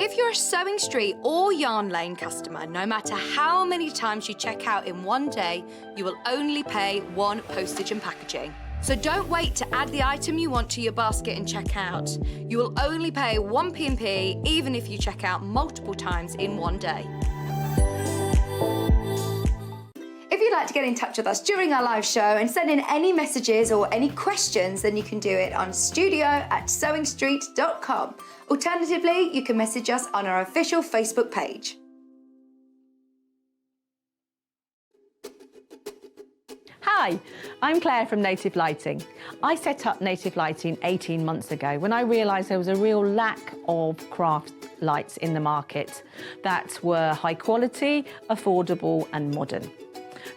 If you're a Sewing Street or Yarn Lane customer, no matter how many times you check out in one day, you will only pay one postage and packaging. So don't wait to add the item you want to your basket and check out. You will only pay one P&P even if you check out multiple times in one day. If you'd like to get in touch with us during our live show and send in any messages or any questions, then you can do it on studio@sewingstreet.com. Alternatively, you can message us on our official Facebook page. Hi, I'm Claire from Native Lighting. I set up Native Lighting 18 months ago when I realised there was a real lack of craft lights in the market that were high quality, affordable and modern.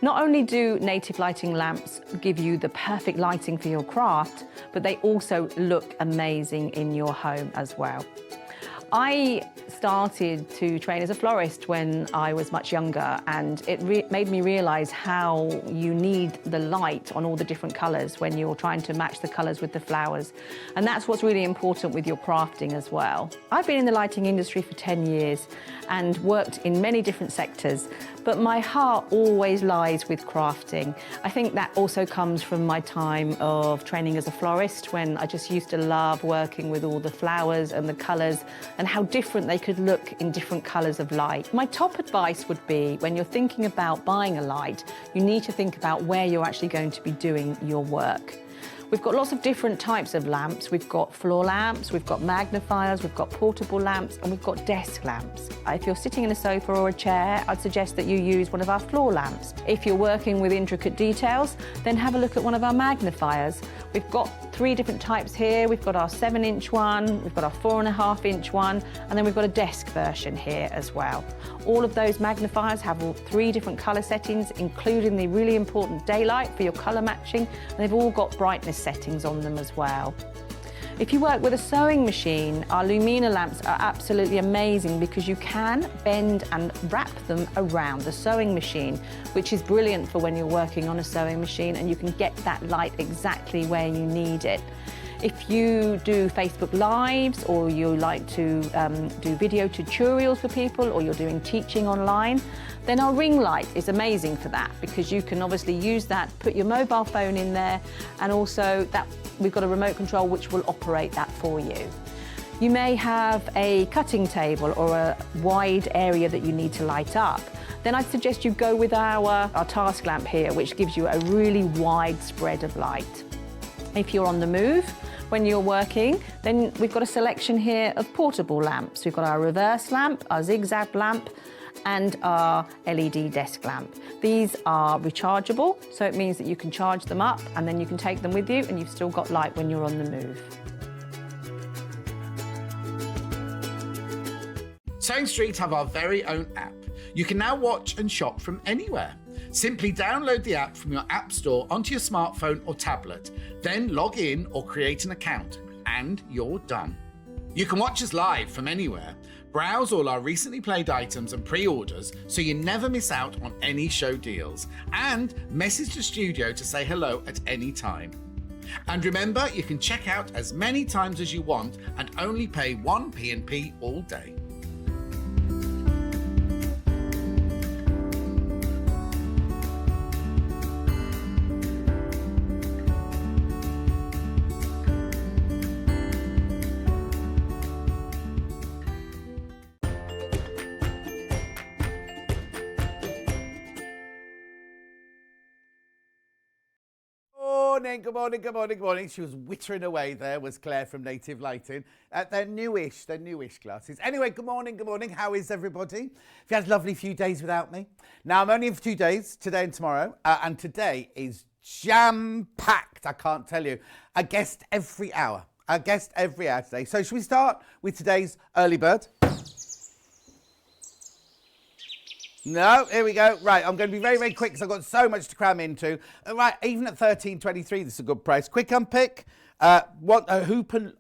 Not only do Native Lighting lamps give you the perfect lighting for your craft, but they also look amazing in your home as well. I started to train as a florist when I was much younger, and it made me realise how you need the light on all the different colours when you're trying to match the colours with the flowers. And that's what's really important with your crafting as well. I've been in the lighting industry for 10 years and worked in many different sectors, but my heart always lies with crafting. I think that also comes from my time of training as a florist, when I just used to love working with all the flowers and the colours and how different they could look in different colours of light. My top advice would be, when you're thinking about buying a light, you need to think about where you're actually going to be doing your work. We've got lots of different types of lamps. We've got floor lamps, we've got magnifiers, we've got portable lamps, and we've got desk lamps. If you're sitting in a sofa or a chair, I'd suggest that you use one of our floor lamps. If you're working with intricate details, then have a look at one of our magnifiers. We've got 3 different types here. We've got our 7-inch one, we've got our 4.5-inch one, and then we've got a desk version here as well. All of those magnifiers have all 3 different colour settings, including the really important daylight for your colour matching, and they've all got brightness settings on them as well. If you work with a sewing machine, our Lumina lamps are absolutely amazing because you can bend and wrap them around the sewing machine, which is brilliant for when you're working on a sewing machine, and you can get that light exactly where you need it. If you do Facebook Lives, or you like to do video tutorials for people, or you're doing teaching online, then our ring light is amazing for that, because you can obviously use that, put your mobile phone in there, and also that we've got a remote control which will operate that for you. You may have a cutting table or a wide area that you need to light up. Then I'd suggest you go with our task lamp here, which gives you a really wide spread of light. If you're on the move, when you're working, then we've got a selection here of portable lamps. We've got our reverse lamp, our zigzag lamp, and our LED desk lamp. These are rechargeable, so it means that you can charge them up and then you can take them with you, and you've still got light when you're on the move. Sewing Street have our very own app. You can now watch and shop from anywhere. Simply download the app from your app store onto your smartphone or tablet, then log in or create an account, and you're done. You can watch us live from anywhere, browse all our recently played items and pre-orders so you never miss out on any show deals, and message the studio to say hello at any time. And remember, you can check out as many times as you want and only pay one P&P all day. Good morning, good morning, good morning. She was wittering away there, was Claire from Native Lighting. They're newish glasses. Anyway, good morning. How is everybody? Have you had a lovely few days without me? Now, I'm only in for 2 days, today and tomorrow, and today is jam-packed, I can't tell you. A guest every hour today. So should we start with today's early bird? No, here we go. Right, I'm going to be very, very quick because I've got so much to cram into. Right, even at $13.23, this is a good price. Quick unpick. Hoop and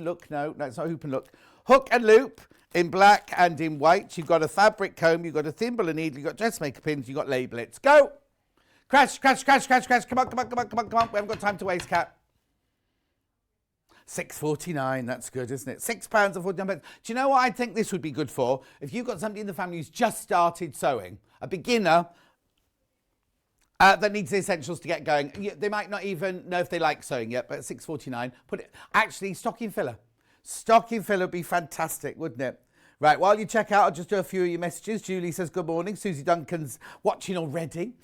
look. No, it's not hoop and look. Hook and loop in black and in white. You've got a fabric comb. You've got a thimble and needle. You've got dressmaker pins. You've got labelets. Go. Crash. Come on. We haven't got time to waste, Cat. £6.49, that's good, isn't it? £6.49. Do you know what I think this would be good for? If you've got somebody in the family who's just started sewing, a beginner that needs the essentials to get going. They might not even know if they like sewing yet, but at £6.49, put it, actually, stocking filler. Stocking filler would be fantastic, wouldn't it? Right, while you check out, I'll just do a few of your messages. Julie says good morning. Susie Duncan's watching already.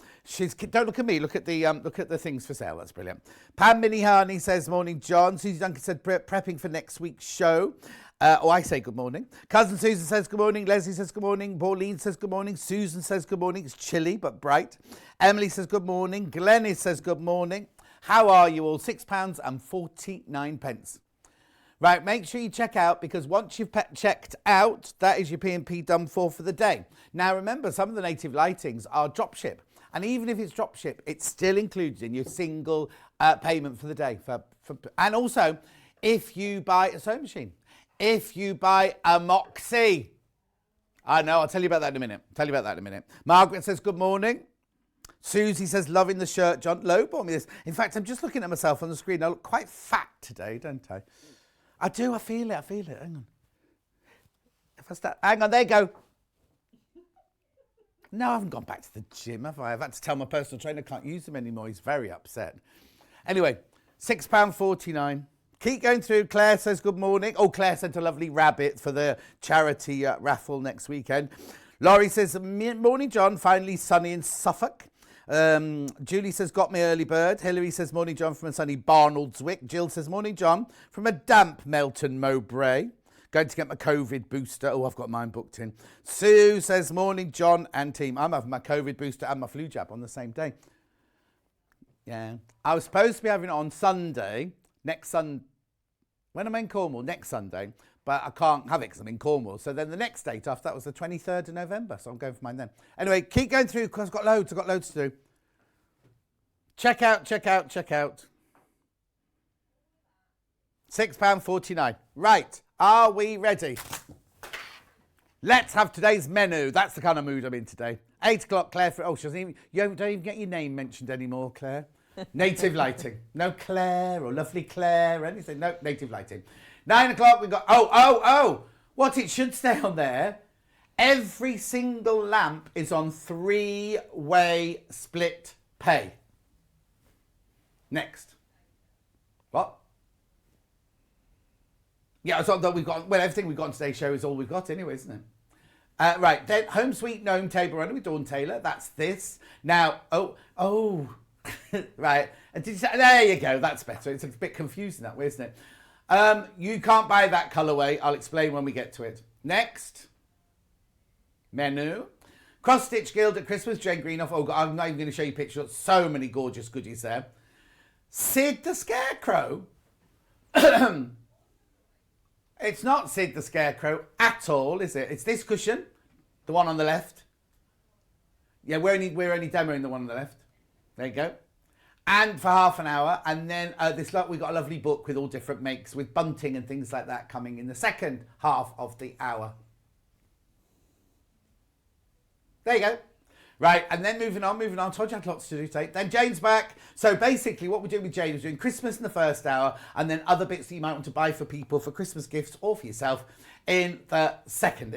Don't look at me. Look at the things for sale. That's brilliant. Pam Minihani says morning, John. Susie Duncan said prepping for next week's show. I say good morning. Cousin Susan says good morning. Leslie says good morning. Pauline says good morning. Susan says good morning. It's chilly but bright. Emily says good morning. Glenys says good morning. How are you all? £6.49. Right, make sure you check out, because once you've checked out, that is your P&P done for the day. Now, remember, some of the native lightings are dropship. And even if it's dropship, it's still included in your single payment for the day. And also, if you buy a sewing machine, if you buy a Moxie. I know, I'll tell you about that in a minute. Margaret says good morning. Susie says loving the shirt, John. Low bought me this. In fact, I'm just looking at myself on the screen. I look quite fat today, don't I? I do, I feel it. Hang on. Hang on, there you go. No, I haven't gone back to the gym, have I? I've had to tell my personal trainer I can't use them anymore. He's very upset. Anyway, £6.49. Keep going through. Claire says good morning. Oh, Claire sent a lovely rabbit for the charity raffle next weekend. Laurie says, morning, John. Finally sunny in Suffolk. Julie says, got me early bird. Hilary says, morning, John, from a sunny Barnoldswick. Jill says, morning, John, from a damp Melton Mowbray. Going to get my COVID booster. Oh, I've got mine booked in. Sue says, morning, John and team. I'm having my COVID booster and my flu jab on the same day. Yeah. I was supposed to be having it on Sunday, next Sunday. When am I in Cornwall? Next Sunday. But I can't have it because I'm in Cornwall. So then the next date after that was the 23rd of November. So I'm going for mine then. Anyway, keep going through because I've got loads to do. Check out. £6.49. Right, are we ready? Let's have today's menu. That's the kind of mood I'm in today. 8 o'clock, Clare. You don't even get your name mentioned anymore, Claire. Native lighting. No Claire or lovely Claire or anything. No, native lighting. 9 o'clock, we've got, what it should stay on there, every single lamp is on 3-way split pay. Next. What? Yeah, so we've got, everything we've got on today's show is all we've got anyway, isn't it? Right, then Home Sweet Gnome Table Runner with Dawn Taylor, that's this. Now, right, and there you go, that's better. It's a bit confusing that way, isn't it? You can't buy that colourway. I'll explain when we get to it. Next. Menu. Cross Stitch Guild at Christmas, Jane Greenoff. Oh, God, I'm not even going to show you pictures. So many gorgeous goodies there. Sid the Scarecrow. It's not Sid the Scarecrow at all, is it? It's this cushion, the one on the left. Yeah, we're only demoing the one on the left. There you go. And for half an hour, and then we've got a lovely book with all different makes with bunting and things like that coming in the second half of the hour. There you go. Right, and then moving on. Told you I had lots to do today. Then Jane's back. So basically what we're doing with Jane is doing Christmas in the first hour and then other bits that you might want to buy for people for Christmas gifts or for yourself in her second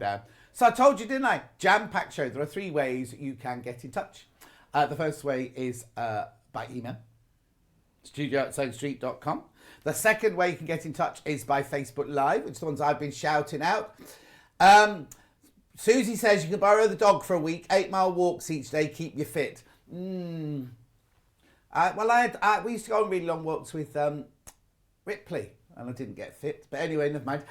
hour. So I told you, didn't I? Jam-packed show. There are 3 ways you can get in touch. The first way is by email, studio@sewingstreet.com. The second way you can get in touch is by Facebook Live, which is the ones I've been shouting out. Susie says you can borrow the dog for a week, 8-mile walks each day, keep you fit. We used to go on really long walks with Ripley, and I didn't get fit. But anyway, never mind.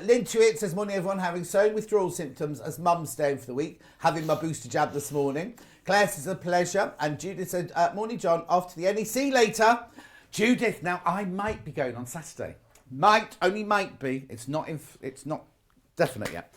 Lynn Tuitt says, morning everyone, having sewing withdrawal symptoms as mum's staying for the week, having my booster jab this morning. Claire says, a pleasure. And Judith said, morning John, off to the NEC later. Judith, now I might be going on Saturday. Only might be. It's not definite yet.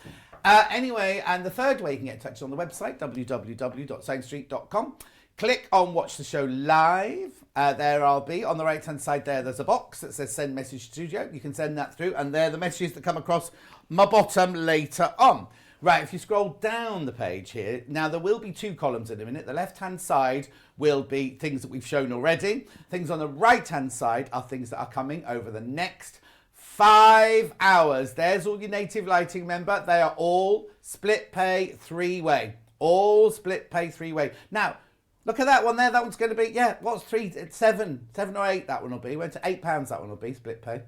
Anyway, and the third way you can get in touch is on the website, www.sewingstreet.com. Click on Watch the Show Live. There I'll be. On the right-hand side there's a box that says Send Message Studio. You can send that through, and they're the messages that come across my bottom later on. Right, if you scroll down the page here, now there will be 2 columns in a minute. The left-hand side will be things that we've shown already. Things on the right-hand side are things that are coming over the next 5 hours. There's all your Native Lighting, remember? They are all split pay 3-way. All split pay 3-way. Now, look at that one there. That one's going to be, what's 3? It's 7 or 8 that one will be. Went to £8 that one will be, split pay.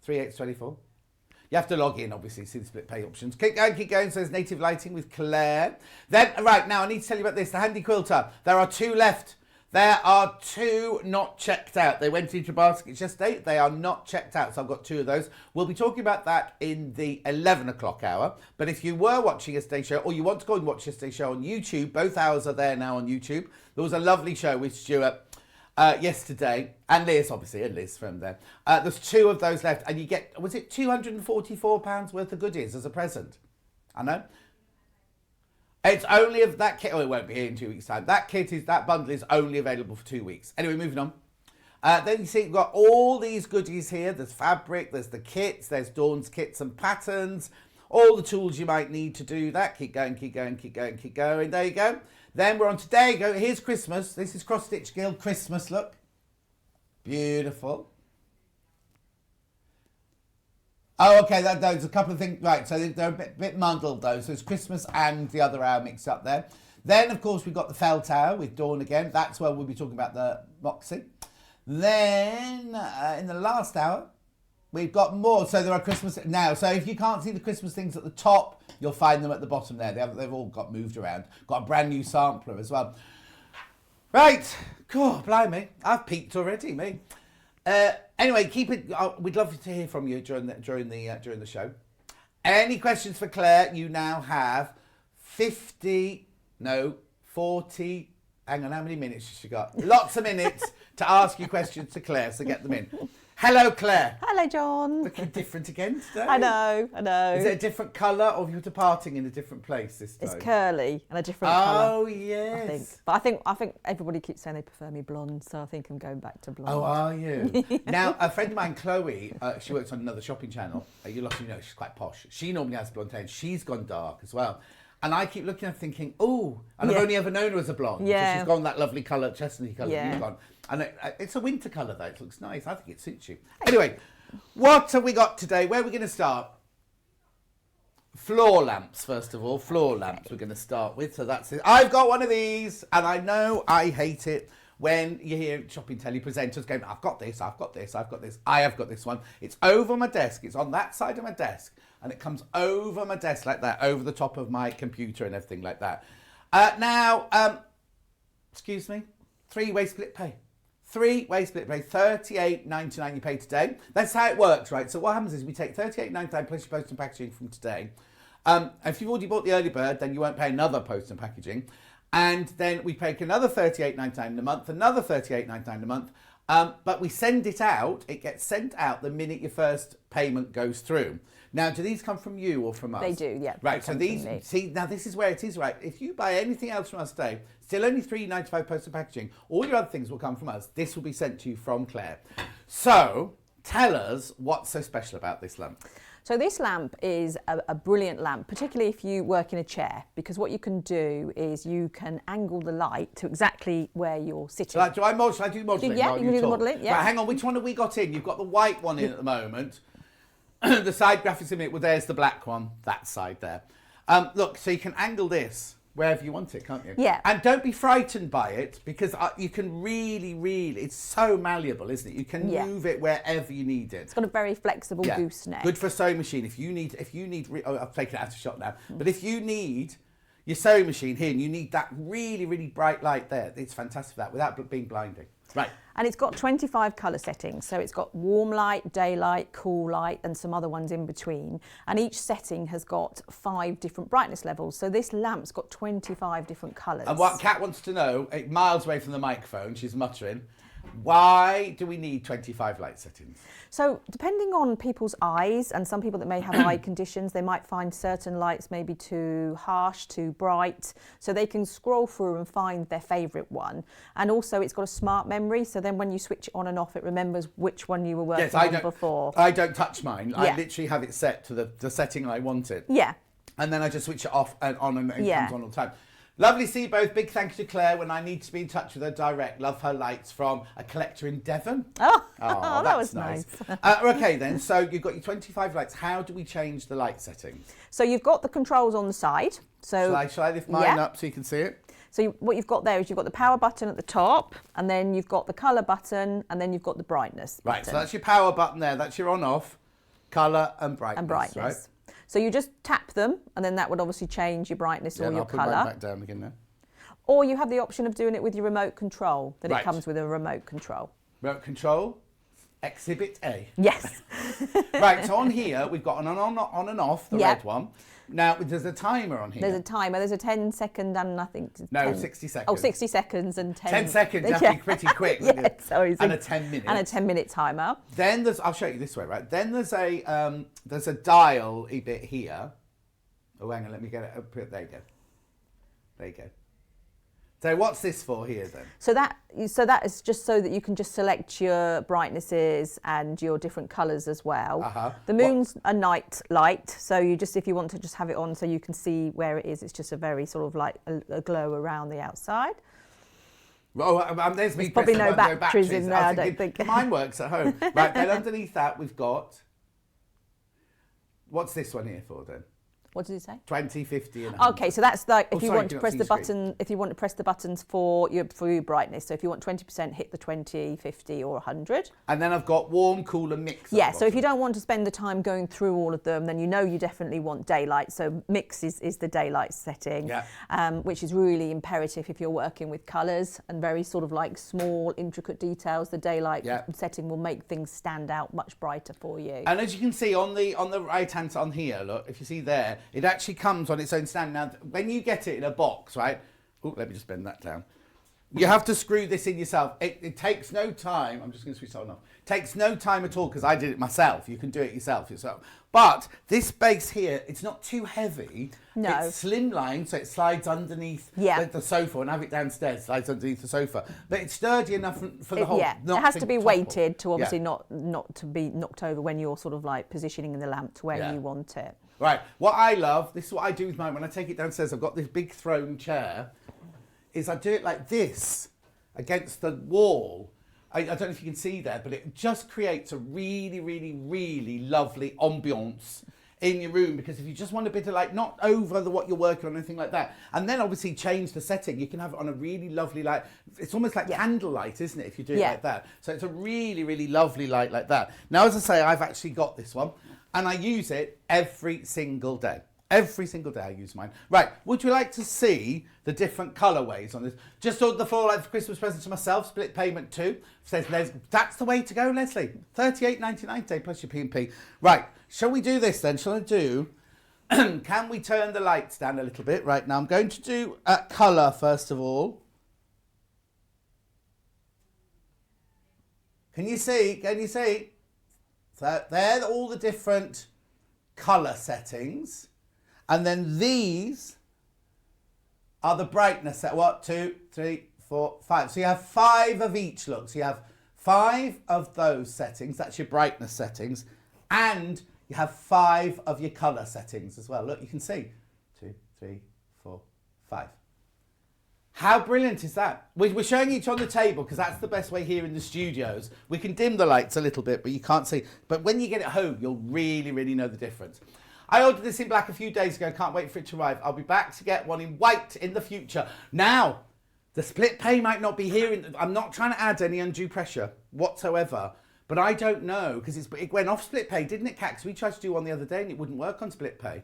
3 8 24. You have to log in, obviously, see the split pay options. Keep going. So there's Native Lighting with Clare. Then, right, now I need to tell you about this. The handy quilter. There are 2 left. There are 2 not checked out. They went into baskets yesterday. They are not checked out. So I've got 2 of those. We'll be talking about that in the 11 o'clock hour. But if you were watching yesterday's show, or you want to go and watch yesterday's show on YouTube, both hours are there now on YouTube. There was a lovely show with Stuart yesterday, and Liz, obviously, and Liz from there. There's 2 of those left, and you get, was it £244 worth of goodies as a present? I know. It's only of that kit. Oh, it won't be here in 2 weeks' time. That bundle is only available for 2 weeks. Anyway, moving on. Then you see you've got all these goodies here. There's fabric, there's the kits, there's Dawn's kits and patterns, all the tools you might need to do that. Keep going. There you go. Then we're on today. Here's Christmas. This is Cross Stitch Guild Christmas look. Beautiful. Oh, okay, there's a couple of things. Right, so they're a bit muddled, though. So it's Christmas and the other hour mixed up there. Then, of course, we've got the felt hour with Dawn again. That's where we'll be talking about the Moxie. Then, in the last hour, we've got more. So there are Christmas now. So if you can't see the Christmas things at the top, you'll find them at the bottom there. They've all got moved around. Got a brand new sampler as well. Right. God, blimey. I've peaked already, me. Anyway, keep it. We'd love to hear from you during the show. Any questions for Claire? You now have 40. Hang on, how many minutes has she got? Lots of minutes to ask you questions to Claire. So get them in. Hello, Claire. Hello, John. Looking different again today. I know. Is it a different colour, or you're departing in a different place this time? It's curly and a different colour. Oh, yes. I think. But I think everybody keeps saying they prefer me blonde, so I think I'm going back to blonde. Oh, are you? Now, a friend of mine, Chloe, she works on another shopping channel. You know, she's quite posh. She normally has blonde hair, and she's gone dark as well. And I keep looking at her thinking, oh, and I've only ever known her as a blonde. Yeah. So she's gone that lovely colour, chestnutty colour that Yeah. you've gone. And it's a winter colour, though. It looks nice. I think it suits you. Anyway, what have we got today? Where are we going to start? Floor lamps, first of all. Floor lamps we're going to start with. So that's it. I've got one of these, and I know I hate it when you hear shopping telly presenters going, I've got this. I have got this one. It's over my desk. It's on that side of my desk. And it comes over my desk like that, over the top of my computer and everything like that. Excuse me, 3-way split pay. 3-way split pay, $38.99 you pay today. That's how it works, right? So what happens is we take $38.99 plus your post and packaging from today. If you've already bought the early bird, then you won't pay another post and packaging. And then we pay another $38.99 a month, another $38.99 a month. But we send it out, it gets sent out the minute your first payment goes through. Now, do these come from you or from us? They do, yeah. Right, so these, see, now this is where it is, right? If you buy anything else from us today, still only $3.95 post and packaging, all your other things will come from us. This will be sent to you from Claire. So, tell us what's so special about this lamp. So this lamp is a brilliant lamp, particularly if you work in a chair, because what you can do is you can angle the light to exactly where you're sitting. Shall I do modelling? Yeah, you can do the modelling, yeah. Right, hang on, which one have we got in? You've got the white one in at the moment. The side graphics in it, well, there's the black one, that side there. Look, so you can angle this wherever you want it, can't you? Yeah. And don't be frightened by it, because you can really, it's so malleable, isn't it? You can move it wherever you need it. It's got a very flexible gooseneck. Good for a sewing machine. If you need, I've taken it out of shot now, but if you need your sewing machine here and you need that really bright light there, it's fantastic for that without being blinding. Right. And it's got 25 colour settings. So it's got warm light, daylight, cool light, and some other ones in between. And each setting has got 5 different brightness levels. So this lamp's got 25 different colours. And what Kat wants to know, miles away from the microphone, she's muttering, why do we need 25 light settings? So depending on people's eyes, and some people that may have eye conditions, they might find certain lights maybe too harsh, too bright. So they can scroll through and find their favourite one. And also it's got a smart memory. So then when you switch it on and off, it remembers which one you were working on before. I don't touch mine. I literally have it set to the setting I want it. Yeah. And then I just switch it off and on, and it Yeah. comes on all the time. Lovely to see you both. Big thank you to Claire when I need to be in touch with her direct. Love her lights from a collector in Devon. Oh, Oh, that was that's nice. Okay then, so you've got your 25 lights. How do we change the light settings? So you've got the controls on the side. So Shall I lift mine up so you can see it? So what you've got there is you've got the power button at the top, and then you've got the colour button, and then you've got the brightness Right, button. so that's your power button there. That's your on-off, colour and brightness. Right? So you just tap them, and then that would obviously change your brightness or your I'll put mine colour. back down again now. Or you have the option of doing it with your remote control, that Right. it comes with a remote control. Remote control, Exhibit A. Yes. Right, so on here, we've got an on and off, the Yep. red one. Now, there's a timer on here. There's a timer. There's a 10-second and I think... No, 10 60 seconds. Oh, 60 seconds and 10... 10 seconds, you have to be pretty quick. Yeah, sorry. And a 10 minutes. And a 10-minute timer. Then there's, I'll show you this way, right? Then there's a dial bit here. Oh, hang on, let me get it. There you go. There you go. So what's this for here then? So that is just so that you can just select your brightnesses and your different colours as well. Uh-huh. The moon's a night light, so you just, if you want to just have it on so you can see where it is, it's just a very sort of like a glow around the outside. Oh, there's me. There's probably pressing no button, batteries in there, I don't thinking, think. Mine works at home. Right, then underneath that we've got, what's this one here for then? What did it say? 20, 50 and 100. Okay, so that's like if you sorry, want to you're not press seeing the the screen. button, if you want to press the buttons for your brightness. So if you want 20%, hit the 20, 50 or 100. And then I've got warm, cool and mix. Yeah, so if you don't want to spend the time going through all of them, then you know you definitely want daylight. So mix is the daylight setting, which is really imperative if you're working with colours and very sort of like small, intricate details. The daylight setting will make things stand out much brighter for you. And as you can see on the right hand side on here, look, if you see there, it actually comes on its own stand. Now, when you get it in a box, right? Oh, let me just bend that down. You have to screw this in yourself. It takes no time. I'm just going to switch that on off. It takes no time at all because I did it myself. You can do it yourself. But this base here, it's not too heavy. No. It's slimline, so it slides underneath the sofa, and have it downstairs, slides underneath the sofa. But it's sturdy enough for the whole. Yeah, it has to be topple. weighted to obviously not to be knocked over when you're sort of like positioning the lamp to where you want it. Right. What I love, this is what I do with mine. When I take it downstairs, I've got this big throne chair. Is I do it like this against the wall. I don't know if you can see there, but it just creates a really, really, really lovely ambiance in your room, because if you just want a bit of like, not over what you're working on or anything like that, and then obviously change the setting, you can have it on a really lovely light. It's almost like candlelight, isn't it, if you do it like that? So it's a really, really lovely light like that. Now, as I say, I've actually got this one, and I use it every single day. Every single day I use mine. Right, would you like to see the different colourways on this? Just ordered the full like Christmas present to myself, split payment too. Says Les, that's the way to go, Leslie. $38.99 today plus your P&P. Right, shall we do this then? Shall I do, can we turn the lights down a little bit? Right, now I'm going to do colour first of all. Can you see? Can you see? So they're all the different colour settings. And then these are the brightness set. 1, 2, 3, 4, 5. So you have 5 of each, look. So you have 5 of those settings. That's your brightness settings. And you have 5 of your colour settings as well. Look, you can see. 2, 3, 4, 5. How brilliant is that? We're showing each on the table because that's the best way here in the studios. We can dim the lights a little bit, but you can't see. But when you get it home, you'll really, really know the difference. I ordered this in black a few days ago. Can't wait for it to arrive. I'll be back to get one in white in the future. Now, the split pay might not be here. I'm not trying to add any undue pressure whatsoever. But I don't know, because it went off split pay, didn't it, Kat? 'Cause we tried to do one the other day and it wouldn't work on split pay.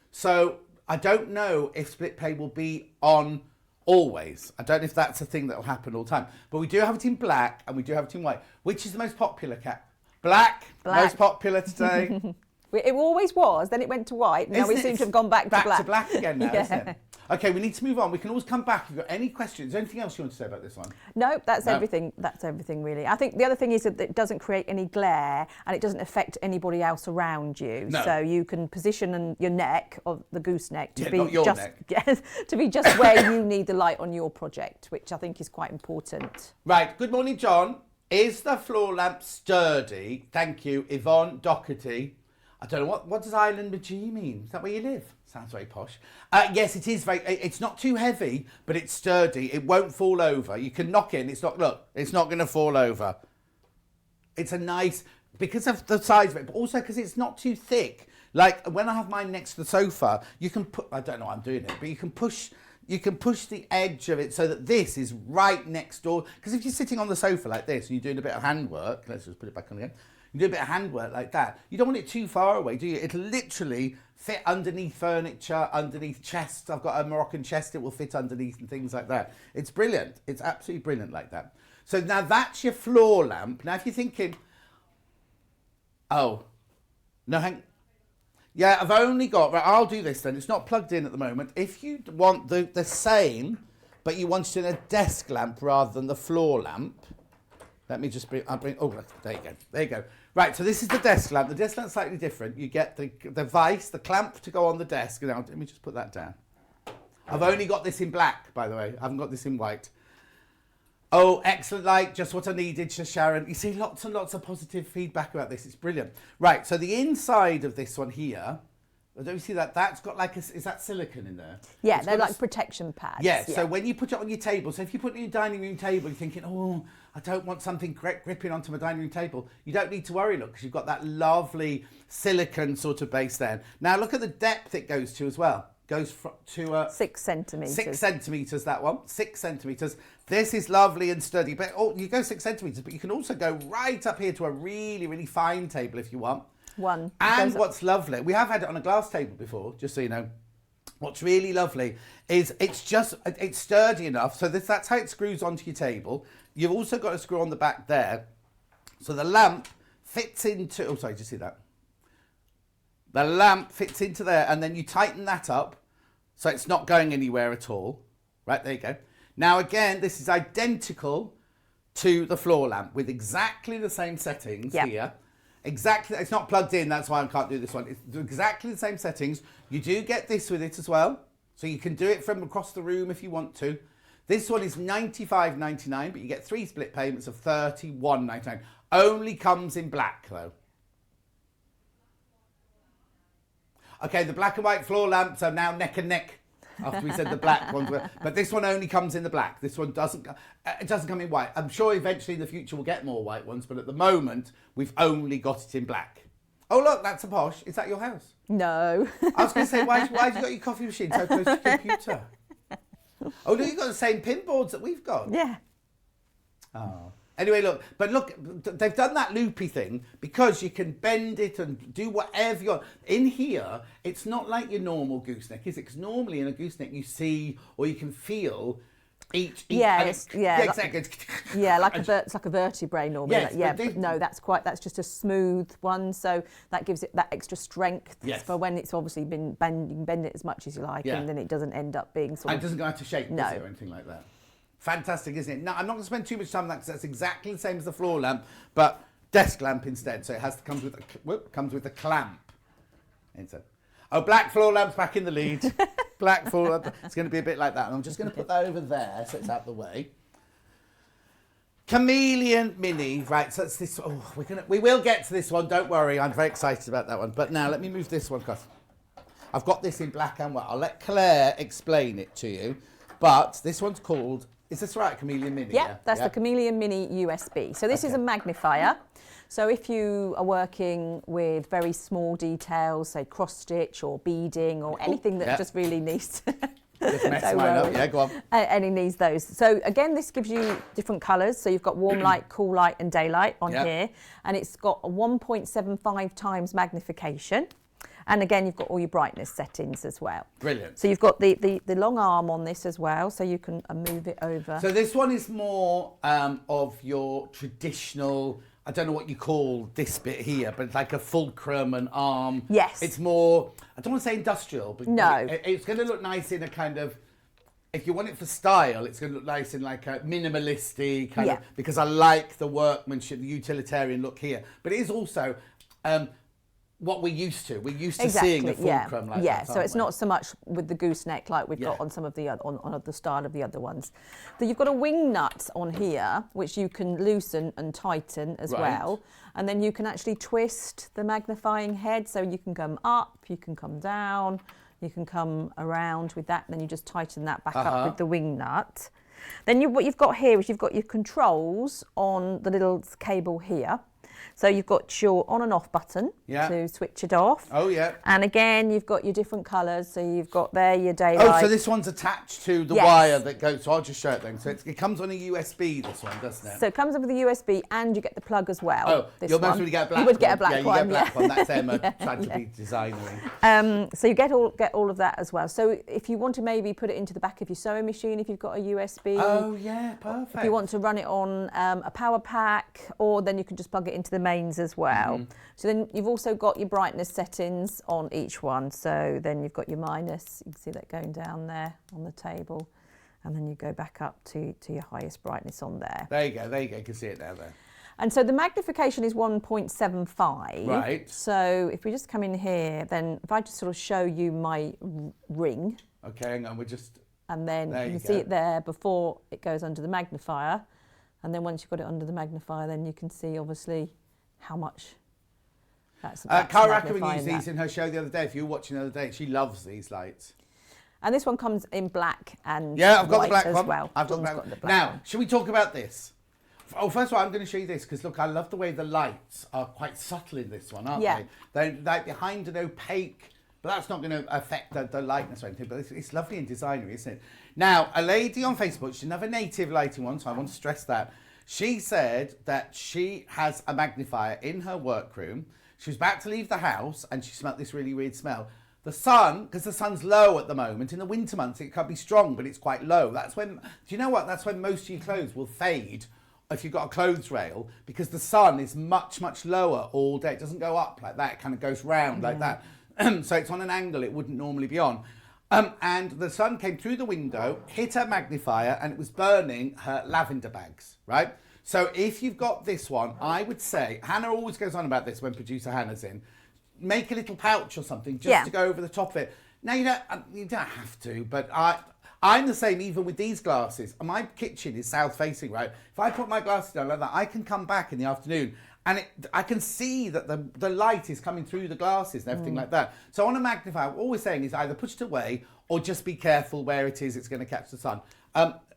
So I don't know if split pay will be on always. I don't know if that's a thing that will happen all the time. But we do have it in black and we do have it in white. Which is the most popular, Kat? Black. Most popular today. It always was, then it went to white, and now we seem to have gone back to black. Back to black again now, isn't it? Okay, we need to move on. We can always come back if you've got any questions. Is there anything else you want to say about this one? No, that's everything. That's everything, really. I think the other thing is that it doesn't create any glare and it doesn't affect anybody else around you. No. So you can position your neck, or the gooseneck, to be not your just neck. to be just where you need the light on your project, which I think is quite important. Right. Good morning, John. Is the floor lamp sturdy? Thank you, Yvonne Doherty. I don't know, what does Island Majee mean? Is that where you live? Sounds very posh. Yes, it is it's not too heavy, but it's sturdy. It won't fall over. You can knock it and it's not going to fall over. It's a nice, because of the size of it, but also because it's not too thick. Like when I have mine next to the sofa, you can put, I don't know why I'm doing it, but you can push the edge of it so that this is right next door. Because if you're sitting on the sofa like this and you're doing a bit of handwork, let's just put it back on again. You do a bit of handwork like that. You don't want it too far away, do you? It'll literally fit underneath furniture, underneath chests. I've got a Moroccan chest, it will fit underneath and things like that. It's brilliant. It's absolutely brilliant like that. So now that's your floor lamp. Now if you're thinking, oh, no, yeah, I've only got, right, I'll do this then. It's not plugged in at the moment. If you want the same, but you want it in a desk lamp rather than the floor lamp, let me just bring, oh, there you go. There you go. Right, so this is the desk lamp. The desk lamp's slightly different. You get the vise, the clamp to go on the desk. Now, let me just put that down. I've only got this in black, by the way. I haven't got this in white. Oh, excellent light, just what I needed, just Sharon. You see lots and lots of positive feedback about this. It's brilliant. Right, so the inside of this one here, don't you see that? That's got like is that silicone in there? Yeah, It's they're got like protection pads. Yeah, so when you put it on your table, so if you put it on your dining room table, you're thinking, oh, I don't want something gripping onto my dining room table. You don't need to worry, look, because you've got that lovely silicone sort of base there. Now look at the depth it goes to as well. Goes to 6 centimetres. 6 centimetres, that one. 6 centimetres. This is lovely and sturdy. But you go 6 centimetres, but you can also go right up here to a really, really fine table if you want. One. And what's lovely, we have had it on a glass table before, just so you know. What's really lovely is it's sturdy enough. So that's how it screws onto your table. You've also got a screw on the back there. So the lamp fits into, oh, sorry, did you see that? The lamp fits into there, and then you tighten that up so it's not going anywhere at all. Right, there you go. Now, again, this is identical to the floor lamp with exactly the same settings here. Exactly, it's not plugged in, that's why I can't do this one. It's exactly the same settings. You do get this with it as well, so you can do it from across the room if you want to. This one is $95.99, but you get 3 split payments of $31.99. Only comes in black, though. Okay, the black and white floor lamps are now neck and neck after we said the black ones were. But this one only comes in the black. This one doesn't come in white. I'm sure eventually in the future we'll get more white ones, but at the moment we've only got it in black. Oh, look, that's a posh. Is that your house? No. I was going to say, why have you got your coffee machine so close to your computer? Oh, no, you've got the same pin boards that we've got. Yeah. Oh. Anyway, look, they've done that loopy thing because you can bend it and do whatever you want. In here, it's not like your normal gooseneck, is it? Because normally in a gooseneck you see or you can feel each exactly. Yeah, like it's like a vertebrae normally. Yes, but no, that's just a smooth one, so that gives it that extra strength for when it's obviously been bend. You can bend it as much as you like, and then it doesn't end up being sort of. And it doesn't go out to shape, does it, or anything like that. Fantastic, isn't it? Now, I'm not going to spend too much time on that because that's exactly the same as the floor lamp, but desk lamp instead. So it comes with a clamp. Oh, black floor lamp's back in the lead. Black floor lamp. It's going to be a bit like that. And I'm just going to put that over there so it's out the way. Chameleon Mini, right? So it's this. Oh, we will get to this one. Don't worry. I'm very excited about that one. But now let me move this one across. I've got this in black and white. I'll let Claire explain it to you. But this one's called. Is this right, Chameleon Mini? Yeah, that's the Chameleon Mini USB. So this is a magnifier. So if you are working with very small details, say cross stitch or beading or anything that just really needs Just mess mine up. Yeah, go on. And it needs those. So again, this gives you different colours. So you've got warm light, cool light and daylight on here. And it's got a 1.75 times magnification. And again, you've got all your brightness settings as well. Brilliant. So you've got the long arm on this as well, so you can move it over. So this one is more of your traditional, I don't know what you call this bit here, but it's like a fulcrum and arm. Yes. It's more, I don't want to say industrial, but no. It's going to look nice in a kind of, if you want it for style, it's going to look nice in like a minimalistic kind of, because I like the workmanship, the utilitarian look here. But it is also... what we're used to. We're used to seeing a fulcrum like that. Yeah, so it's aren't we? not so much with the gooseneck like we've got on some of the on the style of the other ones. Then you've got a wing nut on here, which you can loosen and tighten as well. And then you can actually twist the magnifying head, so you can come up, you can come down, you can come around with that, and then you just tighten that back up with the wing nut. Then what you've got here is you've got your controls on the little cable here. So you've got your on and off button to switch it off. Oh, yeah. And again, you've got your different colours. So you've got there your daylight. Oh, so this one's attached to the wire that goes. So I'll just show it then. So it comes on a USB, this one, doesn't it? So it comes with a USB and you get the plug as well. Oh, you'll most really get a black one. You would get a black one. Yeah, you get a black one. That's Emma trying to be designery. So you get all of that as well. So if you want to maybe put it into the back of your sewing machine, if you've got a USB. Oh, yeah, perfect. If you want to run it on a power pack, or then you can just plug it into the mains as well. So then you've also got your brightness settings on each one. So then you've got your minus, you can see that going down there on the table. And then you go back up to your highest brightness on there. There you go, you can see it now there. And so the magnification is 1.75. Right. So if we just come in here, then if I just sort of show you my ring. Okay, hang on, And then you can see it there before it goes under the magnifier. And then once you've got it under the magnifier, then you can see obviously how much that's Cara Ackerman used these in her show the other day. If you were watching the other day, she loves these lights. And this one comes in black and I've got white the black as one. well. I've got the black one. Now, should we talk about this? Oh, first of all, I'm going to show you this because look, I love the way the lights are quite subtle in this one, aren't they? They're like behind an opaque, but that's not going to affect the lightness or anything. But it's lovely and designery, isn't it? Now, a lady on Facebook, she didn't have a native lighting one, so I want to stress that. She said that she has a magnifier in her workroom. She was about to leave the house and she smelled this really weird smell. The sun, because the sun's low at the moment, in the winter months it can be strong, but it's quite low. That's when, do you know what? That's when most of your clothes will fade if you've got a clothes rail, because the sun is much, much lower all day. It doesn't go up like that, it kind of goes round like that. So it's on an angle it wouldn't normally be on. And the sun came through the window, hit her magnifier, and it was burning her lavender bags, right? So if you've got this one, I would say, Hannah always goes on about this when producer Hannah's in, make a little pouch or something just to go over the top of it. Now, you don't have to, but I'm the same even with these glasses. My kitchen is south facing, right? If I put my glasses down like that, I can come back in the afternoon and I can see that the light is coming through the glasses and everything like that. So on a magnifier, what I'm always saying is either push it away or just be careful where it is, it's going to catch the sun.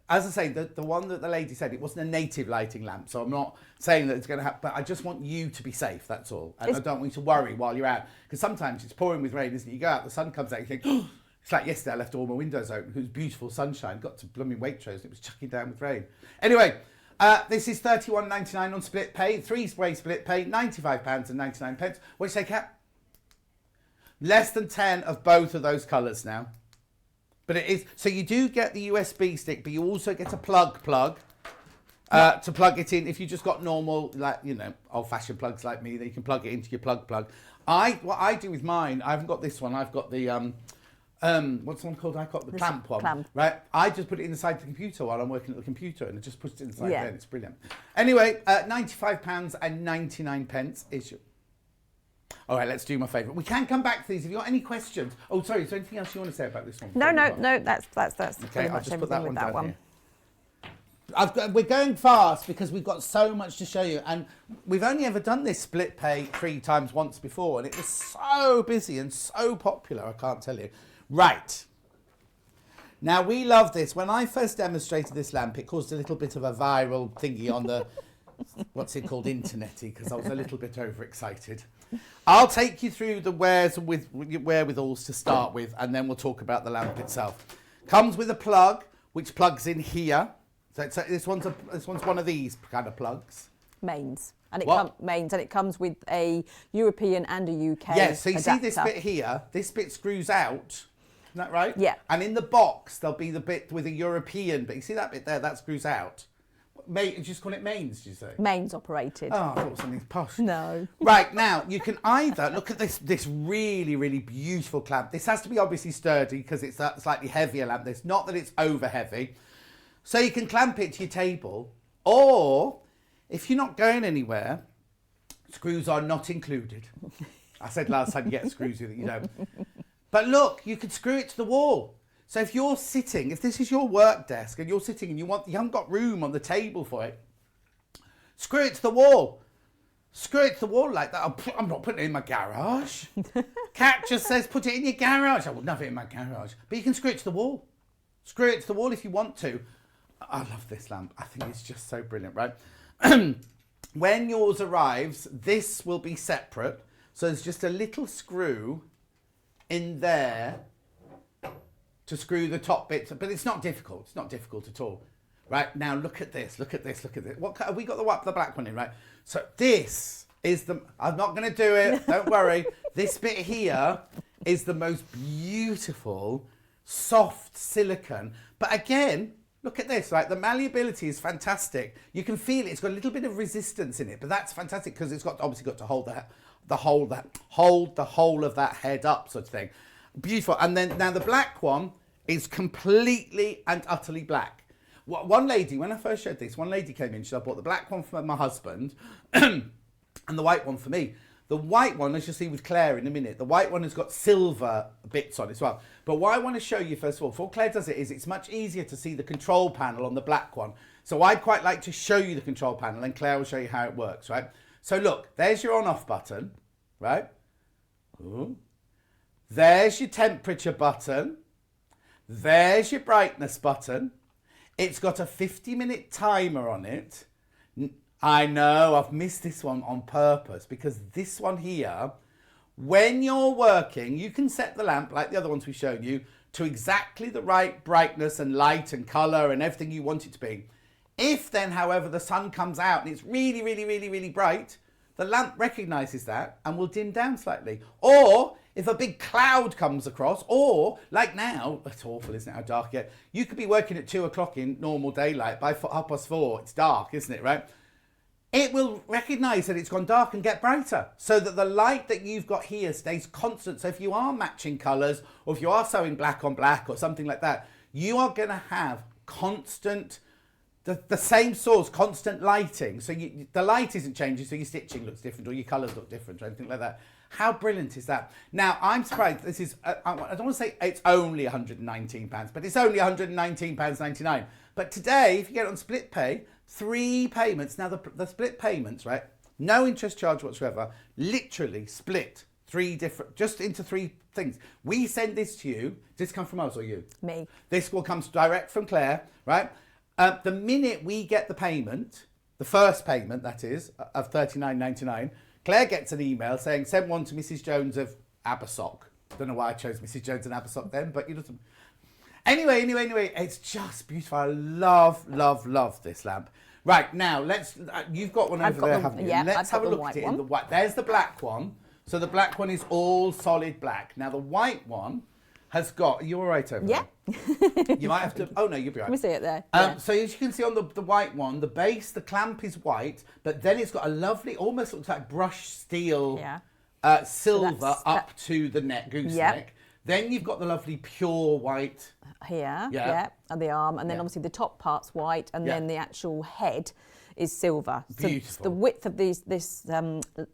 As I say, the one that the lady said, it wasn't a native lighting lamp, so I'm not saying that it's going to happen, but I just want you to be safe, that's all. And I don't want you to worry while you're out, because sometimes it's pouring with rain, isn't it? You go out, the sun comes out, you think, oh, it's like yesterday I left all my windows open, it was beautiful sunshine, got to blooming Waitrose, and it was chucking down with rain. Anyway, this is £31.99 on split pay, 3-way split pay, £95.99. What do you say, Kat? Less than 10 of both of those colours now. But it is, so you do get the USB stick, but you also get a plug to plug it in. If you just got normal, like, old-fashioned plugs like me, then you can plug it into your plug. What I do with mine, I haven't got this one, I've got the, what's the one called? I got the clamp one, right? I just put it inside the computer while I'm working at the computer, and it just puts it inside there, and it's brilliant. Anyway, £95.99 is your... All right, let's do my favourite. We can come back to these. If you've got any questions... Oh, sorry, is there anything else you want to say about this one? No, that's okay, I'll just put that one down one. here. We're going fast because we've got so much to show you. And we've only ever done this split pay 3 times once before. And it was so busy and so popular, I can't tell you. Right. Now, we love this. When I first demonstrated this lamp, it caused a little bit of a viral thingy on the... what's it called? Internety, because I was a little bit overexcited. I'll take you through the wherewithals to start with, and then we'll talk about the lamp itself. Comes with a plug, which plugs in here. So this one's one of these kind of plugs. Mains. And it comes with a European and a UK Yes, so you adapter. see this bit here? This bit screws out. Isn't that right? Yeah. And in the box, there'll be the bit with a European bit. You see that bit there? That screws out. You just call it mains, did you say? Mains operated. Oh, I thought it was something posh. No. Right, now, you can either look at this really, really beautiful clamp. This has to be obviously sturdy because it's a slightly heavier lamp. It's not that it's over heavy. So you can clamp it to your table, or if you're not going anywhere, screws are not included. I said last time you get screws with it, you don't. But look, you could screw it to the wall. So if you're sitting, if this is your work desk and you're sitting and you haven't got room on the table for it, screw it to the wall. Screw it to the wall like that. I'm not putting it in my garage. Kat just says, put it in your garage. I would never in my garage. But you can screw it to the wall. Screw it to the wall if you want to. I love this lamp. I think it's just so brilliant, right? When yours arrives, this will be separate. So there's just a little screw in there to screw the top bits. But it's not difficult. It's not difficult at all. Right, now look at this. Look at this. Look at this. What have we got the black one in, right? So this is I'm not going to do it. Don't worry. This bit here is the most beautiful, soft silicone. But again, look at this, right? The malleability is fantastic. You can feel it. It's got a little bit of resistance in it, but that's fantastic because it's obviously got to hold the whole of that head up, sort of thing. Beautiful. And then now the black one is completely and utterly black. One lady, when I first showed this, one lady came in, she said, I bought the black one for my husband and the white one for me. The white one, as you'll see with Clare in a minute, the white one has got silver bits on it as well. But what I want to show you, first of all, before Clare does it, is it's much easier to see the control panel on the black one. So I'd quite like to show you the control panel and Clare will show you how it works, right? So look, there's your on-off button, right? Ooh. There's your temperature button. There's your brightness button. It's got a 50-minute timer on it. I know, I've missed this one on purpose because this one here, when you're working, you can set the lamp, like the other ones we've shown you, to exactly the right brightness and light and colour and everything you want it to be. If then, however, the sun comes out and it's really, really, really, really bright, the lamp recognises that and will dim down slightly. Or if a big cloud comes across, or like now, it's awful, isn't it, how dark it is? You could be working at 2 o'clock in normal daylight. By 4:30, it's dark, isn't it, right? It will recognise that it's gone dark and get brighter so that the light that you've got here stays constant. So if you are matching colours or if you are sewing black on black or something like that, you are going to have constant, the same source, constant lighting. So the light isn't changing, so your stitching looks different or your colours look different or anything like that. How brilliant is that? Now, I'm surprised this is, I don't want to say it's only £119, but it's only £119.99. But today, if you get it on split pay, 3 payments. Now, the split payments, right? No interest charge whatsoever. Literally split just into 3 things. We send this to you. Does this come from us or you? Me. This will come direct from Clare, right? The minute we get the payment, the first payment, that is, of $39.99, Clare gets an email saying, send one to Mrs. Jones of Abersock. Don't know why I chose Mrs. Jones and Abersock then, but you know. Anyway, it's just beautiful. I love this lamp. Right, now, you've got one over there, haven't you? Yeah, let's have a look at it in the white. There's the black one. So the black one is all solid black. Now, the white one has got, are you all right over there? You might have to, oh no, you'll be right. Let me see it there. So as you can see on the white one, the base, the clamp is white, but then it's got a lovely, almost looks like brushed steel silver up to the neck, gooseneck. Then you've got the lovely pure white. Here, and the arm, and then obviously the top part's white, and then the actual head is silver. Beautiful. So the width of this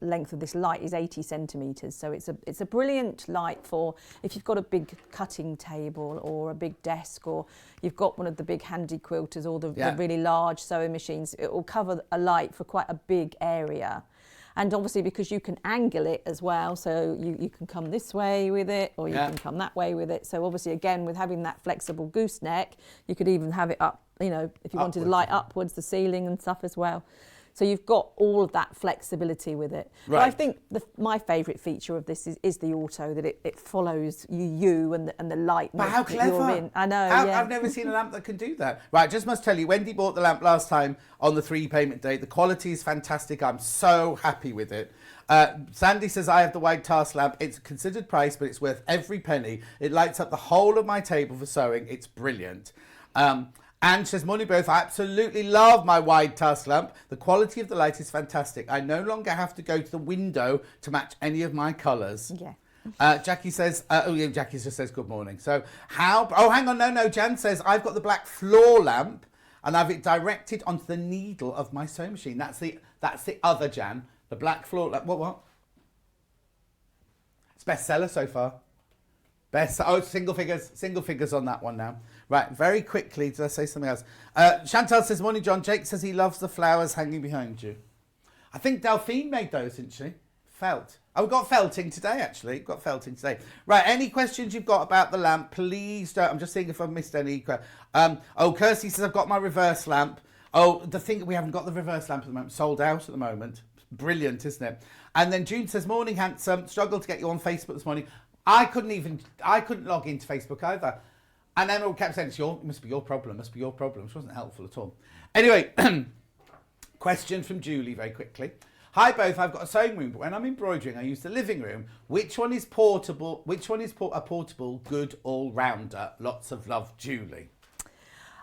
length of this light is 80 centimetres. So it's a brilliant light for if you've got a big cutting table or a big desk, or you've got one of the big handy quilters or the really large sewing machines. It will cover a light for quite a big area. And obviously because you can angle it as well, so you can come this way with it or you can come that way with it. So obviously again, with having that flexible gooseneck, you could even have it up, you know, if you wanted to light upwards, the ceiling and stuff as well. So you've got all of that flexibility with it. Right. But I think my favourite feature of this is the auto, that it follows you and the light. But how clever. You're in. I know, I've never seen a lamp that can do that. Right, just must tell you, Wendy bought the lamp last time on the 3 payment date. The quality is fantastic. I'm so happy with it. Sandy says, I have the wide task lamp. It's a considered price, but it's worth every penny. It lights up the whole of my table for sewing. It's brilliant. Anne says, morning both, I absolutely love my wide task lamp. The quality of the light is fantastic. I no longer have to go to the window to match any of my colours. Yeah. Jackie says, Jackie just says good morning. So hang on, no, Jan says, I've got the black floor lamp and I've it directed onto the needle of my sewing machine. That's the other Jan, the black floor lamp. What? It's bestseller so far. Single figures on that one now. Right, very quickly, did I say something else? Chantal says, morning, John. Jake says he loves the flowers hanging behind you. I think Delphine made those, didn't she? Felt. Oh, we've got felting today, actually. Got felting today. Right, any questions you've got about the lamp, please don't. I'm just seeing if I've missed any. Kirsty says, I've got my reverse lamp. Oh, the thing, we haven't got the reverse lamp at the moment. Sold out at the moment. Brilliant, isn't it? And then June says, morning, handsome. Struggled to get you on Facebook this morning. I couldn't log into Facebook either. And Emma kept saying, it must be your problem, She wasn't helpful at all. Anyway, question from Julie very quickly. Hi both, I've got a sewing room, but when I'm embroidering, I use the living room. Which one is portable? Which one is a portable, good all-rounder? Lots of love, Julie.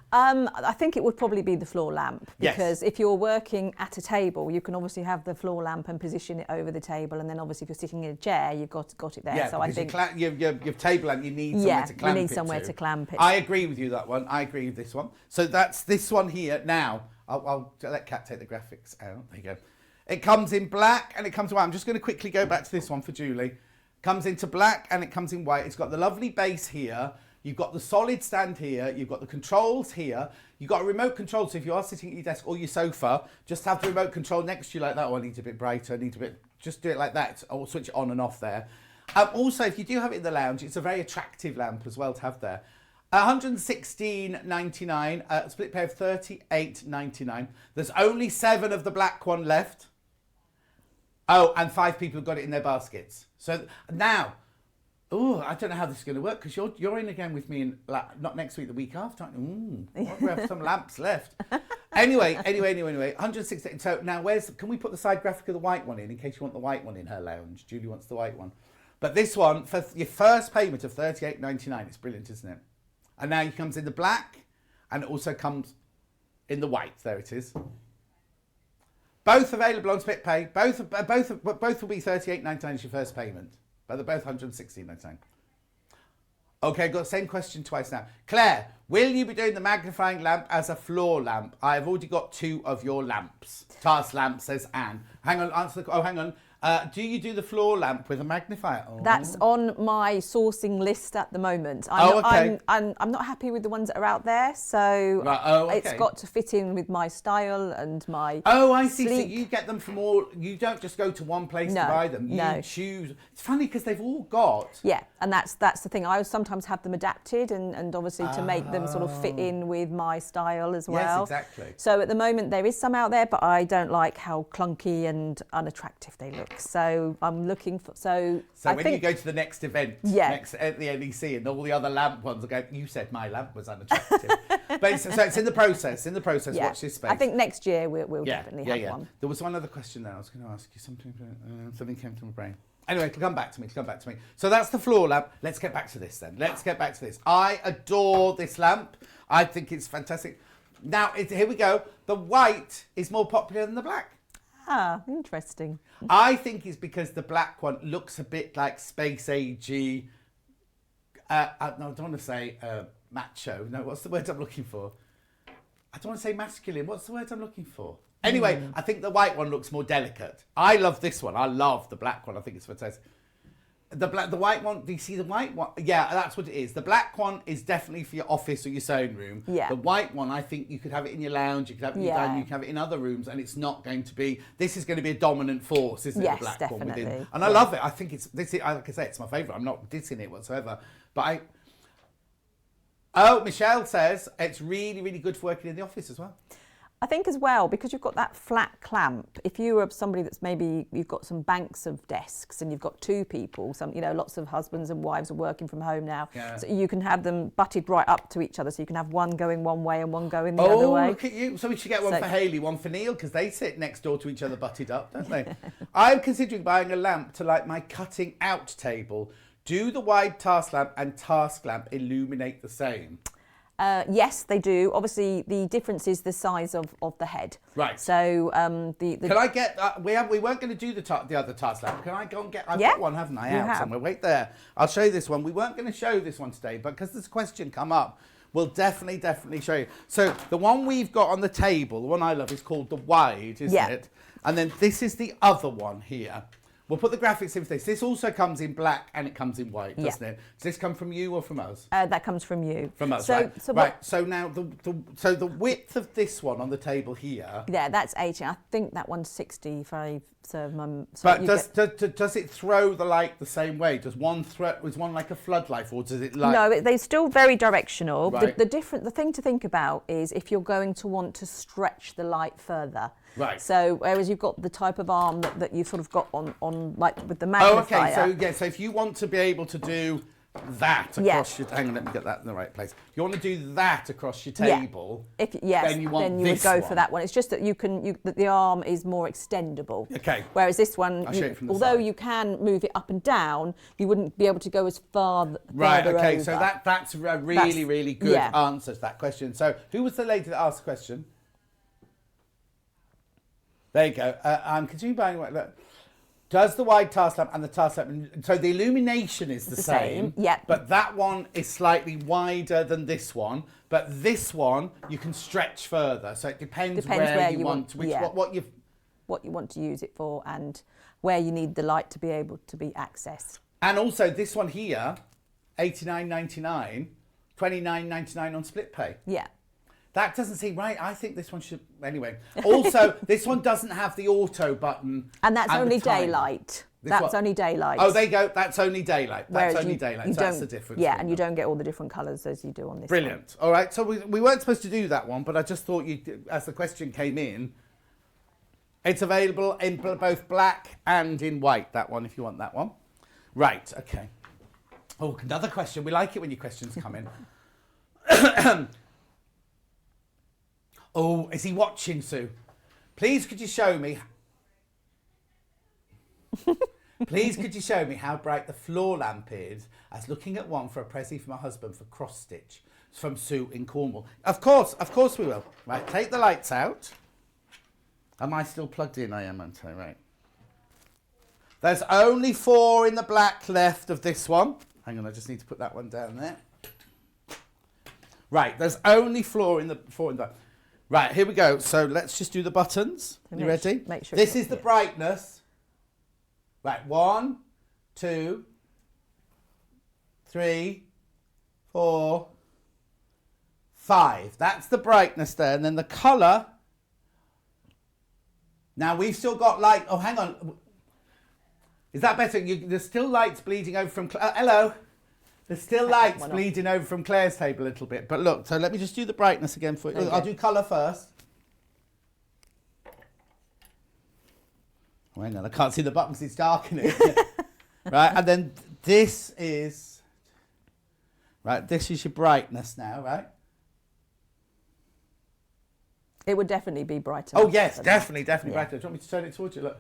I think it would probably be the floor lamp, because Yes. if you're working at a table, you can obviously have the floor lamp and position it over the table, and then obviously if you're sitting in a chair, you've got it there. Yeah, so I because think your table lamp, you need somewhere to clamp it. you need somewhere to clamp it. I agree with you that one. I agree with this one. So that's this one here. Now I'll let Kat take the graphics out. There you go. It comes in black and it comes in white. I'm just going to quickly go back to this one for Julie. Comes into black and it comes in white. It's got the lovely base here. You've got the solid stand here. You've got the controls here. You've got a remote control. So if you are sitting at your desk or your sofa, just have the remote control next to you like that. Oh, I need a bit brighter. Just do it like that. Or switch it on and off there. Also, if you do have it in the lounge, it's a very attractive lamp as well to have there. $116.99, split pair of $38.99. There's only 7 of the black one left. Oh, and 5 people have got it in their baskets. So now, I don't know how this is going to work, because you're in again with me in not next week, the week after. We have some lamps left. Anyway, 116. So now can we put the side graphic of the white one in case you want the white one in her lounge? Julie wants the white one. But this one, for your first payment of $38.99, it's brilliant, isn't it? And now it comes in the black, and it also comes in the white. There it is. Both available on split pay. Both will be $38.99 as your first payment. But they're both $116.99. Okay, got the same question twice now. Claire, will you be doing the magnifying lamp as a floor lamp? I've already got 2 of your lamps. Task lamp, says Anne. Hang on, hang on. Do you do the floor lamp with a magnifier? Oh. That's on my sourcing list at the moment. Okay. I'm not happy with the ones that are out there, so it's got to fit in with my style and my I see. sleek. So you get them from all. You don't just go to one place to buy them. You choose. It's funny because they've all got. Yeah, and that's the thing. I sometimes have them adapted and obviously to make them sort of fit in with my style as well. Yes, exactly. So at the moment there is some out there, but I don't like how clunky and unattractive they look. So I'm looking for. So when you go to the next event, next at the NEC, and all the other lamp ones will go, you said my lamp was unattractive. But it's in the process. Yeah. Watch this space. I think next year we'll definitely have one. There was one other question there. I was going to ask you something. Something came to my brain. Anyway, come back to me. So that's the floor lamp. Let's get back to this then. I adore this lamp. I think it's fantastic. Now, here we go. The white is more popular than the black. Ah, interesting. I think it's because the black one looks a bit like space agey. No, I don't want to say macho. No, what's the word I'm looking for? I don't want to say masculine. What's the word I'm looking for? Anyway, I think the white one looks more delicate. I love this one. I love the black one. I think it's fantastic. The white one, do you see the white one? Yeah, that's what it is. The black one is definitely for your office or your sewing room. Yeah. The white one, I think you could have it in your lounge, you could have it in your dining, you can have it in other rooms, and it's not going to be, this is going to be a dominant force, isn't it? The black one within. And I love it. I think it's, like I say, it's my favourite. I'm not dissing it whatsoever. But Michelle says it's really, really good for working in the office as well. I think as well, because you've got that flat clamp, if you are somebody that's maybe, you've got some banks of desks and you've got 2 people, lots of husbands and wives are working from home now, so you can have them butted right up to each other, so you can have one going one way and one going the other way. Oh, look at you. So we should get one for Hayley, one for Neil, because they sit next door to each other butted up, don't they? I'm considering buying a lamp to light my cutting out table. Do the wide task lamp and task lamp illuminate the same? Yes, they do. Obviously, the difference is the size of the head. Right. So Can I get? We weren't going to do the other task lamp. Can I go and get? I've got one, haven't I? Out somewhere. Wait there. I'll show you this one. We weren't going to show this one today, but because this question come up, we'll definitely show you. So the one we've got on the table, the one I love, is called the wide, isn't it? And then this is the other one here, We'll put the graphics in for this. This also comes in black and it comes in white, doesn't it? Does this come from you or from us? That comes from you. From us, so, right. So right. So now, the width of this one on the table here. Yeah, that's 18. I think that one's 65. So but does it throw the light the same way? Does one is one like a floodlight, or does it like? No, they're still very directional. Right. The thing to think about is if you're going to want to stretch the light further. Right. So whereas you've got the type of arm that you've sort of got on like with the magnifier. Oh, okay. So if you want to be able to do that across your, hang on, let me get that in the right place. If you want to do that across your table, then you would go for that one. It's just that that the arm is more extendable. Okay. Whereas this one, I'll show you from the although side. you can move it up and down, you wouldn't be able to go as far. Right. further Okay. over. So that's a really good answer to that question. So who was the lady that asked the question? There you go. Continue buying. Look. Does the wide task lamp and the task lamp, so the illumination is the same, yeah. But that one is slightly wider than this one, but this one you can stretch further. So it depends where you want what you want to use it for and where you need the light to be able to be accessed. And also this one here, $89.99, $29.99 on split pay. Yeah. That doesn't seem right. I think this one should... Anyway. Also, this one doesn't have the auto button. And that's only daylight. That's only daylight. Oh, there you go. That's only daylight. Whereas That's only daylight. So that's the difference. Yeah, and you don't get all the different colours as you do on this Brilliant. one. All right. So we weren't supposed to do that one, but I just thought as the question came in, it's available in both black and in white, that one, if you want that one. Right. Okay. Oh, another question. We like it when your questions come in. Oh, is he watching, Sue? Please, could you show me? Please, could you show me how bright the floor lamp is? As looking at one for a present for my husband for cross stitch. It's from Sue in Cornwall. Of course we will. Right, take the lights out. Am I still plugged in? I am, aren't I? Right. There's only 4 in the black left of this one. Hang on, I just need to put that one down there. Right, there's only 4 in the black. Right, here we go. So let's just do the buttons. You ready? Make sure this is the brightness. Right, 1, 2, 3, 4, 5. That's the brightness there. And then the colour. Now we've still got light. Oh, hang on. Is that better? There's still lights bleeding over from... hello. There's still lights bleeding over from Claire's table a little bit. But look, so let me just do the brightness again for you. I'll do colour first. Oh, hang on, I can't see the buttons, it's dark in it. Right, and then this is... Right, this is your brightness now, right? It would definitely be brighter. Oh, yes, definitely brighter. Do you want me to turn it towards you? Look.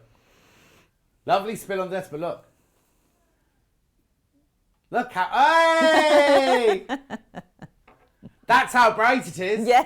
Lovely spill on this, but look. Look how... Hey! That's how bright it is. Yeah.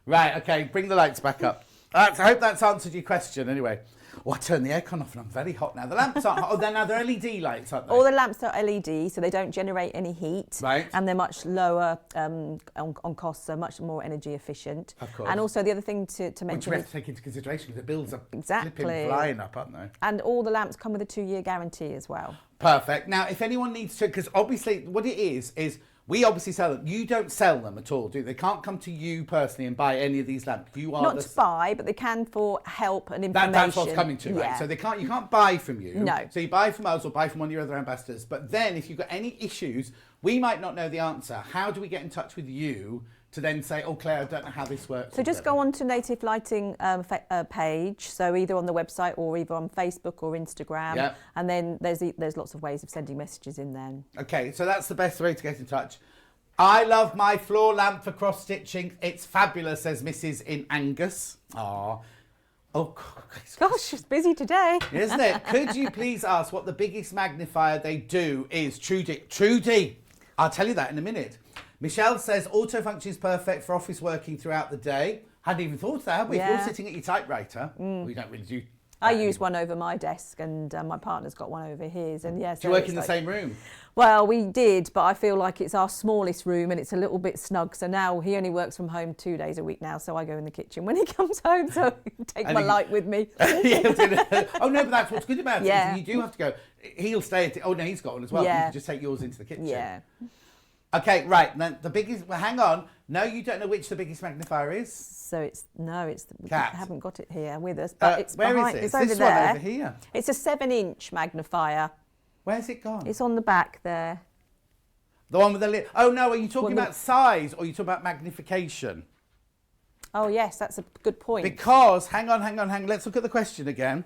Right, okay, bring the lights back up. I hope that's answered your question anyway. Oh, I turned the aircon off and I'm very hot now. The lamps aren't hot. Oh, they're LED lights, aren't they? All the lamps are LED, so they don't generate any heat. Right. And they're much lower on cost, so much more energy efficient. Of course. And also the other thing to mention... Which we have to take into consideration because the bills are Exactly. flipping flying up, aren't they? And all the lamps come with a 2-year guarantee as well. Perfect. Now, if anyone needs to... Because obviously what it is we obviously sell them. You don't sell them at all, do you? They can't come to you personally and buy any of these lamps. You are Not to buy, but they can for help and information. That's what's coming to, right? Yeah. So you can't buy from you. No. So you buy from us or buy from one of your other ambassadors. But then if you've got any issues, we might not know the answer. How do we get in touch with you to then say, oh, Claire, I don't know how this works? So just go on to Native Lighting page, so either on the website or either on Facebook or Instagram. Yep. And then there's lots of ways of sending messages in there. Okay, so that's the best way to get in touch. I love my floor lamp for cross-stitching. It's fabulous, says Mrs. in Angus. Aww. Oh, Gosh, she's busy today. Isn't it? Could you please ask what the biggest magnifier they do is? Trudy, I'll tell you that in a minute. Michelle says auto function is perfect for office working throughout the day. Hadn't even thought of that, have we? Yeah. If you're sitting at your typewriter, we don't really do I use one over my desk, and my partner's got one over his. And yes, Do you work in the same room? Well, we did, but I feel like it's our smallest room and it's a little bit snug. So now he only works from home 2 days a week now. So I go in the kitchen when he comes home. So I take my light with me. Oh, no, but that's what's good about it. Yeah. You do have to go. He'll stay at it. Oh, no, he's got one as well. Yeah. You can just take yours into the kitchen. Yeah. Okay, right. Now, the biggest, well, hang on. No, you don't know which the biggest magnifier is? So it's, we Cat. haven't got it here with us, but it's where behind, is it? it's It's over this there. one over here. It's a 7-inch magnifier. Where's it gone? It's on the back there. The one with the lid. Oh, no, are you talking Well, about size or are you talking about magnification? Oh, yes, that's a good point. Because, hang on. Let's look at the question again.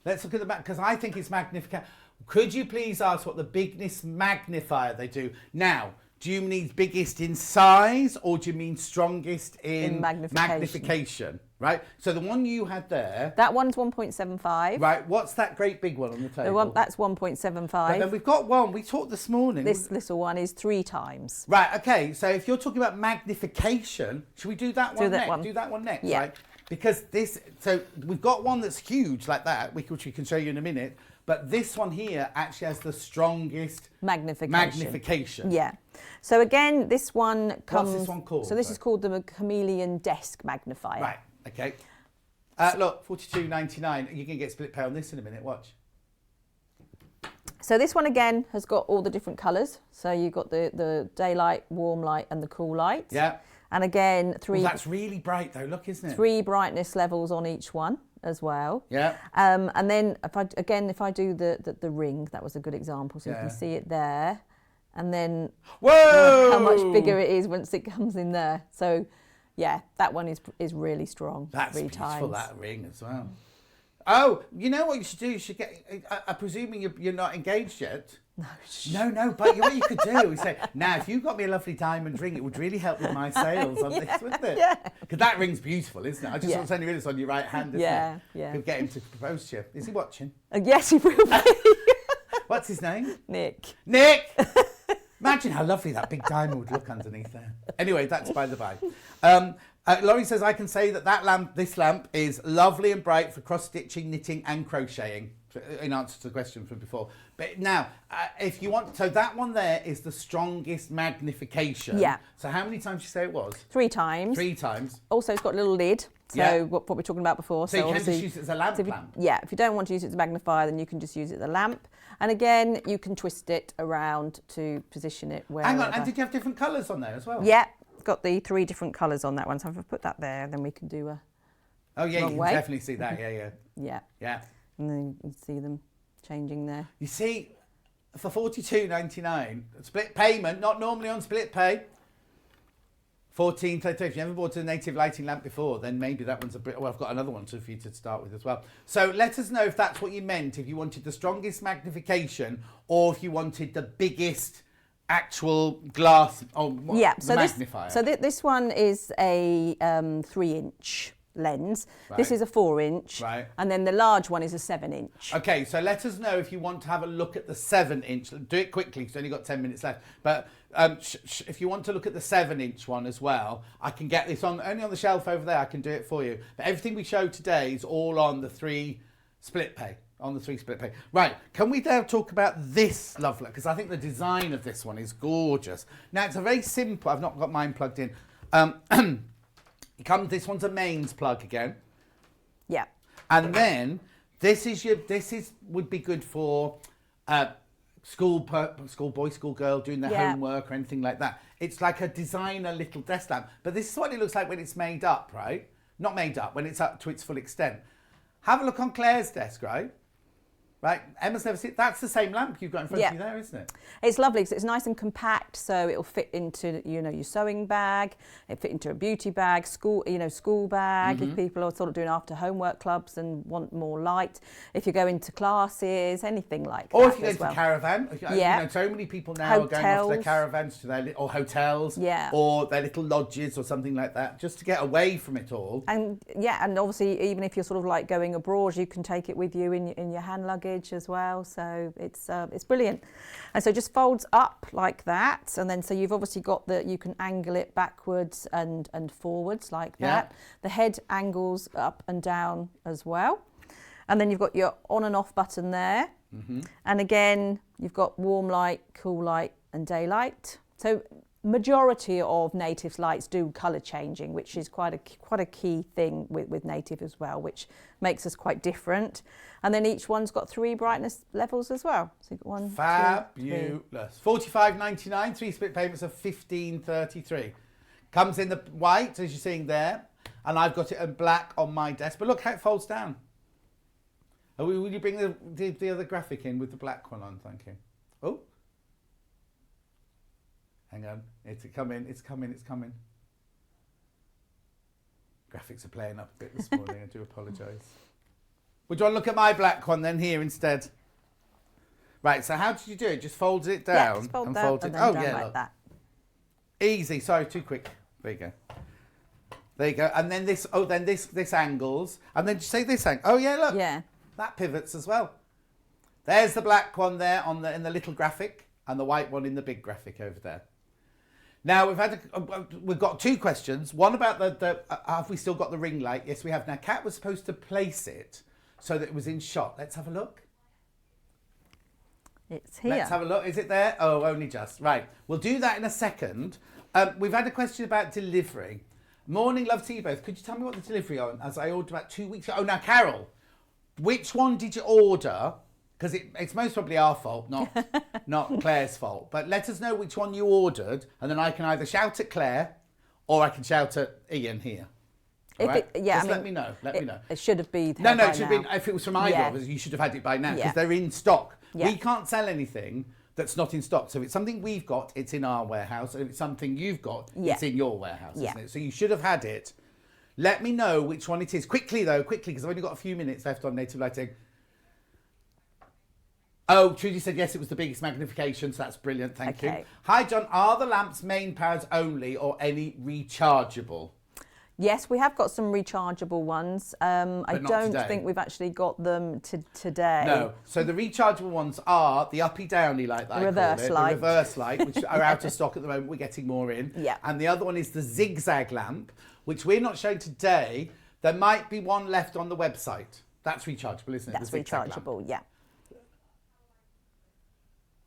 Let's look at the back, because I think it's magnification. Could you please ask what the biggest magnifier they do? Now, do you mean biggest in size or do you mean strongest in magnification? Right? So the one you had there. That one's 1.75. Right, what's that great big one on the table? That's 1.75. But then we've got one, we talked this morning. This little one is 3 times. Right, okay, so if you're talking about magnification, should we do that one next? Do that one next, yeah. Right? Because this, so we've got one that's huge like that, which we can show you in a minute, but this one here actually has the strongest magnification. Yeah. So again, this one comes... What's this one called? So this is called the Chameleon Desk Magnifier. Right, okay. Look, $42.99. You can get split pay on this in a minute, watch. So this one again has got all the different colours. So you've got the daylight, warm light and the cool light. Yeah. And again, that's really bright though, look, isn't it? 3 brightness levels on each one as well. Yeah. And then if I do the ring, that was a good example. So you can see it there. And then how much bigger it is once it comes in there. So yeah, that one is really strong. That's 3 beautiful, times. that ring as well. Oh, you know what you should do? You should get, I'm presuming you're not engaged yet. No, but what you could do is say, now, if you got me a lovely diamond ring, it would really help with my sales on this, wouldn't it? Yeah. Because that ring's beautiful, isn't it? I just want to send you this on your right hand, isn't it? Yeah. Could get him to propose to you. Is he watching? Yes, he will be. What's his name? Nick. Imagine how lovely that big diamond would look underneath there. Anyway, that's by the by. Laurie says, I can say that this lamp is lovely and bright for cross-stitching, knitting and crocheting, in answer to the question from before. But now, if you want, so that one there is the strongest magnification. Yeah. So how many times did you say it was? 3 times. 3 times. Also, it's got a little lid. So what we were talking about before. So you can just use it as a lamp. Yeah, if you don't want to use it as a magnifier, then you can just use it as a lamp. And again, you can twist it around to position it wherever. Hang on, and did you have different colours on there as well? Yeah, got the 3 different colours on that one. So if I put that there, then we can do a Oh yeah, you can way. definitely see that, yeah. Yeah. And then you can see them changing there. You see, for $42.99, split payment, not normally on split pay, $14.32. If you haven't bought a native lighting lamp before, then maybe that one's a bit... Well, I've got another one for you to start with as well. So let us know if that's what you meant, if you wanted the strongest magnification or if you wanted the biggest actual glass or magnifier. This one is a 3-inch lens. Right. This is a 4-inch. Right. And then the large one is a 7-inch. Okay, so let us know if you want to have a look at the 7-inch. Do it quickly, because we've only got 10 minutes left. But if you want to look at the 7-inch one as well, I can get this only on the shelf over there. I can do it for you. But everything we showed today is all on the 3 split pay. On the 3 split pay. Right, can we now talk about this lovely? Because I think the design of this one is gorgeous. Now, it's a very simple... I've not got mine plugged in. This one's a mains plug again. Yeah. And then this would be good for school boy, school girl doing their homework or anything like that. It's like a designer little desk lamp. But this is what it looks like when it's made up, right? Not made up, when it's up to its full extent. Have a look on Claire's desk, right? Right, Emma's never seen. That's the same lamp you've got in front of you there, isn't it? It's lovely because it's nice and compact, so it'll fit into your sewing bag. It fit into a beauty bag, school bag. If people are sort of doing after homework clubs and want more light, if you go into classes, anything like that. Or if you go into a caravan, so many people now hotels. are going off their caravans to or hotels, or their little lodges or something like that, just to get away from it all. And and obviously, even if you're sort of like going abroad, you can take it with you in your hand luggage. package as well. So it's brilliant. And so it just folds up like that. And then so you've obviously got you can angle it backwards and forwards like that. The head angles up and down as well. And then you've got your on and off button there. And again, you've got warm light, cool light and daylight. So majority of Native's lights do colour changing, which is quite a key thing with Native as well, which makes us quite different. And then each one's got 3 brightness levels as well. So you've got 1, 2, 3. Fabulous. £45.99, 3 split payments of £15.33. Comes in the white, as you're seeing there, and I've got it in black on my desk. But look how it folds down. Will you bring the other graphic in with the black one on? Thank you. Oh. Hang on. It's coming. Graphics are playing up a bit this morning. I do apologise. Would you want to look at my black one then here instead? Right, so how did you do it? Just fold it down? Yeah, just fold and that fold and it. then Oh, down yeah, like look. that. Easy. Sorry, too quick. There you go. There you go. And then this, this angles. And then say this angle. Oh, yeah, look. Yeah. That pivots as well. There's the black one there in the little graphic and the white one in the big graphic over there. Now, we've got 2 questions. One about have we still got the ring light? Yes, we have. Now, Kat was supposed to place it so that it was in shot. Let's have a look. It's here. Let's have a look. Is it there? Oh, only just. Right. We'll do that in a second. We've had a question about delivery. Morning, love to you both. Could you tell me what the delivery on? As I ordered about 2 weeks ago. Oh, now, Carol, which one did you order? Because it's most probably our fault, not Claire's fault. But let us know which one you ordered, and then I can either shout at Claire or I can shout at Ian here. Let me know. Let me know. It should have been. No, it should have been. If it was from either of us, you should have had it by now because they're in stock. Yeah. We can't sell anything that's not in stock. So if it's something we've got, it's in our warehouse. And if it's something you've got, it's in your warehouse, isn't it? So you should have had it. Let me know which one it is. Quickly, because I've only got a few minutes left on Native Lighting. Oh, Trudy said yes, it was the biggest magnification, so that's brilliant, thank you. Hi, John. Are the lamps main powers only or any rechargeable? Yes, we have got some rechargeable ones. I don't think we've actually got them today. No. So the rechargeable ones are the uppy-downy light that the reverse light, which are out of stock at the moment. We're getting more in. Yeah. And the other one is the zigzag lamp, which we're not showing today. There might be one left on the website. That's rechargeable, isn't it? That's rechargeable, yeah.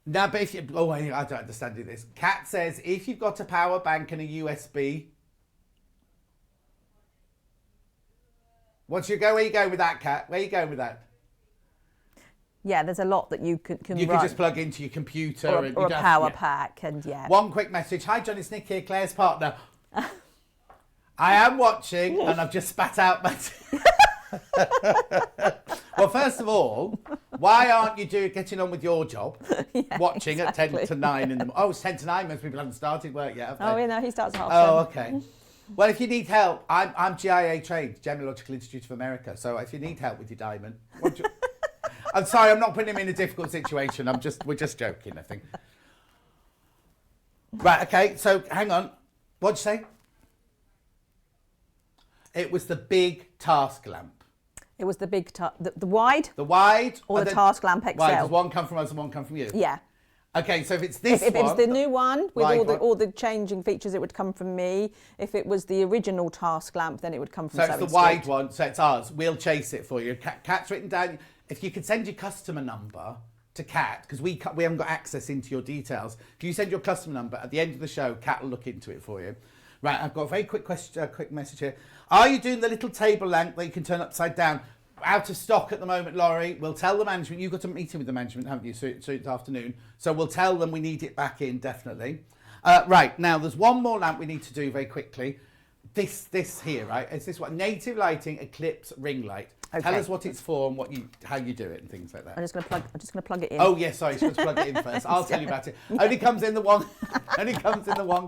Now, but I don't understand this. Kat says if you've got a power bank and a USB. Where are you going with that, Kat? Where are you going with that? Yeah, there's a lot that you can You can just plug into your computer. Or a power pack, and One quick message. Hi, John, it's Nick here, Claire's partner. I am watching, and I've just spat out my... Well, first of all, why aren't you getting on with your job? Watching exactly. At 10 to 9 in the... Oh, it's 10 to 9. Most people haven't started work yet, have they? Oh, yeah, no, he starts at half 7. Okay. Well, if you need help, I'm GIA trained, Gemological Institute of America. So if you need help with your diamond... I'm sorry, I'm not putting him in a difficult situation. We're just joking, I think. Right, okay, so hang on. What'd you say? It was the big task lamp. It was the big, the wide? The wide. Or the task lamp XL? Wide. Does one come from us and one come from you? Yeah. Okay, so if it's this one... If it's the new one with all the changing features, it would come from me. If it was the original task lamp, then it would come from So it's the wide one, so it's ours. We'll chase it for you. Kat's written down... If you could send your customer number to Kat, because we haven't got access into your details. If you send your customer number, at the end of the show, Kat will look into it for you. Right, I've got a very quick message here. Are you doing the little table lamp that you can turn upside down? Out of stock at the moment, Laurie. We'll tell the management. You've got a meeting with the management, haven't you? So it's afternoon. So we'll tell them we need it back in, definitely. Right, now there's one more lamp we need to do very quickly. This here, right? It's this one. Native Lighting Eclipse Ring Light. Okay. Tell us what it's for and how you do it and things like that. I'm just going to plug it in. Oh yes, sorry, let's plug it in first. I'll tell you about it. Only comes in the one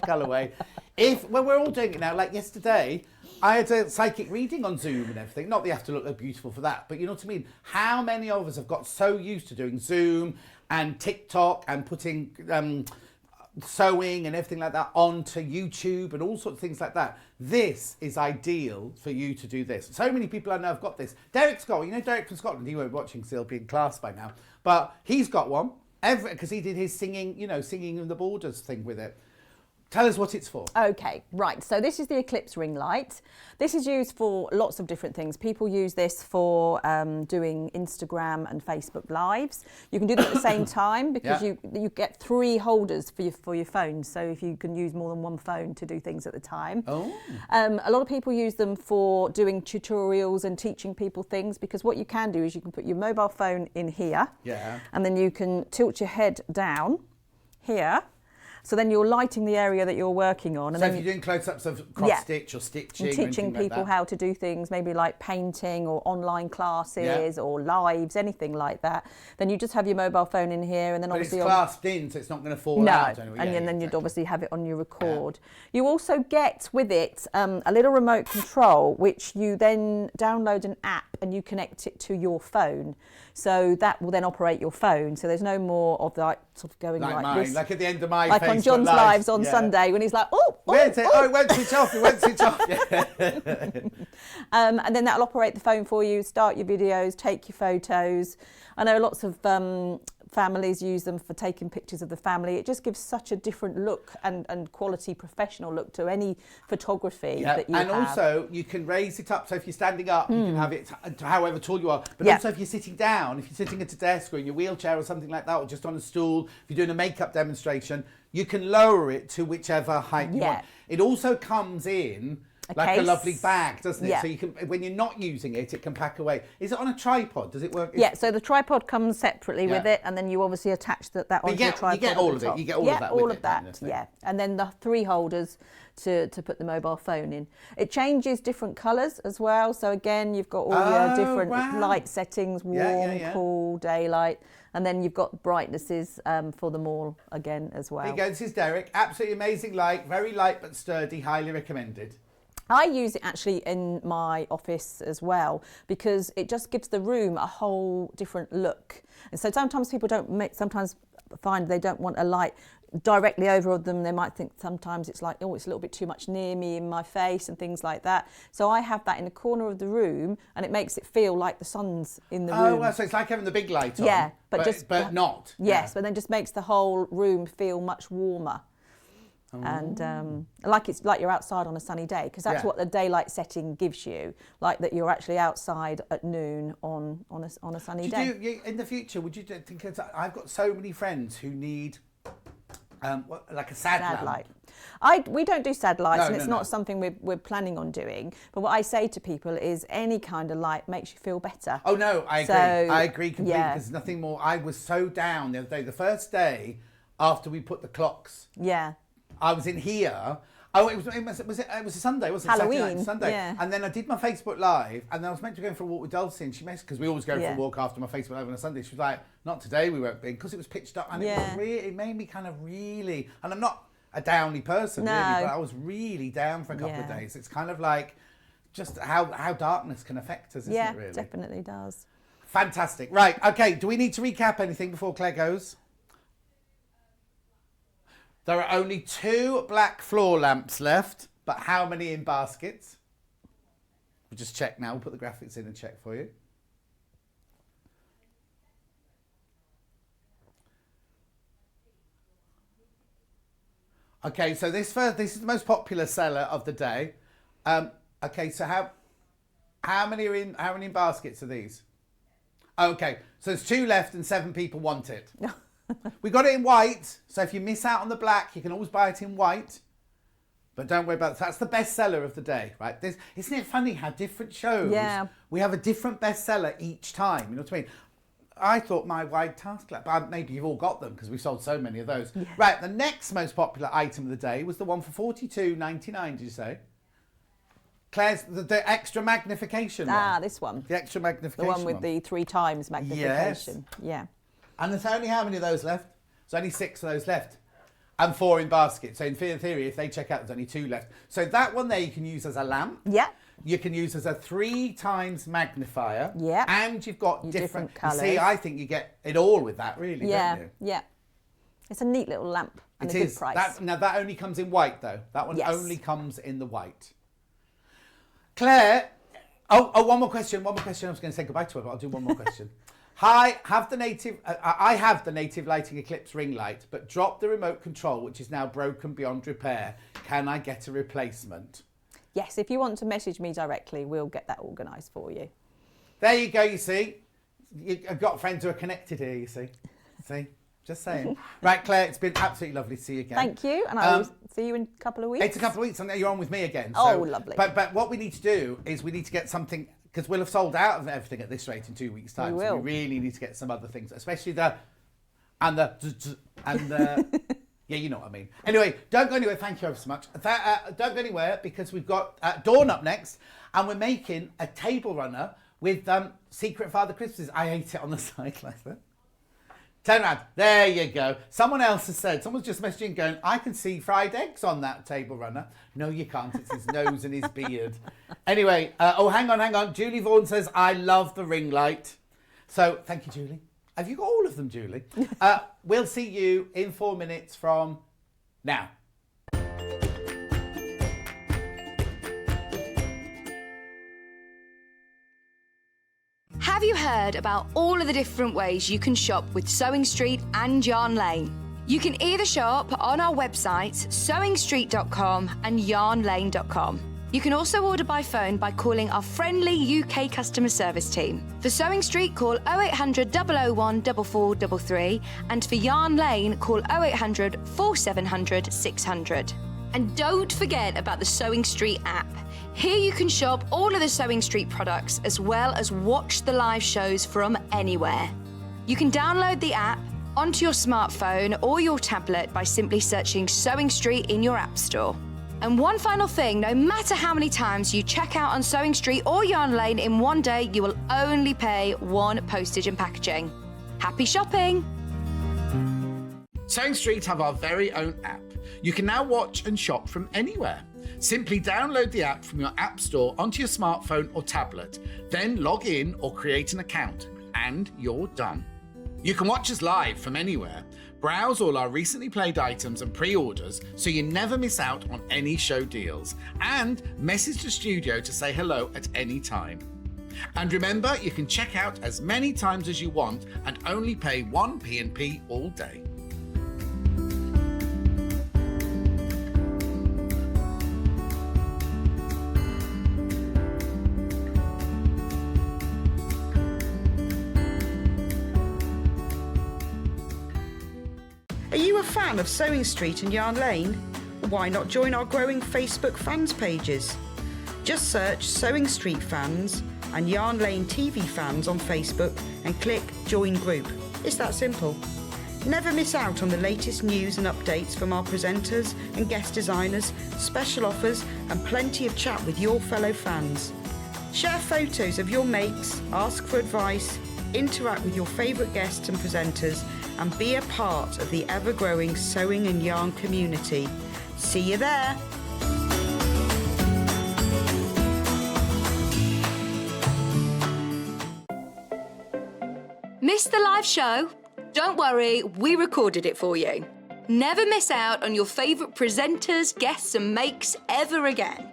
colourway. When we're all doing it now, like yesterday, I had a psychic reading on Zoom and everything. Not that you have to look beautiful for that, but you know what I mean? How many of us have got so used to doing Zoom and TikTok and putting sewing and everything like that onto YouTube and all sorts of things like that. This is ideal for you to do this. So many people I know have got this. Derek's got one. You know Derek from Scotland, he won't be watching because he'll be in class by now. But he's got one because he did his singing, singing in the borders thing with it. Tell us what it's for. Okay, right. So this is the Eclipse ring light. This is used for lots of different things. People use this for doing Instagram and Facebook lives. You can do them at the same time because you get 3 holders for your phone. So if you can use more than one phone to do things at the time. Oh. A lot of people use them for doing tutorials and teaching people things, because what you can do is you can put your mobile phone in here. Yeah. And then you can tilt your head down here. So then you're lighting the area that you're working on. And So then if you're doing close-ups of cross-stitch or stitching and teaching or anything people like that. how to do things, maybe like painting or online classes or lives, anything like that, then you just have your mobile phone in here, and then But obviously... it's clasped in, so it's not going to fall out. Anyway. And then you'd obviously have it on your record. You also get with it a little remote control, which you then download an app and you connect it to your phone. So that will then operate your phone. So there's no more of like sort of going like mine, this. like at the end of my like Facebook on John's lives on yeah. Sunday when he's like, oh, Where's it? Oh, it won't switch off. It won't switch off. Yeah. And then that'll operate the phone for you, start your videos, take your photos. I know lots of families use them for taking pictures of the family. It just gives such a different look and quality professional look to any photography that you have. And also you can raise it up, so if you're standing up you can have it however tall you are, but also if you're sitting down, if you're sitting at a desk or in your wheelchair or something like that, or just on a stool, if you're doing a makeup demonstration, you can lower it to whichever height you want. It also comes in like a lovely bag, doesn't it? Yeah. So you can, when you're not using it, it can pack away. Is it on a tripod? Does it work? Yeah, so the tripod comes separately with it, and then you obviously attach that onto the tripod. You get all of it. You get all of that. all with of that. Yeah, and then the 3 holders to put the mobile phone in. It changes different colours as well. So again, you've got all your different light settings: warm, cool, daylight, and then you've got brightnesses for them all again as well. There you go. This is Derek. Absolutely amazing light. Very light but sturdy. Highly recommended. I use it actually in my office as well, because it just gives the room a whole different look. And so sometimes people sometimes find they don't want a light directly over them. They might think sometimes it's like, oh, it's a little bit too much near me in my face and things like that. So I have that in the corner of the room, and it makes it feel like the sun's in the room. Oh, well, so it's like having the big light on. Yeah, but not. Yes, but then just makes the whole room feel much warmer. And like it's like you're outside on a sunny day, because that's what the daylight setting gives you, like that you're actually outside at noon on a sunny day. In the future, would you think? I've got so many friends who need like a sad light. We don't do sad lights, and it's not something we're planning on doing. But what I say to people is any kind of light makes you feel better. Oh no, I agree. I agree completely. There's nothing more. I was so down the other day. The first day after we put the clocks. Yeah. I was in here. Oh, it was a Sunday, wasn't it? Halloween. Saturday night, Sunday. Yeah. And then I did my Facebook Live, and then I was meant to go for a walk with Dulcie, and she messaged, because we always go for a walk after my Facebook Live on a Sunday. She was like, not today, we won't be, because it was pitched dark. And it made me kind of really, and I'm not a downy person really, but I was really down for a couple of days. It's kind of like just how darkness can affect us, isn't it really? Yeah, definitely does. Fantastic. Right, okay, do we need to recap anything before Claire goes? There are only 2 black floor lamps left, but how many in baskets? We'll just check now. We'll put the graphics in and check for you. Okay, so this is the most popular seller of the day. Okay, so how many are in baskets are these? Okay, so there's 2 left and 7 people want it. We got it in white, so if you miss out on the black, you can always buy it in white. But don't worry about it. That's the best seller of the day, right? Isn't it funny how different shows, we have a different bestseller each time, you know what I mean? I thought my white task lamp, but maybe you've all got them because we sold so many of those. Yeah. Right, the next most popular item of the day was the one for $42.99, did you say? Claire's, the extra magnification one. Ah, this one. The extra magnification one. The one with the 3 times magnification. Yes. Yeah. And there's only how many of those left? There's only 6 of those left. And 4 in basket. So in theory, if they check out, there's only 2 left. So that one there you can use as a lamp. Yeah. You can use as a 3 times magnifier. Yeah. And you've got different colours. See, I think you get it all with that, really, don't you? Yeah. It's a neat little lamp and It a good is. price. Now that only comes in white though. That one Yes. only comes in the white. Claire, one more question. I was going to say goodbye to her, but I'll do one more question. Hi, I have the Native Lighting Eclipse ring light, but dropped the remote control, which is now broken beyond repair. Can I get a replacement? Yes, if you want to message me directly, we'll get that organised for you. There you go, you see. I've got friends who are connected here, you see. See? Just saying. Right, Claire, it's been absolutely lovely to see you again. Thank you, and I will see you in a couple of weeks. It's a couple of weeks, and you're on with me again. Oh, lovely. But what we need to do is we need to get something, because we'll have sold out of everything at this rate in 2 weeks' time. We So will. we really need to get some other things, especially the yeah, you know what I mean. Anyway, don't go anywhere. Thank you ever so much. Don't go anywhere, because we've got Dawn up next, and we're making a table runner with Secret Father Christmases. I ate it on the side like that. Turn around. There you go. Someone else has said, someone's just messaging going, I can see fried eggs on that table runner. No, you can't. It's his nose and his beard. Anyway, hang on. Julie Vaughan says, I love the ring light. So thank you, Julie. Have you got all of them, Julie? We'll see you in 4 minutes from now. Have you heard about all of the different ways you can shop with Sewing Street and Yarn Lane? You can either shop on our websites, sewingstreet.com and yarnlane.com. You can also order by phone by calling our friendly UK customer service team. For Sewing Street, call 0800 001 4433, and for Yarn Lane, call 0800 4700 600. And don't forget about the Sewing Street app. Here you can shop all of the Sewing Street products as well as watch the live shows from anywhere. You can download the app onto your smartphone or your tablet by simply searching Sewing Street in your app store. And one final thing, no matter how many times you check out on Sewing Street or Yarn Lane in one day, you will only pay one postage and packaging. Happy shopping! Sewing Street have our very own app. You can now watch and shop from anywhere. Simply download the app from your app store onto your smartphone or tablet, then log in or create an account, and you're done. You can watch us live from anywhere, browse all our recently played items and pre-orders so you never miss out on any show deals, and message the studio to say hello at any time. And remember, you can check out as many times as you want and only pay one P&P all day. Are you a fan of Sewing Street and Yarn Lane? Why not join our growing Facebook fans pages? Just search Sewing Street Fans and Yarn Lane TV Fans on Facebook and click Join Group. It's that simple. Never miss out on the latest news and updates from our presenters and guest designers, special offers and plenty of chat with your fellow fans. Share photos of your makes, ask for advice, interact with your favourite guests and presenters, and be a part of the ever-growing sewing and yarn community. See you there! Missed the live show? Don't worry, we recorded it for you. Never miss out on your favourite presenters, guests and makes ever again.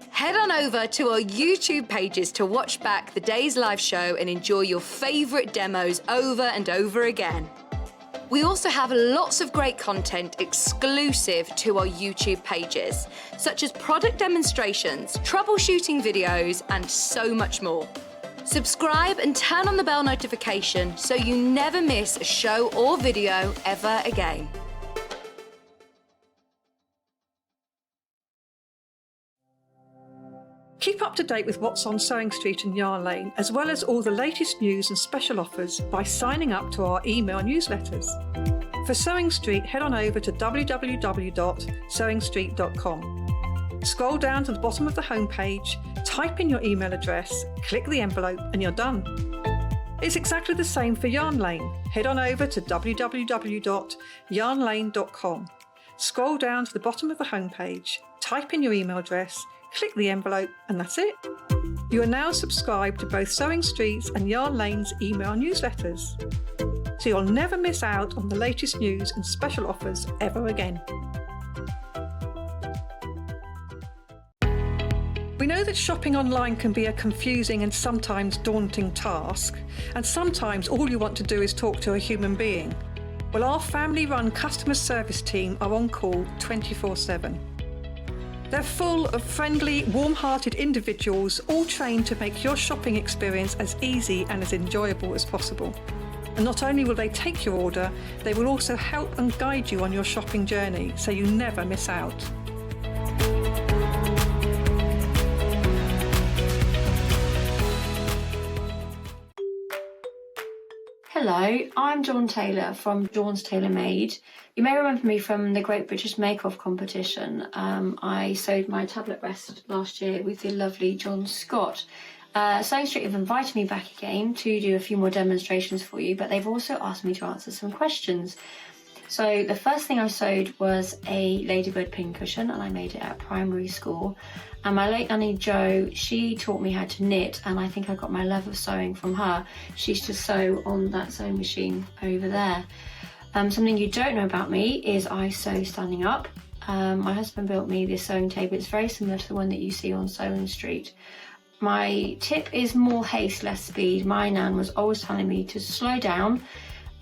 Head on over to our YouTube pages to watch back the day's live show and enjoy your favourite demos over and over again. We also have lots of great content exclusive to our YouTube pages, such as product demonstrations, troubleshooting videos, and so much more. Subscribe and turn on the bell notification so you never miss a show or video ever again. Keep up to date with what's on Sewing Street and Yarn Lane, as well as all the latest news and special offers by signing up to our email newsletters. For Sewing Street, head on over to www.sewingstreet.com. Scroll down to the bottom of the homepage, type in your email address, click the envelope, and you're done. It's exactly the same for Yarn Lane. Head on over to www.yarnlane.com. Scroll down to the bottom of the homepage, type in your email address, click the envelope, and that's it. You are now subscribed to both Sewing Street's and Yarn Lane's email newsletters. so you'll never miss out on the latest news and special offers ever again. We know that shopping online can be a confusing and sometimes daunting task, and sometimes all you want to do is talk to a human being. Well, our family-run customer service team are on call 24/7. They're full of friendly, warm-hearted individuals, all trained to make your shopping experience as easy and as enjoyable as possible. And not only will they take your order, they will also help and guide you on your shopping journey, so you never miss out. Hello, I'm Dawn Taylor from Dawn's Tailor Made. You may remember me from the Great British Make-Off competition. I sewed my tablet rest last year with the lovely John Scott. Sewing Street have invited me back again to do a few more demonstrations for you, but they've also asked me to answer some questions. So the first thing I sewed was a ladybird pincushion, and I made it at primary school. And my late Nanny Jo, she taught me how to knit, and I think I got my love of sewing from her. She used to sew on that sewing machine over there. Something you don't know about me is I sew standing up. My husband built me this sewing table. It's very similar to the one that you see on Sewing Street. My tip is more haste, less speed. My nan was always telling me to slow down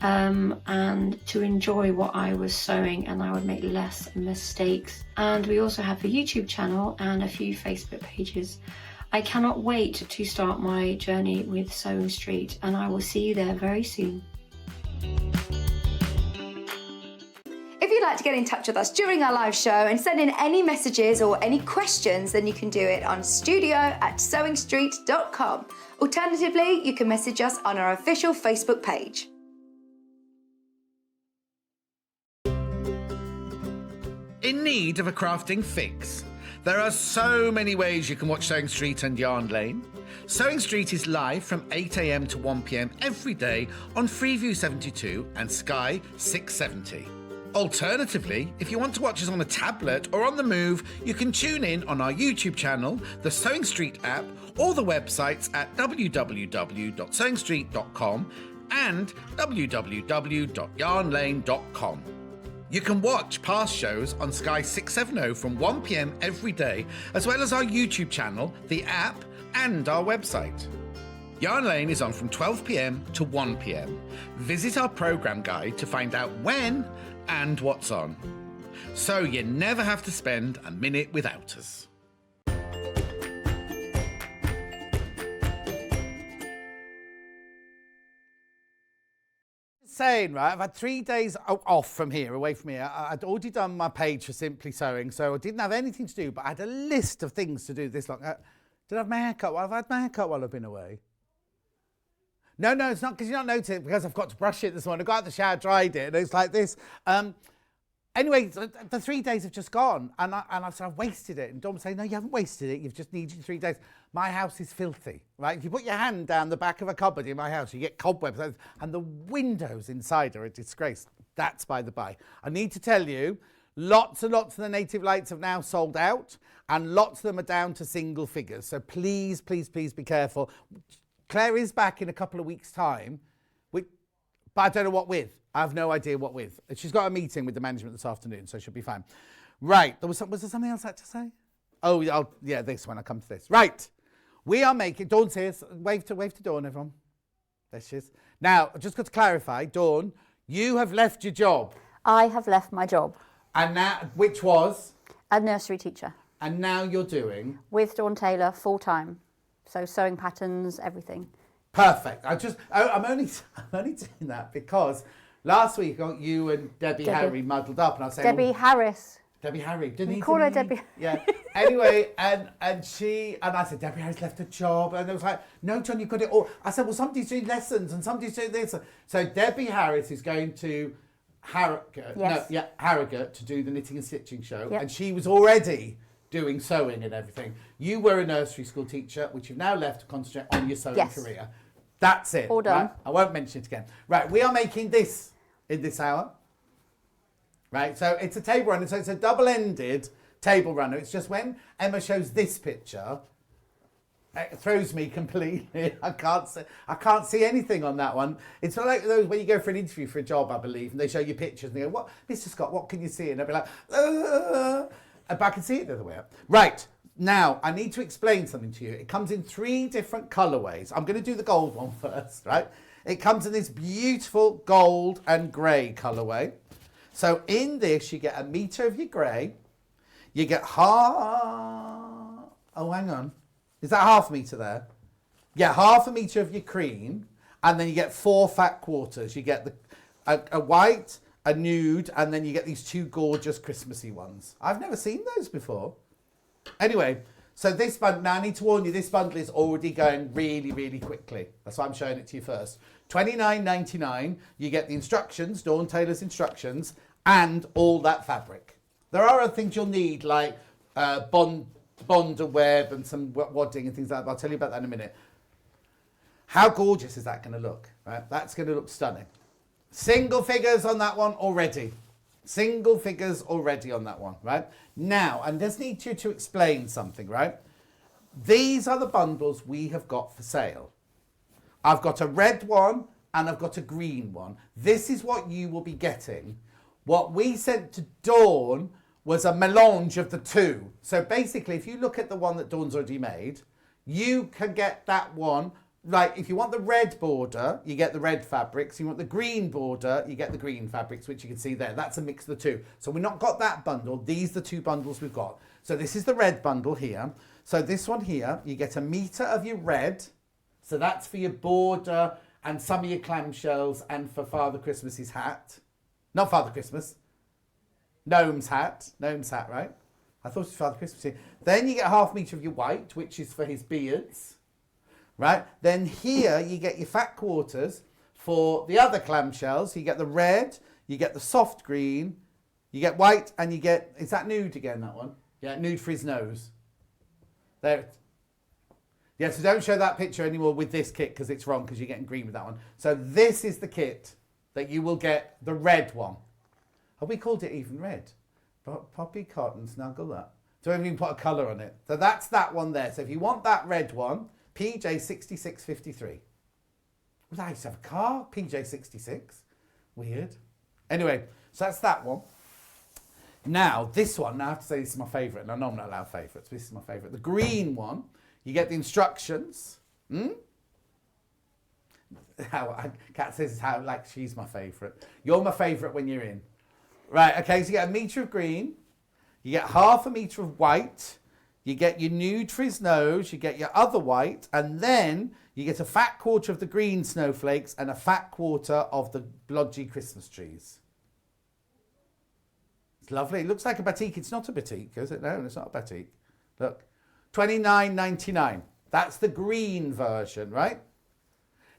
and to enjoy what I was sewing, and I would make less mistakes. And we also have a YouTube channel and a few Facebook pages. I cannot wait to start my journey with Sewing Street, and I will see you there very soon. If you'd like to get in touch with us during our live show and send in any messages or any questions, then you can do it on studio@sewingstreet.com. Alternatively, you can message us on our official Facebook page. In need of a crafting fix? There are so many ways you can watch Sewing Street and Yarn Lane. Sewing Street is live from 8 a.m. to 1 p.m. every day on Freeview 72 and Sky 670. Alternatively, if you want to watch us on a tablet or on the move, you can tune in on our YouTube channel, the Sewing Street app, or the websites at www.sewingstreet.com and www.yarnlane.com. You can watch past shows on Sky 670 from 1 p.m. every day, as well as our YouTube channel, the app, and our website. Yarn Lane is on from 12 p.m. to 1 p.m. Visit our programme guide to find out when and what's on. So you never have to spend a minute without us. Saying, right, I've had 3 days off from here, away from here. I'd already done my page for Simply Sewing, so I didn't have anything to do, but I had a list of things to do this long. Did I have my haircut? Well, I've had my haircut while I've been away. No, it's not because you're not noticing it, because I've got to brush it this morning. I got out of the shower, dried it, and it's like this. Anyway, the 3 days have just gone, and I've wasted it. And Dom was saying, no, you haven't wasted it. You've just needed 3 days. My house is filthy, right? If you put your hand down the back of a cupboard in my house, you get cobwebs, and the windows inside are a disgrace. That's by the by. I need to tell you, lots and lots of the native lights have now sold out, and lots of them are down to single figures. So please, please, please be careful. Clare is back in a couple of weeks' time, but I don't know what with. I have no idea what with. She's got a meeting with the management this afternoon, so she'll be fine. Right, was there something else I had to say? Oh, yeah, this when I come to this. Right, we are making, Dawn's here, wave to Dawn, everyone. There she is. Now, just got to clarify, Dawn, you have left your job. I have left my job. And now, which was? A nursery teacher. And now you're doing? With Dawn Taylor, full-time. So sewing patterns, everything. Perfect. I'm only doing that because last week you and Debbie Harry muddled up, and I was saying Debbie Harris. Debbie Harry. Didn't he? Call her Debbie. Yeah. Anyway, and I said Debbie Harry's left her job, and it was like, no, John, you've got it all. I said, well, somebody's doing lessons and somebody's doing this. So Debbie Harris is going to Harrogate to do the knitting and stitching show, and she was already doing sewing and everything. You were a nursery school teacher, which you've now left to concentrate on your sewing career. That's it. All done. Right? I won't mention it again. Right, we are making this in this hour. Right, so it's a table runner. So it's a double-ended table runner. It's just when Emma shows this picture, It throws me completely. I can't see anything on that one. It's like those when you go for an interview for a job, I believe, and they show you pictures and they go, "What, Mr. Scott? What can you see?" And they'll be like, but I can see it the other way up. Right now, I need to explain something to you. It comes in 3 different colourways. I'm going to do the gold one first, right? It comes in this beautiful gold and grey colourway. So in this, you get a metre of your grey. You get Oh, hang on. Is that half a metre there? Yeah, half a metre of your cream, and then you get 4 fat quarters. You get a white, a nude, and then you get these 2 gorgeous Christmassy ones. I've never seen those before. Anyway, so this bundle, now I need to warn you, this bundle is already going really, really quickly. That's why I'm showing it to you first. $29.99, you get the instructions, Dawn Taylor's instructions, and all that fabric. There are other things you'll need, like bond and web and some wadding and things like that. I'll tell you about that in a minute. How gorgeous is that going to look? Right? That's going to look stunning. Single figures on that one already. Single figures already on that one, right? Now, I just need you to explain something, right? These are the bundles we have got for sale. I've got a red one and I've got a green one. This is what you will be getting. What we sent to Dawn was a melange of the 2. So basically, if you look at the one that Dawn's already made, you can get that one. Like, if you want the red border, you get the red fabrics. You want the green border, you get the green fabrics, which you can see there. That's a mix of the 2. So we've not got that bundle. These are the 2 bundles we've got. So this is the red bundle here. So this one here, you get a metre of your red. So that's for your border and some of your clamshells and for Father Christmas's hat. Not Father Christmas. Gnome's hat, right? I thought it was Father Christmas. Then you get half metre of your white, which is for his beards, right? Then here you get your fat quarters for the other clamshells. You get the red, you get the soft green, you get white, and you get, is that nude again, that one? Yeah, nude for his nose. There. Yeah, so don't show that picture anymore with this kit because it's wrong because you're getting green with that one. So this is the kit that you will get, the red one. Have we called it even red? Poppy Cotton Snuggle Up. So we haven't even put a colour on it. So that's that one there. So if you want that red one, PJ 6653. Was I used to have a car? PJ 66. Weird. Anyway, so that's that one. Now, this one, now I have to say this is my favourite. Now, no, I'm not allowed favourites. This is my favourite. The green one, you get the instructions. Kat says how, like, she's my favourite. You're my favourite when you're in. Right, okay, so you get a metre of green, you get half a metre of white, you get your nude for his nose, you get your other white, and then you get a fat quarter of the green snowflakes and a fat quarter of the blodgy Christmas trees. It's lovely. It looks like a batik. It's not a batik, is it? No, it's not a batik. Look, $29.99. That's the green version, right?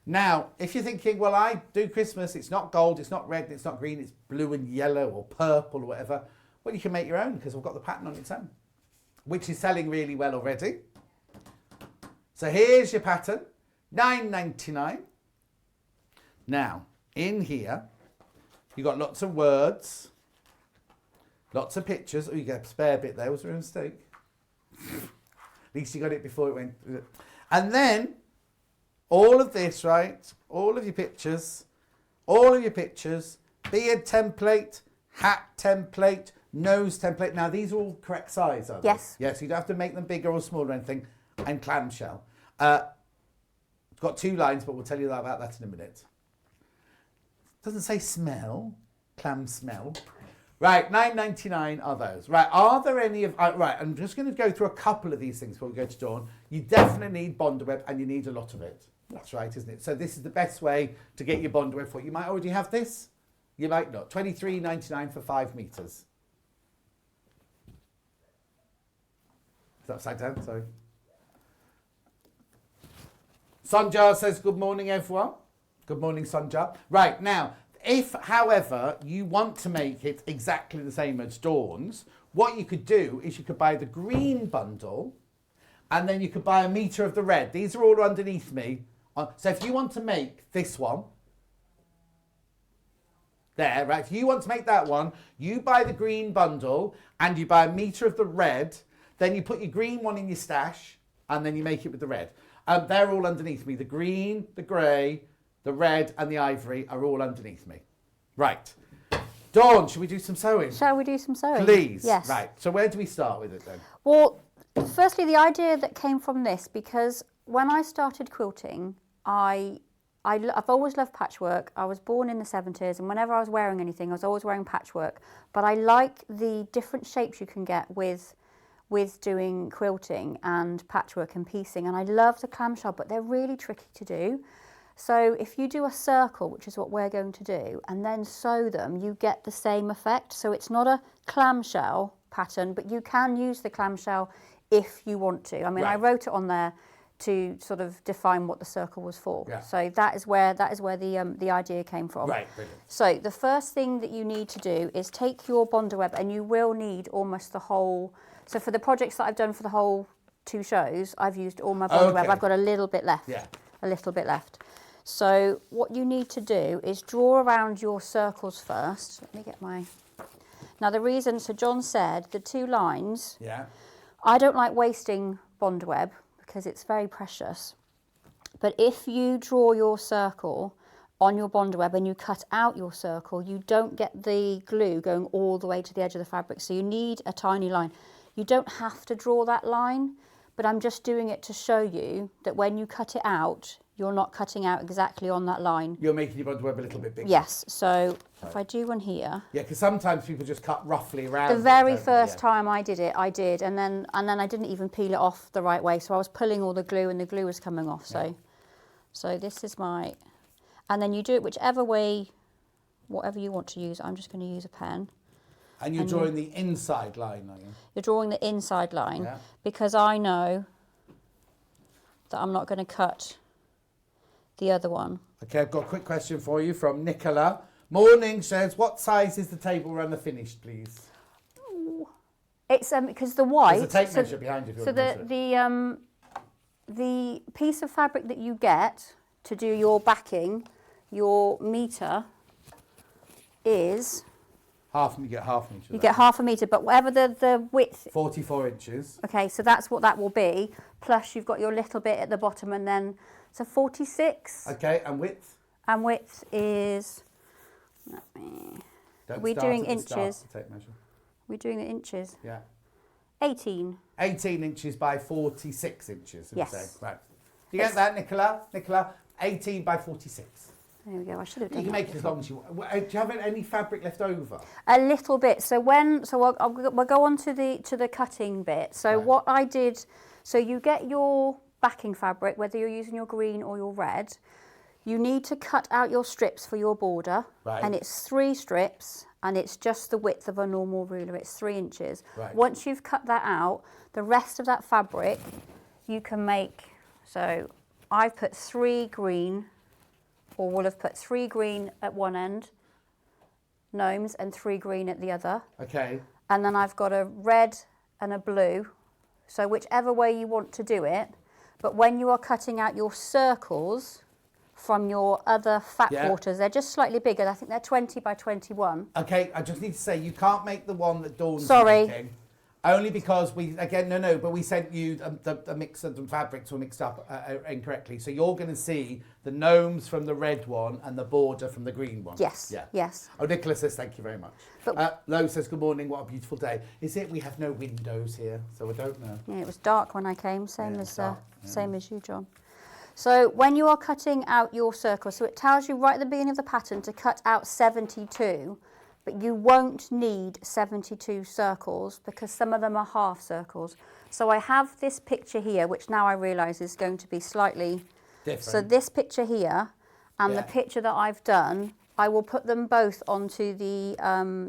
Now, if you're thinking, well, I do Christmas, it's not gold, it's not red, it's not green, it's blue and yellow or purple or whatever, well, you can make your own because we've got the pattern on its own, which is selling really well already. So here's your pattern, $9.99. Now, in here, you've got lots of words, lots of pictures. Oh, you get a spare bit there. Was there a mistake? At least you got it before it went. And then, all of this, right? All of your pictures, beard template, hat template, nose template. Now, these are all correct size, are they? Yes. Yes, you don't have to make them bigger or smaller or anything. And clamshell. It's got 2 lines, but we'll tell you about that in a minute. Doesn't say smell, clam smell. Right, $9.99 are those. Right, are there any of... right, I'm just going to go through a couple of these things before we go to Dawn. You definitely need Bondaweb, and you need a lot of it. That's right, isn't it? So this is the best way to get your Bondaweb for. You might already have this. You might not. $23.99 for 5 metres. Is that upside down? Sorry. Sonja says, good morning, everyone. Good morning, Sonja. Right, now, if, however, you want to make it exactly the same as Dawn's, what you could do is you could buy the green bundle and then you could buy a metre of the red. These are all underneath me. So if you want to make this one, there, right? If you want to make that one, you buy the green bundle and you buy a metre of the red, then you put your green one in your stash and then you make it with the red. They're all underneath me. The green, the grey, the red and the ivory are all underneath me. Right. Dawn, should we do some sewing? Shall we do some sewing? Please. Yes. Right. So where do we start with it then? Well, firstly, the idea that came from this, because when I started quilting, I've always loved patchwork. I was born in the 70s, and whenever I was wearing anything, I was always wearing patchwork. But I like the different shapes you can get with doing quilting and patchwork and piecing. And I love the clamshell, but they're really tricky to do. So if you do a circle, which is what we're going to do, and then sew them, you get the same effect. So it's not a clamshell pattern, but you can use the clamshell if you want to. I mean, I wrote it on there to sort of define what the circle was for. Yeah. So that is where the idea came from. Right, brilliant. So the first thing that you need to do is take your Bondo web, and you will need almost the whole. So for the projects that I've done for the whole 2 shows, I've used all my Bondo web. I've got a little bit left. Yeah. A little bit left. So what you need to do is draw around your circles first. Let me get my... Now the reason, so John said the 2 lines. Yeah. I don't like wasting Bondo web because it's very precious. But if you draw your circle on your Bondo web and you cut out your circle, you don't get the glue going all the way to the edge of the fabric. So you need a tiny line. You don't have to draw that line, but I'm just doing it to show you that when you cut it out, you're not cutting out exactly on that line. You're making your Bondo web a little bit bigger. Yes, so if I do one here. Yeah, because sometimes people just cut roughly around. The very first time I did it, I did, and then I didn't even peel it off the right way. So I was pulling all the glue, and the glue was coming off. So this is my, and then you do it whichever way, whatever you want to use. I'm just going to use a pen. And you're drawing the inside line, are you? You're drawing the inside line because I know that I'm not going to cut the other one. Okay, I've got a quick question for you from Nicola. Morning, says, what size is the table runner finished, please? It's because the white. There's a tape measure behind you. So the piece of fabric that you get to do your backing, your metre is. You get half an inch. You get half a metre, but whatever the width. 44 inches. Okay, so that's what that will be. Plus you've got your little bit at the bottom, and then so 46. Okay, and width? And width is. We're doing inches. Tape measure. We're doing the inches. Yeah. 18. 18 inches by 46 inches. Yes. Right. Do you get that, Nicola? Nicola, 18 by 46. There we go. I should have done You can make it as long as you want. Do you have any fabric left over? A little bit. So we'll go on to the cutting bit. So what I did, so you get your backing fabric, whether you're using your green or your red. You need to cut out your strips for your border, and it's 3 strips, and it's just the width of a normal ruler. It's 3 inches. Right. Once you've cut that out, the rest of that fabric you can make. So I've put 3 green, or we'll have put 3 green at one end, gnomes, and 3 green at the other. Okay. And then I've got a red and a blue. So whichever way you want to do it, but when you are cutting out your circles from your other fat quarters, they're just slightly bigger. I think they're 20 by 21. Okay, I just need to say, you can't make the one that Dawn's making. Only because but we sent you the mix of the fabrics were mixed up incorrectly. So you're going to see the gnomes from the red one and the border from the green one. Yes. Yeah. Yes. Oh, Nicola says thank you very much. Lo says good morning. What a beautiful day. Is it? We have no windows here, so I don't know. Yeah, it was dark when I came. Same as you, John. So when you are cutting out your circle, so it tells you right at the beginning of the pattern to cut out 72. But you won't need 72 circles because some of them are half circles. So I have this picture here, which now I realise is going to be slightly different. So this picture here and the picture that I've done, I will put them both onto the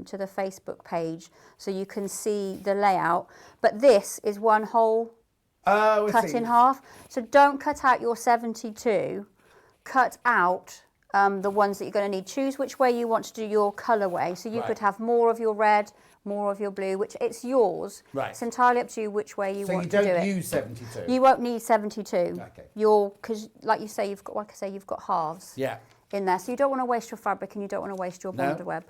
to the Facebook page so you can see the layout. But this is one whole cut in half. So don't cut out your 72. Cut out the ones that you're going to need. Choose which way you want to do your colourway. So you could have more of your red, more of your blue, which it's yours. Right. It's entirely up to you which way you want to do it. So you don't use 72? You won't need 72. Okay. Because like you say, you've got halves in there. So you don't want to waste your fabric and you don't want to waste your Bondo web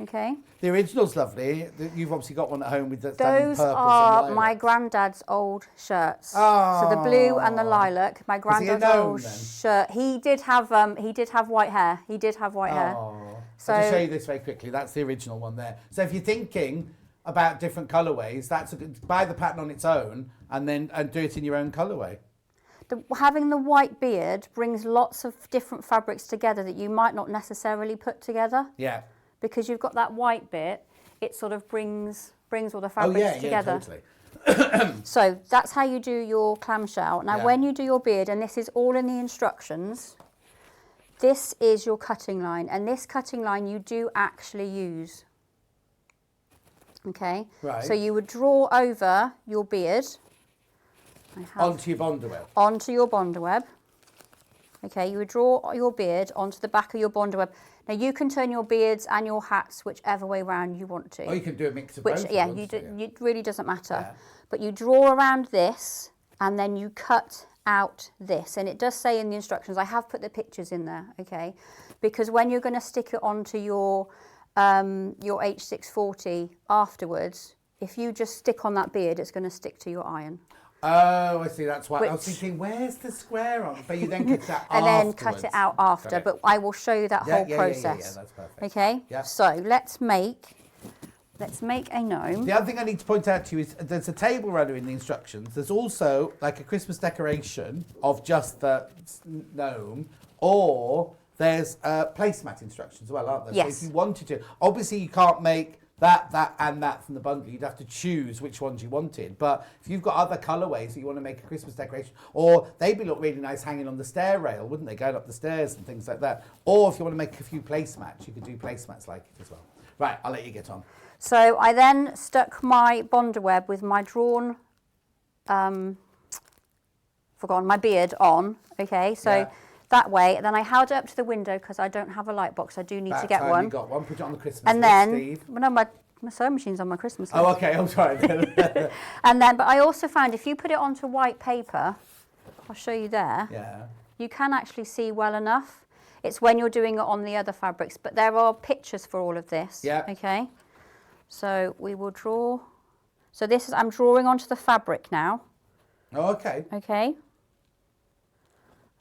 Okay. The original's lovely. You've obviously got one at home with the standing Those purples are and my lilacs. granddad's old shirts. Oh. So the blue and the lilac. My he a granddad's gnome old then? shirt. He did have white hair. He did have white hair. So I'll just show you this very quickly. That's the original one there. So if you're thinking about different colourways, that's a good, buy the pattern on its own and do it in your own colourway. Having the white beard brings lots of different fabrics together that you might not necessarily put together. Yeah. Because you've got that white bit, it sort of brings all the fabrics together. Yeah, totally. So that's how you do your clamshell. Now, Yeah. when you do your beard, and this is all in the instructions, this is your cutting line, and this cutting line you do actually use. Okay? Right. So you would draw over your beard. Onto your Bondaweb. Onto your Bondaweb. Okay, you would draw your beard onto the back of your Bondaweb. Now you can turn your beards and your hats whichever way round you want to. Or you can do a mix of both. Yeah, it really doesn't matter. Yeah. But you draw around this and then you cut out this. And it does say in the instructions, I have put the pictures in there, okay? Because when you're going to stick it onto your H640 afterwards, if you just stick on that beard, it's going to stick to your iron. Oh, I see. That's why I was thinking, where's the square on? But you then cut that and then cut it out after. But I will show you that whole process. Yeah, that's perfect. Okay. Yeah. So let's make a gnome. The other thing I need to point out to you is there's a table runner in the instructions. There's also like a Christmas decoration of just the gnome, or there's placemat instructions as well, aren't there? Yes. So if you wanted to, obviously you can't make that and that from the bundle. You'd have to choose which ones you wanted. But if you've got other colourways that you want to make a Christmas decoration, or they'd look really nice hanging on the stair rail, wouldn't they, going up the stairs and things like that. Or if you want to make a few placemats, you could do placemats like it as well. Right, I'll let you get on. So I then stuck my Bondaweb with my drawn, my beard on, okay, so that way. Then I held it up to the window because I don't have a light box. I do need to get one. You got one, put it on the Christmas and list, then, Steve. Well, no, my sewing machine's on my Christmas list. Oh, okay, I'm sorry. But I also found if you put it onto white paper, I'll show you there, you can actually see well enough. It's when you're doing it on the other fabrics, but there are pictures for all of this, okay? So we will draw. So this is, I'm drawing onto the fabric now. Oh, okay. Okay.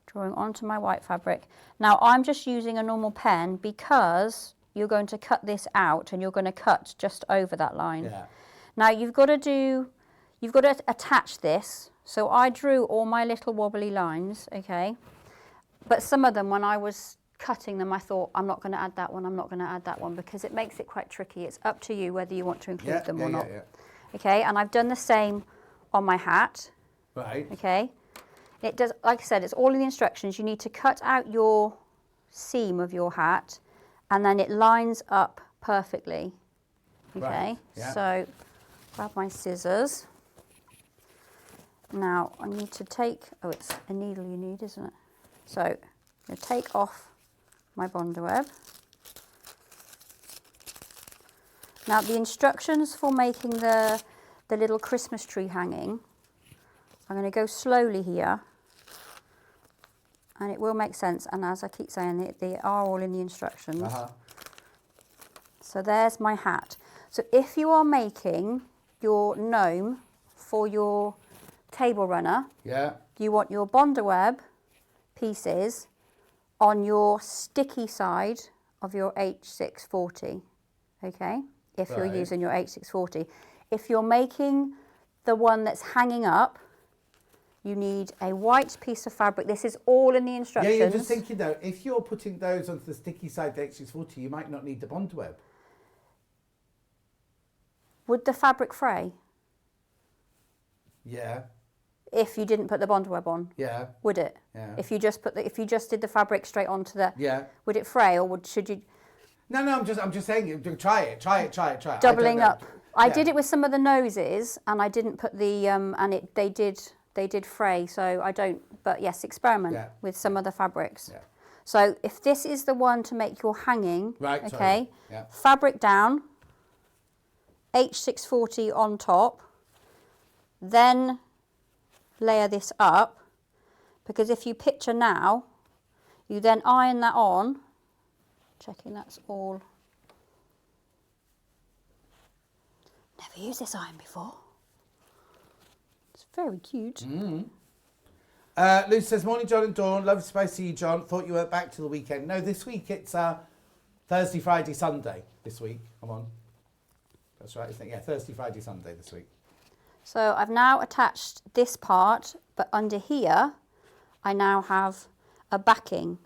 Drawing onto my white fabric. Now I'm just using a normal pen because you're going to cut this out and you're going to cut just over that line. Yeah. Now you've got to attach this. So I drew all my little wobbly lines, okay? But some of them, when I was cutting them, I thought, I'm not going to add that one, I'm not going to add that one, because it makes it quite tricky. It's up to you whether you want to include them or not. Okay, and I've done the same on my hat. Right. Okay. It does, like I said, it's all in the instructions. You need to cut out your seam of your hat, and then it lines up perfectly. Okay. Right. Yeah. So, grab my scissors. Now I need to take. Oh, it's a needle you need, isn't it? So, I'm going to take off my Bondaweb. Now the instructions for making the little Christmas tree hanging, I'm going to go slowly here, and it will make sense, and as I keep saying, they are all in the instructions. So there's my hat. So if you are making your gnome for your table runner, you want your Bondaweb pieces on your sticky side of your H640, okay? If you're using your H640. If you're making the one that's hanging up, you need a white piece of fabric. This is all in the instructions. Yeah, you're just thinking though, if you're putting those onto the sticky side of the H640, you might not need the Bondaweb. Would the fabric fray? Yeah. If you didn't put the Bondaweb on? Yeah. Would it? Yeah. If you just did the fabric straight onto the... Yeah. Would it fray, or should you... No, I'm just saying, try it. Doubling up. I did it with some of the noses, and I didn't put the, they did fray, so I don't, but yes, experiment with some of the fabrics. Yeah. So if this is the one to make your hanging, right, okay, yeah. Fabric down, H640 on top, then layer this up, because if you picture now, you then iron that on, checking that's all Never used this iron before. It's very cute. Lucy says, morning, John and Dawn. Love to see you, John. Thought you weren't back till the weekend. No, this week it's Thursday, Friday, Sunday this week. I'm on. That's right, isn't it? Yeah, Thursday, Friday, Sunday this week. So I've now attached this part, but under here, I now have a backing.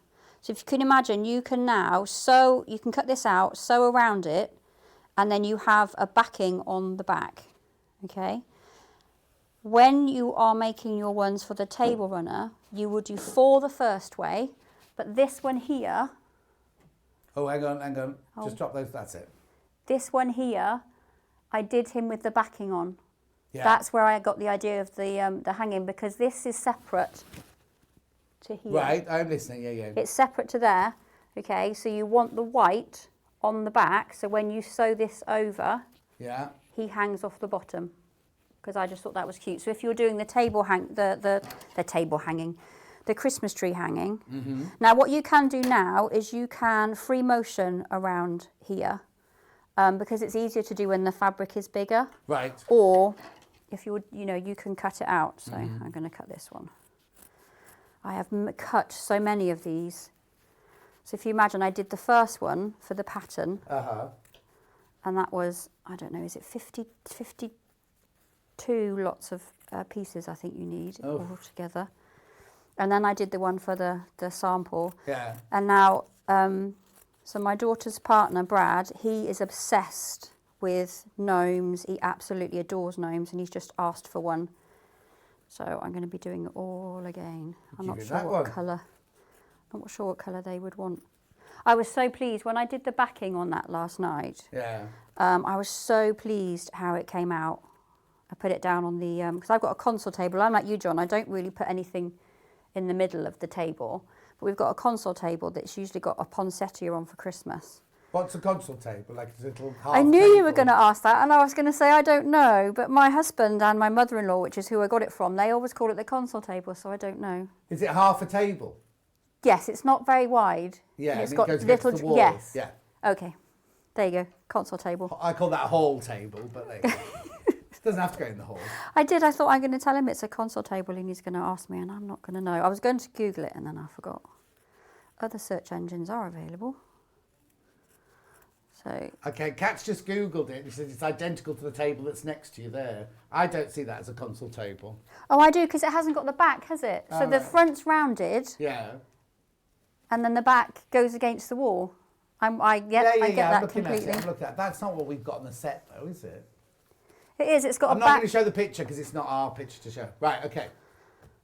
So if you can imagine, you can now sew, you can cut this out, sew around it, and then you have a backing on the back, okay? When you are making your ones for the table runner, you will do 4 the first way, but this one here... Oh, hang on. Just drop those, that's it. This one here, I did him with the backing on. Yeah. That's where I got the idea of the hanging, because this is separate to here. Right, I'm listening, yeah. It's separate to there, okay? So you want the white on the back, so when you sew this over, Yeah. he hangs off the bottom, because I just thought that was cute. So if you're doing the table hanging, the Christmas tree hanging. Now what you can do now is you can free motion around here, because it's easier to do when the fabric is bigger. Right. Or if you would, you can cut it out. So I'm going to cut this one. I have cut so many of these. So if you imagine, I did the first one for the pattern. And that was, I don't know, is it 52 lots of pieces I think you need all together. And then I did the one for the sample. Yeah. And now, so my daughter's partner, Brad, he is obsessed with gnomes. He absolutely adores gnomes, and he's just asked for one. So I'm going to be doing it all again. I'm not sure what colour. I'm not sure what colour they would want. I was so pleased when I did the backing on that last night. Yeah. I was so pleased how it came out. I put it down on the, because I've got a console table. I'm like you, John. I don't really put anything in the middle of the table. But we've got a console table that's usually got a poinsettia on for Christmas. What's a console table? Like a little half I knew table? you were going to ask that, and I was going to say I don't know. But my husband and my mother-in-law, which is who I got it from, they always call it the console table, so I don't know. Is it half a table? Yes, it's not very wide. Yeah, and it's and got it goes against little. the wall. Yes. Yeah. Okay. There you go. Console table. I call that a hall table, but there you go. It doesn't have to go in the hall. I thought I'm going to tell him it's a console table and he's going to ask me, and I'm not going to know. I was going to Google it and then I forgot. Other search engines are available. So. Okay, Kat's just Googled it. He says it's identical to the table that's next to you there. I don't see that as a console table. Oh, I do, because it hasn't got the back, has it? So the front's rounded. Yeah. And then the back goes against the wall. I get that completely. I'm looking at it. That's not what we've got on the set, though, is it? It is. It's got I'm a not back. going to show the picture because it's not our picture to show. Right, okay.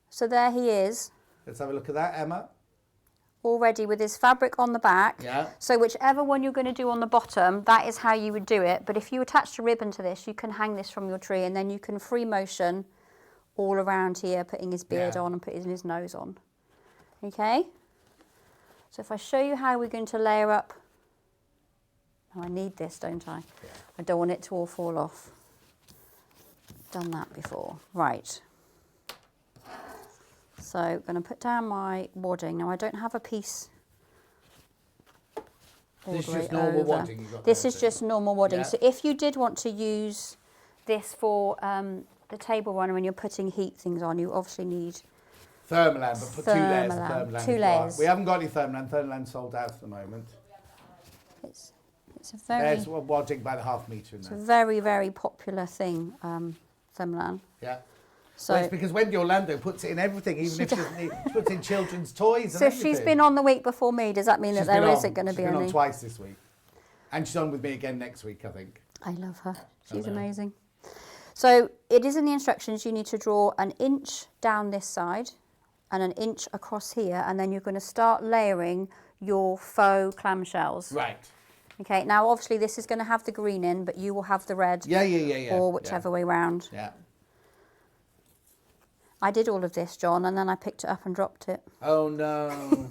So there he is. Let's have a look at that, Emma. Already with his fabric on the back. Yeah. So whichever one you're going to do on the bottom, that is how you would do it. But if you attach a ribbon to this, you can hang this from your tree, and then you can free motion all around here, putting his beard on and putting his nose on. Okay? So if I show you how we're going to layer up. Oh, I need this, don't I? Yeah. I don't want it to all fall off. Done that before. Right. So I'm going to put down my wadding. Now I don't have a piece all This the is way just normal over. wadding you've got This there, is is it? just normal wadding. Yeah. So if you did want to use this for the table runner when you're putting heat things on, you obviously need Thermalan, but put 2 layers of Thermalan, Thermalan. 2 layers. We haven't got any Thermalan. Thermalan's sold out at the moment. it's a very There's wadding by the half metre in it's a there. very, very popular thing, Thermalan. Yeah. So Well, it's because Wendy Orlando puts it in everything, even if she doesn't need, she puts it in children's toys. so And if she's everything. been on the week before me, does that mean She's that there been isn't going to be She's been any? on twice this week. And she's on with me again next week, I think. I love her. She's know. amazing. So it is in the instructions, you need to draw 1 inch down this side and 1 inch across here, and then you're going to start layering your faux clamshells. Right. Okay, now obviously this is going to have the green in, but you will have the red. Yeah. Or whichever way round. Yeah. I did all of this, John, and then I picked it up and dropped it. Oh, no.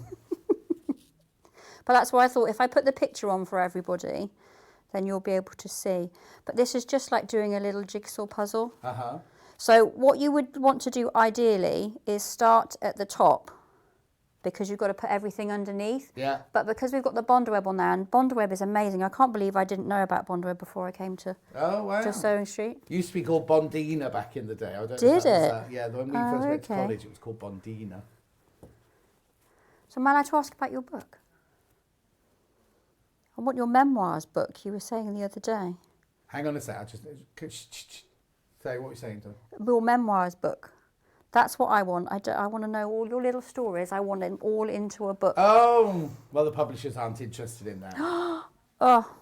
But that's why I thought if I put the picture on for everybody, then you'll be able to see. But this is just like doing a little jigsaw puzzle. So what you would want to do ideally is start at the top because you've got to put everything underneath. Yeah. But because we've got the Bondweb on there, and Bondweb is amazing. I can't believe I didn't know about Bondweb before I came to Sewing Street. Used to be called Bondina back in the day. I don't know Did if that was, it? yeah, when we first went to college, it was called Bondina. So am I allowed to ask about your book? I want your memoirs book you were saying the other day. Hang on a sec. Say what you're saying, Tom. Your memoirs book. That's what I want. I want to know all your little stories. I want them all into a book. Oh, well, the publishers aren't interested in that. Oh,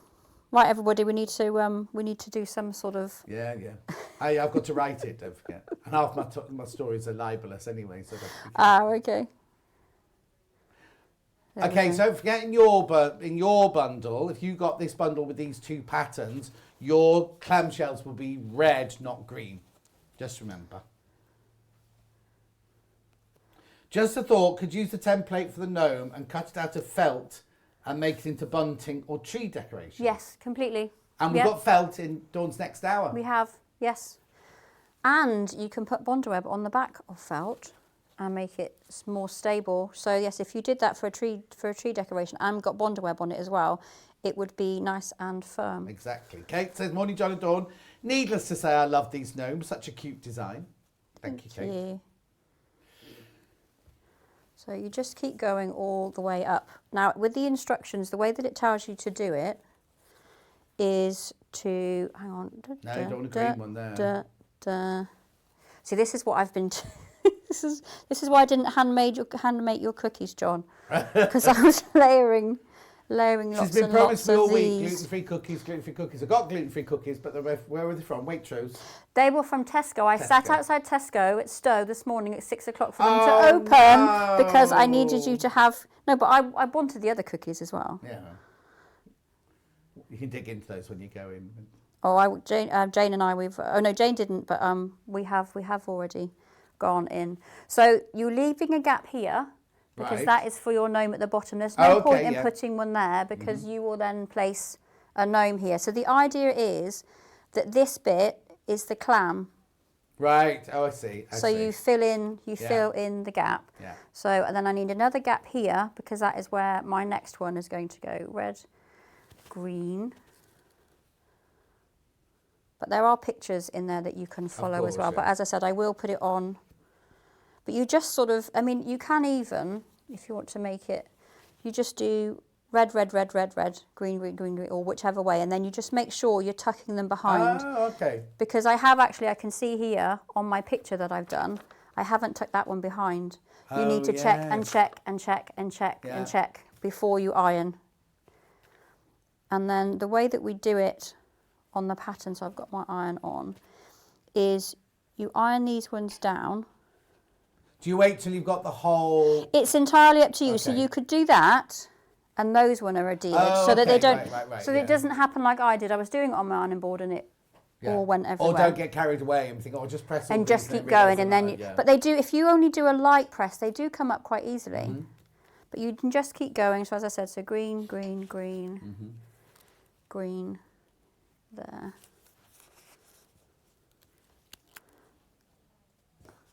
right, everybody. We need to do some sort of. Yeah. I've got to write it. Don't forget. And half my stories are libelous anyway, so. Okay. Okay, so don't forget in your bundle, if you got this bundle with these 2 patterns, your clamshells will be red, not green. Just remember. Just a thought, could use the template for the gnome and cut it out of felt and make it into bunting or tree decoration. Yes, completely. And we've got felt in Dawn's Next Hour. We have, yes. And you can put Bondweb on the back of felt and make it more stable. So yes, if you did that for a tree decoration and got Bondweb on it as well, it would be nice and firm. Exactly. Kate says, morning, John and Dawn. Needless to say, I love these gnomes. Such a cute design. Thank you, Kate. You. So you just keep going all the way up. Now, with the instructions, the way that it tells you to do it is to, hang on. No, you don't want a green one there. See, this is what I've been. This is why I didn't handmake your cookies, John, because I was layering lots and lots of these. She's been promised me all week gluten-free cookies. I got gluten-free cookies, but where were they from? Waitrose. They were from Tesco. I sat outside Tesco at Stowe this morning at 6 o'clock for them to open because I needed you to have. No, but I wanted the other cookies as well. Yeah. You can dig into those when you go in. Oh, Jane and I, we've. Oh no, Jane didn't, but we have already gone in. So you're leaving a gap here because that is for your gnome at the bottom. There's no point in putting one there because you will then place a gnome here. So the idea is that this bit is the clam. Right. Oh, I see. So you fill in the gap. Yeah. So and then I need another gap here because that is where my next one is going to go. Red, green. But there are pictures in there that you can follow as well. Yeah. But as I said, I will put it on. But you just sort of, I mean, you can even, if you want to make it, you just do red, red, red, red, red, green, green, green, green, or whichever way. And then you just make sure you're tucking them behind. Oh, okay. Because I have actually, I can see here on my picture that I've done, I haven't tucked that one behind. You need to check and check and check and check and check before you iron. And then the way that we do it on the pattern, so I've got my iron on, is you iron these ones down. Do you wait till you've got the whole... It's entirely up to you. Okay. So you could do that, and those one are adhered, so that they don't... Right, so that it doesn't happen like I did. I was doing it on my ironing board, and it all went everywhere. Or don't get carried away and think, oh, just press it. And just keep going, and then... But they do, if you only do a light press, they do come up quite easily. Mm-hmm. But you can just keep going. So as I said, so green, green, green, green, there.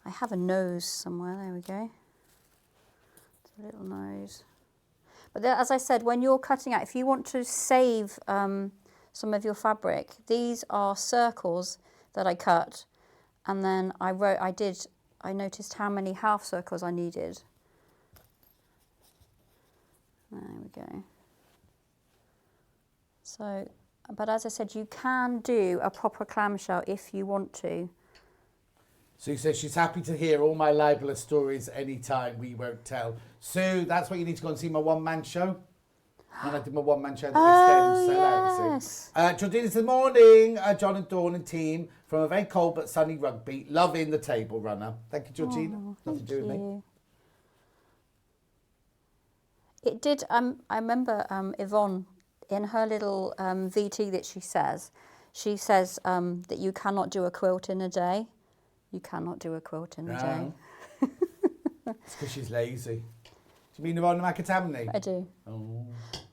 I have a nose somewhere, there we go. It's a little nose. But there, as I said, when you're cutting out, if you want to save some of your fabric, these are circles that I cut. And then I noticed how many half circles I needed. There we go. So, but as I said, you can do a proper clamshell if you want to. Sue says she's happy to hear all my libelous stories anytime. We won't tell. Sue, that's why you need to go and see my one-man show. When I did my one-man show at the West End. Yes. Jordina says, morning, John and Dawn and team from a very cold but sunny Rugby. Loving the table runner. Thank you, Georgina. Nothing to do with me. It did, I remember Yvonne, in her little VT that she says that you cannot do a quilt in a day. You cannot do a quilt in a day. It's because she's lazy. Do you mean Yvonne McAtamney? I do. Oh.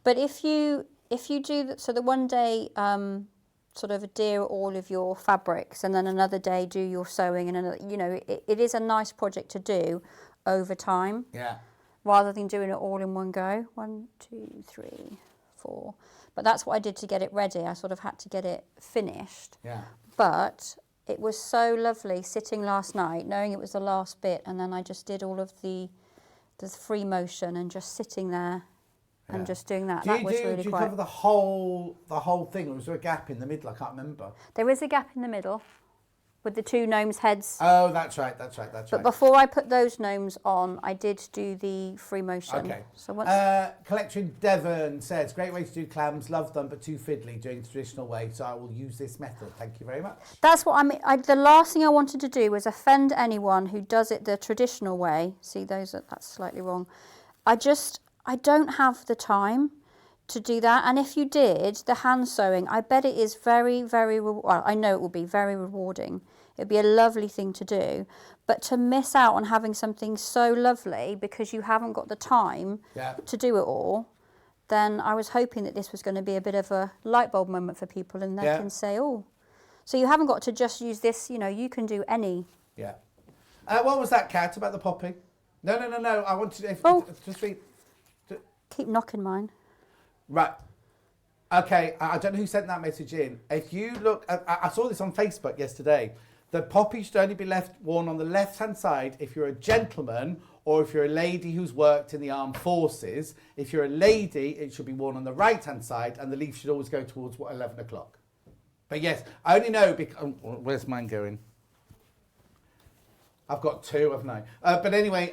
But if you do, so the one day sort of adhere all of your fabrics and then another day do your sewing and another, you know, it is a nice project to do over time. Yeah. rather than doing it all in one go. 1, 2, 3, 4. But that's what I did to get it ready. I sort of had to get it finished. Yeah. But it was so lovely sitting last night, knowing it was the last bit, and then I just did all of the free motion and just sitting there and just doing that. Do That was really you quite. cover the whole thing, or was there a gap in the middle? I can't remember. There is a gap in the middle with the 2 gnomes' heads. Oh, that's right. But before I put those gnomes on, I did do the free motion. Okay. So once Collector in Devon says, great way to do clams, love them, but too fiddly doing the traditional way, so I will use this method. Thank you very much. that's what I mean. The last thing I wanted to do was offend anyone who does it the traditional way. See, that's slightly wrong. I don't have the time to do that. And if you did the hand sewing, I bet it is very, very, well, I know it will be very rewarding. It'd be a lovely thing to do. But to miss out on having something so lovely because you haven't got the time to do it all, then I was hoping that this was going to be a bit of a light bulb moment for people, and they can say, oh, so you haven't got to just use this, you can do any. Yeah. What was that, Kat, about the popping? No. I want to just read. Keep knocking mine. Right. Okay, I don't know who sent that message in. If you look, I saw this on Facebook yesterday. The poppy should only be worn on the left-hand side if you're a gentleman or if you're a lady who's worked in the armed forces. If you're a lady, it should be worn on the right-hand side, and the leaf should always go towards 11 o'clock. But yes, I only know because... where's mine going? I've got 2, haven't I? But anyway,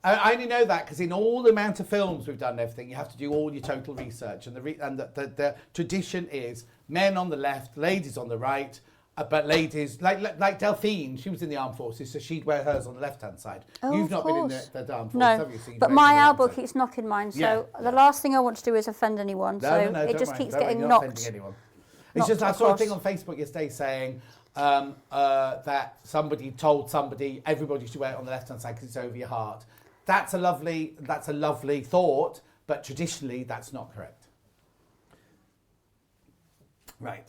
I only know that because in all the amount of films we've done and everything, you have to do all your total research. And the tradition is men on the left, ladies on the right. But ladies, like Delphine, she was in the armed forces, so she'd wear hers on the left-hand side. Oh, You've of not been in course. the armed forces, No, have you? So but my elbow keeps knocking mine, so the Yeah. last thing I want to do is offend anyone. No, it just keeps getting you're not knocked. offending anyone. It's just I saw a thing on Facebook yesterday saying that somebody told somebody everybody should wear it on the left-hand side because it's over your heart. That's a lovely thought, but traditionally that's not correct. Right.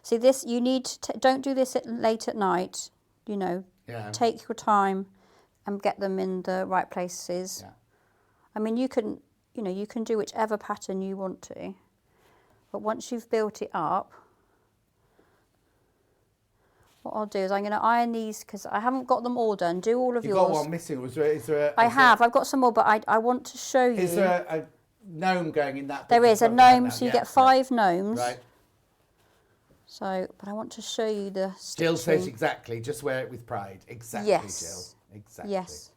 See, this you need to don't do this late at night. Yeah. Take your time and get them in the right places. Yeah. I mean, you can do whichever pattern you want to, but once you've built it up, what I'll do is I'm going to iron these because I haven't got them all done. Do all of yours. You've got one missing. I've got some more, but I want to show you. Is there a gnome going in that? There is a gnome, so you get 5 gnomes. Right. So, but I want to show you the Jill says stitching. exactly. Just wear it with pride. Exactly, Yes. Jill. Exactly. Yes.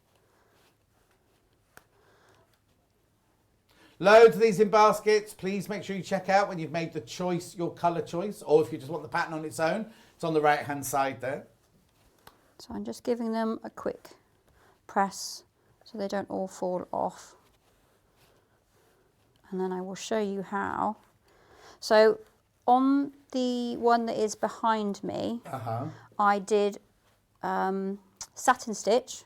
Loads of these in baskets. Please make sure you check out when you've made the choice, your colour choice, or if you just want the pattern on its own. It's on the right-hand side there. So I'm just giving them a quick press so they don't all fall off. And then I will show you how. So on the one that is behind me, I did satin stitch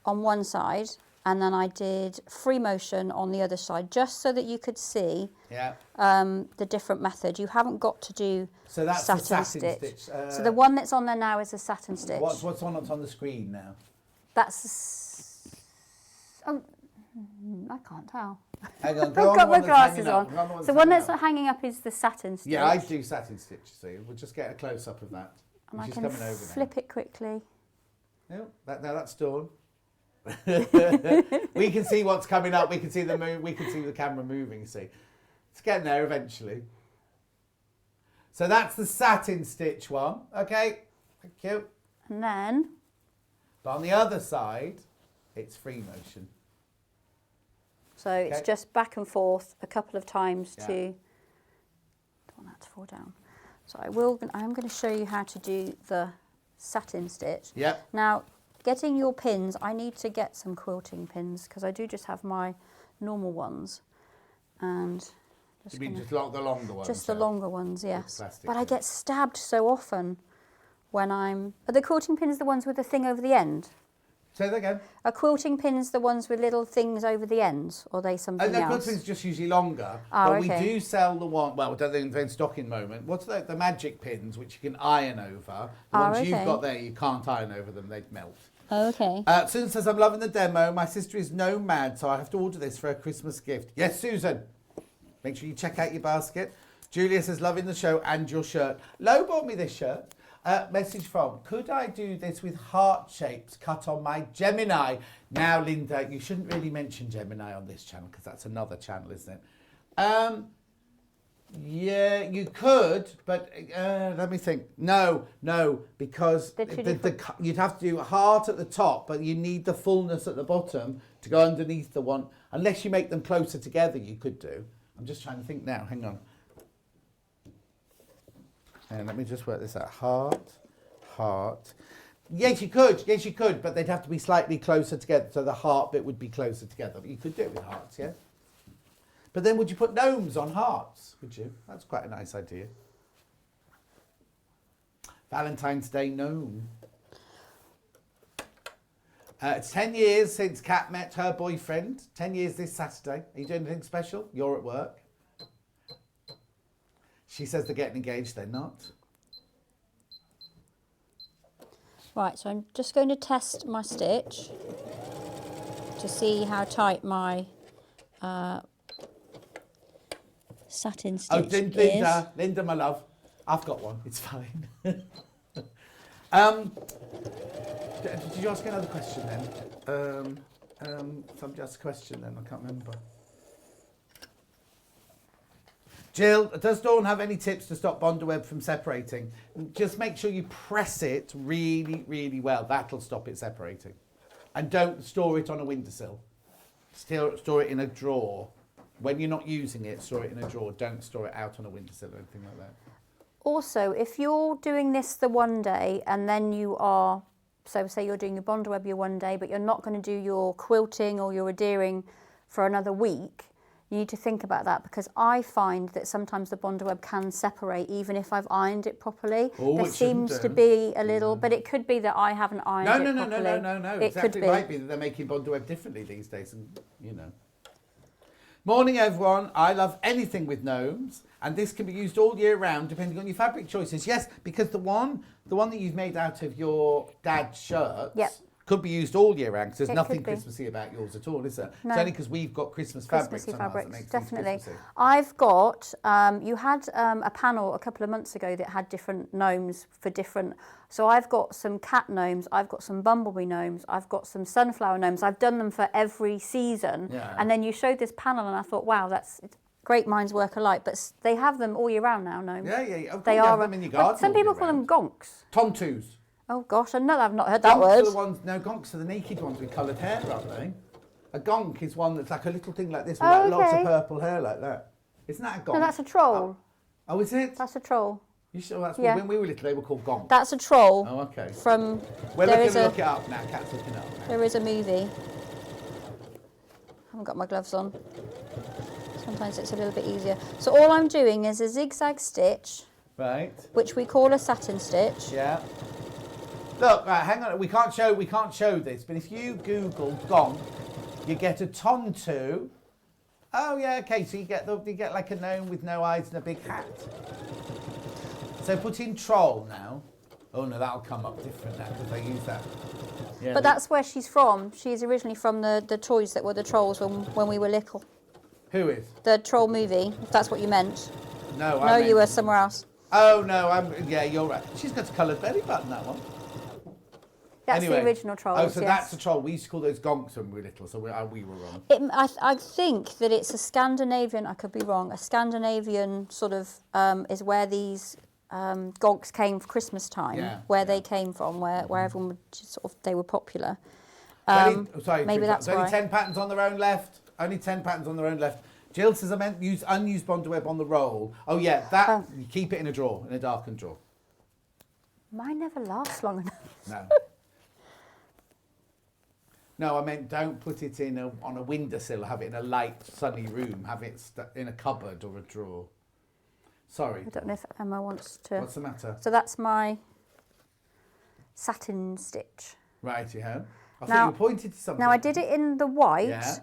on one side, and then I did free motion on the other side, just so that you could see the different method. You haven't got to do so that's satin, the satin stitch. stitch. So the one that's on there now is a satin stitch. What's on the screen now? That's... Oh, I can't tell. Hang on, I've got my glasses on. So the one that's hanging up is the satin stitch. Yeah, I do satin stitch, see. We'll just get a close-up of that. And I She's can coming over flip it quickly. now. Now that's done. We can see what's coming up. We can see the move. We can see the camera moving. See, it's getting there eventually. So that's the satin stitch one. Okay, thank you. And then, but on the other side, it's free motion. so it's just back and forth a couple of times to. Don't want that to fall down. So I'm going to show you how to do the satin stitch. Yep. Now, getting your pins, I need to get some quilting pins because I do just have my normal ones, and You mean just the longer ones? just the longer ones, yes. plastic But I ones. get stabbed so often when are the quilting pins the ones with the thing over the end? Say that again. Are quilting pins the ones with little things over the ends, or are they something And the else? quilting is just usually longer. Oh, but okay. we do sell the one, well, we don't think in stocking moment. What's the magic pins, which you can iron over? The ones you've okay. got there, you can't iron over them, they'd melt. Oh, okay. Susan says, I'm loving the demo. My sister is Gnome mad, so I have to order this for her Christmas gift. Yes, Susan. Make sure you check out your basket. Julia says, loving the show and your shirt. Lo bought me this shirt. Message from, could I do this with heart shapes cut on my Gemini? Now, Linda, you shouldn't really mention Gemini on this channel because that's another channel, isn't it? Yeah, you could, but let me think. No, because you'd have to do a heart at the top, but you need the fullness at the bottom to go underneath the one. Unless you make them closer together, you could do. I'm just trying to think now. Hang on. And let me just work this out. Heart. Yes, you could, but they'd have to be slightly closer together, so the heart bit would be closer together. But you could do it with hearts, yeah? But then would you put gnomes on hearts? Would you? That's quite a nice idea. Valentine's Day gnome. It's 10 years since Kat met her boyfriend. 10 years this Saturday. Are you doing anything special? You're at work. She says they're getting engaged. They're not. Right, so I'm just going to test my stitch to see how tight my satin stitch is. Linda, my love, I've got one. It's fine. Did you ask another question then? Somebody asked a question then. I can't remember. Jill, does Dawn have any tips to stop Bondaweb from separating? Just make sure you press it really, really well. That'll stop it separating. And don't store it on a windowsill. Store it in a drawer. When you're not using it, store it in a drawer. Don't store it out on a windowsill or anything like that. Also, if you're doing this the one day and then you are, so say you're doing your Bondaweb your one day, but you're not going to do your quilting or your adhering for another week, you need to think about that, because I find that sometimes the Bondaweb can separate even if I've ironed it properly. There seems to be a little, but it could be that I haven't ironed it properly. No. Exactly, it might be that they're making Bondaweb differently these days, and you know. Morning, everyone. I love anything with gnomes, and this can be used all year round, depending on your fabric choices. Yes, because the one that you've made out of your dad's shirts. Yep. Could be used all year round, because there's nothing Christmassy about yours at all, is there? No. It's only because we've got Christmas fabrics on ours that makes definitely. Things I've got, you had a panel a couple of months ago that had different gnomes for different, so I've got some cat gnomes, I've got some bumblebee gnomes, I've got some sunflower gnomes. I've done them for every season. Yeah. And then you showed this panel and I thought, wow, that's great minds work alike, but they have them all year round now, gnomes. Yeah. They are them in your garden. Some people call them gonks. Tomtus. Oh gosh, I've not heard that word. Gonks are the naked ones with coloured hair, aren't they? A gonk is one that's like a little thing like this with lots of purple hair like that. Isn't that a gonk? No, that's a troll. Oh, is it? That's a troll. You sure that's what, when we were little they were called gonks? That's a troll. Oh, okay. We're looking look it up now. Kat's looking up now. There is a movie. I haven't got my gloves on. Sometimes it's a little bit easier. So all I'm doing is a zigzag stitch. Right. Which we call a satin stitch. Yeah. Look, right, hang on. We can't show this, but if you Google gonk, you get a tontu. Oh yeah, okay. So you get like a gnome with no eyes and a big hat. So put in troll now. Oh no, that'll come up different now because they use that. Yeah, but that's where she's from. She's originally from the toys that were the trolls when we were little. Who is? The troll movie, if that's what you meant. No, No, you were somewhere else. Oh no, yeah, you're right. She's got a coloured belly button, that one. That's the original trolls. Oh, so that's a troll. We used to call those gonks when we were little, so we were wrong. I think that it's a Scandinavian, I could be wrong, a Scandinavian sort of is where these gonks came for Christmas time, they came from, where everyone would just sort of, they were popular. Maybe that's why. Only 10 patterns on their own left. Only 10 patterns on their own left. Jill says I meant use unused Bondaweb on the roll. Oh yeah, that you keep it in a drawer, in a darkened drawer. Mine never lasts long enough. No. No, I meant don't put it on a windowsill. Have it in a light, sunny room. Have it in a cupboard or a drawer. Sorry. I don't know if Emma wants to. What's the matter? So that's my satin stitch. Right, you have. I thought you pointed to something. Now I did it in the white. Yeah.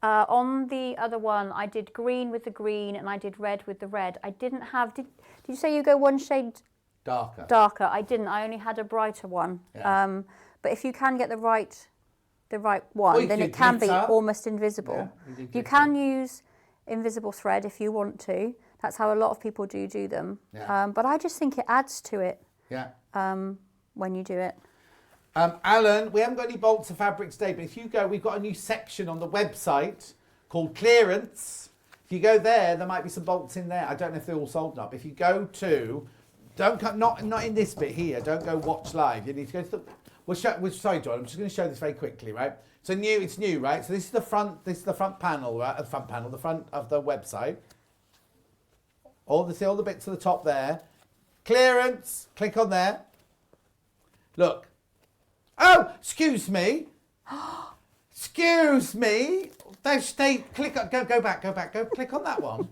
On the other one, I did green with the green and I did red with the red. I didn't have. Did you say you go one shade darker? Darker. I didn't. I only had a brighter one. Yeah. But if you can get the right one, you then do it can be glitter. almost invisible. Yeah, you do You glitter. can use invisible thread if you want to. That's how a lot of people do them. Yeah. But I just think it adds to it Yeah. when you do it. Alan, we haven't got any bolts of fabric today, but if you go, we've got a new section on the website called Clearance. If you go there might be some bolts in there. I don't know if they're all sold now, but if you go to, don't come, not in this bit here, don't go watch live. You need to go to the, sorry, John, I'm just going to show this very quickly, right? So it's new, right? So this is the front panel, right? The front of the website. All the bits at the top there. Clearance, click on there. Look. Oh, excuse me. Excuse me. Go back, click on that one.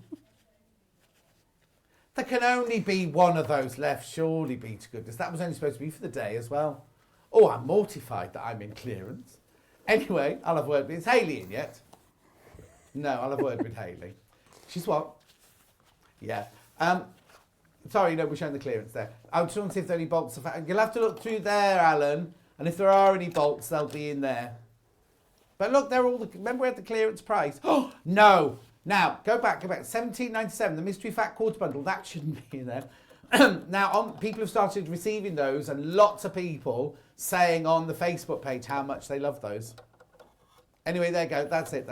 There can only be one of those left, surely be to goodness. That was only supposed to be for the day as well. Oh, I'm mortified that I'm in clearance. Anyway, I'll have a word with, is Hayley in yet? No, I'll have a word with Hayley. She's what? Yeah. Sorry, no, we're showing the clearance there. I just want to see if there are any bolts. You'll have to look through there, Alan. And if there are any bolts, they'll be in there. But look, they're all remember we had the clearance price? Oh, no. Now, go back. $17.97, the mystery fat quarter bundle. That shouldn't be in there. Now, people have started receiving those, and lots of people saying on the Facebook page how much they love those. Anyway, there you go. That's it.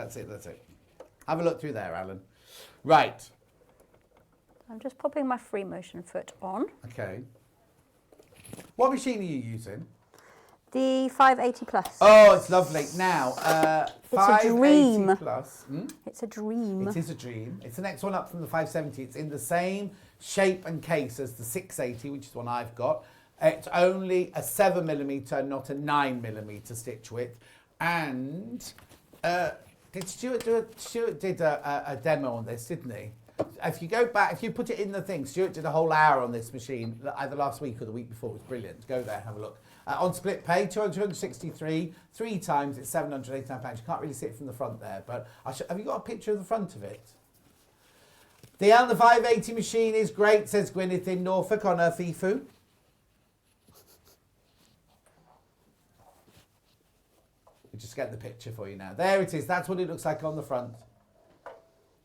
Have a look through there, Alan. Right. I'm just popping my free motion foot on. Okay. What machine are you using? The 580 plus. Oh, it's lovely. Now, It's a dream. 580 plus. It's a dream. It is a dream. It's the next one up from the 570. It's in the same shape and case as the 680, which is the one I've got. It's only a 7mm, not a 9mm stitch width. And did Stuart did a demo on this, didn't he? If you go back, if you put it in the thing, Stuart did a whole hour on this machine, either last week or the week before. It was brilliant. Go there, have a look. On split pay, 263, 3 times, it's £789. You can't really see it from the front there, but have you got a picture of the front of it? The 580 machine is great, says Gwyneth in Norfolk on her FIFU. We're just getting the picture for you now. There it is. That's what it looks like on the front.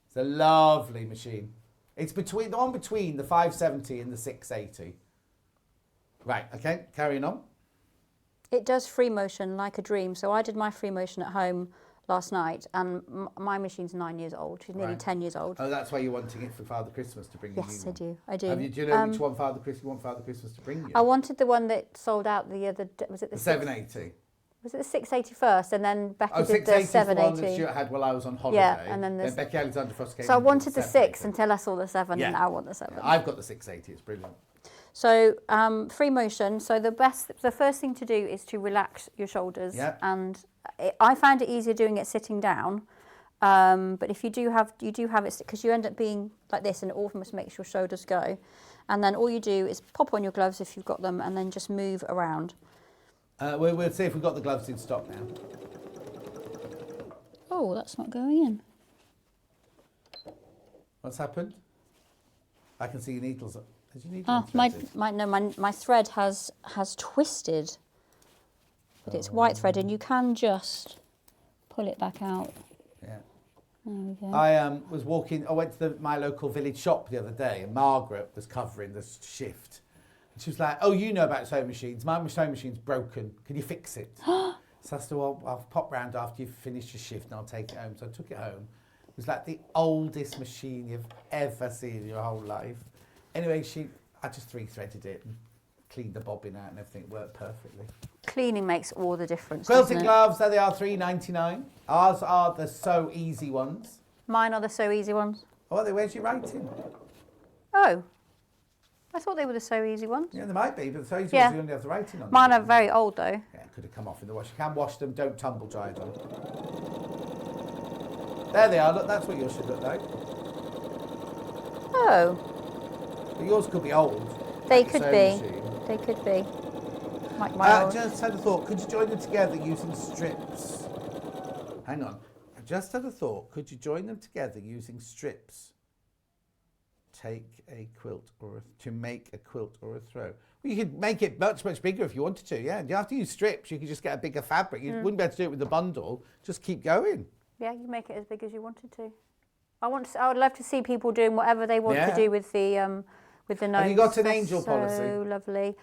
It's a lovely machine. It's the one between the 570 and the 680. Right, okay, carrying on. It does free motion like a dream. So I did my free motion at home last night, and my machine's 9 years old. She's nearly 10 years old. Oh, that's why you're wanting it for Father Christmas to bring you. Yes, I do. I do. Do you know which one you want Father Christmas to bring you? I wanted the one that sold out the other day. Was it the 780? Was it the 680 first, and then Becky did the 680 is the one that 780? Stuart had while I was on holiday. Yeah, and then Becky Alexander Frost came. So I in with wanted the 6 780. until I saw the 7, Yeah. and now I want the 7. Yeah, I've got the 680. It's brilliant. So free motion. So the first thing to do is to relax your shoulders. Yeah. And I found it easier doing it sitting down. But if you do have it, because you end up being like this, and it almost makes your shoulders go. And then all you do is pop on your gloves if you've got them, and then just move around. We'll see if we've got the gloves in stock now. Oh, that's not going in. What's happened? I can see your needles. Has your needle My thread has twisted, but it's white thread, and you can just pull it back out. Yeah. There we go. I went to my local village shop the other day, and Margaret was covering the shift. And she was like, "Oh, you know about sewing machines. My sewing machine's broken. Can you fix it?" So I said, "Well, I'll pop round after you've finished your shift, and I'll take it home." So I took it home. It was like the oldest machine you've ever seen in your whole life. Anyway, I just 3-threaded it and cleaned the bobbin out, and everything worked perfectly. Cleaning makes all the difference. Quilted gloves, there they are, $3.99. Ours are the So Easy ones. Mine are the So Easy ones. Oh, are they? Where's your writing? Oh, I thought they were the So Easy ones. Yeah, they might be, but the So Easy Yeah. ones, you only have the writing on them. Mine are very old though. Yeah, it could have come off in the wash. You can wash them, don't tumble dry them. There they are, look, that's what yours should look like. Oh, But yours could be old. they like a could sewing be. machine. They could be. Like my old. Just had a thought, could you join them together using strips? Hang on. I just had a thought, could you join them together using strips take a quilt or to make a quilt or a throw? Well, you could make it much bigger if you wanted to. Yeah, you have to use strips. You could just get a bigger fabric. You wouldn't be able to do it with the bundle. Just keep going. Yeah, you make it as big as you wanted to. I would love to see people doing whatever they want to do with the gnomes. Have you got an That's angel policy? So lovely.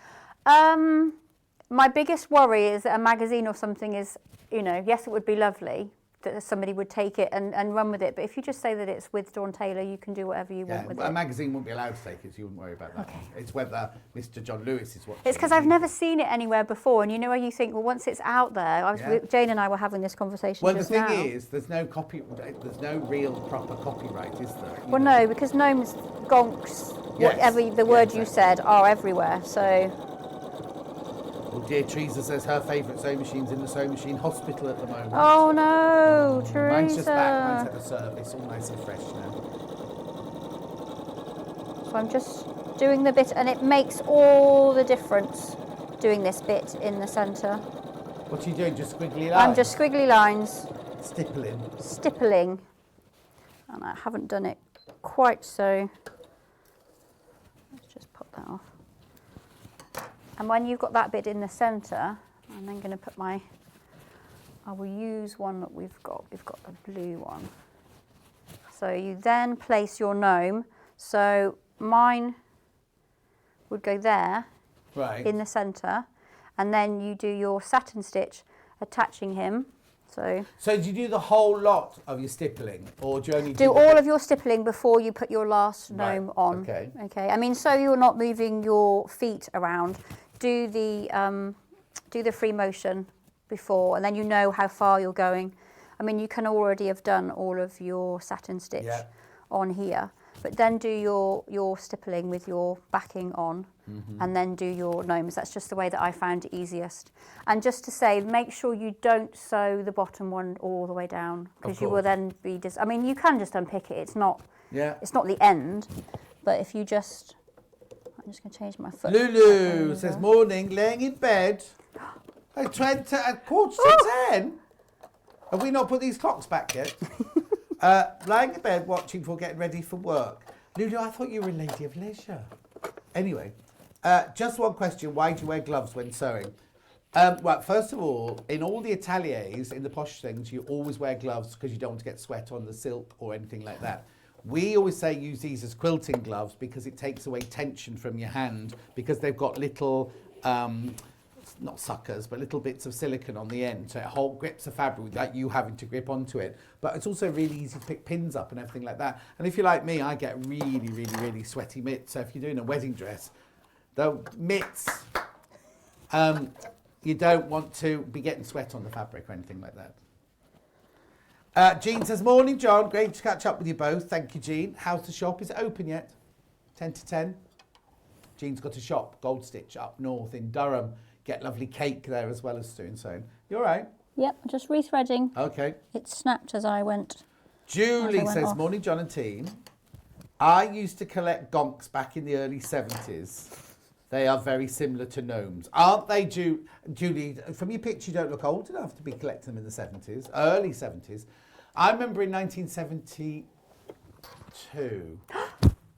My biggest worry is that a magazine or something is, yes, it would be lovely that somebody would take it and run with it. But if you just say that it's with Dawn Taylor, you can do whatever you want with it. A magazine wouldn't be allowed to take it, so you wouldn't worry about that. Okay. It's whether Mr. John Lewis is watching. It's because I've never seen it anywhere before, and where you think, well, once it's out there, Jane and I were having this conversation. Well, just the thing now. is, there's no real proper copyright, is there? Well, no, because gnomes, gonks, whatever the word you said, are everywhere. So. Well, dear Teresa says her favourite sewing machine's in the sewing machine hospital at the moment. Oh no, Teresa. Mine's just back. Mine's at the service, all nice and fresh now. So I'm just doing the bit, and it makes all the difference doing this bit in the centre. What are you doing? Just squiggly lines? I'm just squiggly lines. Stippling. And I haven't done it quite so. Let's just pop that off. And when you've got that bit in the centre, I'm then going to put I will use one that we've got a blue one. So you then place your gnome. So mine would go there, in the centre, and then you do your satin stitch attaching him. So do you do the whole lot of your stippling, or do you only do all of your stippling before you put your last gnome on? Okay. Okay. I mean, so you're not moving your feet around. Do the free motion before, and then you know how far you're going. I mean, you can already have done all of your satin stitch on here, but then do your stippling with your backing on, and then do your gnomes. That's just the way that I found it easiest. And just to say, make sure you don't sew the bottom one all the way down, because you will then be I mean, you can just unpick it. It's not the end, but if you just. I'm just going to change my foot. Lulu says, morning, laying in bed. At 10:15. Have we not put these clocks back yet? Lying in bed, watching for getting ready for work. Lulu, I thought you were a lady of leisure. Anyway, just one question. Why do you wear gloves when sewing? Well, first of all, in all the ateliers, in the posh things, you always wear gloves because you don't want to get sweat on the silk or anything like that. We always say use these as quilting gloves because it takes away tension from your hand, because they've got little, not suckers, but little bits of silicone on the end. So it grips the fabric without you having to grip onto it. But it's also really easy to pick pins up and everything like that. And if you're like me, I get really sweaty mitts. So if you're doing a wedding dress, the mitts, you don't want to be getting sweat on the fabric or anything like that. Jean says, morning, John. Great to catch up with you both. Thank you, Jean. How's the shop? Is it open yet? 10 to 10? Jean's got a shop, Gold Stitch, up north in Durham. Get lovely cake there as well as doing sewing. You all right? Yep, just rethreading. Okay. It snapped as I went. Julie says, morning, John and team. I used to collect gonks back in the early 70s. They are very similar to gnomes. Aren't they, Julie? From your picture, you don't look old enough to be collecting them in the 70s, early 70s. I remember in 1972.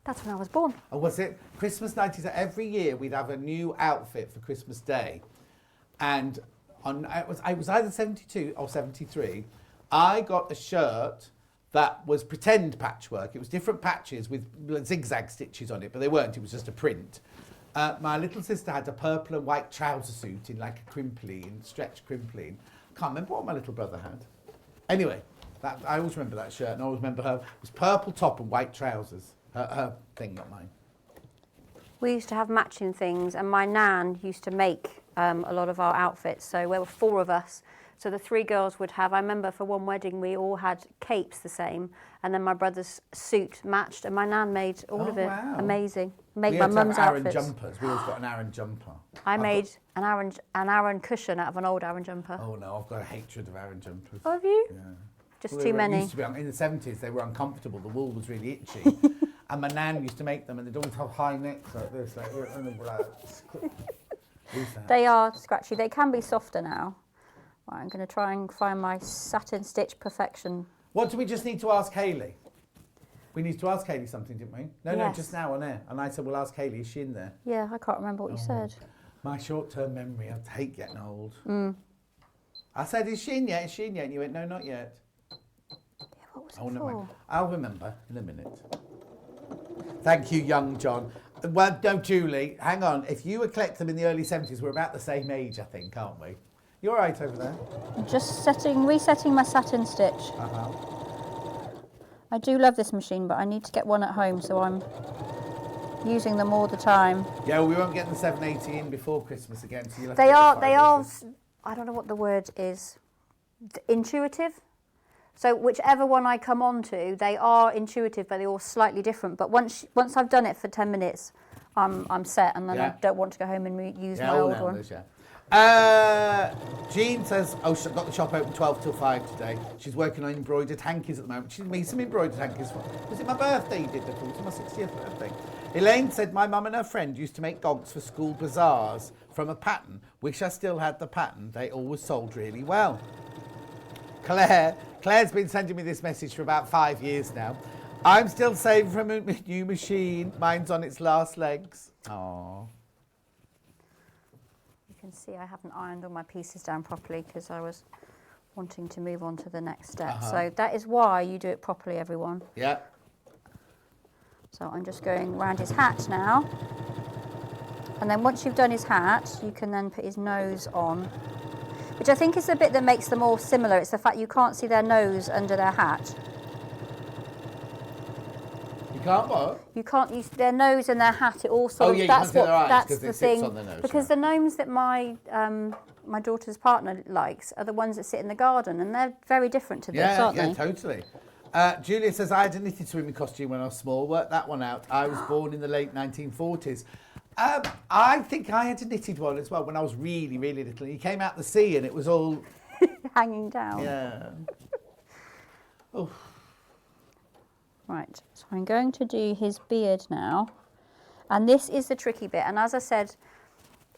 That's when I was born. Oh, was it? Christmas 90s. Every year we'd have a new outfit for Christmas Day. And it was either 72 or 73. I got a shirt that was pretend patchwork. It was different patches with zigzag stitches on it, but they weren't. It was just a print. My little sister had a purple and white trouser suit in like a crimpline, stretch crimpline. Can't remember what my little brother had. Anyway, I always remember that shirt, and I always remember her. It was purple top and white trousers. Her thing, not mine. We used to have matching things, and my nan used to make a lot of our outfits. So there were 4 of us. So the 3 girls would have, I remember for one wedding, we all had capes the same, and then my brother's suit matched, and my nan made all of it. Wow. Amazing. Made We my had to have mum's Aran outfits. jumpers. We always got an Aran jumper. I made an Aran cushion out of an old Aran jumper. Oh no, I've got a hatred of Aran jumpers. Oh, have you? Yeah. Just Well, too they many. Used to be, in the 70s, they were uncomfortable. The wool was really itchy. And my nan used to make them, and they'd always have high necks like this. They are scratchy. They can be softer now. Right, I'm going to try and find my satin stitch perfection. What do we just need to ask Hayley? We need to ask Kaylee something, didn't we? No, Yes. just now on air. And I said, we'll ask Kaylee, is she in there? Yeah, I can't remember what you said. My short-term memory, I hate getting old. I said, is she in yet? Is she in yet? And you went, no, not yet. Yeah, what was it Oh, no, for? I'll remember in a minute. Thank you, young John. Well, no, Julie, hang on. If you would collect them in the early 70s, we're about the same age, I think, aren't we? You all right over there? I'm just resetting my satin stitch. Uh-huh. I do love this machine, but I need to get one at home, so I'm using them all the time. Yeah, well, we won't get the 780 in before Christmas again, so you'll have to They get the are, 580. I don't know what the word is, intuitive. So whichever one I come on to, they are intuitive, but they're all slightly different. But once I've done it for 10 minutes, I'm set, and then I don't want to go home and use my old one. Jean says, she's got the shop open 12 till 5 today. She's working on embroidered hankies at the moment. She's made some embroidered hankies. Was it my birthday you did that? It was my 60th birthday. Elaine said, my mum and her friend used to make gonks for school bazaars from a pattern. Wish I still had the pattern. They always sold really well. Claire's been sending me this message for about 5 years now. I'm still saving from a new machine. Mine's on its last legs. Aww. You can see I haven't ironed all my pieces down properly because I was wanting to move on to the next step. So that is why you do it properly, everyone. Yeah. So I'm just going around his hat now. And then once you've done his hat, you can then put his nose on, which I think is the bit that makes them all similar. It's the fact you can't see their nose under their hat. You can't what? You can't use their nose and their hat. It also Oh, yeah, you can't see their eyes that's 'cause the it sits thing. on their nose, Because yeah. the gnomes that my daughter's partner likes are the ones that sit in the garden, and they're very different to this, aren't they? Yeah, totally. Julia says, I had a knitted swimming costume when I was small. Worked that one out. I was born in the late 1940s. I think I had a knitted one as well when I was really, really little. You came out the sea and it was all... Hanging down. Yeah. Oh. Right, so I'm going to do his beard now. And this is the tricky bit. And as I said,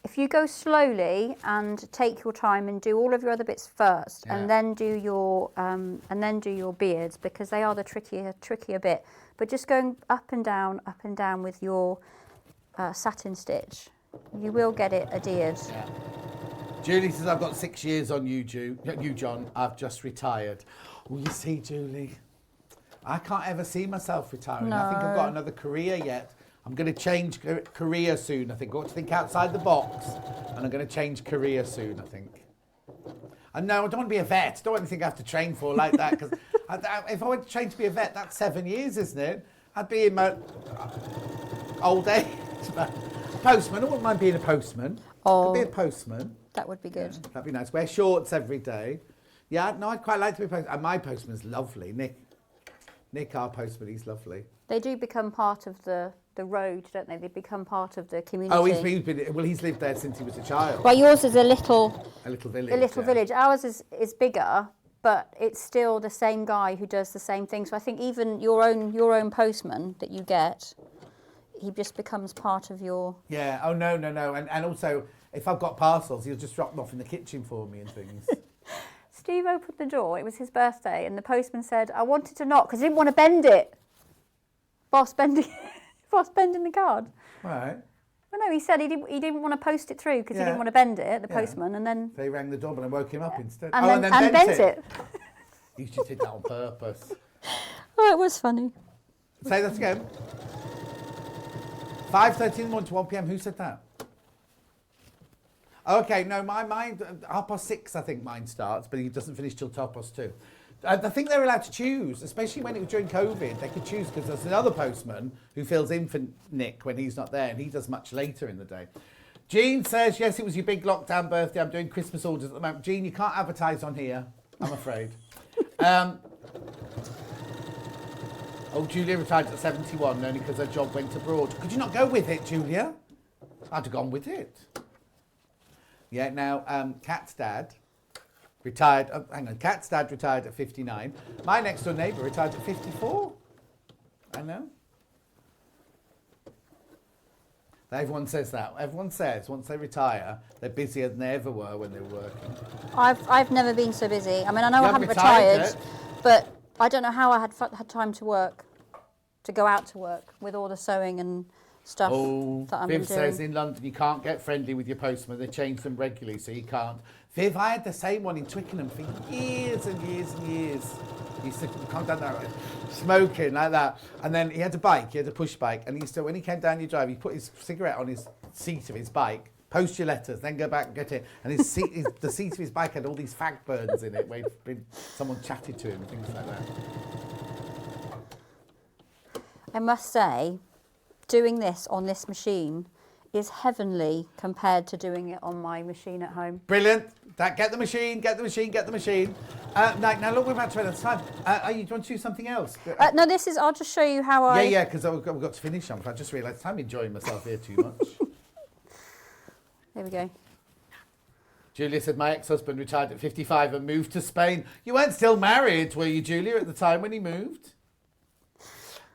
if you go slowly and take your time and do all of your other bits first, and then do your beards, because they are the trickier bit. But just going up and down with your satin stitch, you will get it adhered. Yeah. Julie says, I've got 6 years on you, John. I've just retired. Well, you see, Julie, I can't ever see myself retiring. No. I think I've got another career yet. I'm going to change career soon, I think. I've got to think outside the box, and I'm going to change career soon, I think. And no, I don't want to be a vet. I don't want anything I have to train for like that, because if I went to train to be a vet, that's 7 years, isn't it? I'd be in my old age. Postman, I wouldn't mind being a postman. Oh. I'd be a postman. That would be good. Yeah, that'd be nice. Wear shorts every day. Yeah, no, I'd quite like to be a postman. And my postman's lovely. Nick, our postman, he's lovely. They do become part of the road, don't they? They become part of the community. Oh, he's lived there since he was a child. Well, yours is a little village. A little yeah. village. Ours is bigger, but it's still the same guy who does the same thing. So I think even your own postman that you get, he just becomes part of your... Yeah, oh no. And also, if I've got parcels, he'll just drop them off in the kitchen for me and things. Steve opened the door, it was his birthday, and the postman said, I wanted to knock because I didn't want to bend it. Boss bending the card. Right. Well, no, he said he didn't want to post it through because he didn't want to bend it, the postman, and then... They rang the doorbell and woke him up instead. And then bent it. You just did that on purpose. Oh, it was funny. Say that again. 5:30 in the morning to 1 p.m. Who said that? Okay, no, mine 6:30 I think mine starts, but it doesn't finish till 2:30. I think they're allowed to choose, especially when it was during COVID. They could choose because there's another postman who fills in for Nick when he's not there, and he does much later in the day. Jean says, yes, it was your big lockdown birthday. I'm doing Christmas orders at the moment. Jean, you can't advertise on here, I'm afraid. Julia retired at 71, only because her job went abroad. Could you not go with it, Julia? I'd have gone with it. Yeah, now, Kat's dad retired, Kat's dad retired at 59. My next door neighbour retired at 54. I know. Everyone says that. Everyone says once they retire, they're busier than they ever were when they were working. I've never been so busy. I mean, I know I haven't retired, but I don't know how I had time to work. to go out to work with all the sewing and stuff that I'm Viv doing. says in London you can't get friendly with your postman. They change them regularly, so you can't. Viv, I had the same one in Twickenham for years and years and years. He used to come down there smoking like that. And then he had a bike, he had a push bike, and he used to, when he came down your drive, he put his cigarette on his seat of his bike, post your letters, then go back and get it. And his seat, the seat of his bike had all these fag burns in it where someone chatted to him and things like that. I must say, doing this on this machine is heavenly compared to doing it on my machine at home. Brilliant. Get the machine, get the machine, get the machine. Now look, we're about to run out of time. Do you want to do something else? No, I'll just show you how I... Yeah, because we've got to finish on. I just realised I'm enjoying myself here too much. There we go. Julia said, my ex-husband retired at 55 and moved to Spain. You weren't still married, were you, Julia, at the time when he moved?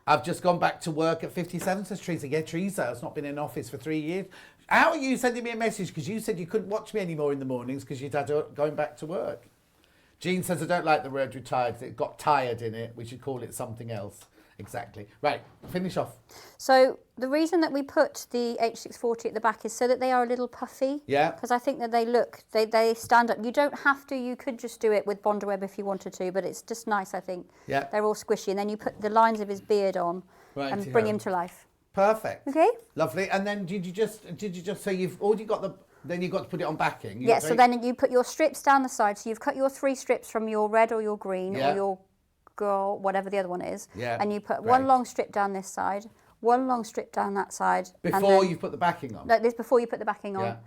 I've just gone back to work at 57, says Teresa. Yeah, Teresa has not been in office for 3 years. How are you sending me a message? Because you said you couldn't watch me anymore in the mornings because you'd had to going back to work. Jean says, I don't like the word retired. It got tired in it. We should call it something else. Exactly. Right, finish off. So the reason that we put the H640 at the back is so that they are a little puffy. Yeah. Because I think that they stand up. You don't have to, you could just do it with Bondaweb if you wanted to, but it's just nice, I think. Yeah. They're all squishy. And then you put the lines of his beard on and bring him to life. Perfect. Okay. Lovely. And then did you just say you've already got then you've got to put it on backing? Yeah, so then you put your strips down the side. So you've cut your 3 strips from your red or your green or your girl, whatever the other one is. Yeah. And you put one long strip down this side, one long strip down that side. Before you put the backing on? No, this before you put the backing on. Yeah.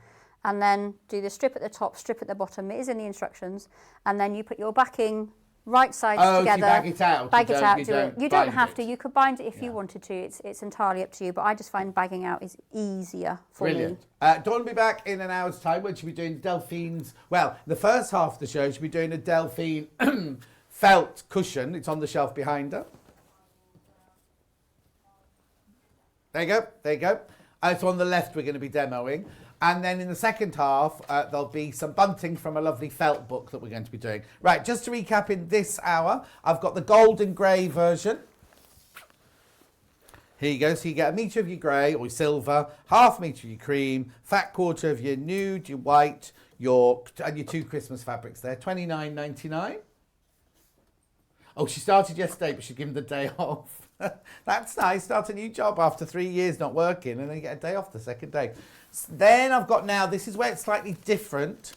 And then do the strip at the top, strip at the bottom. It is in the instructions. And then you put your backing right sides together. So you bag it out. Bag it out. You don't bind have it. to. You could bind it if you wanted to. It's entirely up to you. But I just find bagging out is easier for Brilliant. me. Dawn will be back in an hour's time when she'll be doing Delphine's. Well, the first half of the show, she'll be doing a Delphine felt cushion. It's on the shelf behind her. There you go. There you go. So on the left, we're going to be demoing. And then in the second half, there'll be some bunting from a lovely felt book that we're going to be doing. Right, just to recap in this hour, I've got the gold and grey version. Here you go. So you get 1 metre of your grey or your silver, 1/2 metre of your cream, fat quarter of your nude, your white, and your 2 Christmas fabrics there, $29.99. Oh, she started yesterday, but she'd given the day off. That's nice. Start a new job after 3 years not working, and then you get a day off the second day. Then I've got now, this is where it's slightly different.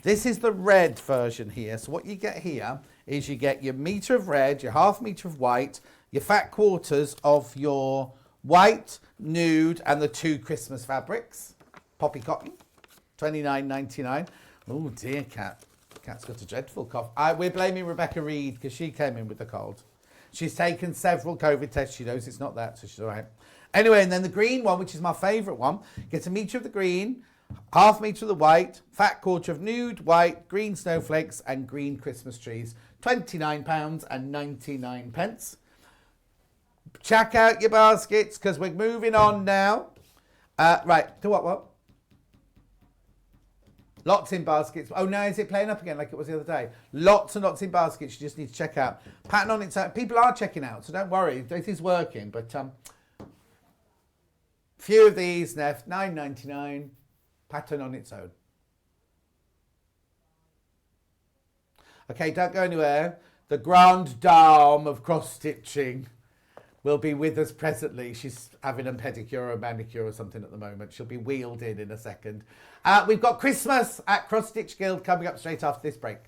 This is the red version here. So what you get here is you get your metre of red, your 1/2 metre of white, your fat quarters of your white, nude, and the 2 Christmas fabrics. Poppy cotton, $29.99. Oh dear, Cat. Cat's got a dreadful cough. We're blaming Rebecca Reed because she came in with the cold. She's taken several COVID tests. She knows it's not that, so she's all right. Anyway, and then the green one, which is my favourite one, gets 1 metre of the green, 1/2 metre of the white, fat quarter of nude, white, green snowflakes, and green Christmas trees. £29.99. Check out your baskets because we're moving on now. Right, to what? Lots in baskets. Oh, now is it playing up again like it was the other day? Lots and lots in baskets you just need to check out. Pattern on its own. People are checking out, so don't worry. This is working, but few of these left. $9.99. Pattern on its own. Okay, don't go anywhere. The grande dame of cross-stitching will be with us presently. She's having a pedicure or a manicure or something at the moment. She'll be wheeled in a second. We've got Christmas at Cross Stitch Guild coming up straight after this break.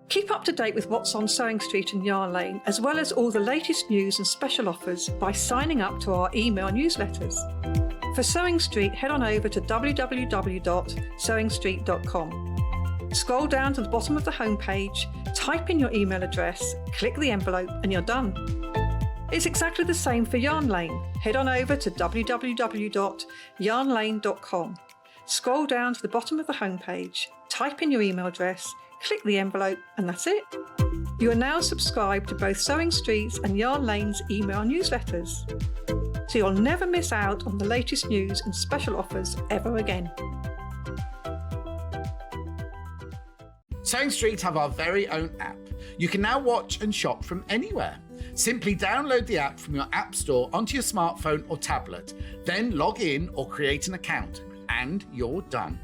Keep up to date with what's on Sewing Street and Yarn Lane, as well as all the latest news and special offers by signing up to our email newsletters. For Sewing Street, head on over to www.sewingstreet.com. Scroll down to the bottom of the homepage, type in your email address, click the envelope, and you're done. It's exactly the same for Yarn Lane. Head on over to www.yarnlane.com. Scroll down to the bottom of the homepage, type in your email address, click the envelope, and that's it. You are now subscribed to both Sewing Street's and Yarn Lane's email newsletters, so you'll never miss out on the latest news and special offers ever again. Sewing Street have our very own app. You can now watch and shop from anywhere. Simply download the app from your app store onto your smartphone or tablet, then log in or create an account, and you're done.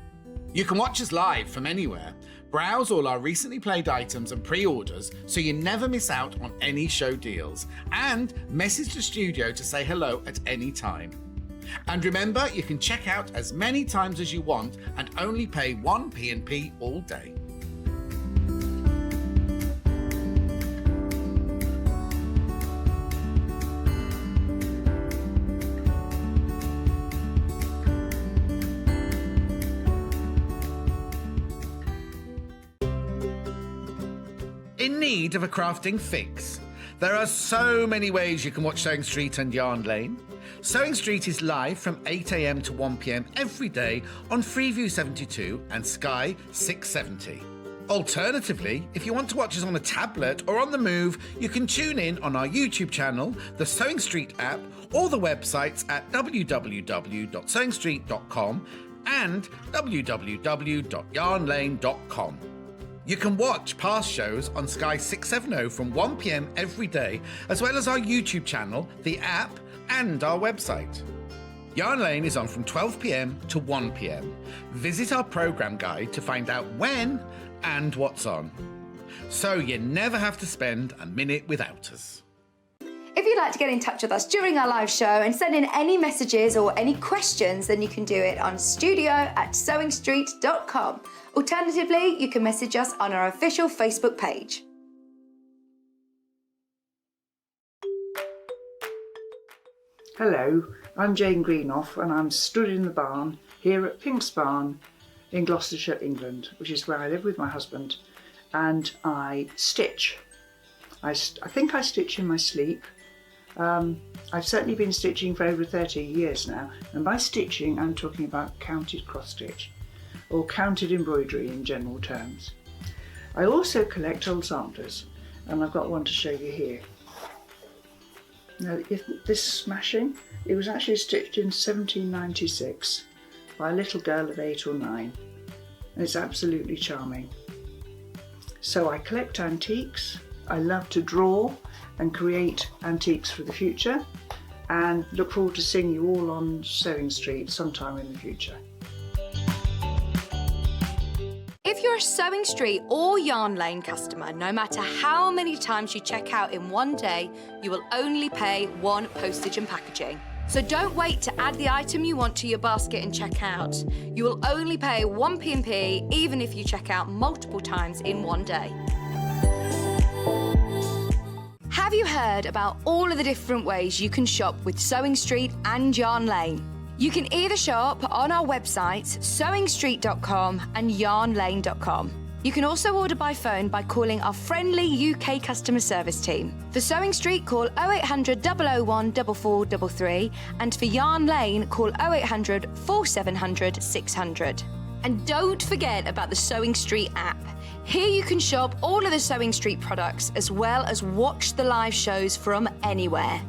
You can watch us live from anywhere, browse all our recently played items and pre-orders so you never miss out on any show deals, and message the studio to say hello at any time. And remember, you can check out as many times as you want and only pay 1 P&P all day. In need of a crafting fix? There are so many ways you can watch Sewing Street and Yarn Lane. Sewing Street is live from 8 a.m. to 1 p.m. every day on Freeview 72 and Sky 670. Alternatively, if you want to watch us on a tablet or on the move, you can tune in on our YouTube channel, the Sewing Street app, or the websites at www.sewingstreet.com and www.yarnlane.com. You can watch past shows on Sky 670 from 1 p.m. every day, as well as our YouTube channel, the app, and our website. Yarn Lane is on from 12 p.m. to 1 p.m. Visit our programme guide to find out when and what's on, so you never have to spend a minute without us. If you'd like to get in touch with us during our live show and send in any messages or any questions, then you can do it on studio@sewingstreet.com. Alternatively, you can message us on our official Facebook page. Hello, I'm Jane Greenoff and I'm stood in the barn here at Pink's Barn in Gloucestershire, England, which is where I live with my husband, and I stitch. I think I stitch in my sleep. I've certainly been stitching for over 30 years now, and by stitching I'm talking about counted cross stitch or counted embroidery in general terms. I also collect old samplers, and I've got one to show you here. Now, this smashing, it was actually stitched in 1796 by a little girl of 8 or 9, and it's absolutely charming. So I collect antiques. I love to draw and create antiques for the future, and look forward to seeing you all on Sewing Street sometime in the future. If you're a Sewing Street or Yarn Lane customer, no matter how many times you check out in one day, you will only pay 1 postage and packaging. So don't wait to add the item you want to your basket and check out. You will only pay 1 P&P even if you check out multiple times in one day. Have you heard about all of the different ways you can shop with Sewing Street and Yarn Lane? You can either shop on our websites, sewingstreet.com and yarnlane.com. You can also order by phone by calling our friendly UK customer service team. For Sewing Street, call 0800 001 4433, and for Yarn Lane, call 0800 4700 600. And don't forget about the Sewing Street app. Here you can shop all of the Sewing Street products as well as watch the live shows from anywhere.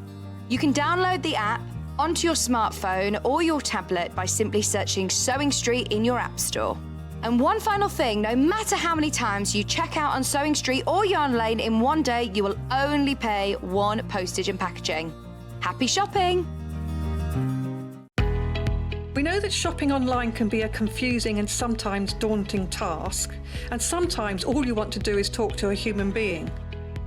You can download the app onto your smartphone or your tablet by simply searching Sewing Street in your app store. And one final thing, no matter how many times you check out on Sewing Street or Yarn Lane in one day, you will only pay 1 postage and packaging. Happy shopping! We know that shopping online can be a confusing and sometimes daunting task, and sometimes all you want to do is talk to a human being.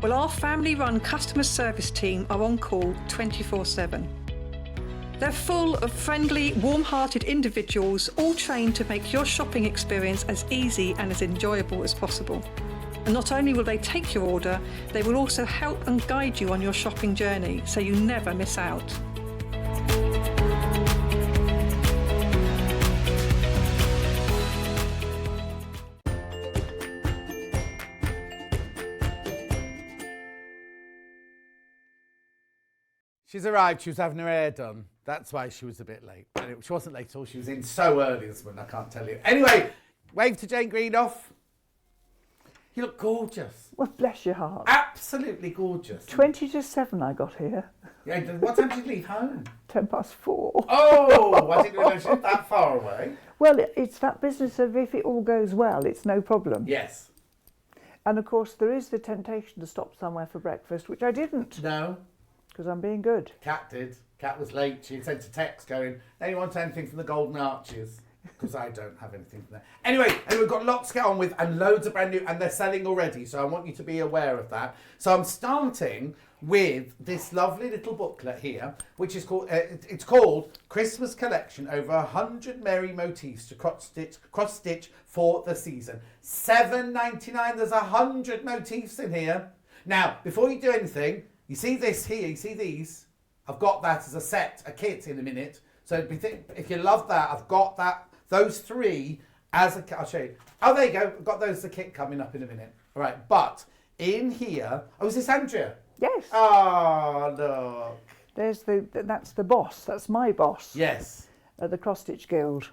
Well, our family-run customer service team are on call 24/7. They're full of friendly, warm-hearted individuals, all trained to make your shopping experience as easy and as enjoyable as possible. And not only will they take your order, they will also help and guide you on your shopping journey, so you never miss out. She's arrived, she was having her hair done. That's why she was a bit late. Anyway, she wasn't late at all, she was in so early this morning, I can't tell you. Anyway, wave to Jane Greenoff. You look gorgeous. Well, bless your heart. Absolutely gorgeous. 20 to 7 I got here. Yeah, what time did you leave home? 4:10. Oh, I didn't realise you lived that far away. Well, it's that business of if it all goes well, it's no problem. Yes. And of course, there is the temptation to stop somewhere for breakfast, which I didn't, No, because I'm being good. Kat did. Kat was late. She sent a text going, anyone want anything from the Golden Arches? Because I don't have anything from there. Anyway, and we've got lots to get on with and loads of brand new, and they're selling already. So I want you to be aware of that. So I'm starting with this lovely little booklet here, which is called, it's called Christmas Collection, over 100 merry motifs to cross stitch for the season. $7.99. There's 100 motifs in here. Now, before you do anything, you see this here, you see these? I've got that as a set, a kit in a minute. So if you love that, I've got those three as a kit. I'll show you. Oh, there you go. I've got those as a kit coming up in a minute. All right, but in here, oh, is this Andrea? Yes. Oh, look. That's the boss. That's my boss. Yes. At the Cross Stitch Guild.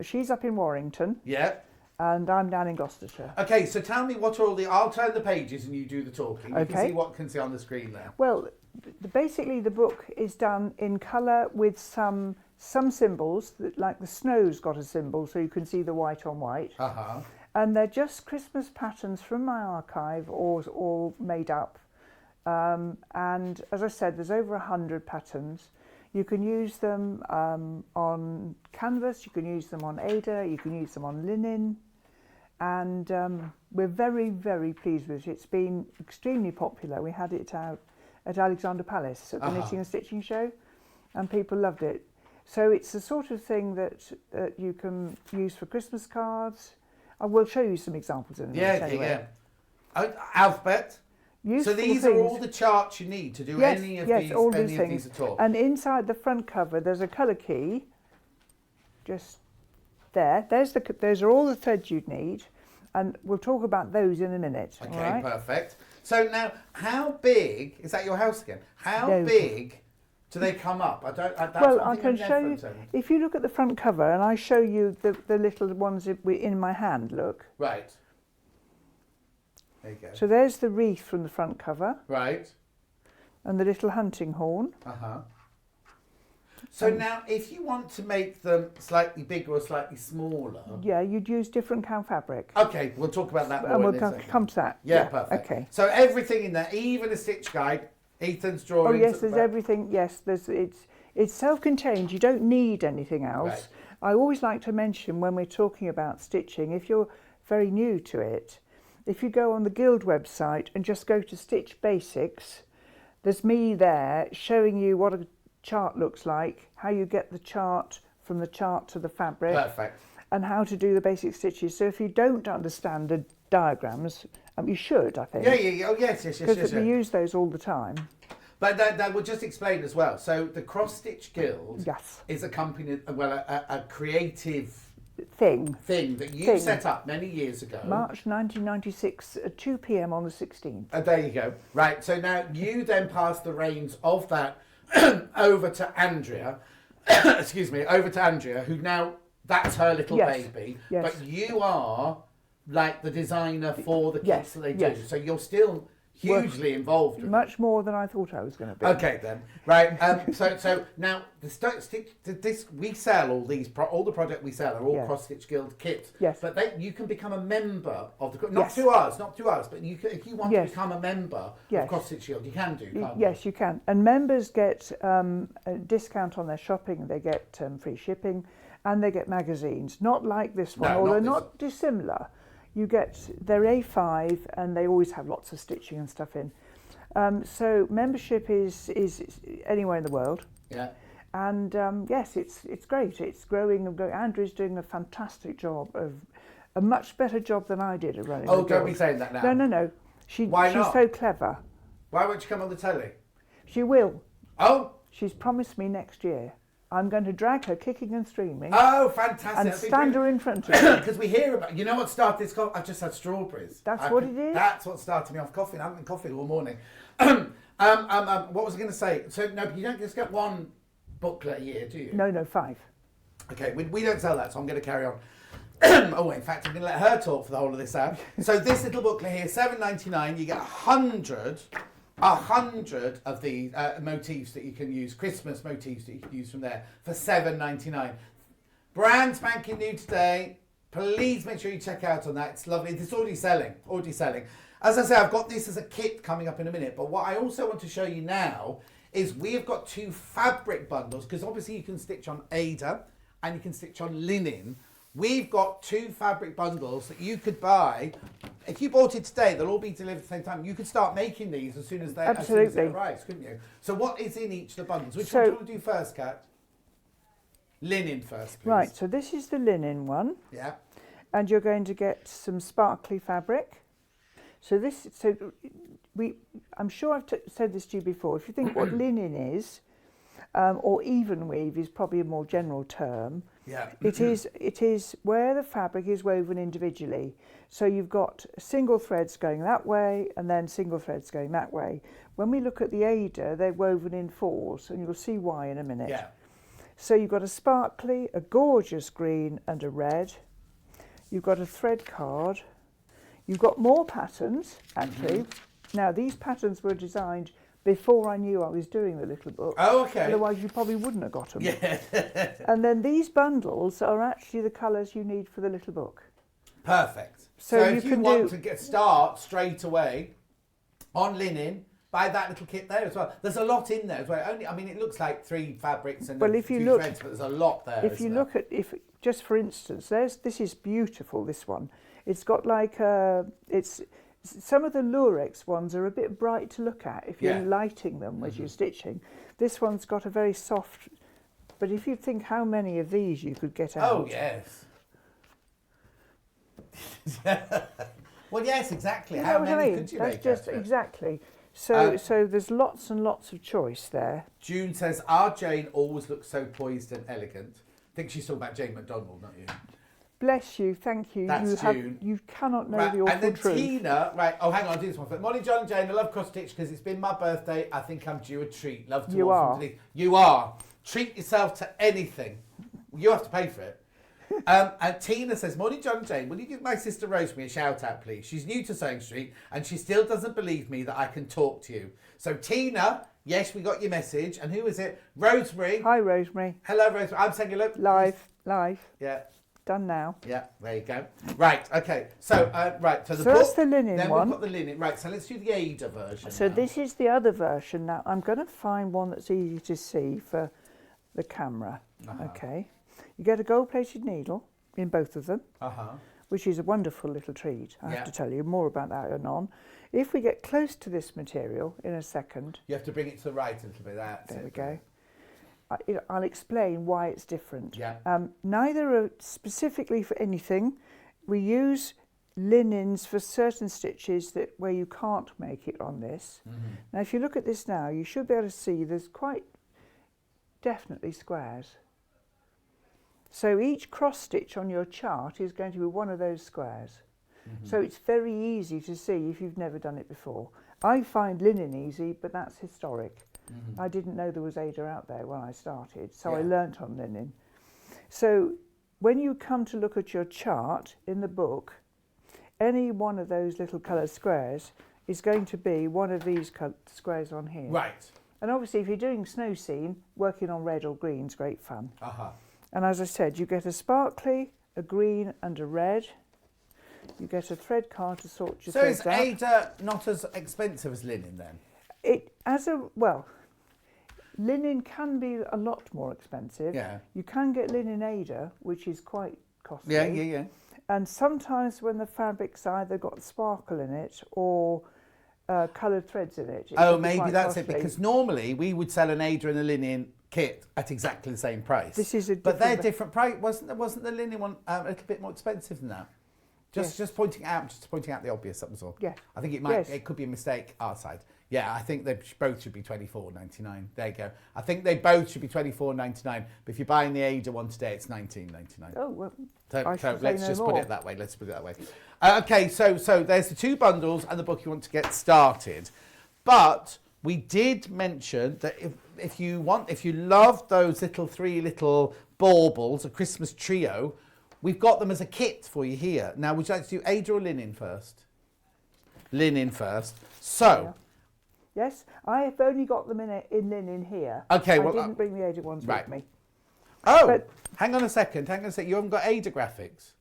She's up in Warrington. Yeah. And I'm down in Gloucestershire. Okay, so tell me what are all the... I'll turn the pages and you do the talking. You Okay. can see what can see on the screen there. Well, basically the book is done in colour with some symbols, like the snow's got a symbol, so you can see the white on white. Uh-huh. And they're just Christmas patterns from my archive, all made up. And as I said, there's over 100 patterns. You can use them on canvas, you can use them on Ada, you can use them on linen. And we're very, very pleased with it. It's been extremely popular. We had it out at Alexandra Palace at the Knitting and Stitching Show, and people loved it. So it's the sort of thing that you can use for Christmas cards. I will show you some examples in a minute anyway. Alphabet. Useful so these things. are all the charts you need to do any of these at all. And inside the front cover, there's a colour key. Just there. Those are all the threads you'd need, and we'll talk about those in a minute. Okay, all right? perfect. So now, how big is that? Your house again? How No. big do they come up? I can show you. If you look at the front cover, and I show you the little ones in my hand. Look. Right. There you go. So there's the wreath from the front cover. Right. And the little hunting horn. Uh-huh. So now, if you want to make them slightly bigger or slightly smaller... Yeah, you'd use different cow fabric. Okay, we'll talk about that more and in we'll a second. come to that. Yeah, perfect. Okay. So everything in there, even a stitch guide, Ethan's drawings... Oh, yes, there's everything. Yes, it's self-contained. You don't need anything else. Right. I always like to mention when we're talking about stitching, if you're very new to it, if you go on the Guild website and just go to Stitch Basics, there's me there showing you what a chart looks like, how you get the chart from the chart to the fabric. Perfect. And how to do the basic stitches. So if you don't understand the diagrams, you should, I think. Yeah. Oh, yes. Because we use those all the time. But that will just explain as well. So the Cross Stitch Guild is a company, a creative thing that you set up many years ago. March 1996 at 2 p.m. on the 16th. There you go. Right. So now you then pass the reins of that over to Andrea. Excuse me. Over to Andrea, who now that's her little baby. Yes. But you are like the designer for the kits that they do. So you're still hugely involved with much more than I thought I was going to be. Okay then, right. So now this we sell all the product we sell are all Cross Stitch Guild kits. Yes. But you can become a member of the not through us, but you can, if you want to become a member of Cross Stitch Guild, you can do. Can't Yes, you can. And members get a discount on their shopping. They get free shipping, and they get magazines. Not like this one, although not dissimilar. You get their A5, and they always have lots of stitching and stuff in. So membership is anywhere in the world. Yeah. And yes, it's great. It's growing and growing. Andrew's doing a fantastic job, a much better job than I did at running. Oh, don't be saying that now. No. Why not? She's so clever. Why won't you come on the telly? She will. Oh. She's promised me next year. I'm going to drag her kicking and screaming. Oh, fantastic. And stand her in front of me. Because we hear about... You know what started this coffee? I've just had strawberries. What it is? That's what started me off coffee. I haven't been coffee all morning. What was I going to say? So, no, but you don't just get one booklet a year, do you? No, 5. Okay, we don't sell that, so I'm going to carry on. In fact, I'm going to let her talk for the whole of this hour. So this little booklet here, $7.99, you get 100 of the motifs that you can use, Christmas motifs that you can use from there for $7.99. Brand spanking new today. please make sure you check out on that. It's lovely. It's already selling. As I say, I've got this as a kit coming up in a minute. But what I also want to show you now is we have got 2 fabric bundles, because obviously you can stitch on Ada and you can stitch on linen. We've got 2 fabric bundles that you could buy. If you bought it today, they'll all be delivered at the same time. You could start making these as soon as they arrive, couldn't you? So what is in each of the bundles? Which one do you want to do first, Kat? Linen first, please. Right, so this is the linen one. Yeah. And you're going to get some sparkly fabric. I'm sure I've said this to you before. If you think what linen is, or even weave is probably a more general term. Yeah. It is where the fabric is woven individually. So you've got single threads going that way and then single threads going that way. When we look at the Ada, they're woven in 4s, and you'll see why in a minute. Yeah. So you've got a sparkly, a gorgeous green and a red. You've got a thread card. You've got more patterns, actually. Now, these patterns were designed before I knew I was doing the little book. Oh, okay. Otherwise, you probably wouldn't have got them. Yeah. And then these bundles are actually the colours you need for the little book. Perfect. So if you want to start straight away on linen, buy that little kit there as well. There's a lot in there as well. It looks like 3 fabrics and 2 threads, but there's a lot there. If you look at, just for instance, this is beautiful, this one. It's got like some of the Lurex ones are a bit bright to look at if you're lighting them as you're stitching. This one's got a very soft, but if you think how many of these you could get out. Oh, yes. Well, yes, exactly. You How know what many I mean? could you That's make just out of it? exactly. So there's lots and lots of choice there. June says, our Jane always looks so poised and elegant. I think she's talking about Jane McDonald, not you. Bless you, thank you. That's June. You cannot know Right, the awful and then truth. Tina, right, oh, hang on, I'll do this one first. Morning, John and Jane. I love cross stitch because it's been my birthday. I think I'm due a treat. Love to You all are. from Denise. You are. Treat yourself to anything. You have to pay for it. And Tina says, morning, John and Jane. Will you give my sister Rosemary a shout out, please? She's new to Sewing Street and she still doesn't believe me that I can talk to you. So, Tina, yes, we got your message. And who is it? Rosemary. Hi, Rosemary. Hello, Rosemary. I'm saying hello. Live. Yeah. Done now. Yeah, there you go. Right, okay. So, So the that's book, the linen then one. We've got the linen. Right, so let's do the Ada version. So now. this is the other version. Now, I'm going to find one that's easy to see for the camera. Okay. You get a gold-plated needle in both of them, which is a wonderful little treat. I have to tell you more about that anon. If we get close to this material in a second... You have to bring it to the right a little bit. There we go. I'll explain why it's different. Yeah. Neither are specifically for anything. We use linens for certain stitches where you can't make it on this. Now, if you look at this now, you should be able to see there's quite definitely squares. So each cross stitch on your chart is going to be one of those squares. So it's very easy to see if you've never done it before. I find linen easy, but that's historic. I didn't know there was Ada out there when I started, so I learnt on linen. So when you come to look at your chart in the book, any one of those little coloured squares is going to be one of these squares on here. Right. And obviously if you're doing snow scene, working on red or green's great fun. And as I said, you get a sparkly, a green and a red. You get a thread card to sort your threads out. So is Ada not as expensive as linen then? Linen can be a lot more expensive. Yeah. You can get linen Ada, which is quite costly. Yeah. And sometimes when the fabric's either got sparkle in it or coloured threads in it. Maybe that's it, because normally we would sell an Ada and a linen kit at exactly the same price. This is but they're different price. Wasn't the linen one a little bit more expensive than that? Just pointing out the obvious. That was all. Yeah. I think it could be a mistake our side. Yeah, I think they both should be $24.99. There you go. I think they both should be $24.99. But if you're buying the Ada one today, it's $19.99. Oh well. So let's just put it that way. Okay, so there's the 2 bundles and the book you want to get started. But we did mention that if you love those 3 little baubles, a Christmas trio, we've got them as a kit for you here. Now, would you like to do Ada or linen first? Linen first. So. Yes, I've only got them in linen here. Okay, I didn't bring the Ada ones with me. Oh, hang on a second. You haven't got Ada graphics?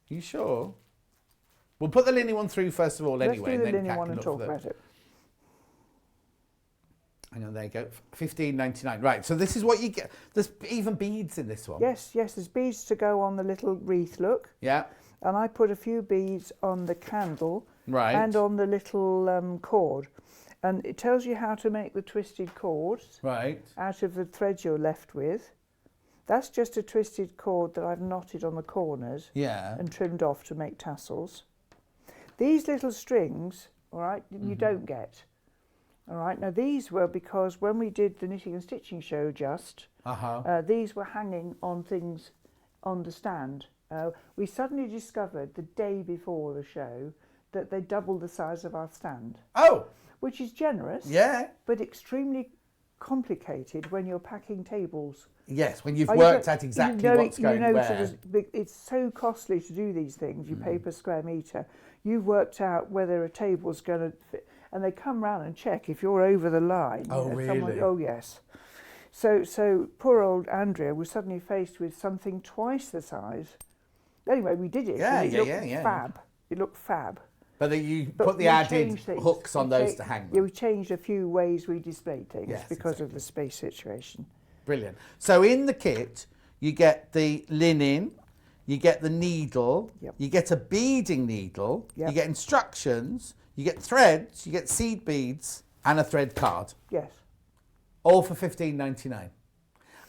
You sure? We'll put the linen one through first of all Let's anyway. do the and then linen Kat one can and look talk for the- about it. Hang on, there you go. $15.99. Right, so this is what you get. There's even beads in this one. Yes, there's beads to go on the little wreath, look. Yeah. And I put a few beads on the candle Right. and on the little cord. And it tells you how to make the twisted cords Right. out of the threads you're left with. That's just a twisted cord that I've knotted on the corners Yeah. and trimmed off to make tassels. These little strings, all right, you don't get. All right, now these were because when we did the knitting and stitching show these were hanging on things on the stand. We suddenly discovered the day before the show that they doubled the size of our stand. Oh! Which is generous. Yeah. But extremely complicated when you're packing tables. Yes, when you've worked out exactly what's going where. It's so costly to do these things. You pay per square metre. You've worked out whether a table's going to fit. And they come round and check if you're over the line. Oh, really? Oh, yes. So poor old Andrea was suddenly faced with something twice the size. Anyway, we did it. Yeah, and yeah, looked yeah, yeah. fab. It looked fab. But then you But put the we added changed things. hooks on those to hang Yeah, them. we changed a few ways we displayed things Yes, because of the space situation. Brilliant. So in the kit, you get the linen, you get the needle, Yep. you get a beading needle, Yep. you get instructions, you get threads, you get seed beads, and a thread card. Yes. All for $15.99.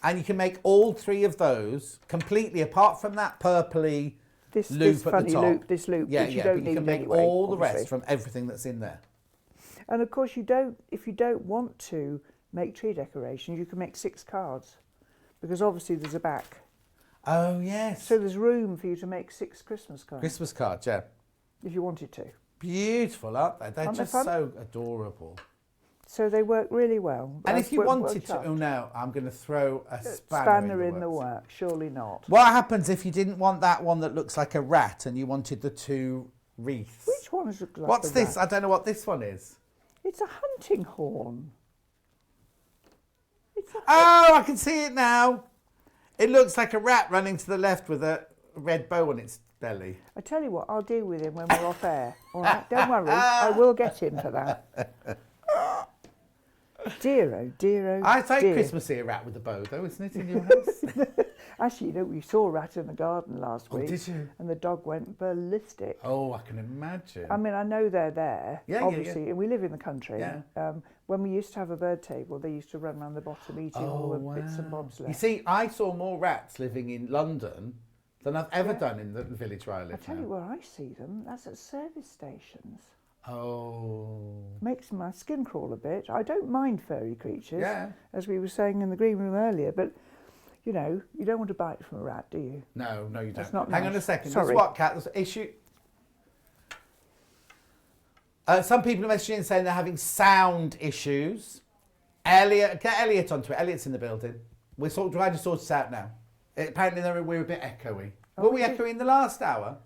And you can make all three of those completely, apart from that purpley This loop at funny the top. loop, this loop, Yeah, which you yeah, don't but you need can make anyway, all the obviously. rest from everything that's in there. And of course, if you don't want to make tree decorations, you can make 6 cards, because obviously there's a back. Oh, yes. So there's room for you to make 6 Christmas cards Christmas cards, yeah. if you wanted to. Beautiful, aren't they? They're Aren't they just fun? so adorable. So they work really well. And I've if you worked wanted to, hard. oh no, I'm going to throw a Spanner in the work, surely not. What happens if you didn't want that one that looks like a rat and you wanted the 2 wreaths? Which one is like What's a this? rat? I don't know what this one is. It's a hunting horn. It's a Oh, I can see it now. It looks like a rat running to the left with a red bow on its belly. I tell you what, I'll deal with him when we're off air. All right, don't worry, I will get him for that. Dear, oh dear, oh I think dear. Christmassy a rat with a bow, though, isn't it, in your house? Actually, you know, we saw a rat in the garden last week. did you? And the dog went ballistic. Oh, I can imagine. I mean, I know they're there, Yeah, yeah, obviously, and we live in the country. Yeah. When we used to have a bird table, they used to run around the bottom eating all the bits and bobs left. You see, I saw more rats living in London than I've ever done in the village where I live I tell now. you where I see them, that's at service stations. Oh. Makes my skin crawl a bit. I don't mind furry creatures, Yeah. as we were saying in the green room earlier, but, you know, you don't want to bite from a rat, do you? No, you don't. That's not Hang on nice. a second. Sorry. There's what, Kat? There's an issue. Some people are messaging saying they're having sound issues. Elliot, get Elliot onto it. Elliot's in the building. We're trying to sort this out now. Apparently we're a bit echoey. Were we echoey in the last hour?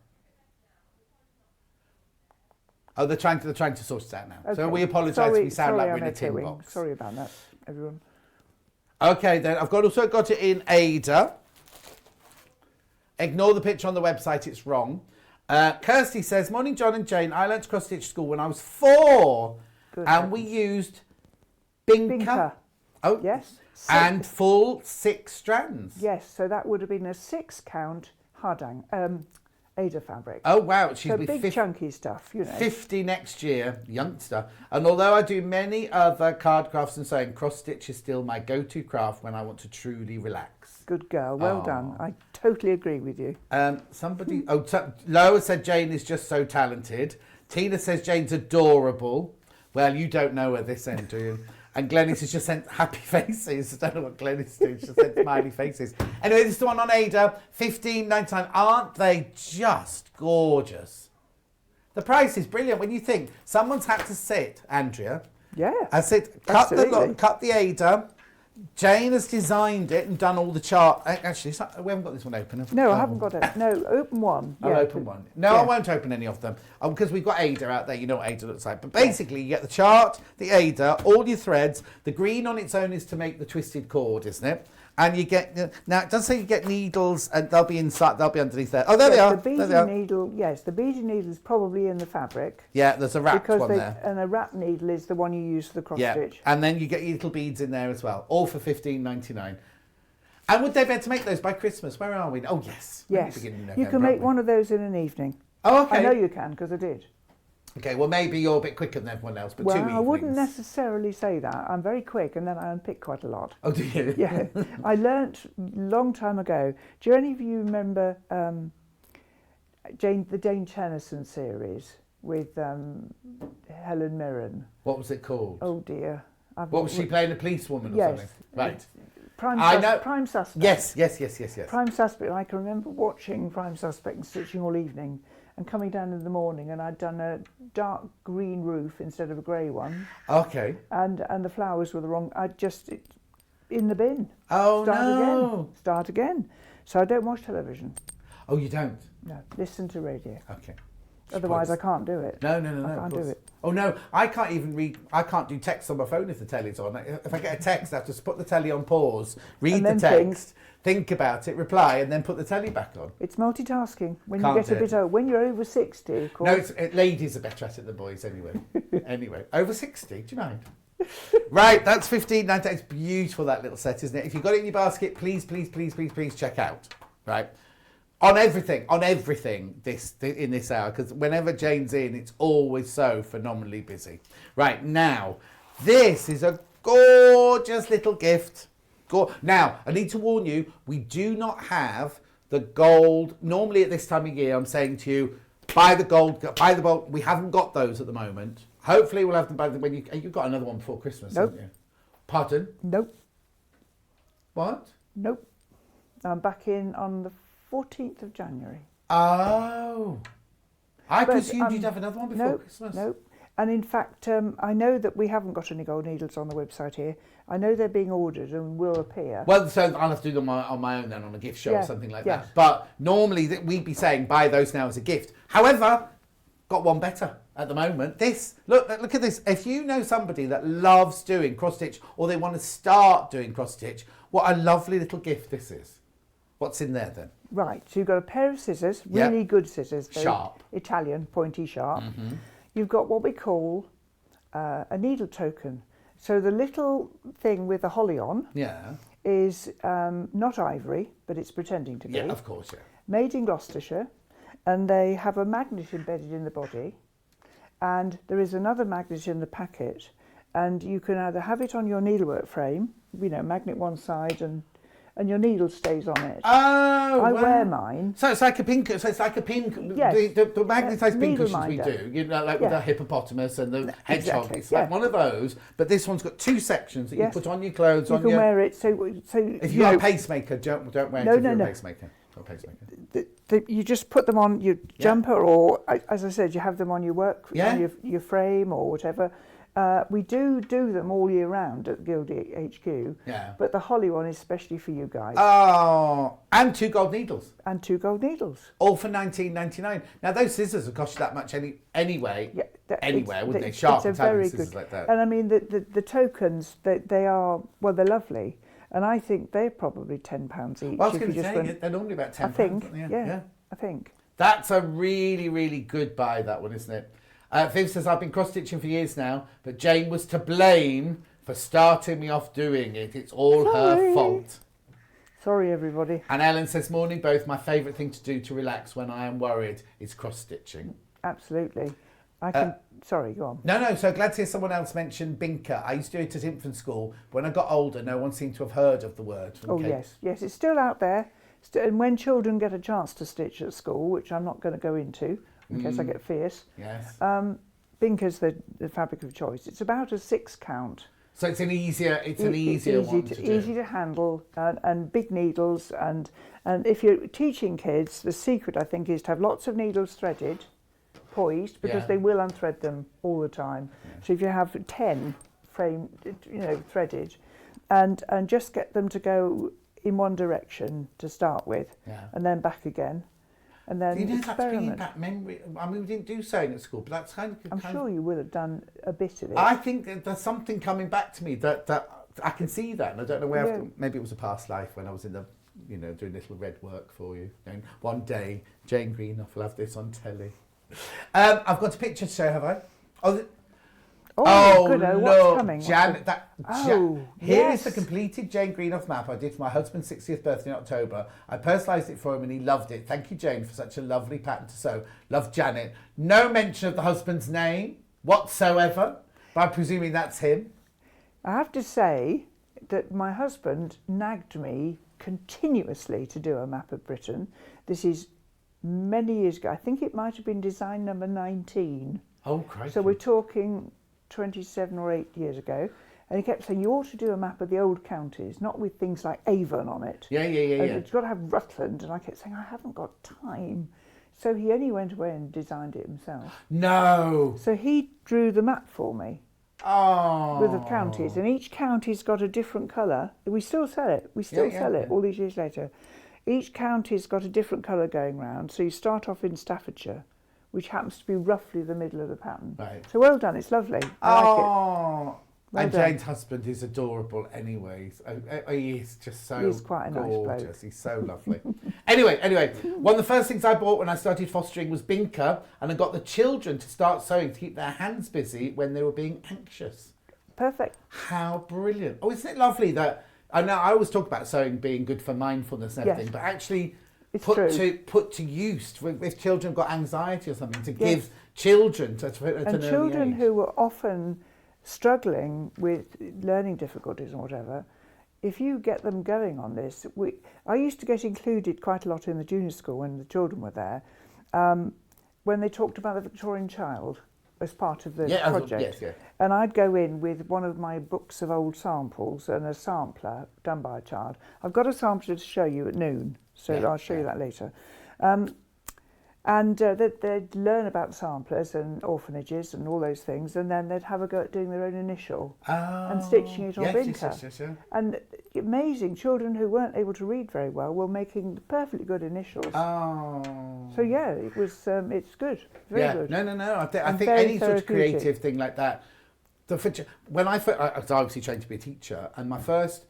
Oh, they're trying to sort it out now. So Okay. we apologise if we sound like I'm we're in a tin echoing. box. Sorry about that, everyone. Okay, then I've also got it in Ada. Ignore the picture on the website; it's wrong. Kirsty says, "Morning, John and Jane. I learnt to cross stitch school when I was 4, Good and we used Binker. Binker. Oh, Yes. and full 6 strands. Yes, so that would have been a 6-count hardang, Ada fabric. Oh wow, she's So be big chunky stuff, you know. 50 next year, youngster. And although I do many other card crafts and sewing, cross stitch is still my go-to craft when I want to truly relax." Good girl, well done. I totally agree with you. Somebody, Loa said Jane is just so talented. Tina says Jane's adorable. Well, you don't know her this end, do you? And Glenys has just sent happy faces. I don't know what Glenys doing. She just sent smiley faces. Anyway, this is the one on Ada, $15.99. Aren't they just gorgeous? The price is brilliant when you think someone's had to sit, Andrea. Yeah. I said, cut absolutely. cut the Ada. Jane has designed it and done all the chart. Actually, we haven't got this one open. No, I haven't got it. No, open one. I'll Yeah, open one. No, I won't open any of them because we've got Ada out there. You know what Ada looks like. But basically, you get the chart, the Ada, all your threads. The green on its own is to make the twisted cord, isn't it? And you get, now it does say you get needles and they'll be inside, they'll be underneath there. Oh, there they are. The beading There they are. needle, yes, the beading needle is probably in the fabric. Yeah, there's a wrapped one there. And a wrap needle is the one you use for the cross stitch. And then you get your little beads in there as well, all for $15.99. And would they be able to make those by Christmas? Where are we? Oh, yes. Yes, Beginning of you November, can make aren't we? one of those in an evening. Oh, okay. I know you can because I did. Okay, well, maybe you're a bit quicker than everyone else, but Well, 2 evenings. I wouldn't necessarily say that. I'm very quick and then I unpick quite a lot. Oh, do you? Yeah, I learnt a long time ago. Do any of you remember the Jane Tennyson series with Helen Mirren? What was it called? Oh dear. What was she playing, a policewoman or Yes. something? Right. Prime Suspect. Yes. Prime Suspect. I can remember watching Prime Suspect and stitching all evening and coming down in the morning, and I'd done a dark green roof instead of a grey one. Okay. And the flowers were the wrong. I just in the bin. Oh, Start again. So I don't watch television. Oh, you don't? No, listen to radio. Okay. Otherwise, I can't do it. No. I can't do it. Oh no, I can't even read. I can't do text on my phone if the telly's on. If I get a text, I have to put the telly on pause, read And the then text, think about it, reply, and then put the telly back on. It's multitasking. When Can't you get a do bit it. old, when you're over 60, of course. No, ladies are better at it than boys anyway. Anyway, over 60, do you mind? Right, that's $15.99. It's beautiful, that little set, isn't it? If you've got it in your basket, please check out. Right. On everything in this hour, because whenever Jane's in, it's always so phenomenally busy. Right, now, this is a gorgeous little gift. Now, I need to warn you, we do not have the gold. Normally at this time of year, I'm saying to you, buy the gold. We haven't got those at the moment. Hopefully we'll have them by when you've got another one before Christmas, Nope. haven't you? Pardon? Nope. What? Nope. I'm back in on the 14th of January. Oh. I But, presumed you'd have another one before Christmas. Nope. And in fact, I know that we haven't got any gold needles on the website here. I know they're being ordered and will appear. Well, so I'll have to do them on my own then, on a gift show or something like yes. that. But normally we'd be saying buy those now as a gift. However, got one better at the moment. This, look at this. If you know somebody that loves doing cross stitch or they want to start doing cross stitch, what a lovely little gift this is. What's in there then? Right, so you've got a pair of scissors, really good scissors. They're Sharp. Italian, pointy sharp. Mm-hmm. You've got what we call a needle token. So the little thing with the holly on is not ivory, but it's pretending to be. Yeah, of course, yeah. Made in Gloucestershire, and they have a magnet embedded in the body, and there is another magnet in the packet, and you can either have it on your needlework frame, magnet one side and your needle stays on it. Oh, I wear mine. So it's like a pin. So it's like a pin. Yes. The magnetised pin Needle cushions we minder. do. Like with the hippopotamus and the hedgehog. Exactly, It's like one of those, but this one's got two sections that you Yes. put on your clothes. You can wear it. So if you're a pacemaker, don't wear it. No, if no, you're no. a pacemaker. Not a pacemaker. You just put them on your jumper, or as I said, you have them on your work, on your frame or whatever. We do them all year round at Gildie HQ. Yeah. But the holly one is especially for you guys. Oh, and 2 gold needles. And 2 gold needles. All for $19.99. Now those scissors would cost you that much anyway. Yeah, anywhere, wouldn't they? Sharp Italian scissors like that. And I mean the tokens, they are they're lovely, and I think they're probably £10 each. Well, I was going to say they're normally about £10. I think. Yeah. I think. That's a really, really good buy, that one, isn't it? Viv says, I've been cross-stitching for years now, but Jane was to blame for starting me off doing it. It's all her fault. Sorry, everybody. And Ellen says, morning both. My favourite thing to do to relax when I am worried is cross-stitching. Absolutely. I can... sorry, go on. No. So glad to hear someone else mention binker. I used to do it at infant school. When I got older, no one seemed to have heard of the word. Yes. It's still out there. And when children get a chance to stitch at school, which I'm not going to go into, in case I get fierce. Yes. Binker's the fabric of choice. It's about a 6 count. So it's an easier one to do. Easy to handle, and big needles. And if you're teaching kids, the secret I think is to have lots of needles threaded, poised, because they will unthread them all the time. Yeah. So if you have 10 threaded, and just get them to go in one direction to start with, and then back again. And then that's bringing back memory. I mean, we didn't do sewing at school, but that's kind of... I'm sure you will have done a bit of it. I think that there's something coming back to me that I can see that, and I don't know where. Maybe it was a past life when I was in the, doing little red work for you. And one day, Jane Greenoff will have this on telly. I've got a picture to show, have I? Oh, good. look, What's coming? Janet. Here is yes. the completed Jane Greenoff map I did for my husband's 60th birthday in October. I personalised it for him and he loved it. Thank you, Jane, for such a lovely pattern to sew. Love, Janet. No mention of the husband's name whatsoever, but I'm presuming that's him. I have to say that my husband nagged me continuously to do a map of Britain. This is many years ago. I think it might have been design number 19. Oh, crazy. So we're talking 27 or 8 years ago, and he kept saying, you ought to do a map of the old counties, not with things like Avon on it. Yeah. It's got to have Rutland, and I kept saying, I haven't got time. So he only went away and designed it himself. No. So he drew the map for me with the counties, and each county's got a different colour. We still sell it. We still sell it all these years later. Each county's got a different colour going round. So you start off in Staffordshire, which happens to be roughly the middle of the pattern. Right. So well done, it's lovely. I like it. Well and done. Jane's husband is adorable anyways. He is just so He's quite a nice gorgeous. bloke. He's so lovely. Anyway, one of the first things I bought when I started fostering was Binker, and I got the children to start sewing to keep their hands busy when they were being anxious. Perfect. How brilliant. Oh, isn't it lovely that, I know I always talk about sewing being good for mindfulness and everything, but actually It's put true. to use if children have got anxiety or something, to give children to an And early children age. who were often struggling with learning difficulties or whatever, if you get them going on this, I used to get included quite a lot in the junior school when the children were there, when they talked about the Victorian child as part of the project. Yes. And I'd go in with one of my books of old samples and a sampler done by a child. I've got a sampler to show you at noon, so I'll show you that later. And they'd learn about samplers and orphanages and all those things, and then they'd have a go at doing their own initial and stitching it on Binker. Yes. And amazing, children who weren't able to read very well were making perfectly good initials. So yeah, it was. It's good, very good. No. I think very any sort of therapeutic. creative thing like that. When I was obviously trained to be a teacher, and my first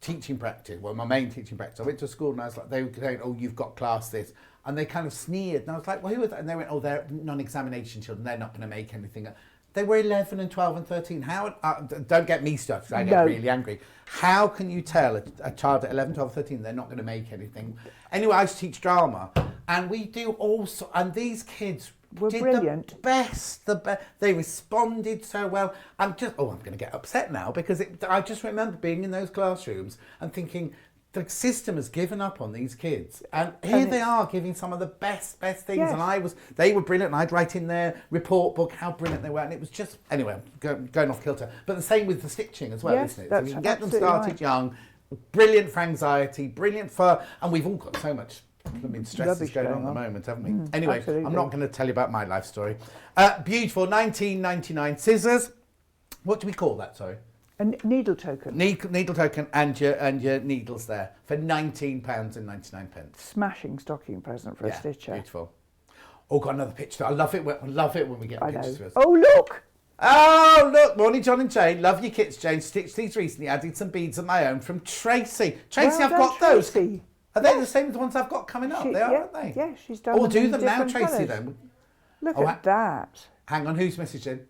teaching practice, my main teaching practice, I went to school and I was like, they were saying, "Oh, you've got class this," and they kind of sneered, and I was like, "Well, who are they?" And they went, "Oh, they're non-examination children. They're not going to make anything." They were 11 and 12 and 13. How? Don't get me started, 'cause I get really angry. How can you tell a child at 11, 12, 13 they're not going to make anything? Anyway, I used to teach drama, and we do also, and these kids did brilliant. the best. They responded so well. I'm going to get upset now because I just remember being in those classrooms and thinking, the system has given up on these kids, and here they are giving some of the best things. Yes. And they were brilliant. And I'd write in their report book how brilliant they were, and it was just anyway going off kilter. But the same with the stitching as well, Yes, isn't it? that's So we can get them absolutely started right. young. Brilliant for anxiety, brilliant for, and we've all got so much. Stress is Rubbish going on going at the on. moment, haven't we? Anyway, absolutely. I'm not going to tell you about my life story. Beautiful, 1999 scissors. What do we call that? Sorry. A needle token. Needle token and your needles there for £19.99. Smashing stocking present for a stitcher. Beautiful. Oh, got another picture. I love it when we get I pictures know. to us. Oh, look! Oh, look, morning, John and Jane. Love your kits, Jane. Stitched these recently, added some beads of my own from Tracy. Tracy, Well I've done, got those. Tracy. Are they the same as the ones I've got coming up? They are, aren't they? Yeah, she's done Oh, them do in them now, different Tracy, colours. then. Look Oh, at that. Hang on, who's messaging?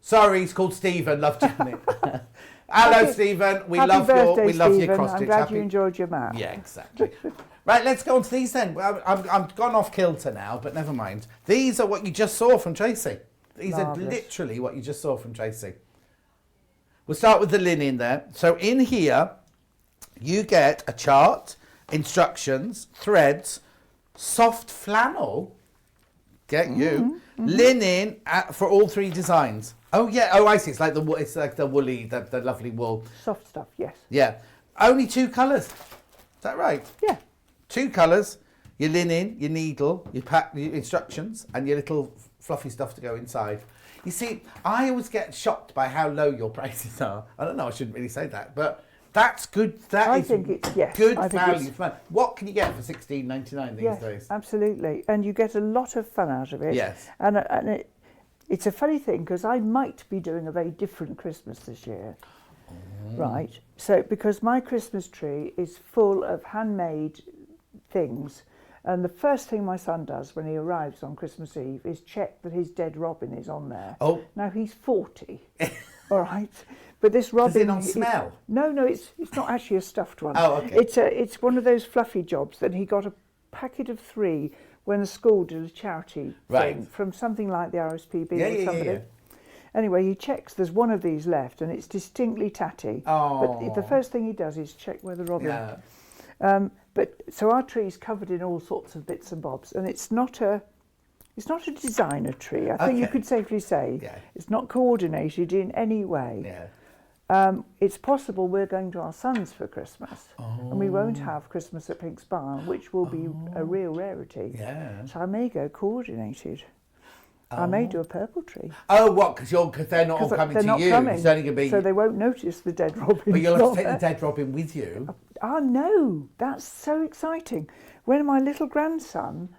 Sorry, he's called Stephen. Love Janet. Hello, Stephen. We Happy love birthday, your Stephen. cross I'm stitch. glad you enjoyed your map. Yeah, exactly. Right, let's go on to these then. I'm gone off kilter now, but never mind. These are what you just saw from Tracy. These are Marvellous. literally what you just saw from Tracy. We'll start with the linen there. So in here, you get a chart, instructions, threads, soft flannel. Get you linen for all three designs. Oh yeah. Oh, I see. It's like the woolly, the lovely wool. Soft stuff, yes. Yeah. Only 2 colours. Is that right? Yeah. 2 colours. Your linen, your needle, your instructions, and your little fluffy stuff to go inside. You see, I always get shocked by how low your prices are. I don't know. I shouldn't really say that, but that's good. I think it's good I think value. it's- What can you get for £16.99 these Yes, days? absolutely. And you get a lot of fun out of it. Yes. And it's a funny thing because I might be doing a very different Christmas this year. right? So because my Christmas tree is full of handmade things, and the first thing my son does when he arrives on Christmas Eve is check that his dead robin is on there. Oh. Now he's 40, all right? But this robin... Does it not smell? No, it's not actually a stuffed one. Oh, okay. It's one of those fluffy jobs that he got a packet of 3 when the school did a charity thing from something like the RSPB or somebody. Yeah. Anyway, he checks there's one of these left and it's distinctly tatty. Oh. But the first thing he does is check where the robin... Yeah. So our tree's covered in all sorts of bits and bobs, and it's not a designer tree. I think you could safely say it's not coordinated in any way. Yeah. It's possible we're going to our son's for Christmas, and we won't have Christmas at Pink's Barn, which will be a real rarity. Yeah. So I may go coordinated. I may do a purple tree. Oh, what? Because they're not all coming to you. Coming, it's only going to be. So they won't notice the dead robin. But you'll have to take the dead robin with you. Oh no, that's so exciting. When my little grandson,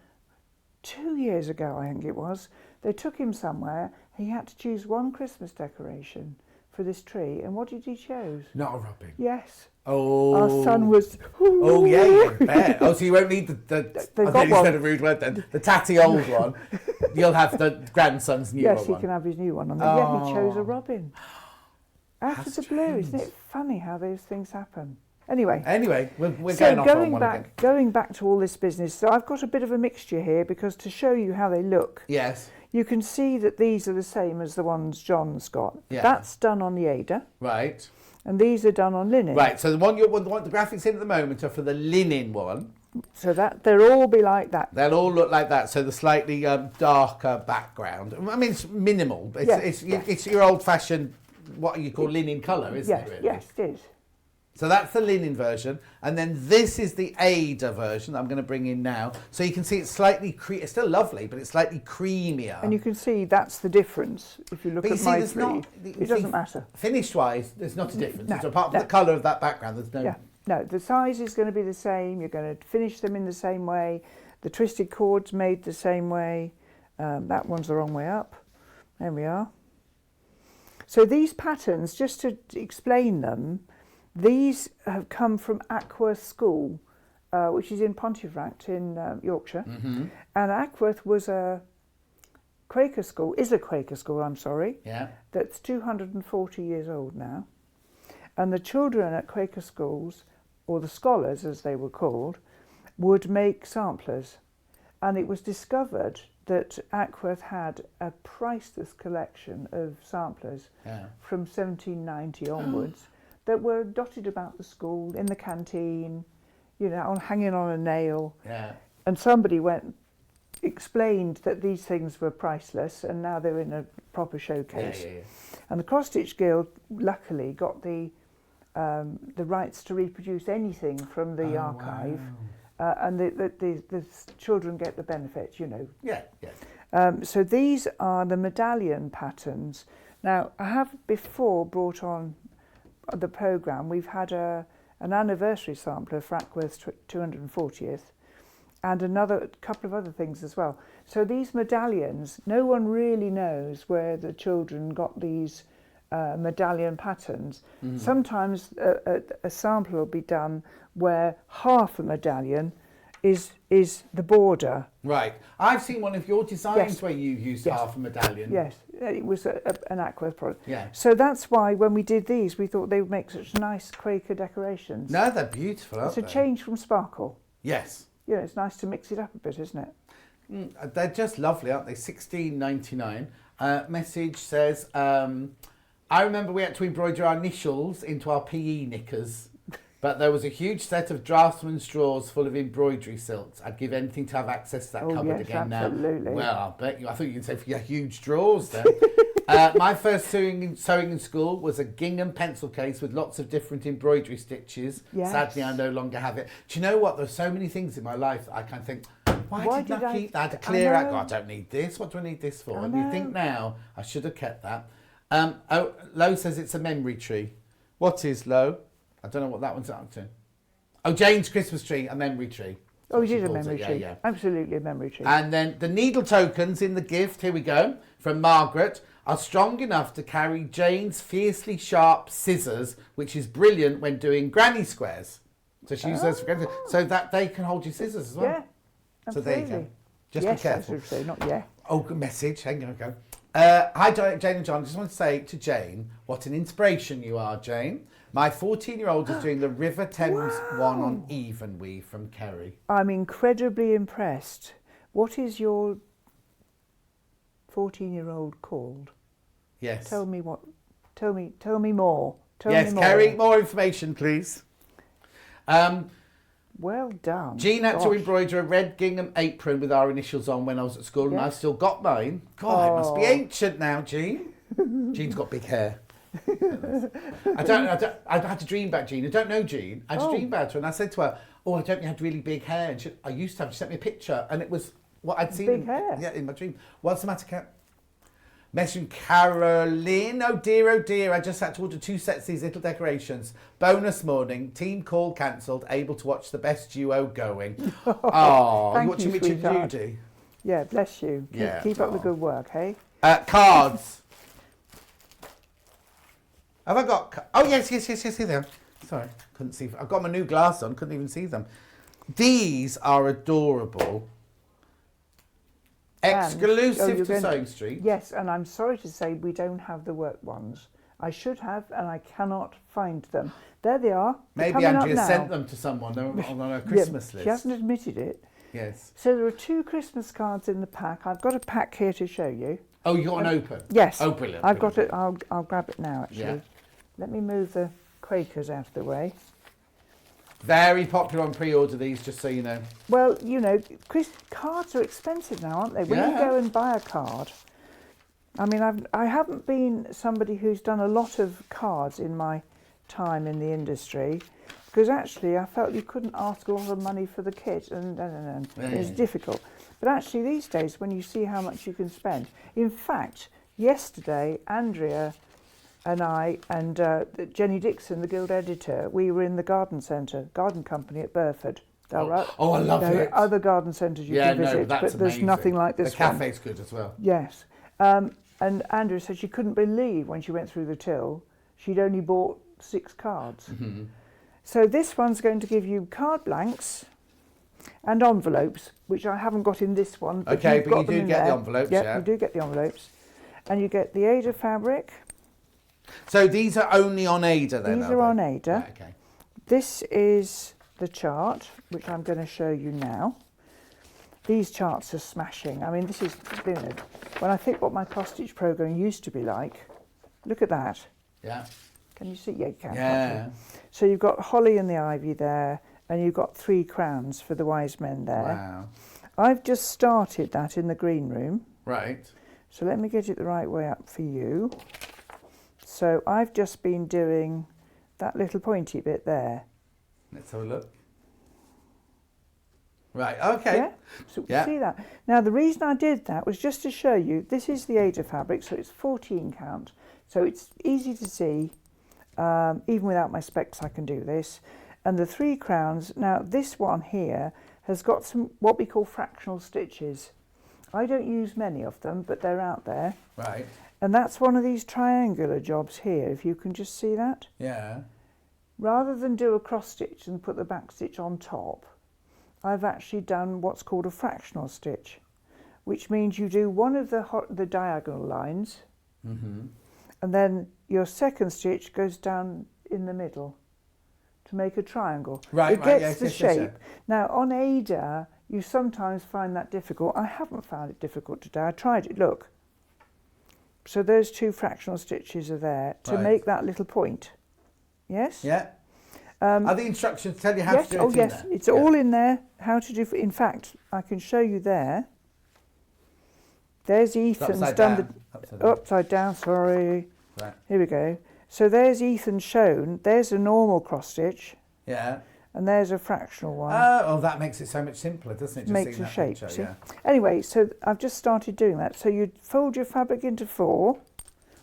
2 years ago I think it was, they took him somewhere. He had to choose one Christmas decoration for this tree, and what did he choose? Not a robin. Yes. Oh. Our son was... Oh, yeah, you bet. Oh, so you won't need the They've I got think you one. said a rude word then. The tatty old one. You'll have the grandson's new one. Yes, he can have his new one. And yeah, he chose a robin. Out of the blue. Isn't it funny how those things happen? Anyway, we're going off on one again. Going back to all this business, so I've got a bit of a mixture here because to show you how they look, Yes. you can see that these are the same as the ones John's got. Yeah. That's done on the Ada, Right. and these are done on linen. Right, so the graphics in at the moment are for the linen one. So that they'll all be like that. They'll all look like that, so the slightly darker background. I mean, it's minimal. It's your old-fashioned, what you call linen colour, isn't it, really? Yes, it is. So that's the linen version, and then this is the Ada version that I'm going to bring in now. So you can see it's slightly, it's still lovely, but it's slightly creamier. And you can see that's the difference if you look at my tree. It doesn't matter. Finish-wise, there's not a difference. No, So apart from the colour of that background, there's no... Yeah. No, the size is going to be the same. You're going to finish them in the same way. The twisted cord's made the same way. That one's the wrong way up. There we are. So these patterns, just to explain them, these have come from Ackworth School, which is in Pontefract in Yorkshire. Mm-hmm. And Ackworth was a Quaker school, that's 240 years old now. And the children at Quaker schools, or the scholars as they were called, would make samplers. And it was discovered that Ackworth had a priceless collection of samplers from 1790 onwards that were dotted about the school, in the canteen, you know, hanging on a nail. Yeah. And somebody explained that these things were priceless, and now they're in a proper showcase. Yeah. And the Cross Stitch Guild luckily got the rights to reproduce anything from the archive, and the children get the benefit, you know. Yeah. So these are the medallion patterns. Now, I have before brought on the programme, we've had an anniversary sampler for Ackworth's 240th, and another couple of other things as well. So these medallions, no one really knows where the children got these medallion patterns. Mm. Sometimes a sample will be done where half a medallion is the border. Right. I've seen one of your designs where you used half a medallion. Yes, it was an Ackworth product. Yeah. So that's why when we did these, we thought they would make such nice Quaker decorations. No, they're beautiful, aren't they? It's a change from sparkle. Yes. You know, it's nice to mix it up a bit, isn't it? They're just lovely, aren't they? $16.99. Message says, I remember we had to embroider our initials into our PE knickers, but there was a huge set of Draftsman straws full of embroidery silks. I'd give anything to have access to that cupboard again absolutely. now. Well, I'll bet you. I thought you could say for your huge drawers then. My first sewing in school was a gingham pencil case with lots of different embroidery stitches. Yes. Sadly, I no longer have it. Do you know what? There's so many things in my life that I kind of think, why did I keep that? To clear out, I don't need this. What do I need this for? And you think now, I should have kept that. Lo says it's a memory tree. What is Lo? I don't know what that one's up to. Oh, Jane's Christmas tree, a memory tree. Oh, it is a memory tree. Yeah. Absolutely a memory tree. And then the needle tokens in the gift, here we go, from Margaret. are strong enough to carry Jane's fiercely sharp scissors, which is brilliant when doing granny squares. So she uses those for granny, so that they can hold your scissors as well. Yeah, So absolutely. there you go. Just yes, be careful. I should say, not yeah. Oh, good message. Hang on, go. Hi, Jane and John. I just want to say to Jane, what an inspiration you are, Jane. My 14-year-old is doing the River Thames one on even weave from Kerry. I'm incredibly impressed. What is your 14-year-old called? Yes. Tell me more. Tell me more. Yes, Kerry, more information, please. Well done. Jean had to Gosh. embroider a red gingham apron with our initials on when I was at school, and Yeah. I've still got mine. God, it must be ancient now, Jean. Jean's got big hair. I had to dream about Jean. I don't know Jean. I had to dream about her, and I said to her, "Oh, I don't think you had really big hair." And I used to have. She sent me a picture, and it was what I'd seen. Big hair. Yeah, in my dream. What's the matter, Kat? Message from Caroline. Oh dear, I just had to order 2 sets of these little decorations. Bonus morning, team call cancelled, able to watch the best duo going. Oh, Thank you watching you, Richard sweetheart. Judy? Yeah, bless you. Keep up the good work, hey? Cards. Have I got... Oh, yes, here they are. Sorry, couldn't see... I've got my new glass on, couldn't even see them. These are adorable. Exclusive to Sewing Street. Yes, and I'm sorry to say we don't have the work ones. I should have, and I cannot find them. There they are. They're Maybe coming up Andrea now. sent them to someone. They're on her Christmas list. She hasn't admitted it. Yes. So there are 2 Christmas cards in the pack. I've got a pack here to show you. Oh, you got one open? Yes. Oh, brilliant. I've got it. I'll grab it now, actually. Yeah. Let me move the Quakers out of the way. Very popular on pre-order, these, just so you know. Well, you know, cards are expensive now, aren't they? When you go and buy a card, I mean, I haven't been somebody who's done a lot of cards in my time in the industry, because actually I felt you couldn't ask a lot of money for the kit, and it's difficult. But actually these days, when you see how much you can spend, in fact, yesterday Andrea and I and Jenny Dixon, the Guild editor, we were in the garden company at Burford. I love there it. are other garden centres you can visit, that's but there's amazing. nothing like this The cafe's good as well. Yes. And Andrea said she couldn't believe when she went through the till, she'd only bought 6 cards. Mm-hmm. So this one's going to give you card blanks and envelopes, which I haven't got in this one. But Okay, you've but got you them do in get the there. envelopes, Yep, yeah. you do get the envelopes. And you get the Ada fabric. So these are only on Ada then? These are on Ada. Right, okay. This is the chart, which I'm going to show you now. These charts are smashing. I mean, this is, you know, when I think what my cross-stitch program used to be like, look at that. Yeah. Can you see? Yeah, you can. Yeah. So you've got holly and the ivy there, and you've got 3 crowns for the wise men there. Wow. I've just started that in the green room. Right. So let me get it the right way up for you. So I've just been doing that little pointy bit there. Let's have a look. Right, okay. Yeah? So we can see that. Now the reason I did that was just to show you, this is the Ada fabric, so it's 14 count. So it's easy to see. Even without my specs I can do this. And the 3 crowns, now this one here has got some what we call fractional stitches. I don't use many of them, but they're out there. Right. And that's one of these triangular jobs here, if you can just see that. Yeah. Rather than do a cross stitch and put the back stitch on top, I've actually done what's called a fractional stitch, which means you do one of the diagonal lines, and then your second stitch goes down in the middle to make a triangle. Right, it gets yes, the yes, shape. yes, yes. Now on Ada, you sometimes find that difficult. I haven't found it difficult today. I tried it. Look. So those 2 fractional stitches are there to make that little point. Yes? Yeah. Are the instructions tell you how to do it in yes, there? it's all in there. How to do. In fact, I can show you there. There's Ethan's upside done down. the upside down. Sorry. Right. Here we go. So there's Ethan shown. There's a normal cross stitch, Yeah. and there's a fractional one. Oh, that makes it so much simpler, doesn't it? Just Makes seeing a that shape. picture, See? yeah. Anyway, so I've just started doing that. So you fold your fabric into 4.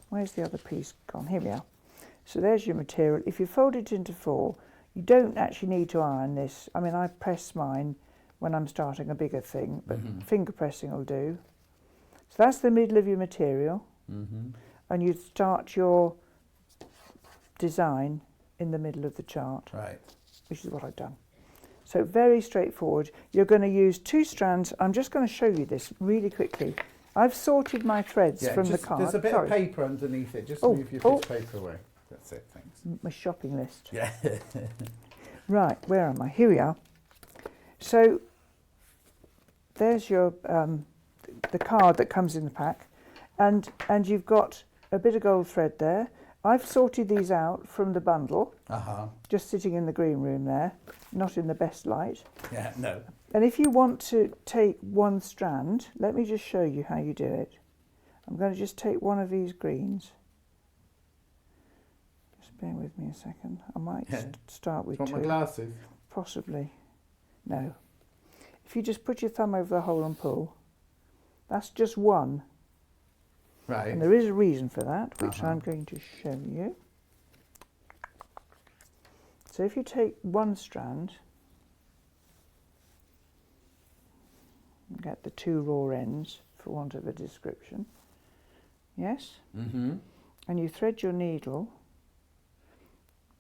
Where's the other piece gone? Here we are. So there's your material. If you fold it into 4, you don't actually need to iron this. I mean, I press mine when I'm starting a bigger thing, but finger pressing will do. So that's the middle of your material. and you start your design in the middle of the chart, Right. which is what I've done. So very straightforward. You're going to use 2 strands. I'm just going to show you this really quickly. I've sorted my threads from the card. There's a bit of paper underneath it. Just move your bit of paper away. That's it, thanks. My shopping list. Yeah. Right, where am I? Here we are. So there's your the card that comes in the pack, and you've got a bit of gold thread there. I've sorted these out from the bundle, just sitting in the green room there, not in the best light. Yeah, no. And if you want to take 1 strand, let me just show you how you do it. I'm going to just take one of these greens. Just bear with me a second. I might start with 2. Want my glasses? Possibly. No. If you just put your thumb over the hole and pull, that's just 1. Right. And there is a reason for that, which I'm going to show you. So if you take 1 strand, get the 2 raw ends, for want of a description. Yes? Mm-hmm. And you thread your needle.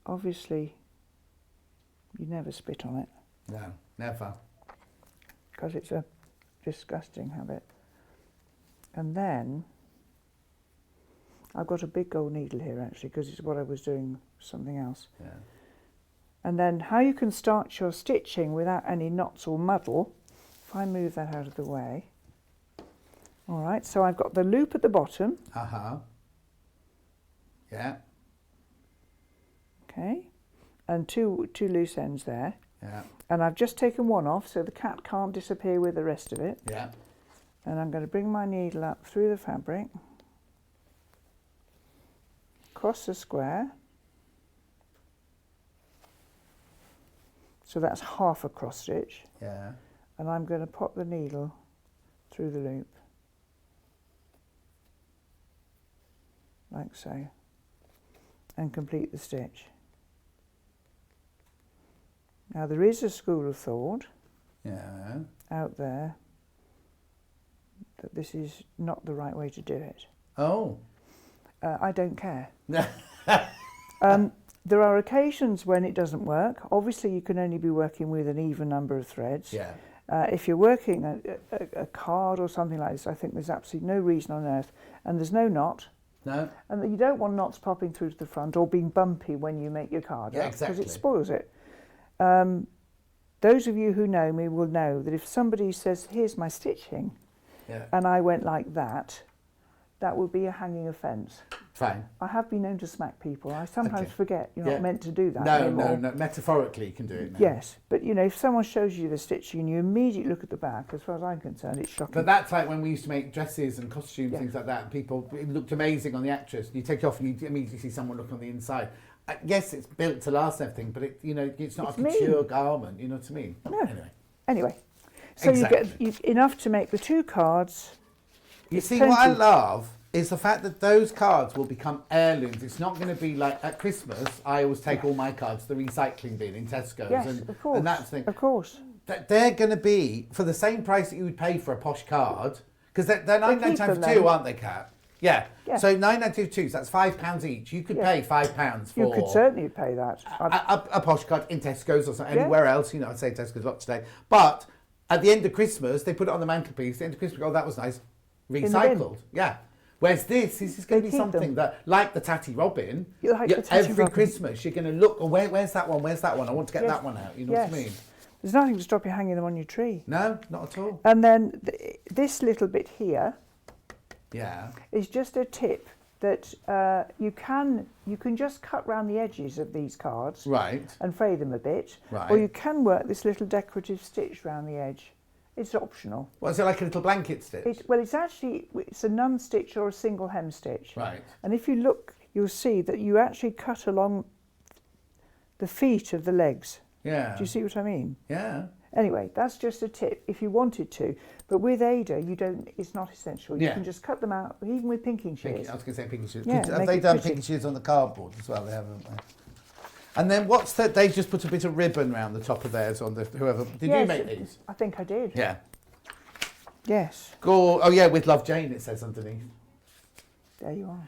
Obviously, you never spit on it. No, never. Because it's a disgusting habit. And then, I've got a big gold needle here actually, because it's what I was doing something else. Yeah. And then how you can start your stitching without any knots or muddle, if I move that out of the way. All right, so I've got the loop at the bottom. Yeah. Okay. And two loose ends there. Yeah. And I've just taken one off so the cat can't disappear with the rest of it. Yeah. And I'm going to bring my needle up through the fabric, across the square. So that's half a cross stitch. Yeah. And I'm going to pop the needle through the loop, like so, and complete the stitch. Now there is a school of thought out there that this is not the right way to do it. Oh. I don't care. There are occasions when it doesn't work. Obviously you can only be working with an even number of threads. Yeah. If you're working a card or something like this, I think there's absolutely no reason on earth, and there's no knot. No. And you don't want knots popping through to the front or being bumpy when you make your card. Yeah, Because exactly. it spoils it. Those of you who know me will know that if somebody says, here's my stitching, and I went like that, that would be a hanging offence. Fine. I have been known to smack people. I sometimes forget you're not meant to do that No, anymore. no. Metaphorically, you can do it now. Yes, but you know, if someone shows you the stitching and you immediately look at the back, as far as I'm concerned, it's shocking. But that's like when we used to make dresses and costumes, things like that, and people, it looked amazing on the actress. You take it off and you immediately see someone look on the inside. Yes, it's built to last and everything, but it's not a couture garment, you know what I mean? No. Anyway. So you get enough to make the 2 cards. You see, what I love is the fact that those cards will become heirlooms. It's not going to be like at Christmas, I always take all my cards to the recycling bin in Tesco's. Yes, and, of course. And that's the thing. Of course. They're going to be, for the same price that you would pay for a posh card, because they're 9.99 for 2, aren't they, Kat? Yeah. So 9.99 for 2, so that's £5 each. You could pay £5 for... You could certainly pay that. A posh card in Tesco's or something, anywhere else. I'd say Tesco's a lot today. But at the end of Christmas, they put it on the mantelpiece. At the end of Christmas, oh, that was nice. Recycled. Yeah. Whereas this is going to be something that, like the Tatty Robin, every Christmas you're going to look, where's that one? Where's that one? I want to get that one out. You know what I mean? There's nothing to stop you hanging them on your tree. No, not at all. And then this little bit here is just a tip that you can just cut round the edges of these cards and fray them a bit, or you can work this little decorative stitch round the edge. It's optional. Well, is it like a little blanket stitch? It's a nun stitch or a single hem stitch. Right. And if you look, you'll see that you actually cut along the feet of the legs. Yeah. Do you see what I mean? Yeah. Anyway, that's just a tip if you wanted to. But with Ada, it's not essential. You can just cut them out, even with pinking shears. I was going to say pinking shears. Yeah, have they done pinking shears on the cardboard as well? They haven't. And then what's that? They just put a bit of ribbon around the top of theirs on the whoever. Did you make these? I think I did. Yeah. Yes. Oh yeah, with Love Jane it says underneath. There you are.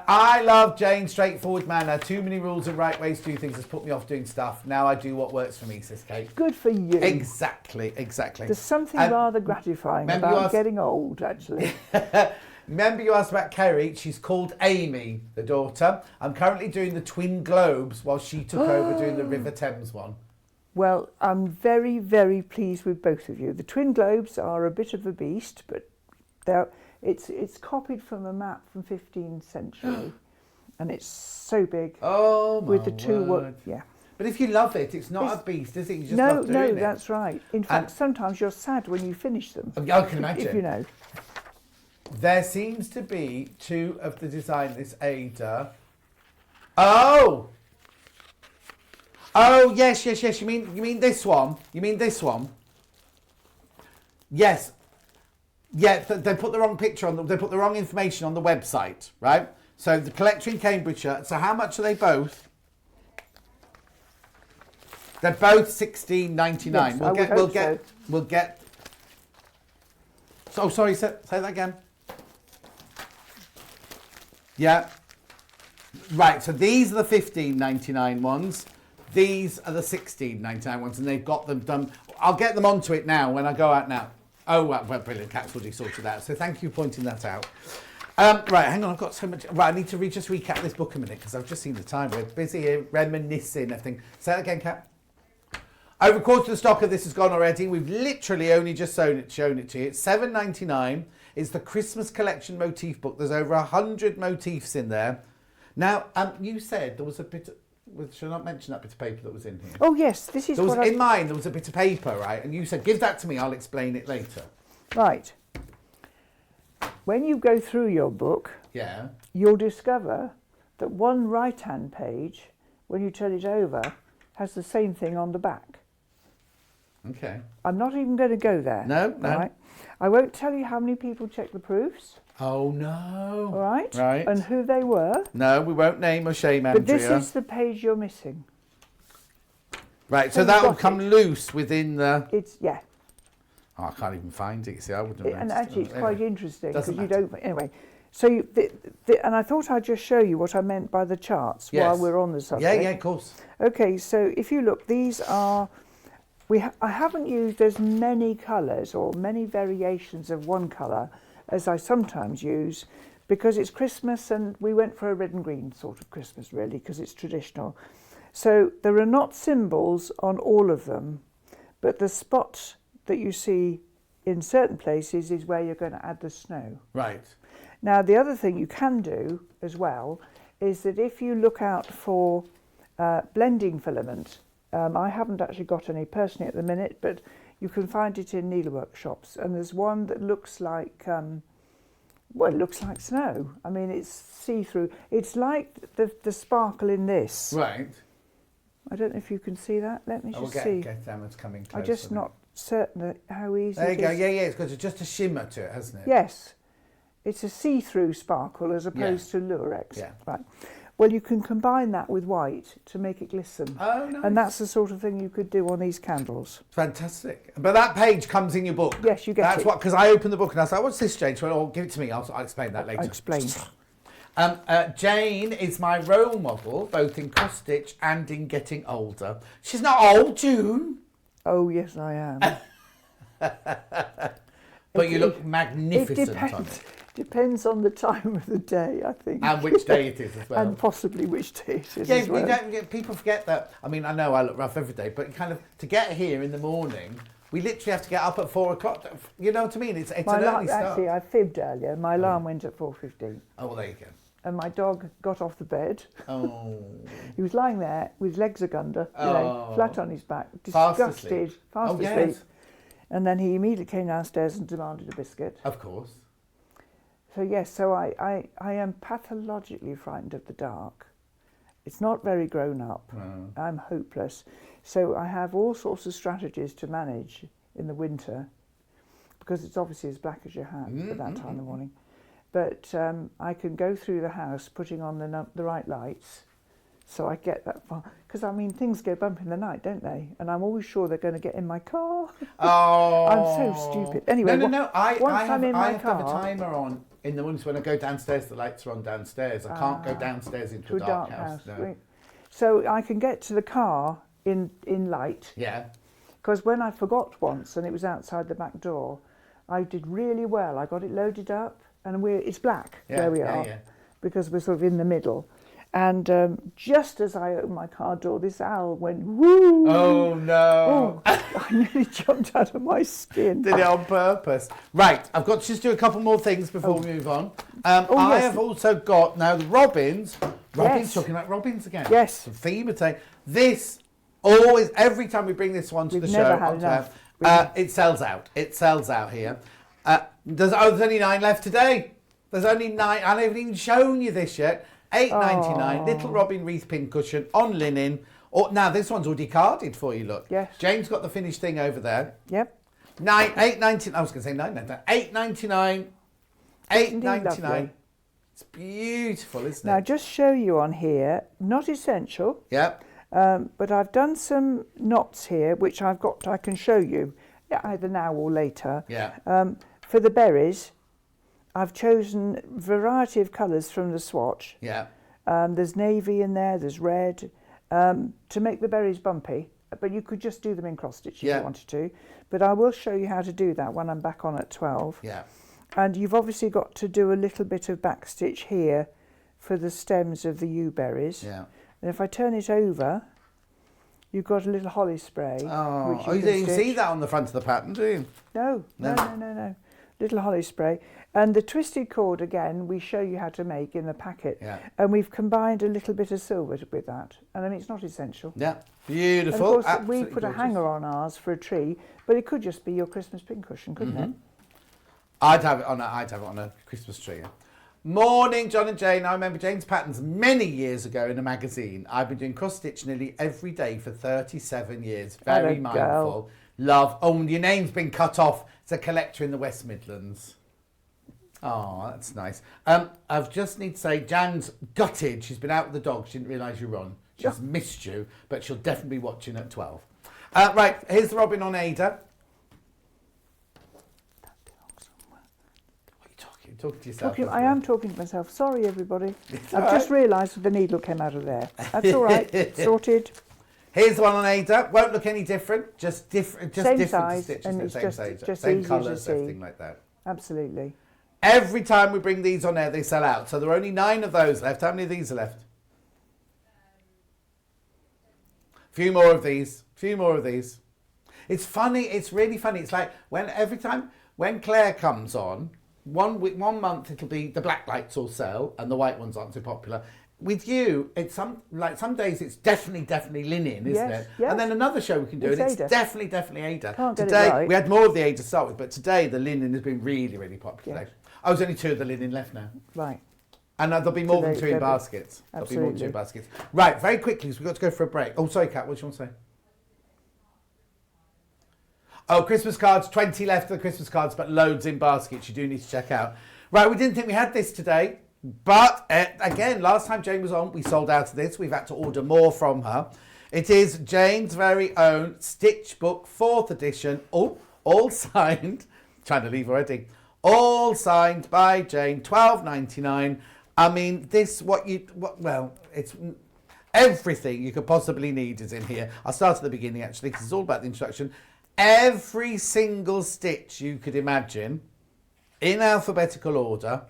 I love Jane's straightforward manner. Too many rules and right ways to do things has put me off doing stuff. Now I do what works for me, says Kate. Good for you. Exactly. There's something rather gratifying about getting old, actually. Remember you asked about Kerry? She's called Amy, the daughter. I'm currently doing the Twin Globes while she took over doing the River Thames one. Well, I'm very, very pleased with both of you. The Twin Globes are a bit of a beast, but it's copied from a map from 15th century, and it's so big. Oh, my with the two word. yeah. But if you love it, it's not a beast, is it? You just love doing it. No, that's right. In fact, sometimes you're sad when you finish them. I can imagine. If you know. There seems to be two of the design of this Ada. Oh, yes. You mean this one? You mean this one? Yes. Yeah, they put the wrong picture on they put the wrong information on the website, right? So the collector in Cambridgeshire. So how much are they both? They're both $16.99. Yes, We'll get. Oh, sorry. Say that again. Yeah. Right. So these are the $15.99 ones. These are the $16.99 ones, and they've got them done. I'll get them onto it now when I go out now. Oh, well, brilliant. Cat's already sorted out. So thank you for pointing that out. Right, hang on. I've got so much. Right, I need to just recap this book a minute because I've just seen the time. We're busy here reminiscing. Everything. Say that again, Kat. Over a quarter of the stock of this has gone already. We've literally only just shown it to you. It's $7.99. It's the Christmas collection motif book. There's over 100 motifs in there. Now, you said there was a bit. Should I not mention that bit of paper that was in here? Oh yes, this is. In mine, there was a bit of paper, right? And you said, "Give that to me. I'll explain it later." Right. When you go through your book, yeah, you'll discover that one right-hand page, when you turn it over, has the same thing on the back. Okay. I'm not even going to go there. No. Right? I won't tell you how many people checked the proofs. Oh, no. All right? Right. And who they were. No, we won't name or shame Andrea. But this is the page you're missing. Right, so that will come loose within the... Yeah. Oh, I can't even find it, see, I wouldn't have And noticed actually, it. it's quite interesting because Doesn't you matter. don't... Anyway, so and I thought I'd just show you what I meant by the charts while we're on the subject. Yeah, of course. Okay, so if you look, these are... I haven't used as many colours or many variations of one colour as I sometimes use because it's Christmas and we went for a red and green sort of Christmas really because it's traditional. So there are not symbols on all of them, but the spot that you see in certain places is where you're going to add the snow. Right. Now the other thing you can do as well is that if you look out for blending filament, I haven't actually got any personally at the minute, but you can find it in needlework shops. And there's one that looks like, it looks like snow. I mean, it's see-through. It's like the sparkle in this. Right. I don't know if you can see that. Let me just see. Get them, it's coming closer. I'm just not certain that how easy There you it go. is. Yeah, it's got just a shimmer to it, hasn't it? Yes. It's a see-through sparkle as opposed to Lurex. Yeah. Right. Well, you can combine that with white to make it glisten. Oh, nice. And that's the sort of thing you could do on these candles. Fantastic. But that page comes in your book. Yes, you get That's it. what, because I opened the book and I was like, what's this, Jane? She went, oh, give it to me. I'll explain that later. I'll explain. Jane is my role model, both in cross-stitch and in getting older. She's not old, June. Oh, yes, I am. But you look magnificent on it. Depends on the time of the day, I think. And which day it is as well. And possibly which day it is Yeah, as well. people forget that. I mean, I know I look rough every day, but kind of to get here in the morning, we literally have to get up at 4 o'clock. You know what I mean? It's an early start. Actually, I fibbed earlier. My alarm went at 4:15. Oh, well, there you go. And my dog got off the bed. Oh. He was lying there with his legs agunder, flat on his back, Fast disgusted, fast asleep. asleep. Yes. And then he immediately came downstairs and demanded a biscuit. Of course. So yes, so I am pathologically frightened of the dark. It's not very grown up. No. I'm hopeless. So I have all sorts of strategies to manage in the winter because it's obviously as black as your hat at that time of the morning. But I can go through the house putting on the right lights so I get that far. Because, I mean, things go bump in the night, don't they? And I'm always sure they're going to get in my car. Oh. I'm so stupid. Anyway, No. I once have I'm in my got car... a timer on In the mornings when I go downstairs, the lights are on downstairs. I can't go downstairs into a dark house. No. Right. So I can get to the car in light. Yeah. Because when I forgot once and it was outside the back door, I did really well. I got it loaded up and it's black where we are because we're sort of in the middle. And just as I opened my car door, this owl went, woo! Oh, no. Oh, I nearly jumped out of my skin. Did it on purpose. Right, I've got to just do a couple more things before we move on. I have also got, now the robins, talking about robins again. Yes. The theme of today. This, always, every time we bring this one to the show, never had enough. It sells out. It sells out here. There's only 9 left today. There's only 9. I haven't even shown you this yet. £8.99, little robin wreath pincushion on linen. Now this one's already carded for you. Look, yes. Jane's got the finished thing over there. Yep. £8.99. I was going to say £9.99. £8.99. It's beautiful, isn't it? Now just show you on here, not essential. Yep. But I've done some knots here, which I can show you either now or later. Yeah. For the berries, I've chosen a variety of colours from the swatch. Yeah. There's navy in there, there's red, to make the berries bumpy. But you could just do them in cross stitch if you wanted to. But I will show you how to do that when I'm back on at 12. Yeah. And you've obviously got to do a little bit of back stitch here for the stems of the yew berries. Yeah. And if I turn it over, you've got a little holly spray. Oh, which you didn't see that on the front of the pattern, do you? No. Little holly spray. And the twisted cord, again, we show you how to make in the packet. Yeah. And we've combined a little bit of silver with that. And I mean, it's not essential. Yeah, beautiful. And of course, absolutely we put gorgeous. a hanger on ours for a tree, but it could just be your Christmas pincushion, couldn't it? I'd have it on a Christmas tree. Yeah. Morning, John and Jane. I remember Jane's patterns many years ago in a magazine. I've been doing cross stitch nearly every day for 37 years. Very mindful. Girl. Love. Oh, and your name's been cut off. It's a collector in the West Midlands. Oh, that's nice. I just need to say, Jan's gutted. She's been out with the dog. She didn't realise you were on. She's missed you, but she'll definitely be watching at 12. Right, here's the robin on Ada. You're talking to yourself. I am talking to myself. Sorry, everybody. I've just realised the needle came out of there. That's all right. Sorted. Here's the one on Ada. Won't look any different. Just different. Just same different size, stitches. and it's same just, size, just same easy colours, to see. everything like that. Absolutely. Every time we bring these on air, they sell out. So there are only 9 of those left. How many of these are left? Few more of these. It's funny. It's really funny. It's like every time Clare comes on, one month it'll be the black lights all sell and the white ones aren't so popular. With you, it's some days it's definitely linen, isn't it? Yes. And then another show we can do, It's and it's Ada. definitely Ada. Can't get it Today right. we had more of the Ada to start with, but today the linen has been really popular. Yes. Oh, there's only 2 of the linen left now. Right. And there'll be more than 2 in baskets. There'll be more than 2 in baskets. Right, very quickly, because we've got to go for a break. Oh, sorry, Kat, what do you want to say? Oh, Christmas cards, 20 left of the Christmas cards, but loads in baskets you do need to check out. Right, we didn't think we had this today, but again, last time Jane was on, we sold out of this. We've had to order more from her. It is Jane's very own Stitch Book, 4th edition, all signed, trying to leave already, all signed by Jane, £12.99. I mean, it's everything you could possibly need is in here. I'll start at the beginning, actually, because it's all about the introduction. Every single stitch you could imagine, in alphabetical order,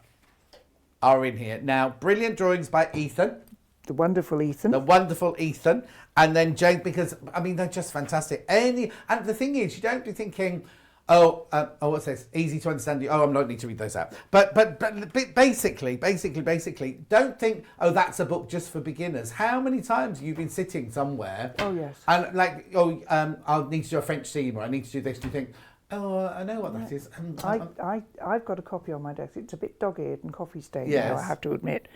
are in here. Now, brilliant drawings by Ethan. The wonderful Ethan. And then Jane, because, I mean, they're just fantastic. And the thing is, you don't be thinking, what's this? Easy to understand. Oh, I'm not need to read those out. But basically, don't think, oh, that's a book just for beginners. How many times have you been sitting somewhere? Oh, yes. And I'll need to do a French seam, or I need to do this. Do you think, oh, I know what that is. I've got a copy on my desk. It's a bit dog-eared and coffee stained Yes. now, I have to admit.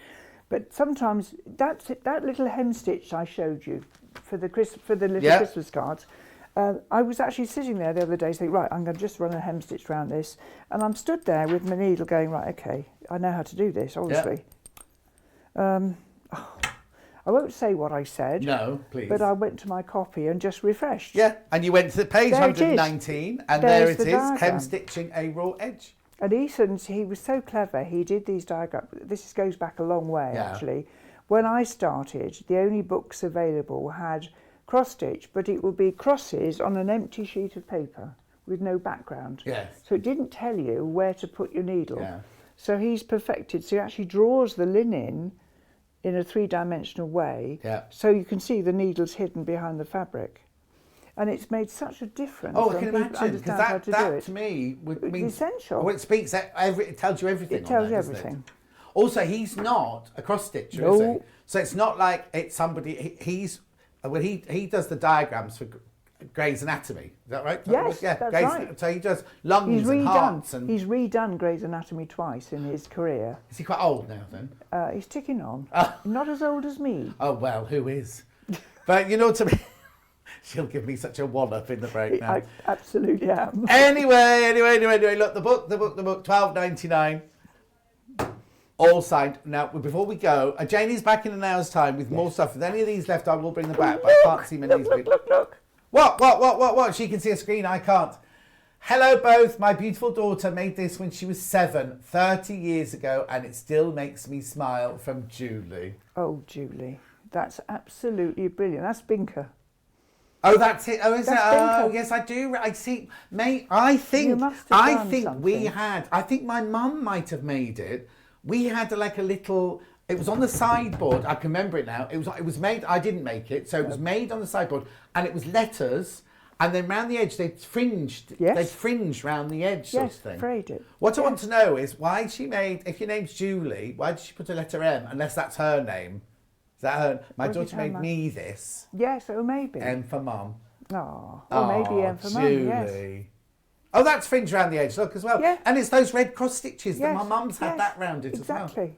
But sometimes that little hem stitch I showed you for the little Christmas cards, I was actually sitting there the other day saying, right, I'm going to just run a hem stitch around this. And I'm stood there with my needle going, right, okay, I know how to do this, obviously. I won't say what I said. No, please. But I went to my copy and just refreshed. Yeah, and you went to page There it is. 119, and there There's it the is, hem diagram. stitching a raw edge. And Eason's, he was so clever, he did these diagrams. This goes back a long way, actually. When I started, the only books available had cross-stitch, but it would be crosses on an empty sheet of paper with no background. Yes. So it didn't tell you where to put your needle. Yeah. So he's perfected, so he actually draws the linen in a three-dimensional way, so you can see the needles hidden behind the fabric. And it's made such a difference. Oh, I can imagine, because that to me means essential. Well, it tells you everything. It tells you doesn't everything. It? Also, he's not a cross stitcher, is he? So it's not like it's somebody. He does the diagrams for Grey's Anatomy. Is that right? Yes, yeah, that's right. So he does lungs and hearts. And he's redone Grey's Anatomy twice in his career. Is he quite old now then? He's ticking on. Not as old as me. Oh well, who is? But you know what I mean. She'll give me such a wallop in the break now. I absolutely am. Anyway, look, the book, $12.99. All signed. Now, before we go, Janie's back in an hour's time with more stuff. If any of these left, I will bring them back, but I can't see many of these. Look. What? She can see a screen, I can't. Hello, both. My beautiful daughter made this when she was 7, 30 years ago, and it still makes me smile. From Julie. Oh, Julie. That's absolutely brilliant. That's Binker. Oh, that's it. Oh, is it? Binker. Oh, yes, I do. I see. Mate, I think my mum might have made it. We had like a little. It was on the sideboard. I can remember it now. It was made. I didn't make it, so it was made on the sideboard, and it was letters, and then round the edge they'd fringed. Yes. They'd fringed round the edge, sort of thing. Frayed it. What I want to know is why she made. If your name's Julie, why did she put a letter M? Unless that's her name. Is that her? My daughter made me this. Yes, or maybe. M for mum. Oh, or maybe M for mum. Yes. Oh, that's fringed around the edge, look, as well. Yeah. And it's those red cross stitches that my mum's had that round it as well. Exactly.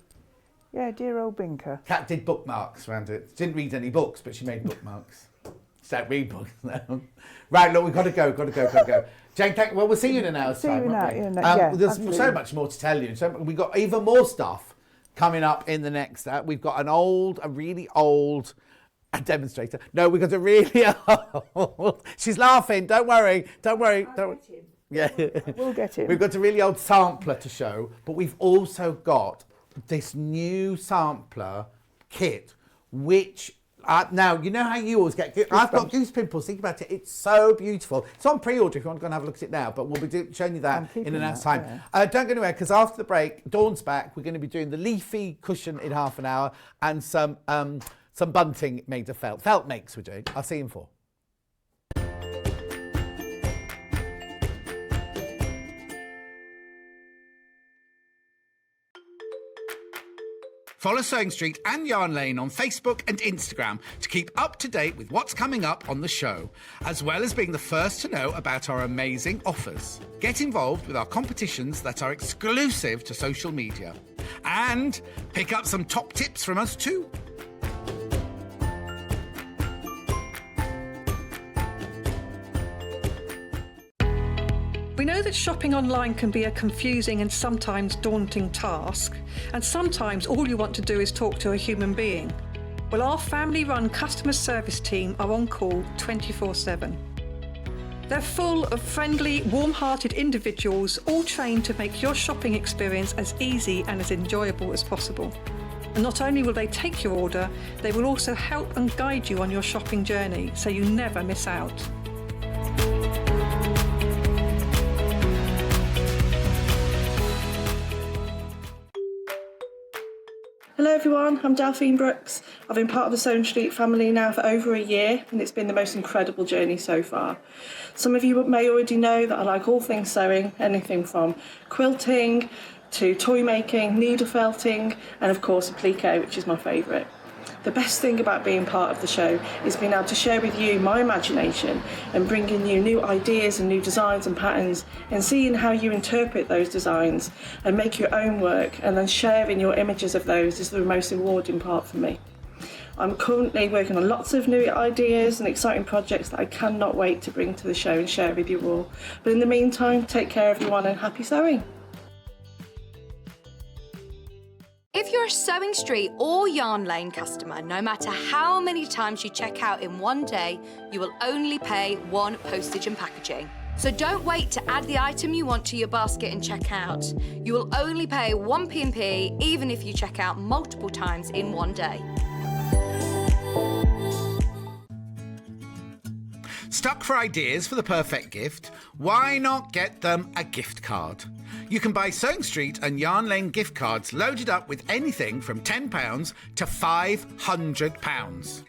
Yeah, dear old Binker. Kat did bookmarks around it. Didn't read any books, but she made bookmarks. She don't read books now. Right, look, we've got to go. Jane, well, we'll see you in an hour's time, won't we? There's absolutely. so much more to tell you. So we've got even more stuff coming up in the next. We've got a really old demonstrator. No, we've got a really old. She's laughing. Don't worry. Yeah, we'll get him. We've got a really old sampler to show, but we've also got this new sampler kit, which now you know how you always get. I've got goose pimples. Think about it. It's so beautiful. It's on pre-order if you want to go and have a look at it now. But we'll be showing you that in an hour's time. Yeah. Don't go anywhere, because after the break, Dawn's back. We're going to be doing the leafy cushion in half an hour and some bunting made of felt. Felt makes we're doing. I'll see you in 4. Follow Sewing Street and Yarn Lane on Facebook and Instagram to keep up to date with what's coming up on the show, as well as being the first to know about our amazing offers. Get involved with our competitions that are exclusive to social media. And pick up some top tips from us too. We know that shopping online can be a confusing and sometimes daunting task, and sometimes all you want to do is talk to a human being. Well, our family-run customer service team are on call 24/7. They're full of friendly, warm-hearted individuals, all trained to make your shopping experience as easy and as enjoyable as possible. And not only will they take your order, they will also help and guide you on your shopping journey, so you never miss out. Hello everyone, I'm Delphine Brooks. I've been part of the Sewing Street family now for over a year, and it's been the most incredible journey so far. Some of you may already know that I like all things sewing, anything from quilting to toy making, needle felting, and of course applique, which is my favourite. The best thing about being part of the show is being able to share with you my imagination and bringing you new ideas and new designs and patterns, and seeing how you interpret those designs and make your own work, and then sharing your images of those is the most rewarding part for me. I'm currently working on lots of new ideas and exciting projects that I cannot wait to bring to the show and share with you all. But in the meantime, take care everyone and happy sewing. If you're a Sewing Street or Yarn Lane customer, no matter how many times you check out in one day, you will only pay 1 postage and packaging. So don't wait to add the item you want to your basket and check out. You will only pay 1 P&P even if you check out multiple times in one day. Stuck for ideas for the perfect gift? Why not get them a gift card? You can buy Sewing Street and Yarn Lane gift cards loaded up with anything from £10 to £500.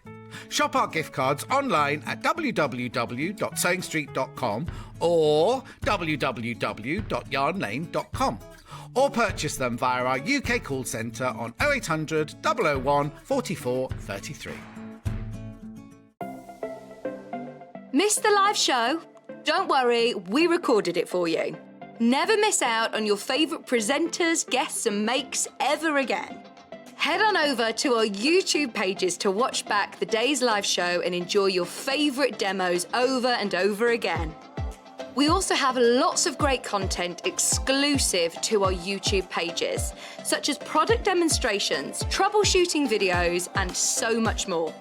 Shop our gift cards online at www.sewingstreet.com or www.yarnlane.com, or purchase them via our UK call centre on 0800 001 44 33. Missed the live show? Don't worry, we recorded it for you. Never miss out on your favourite presenters, guests and makes ever again. Head on over to our YouTube pages to watch back the day's live show and enjoy your favourite demos over and over again. We also have lots of great content exclusive to our YouTube pages, such as product demonstrations, troubleshooting videos, and so much more.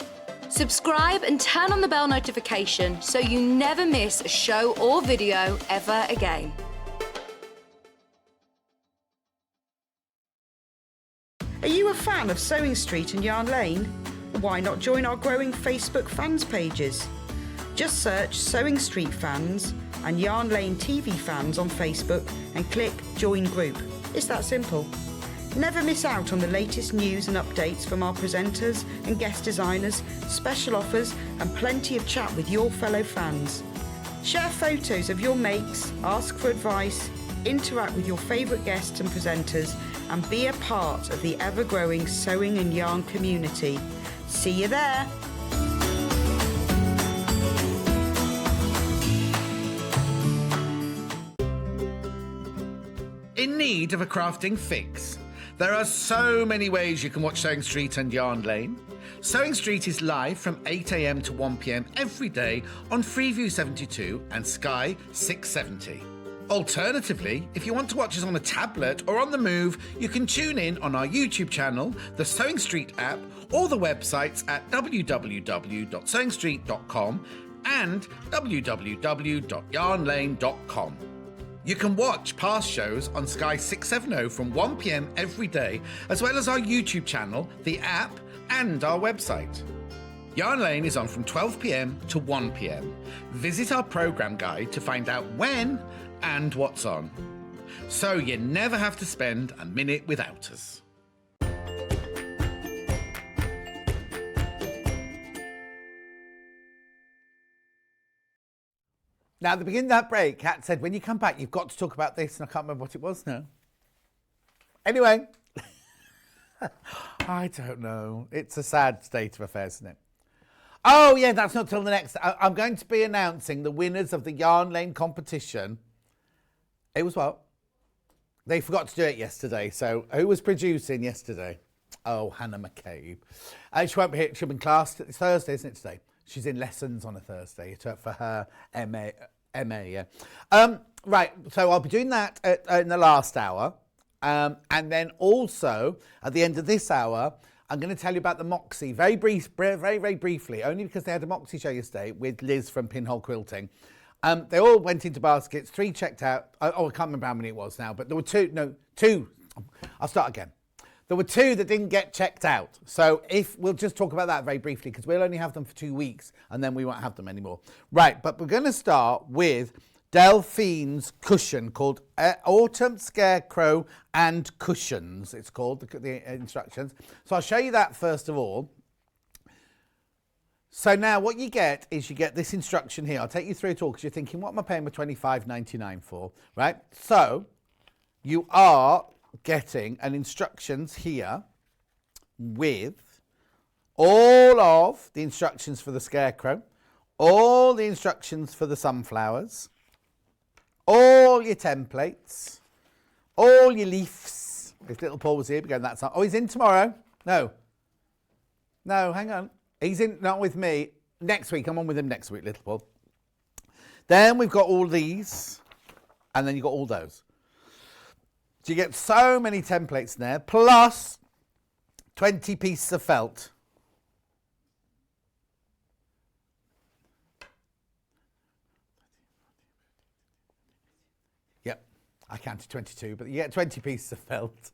Subscribe and turn on the bell notification so you never miss a show or video ever again. Are you a fan of Sewing Street and Yarn Lane? Why not join our growing Facebook fans pages? Just search Sewing Street Fans and Yarn Lane TV Fans on Facebook and click Join Group. It's that simple. Never miss out on the latest news and updates from our presenters and guest designers, special offers and plenty of chat with your fellow fans. Share photos of your makes, ask for advice, interact with your favourite guests and presenters, and be a part of the ever-growing sewing and yarn community. See you there! In need of a crafting fix? There are so many ways you can watch Sewing Street and Yarn Lane. Sewing Street is live from 8 AM to 1 PM every day on Freeview 72 and Sky 670. Alternatively, if you want to watch us on a tablet or on the move, you can tune in on our YouTube channel, the Sewing Street app, or the websites at www.sewingstreet.com and www.yarnlane.com. You can watch past shows on Sky 670 from 1 PM every day, as well as our YouTube channel, the app, and our website. Yarn Lane is on from 12 PM to 1 PM. Visit our programme guide to find out when and what's on, so you never have to spend a minute without us. Now, at the beginning of that break, Kat said, when you come back, you've got to talk about this, and I can't remember what it was now. Anyway, I don't know. It's a sad state of affairs, isn't it? Oh, yeah, that's not till the next... I'm going to be announcing the winners of the Yarn Lane competition. It was what? They forgot to do it yesterday, so who was producing yesterday? Oh, Hannah McCabe. She won't be here. She'll be in class. It's Thursday, isn't it, today? She's in lessons on a Thursday for her MA, yeah. Right, so I'll be doing that in the last hour. And then also, at the end of this hour, I'm going to tell you about the Moxie, very briefly, only because they had a Moxie show yesterday with Liz from Pinhole Quilting. They all went into baskets, 3 checked out. I can't remember how many it was now, but there were two. I'll start again. There were 2 that didn't get checked out. So we'll just talk about that very briefly, because we'll only have them for 2 weeks and then we won't have them anymore. Right, but we're going to start with Delphine's cushion called Autumn Scarecrow and Cushions. It's called, the instructions. So I'll show you that first of all. So now what you get is you get this instruction here. I'll take you through it all because you're thinking, what am I paying my $25.99 for, right? So you are getting an instructions here with all of the instructions for the scarecrow, all the instructions for the sunflowers, all your templates, all your leaves. If little Paul was here, we'd go, that's not. Oh, he's in tomorrow? No, hang on. He's in, not with me. Next week, I'm on with him next week, little Paul. Then we've got all these, and then you've got all those. So you get so many templates in there, plus 20 pieces of felt. I counted 22, but you get 20 pieces of felt.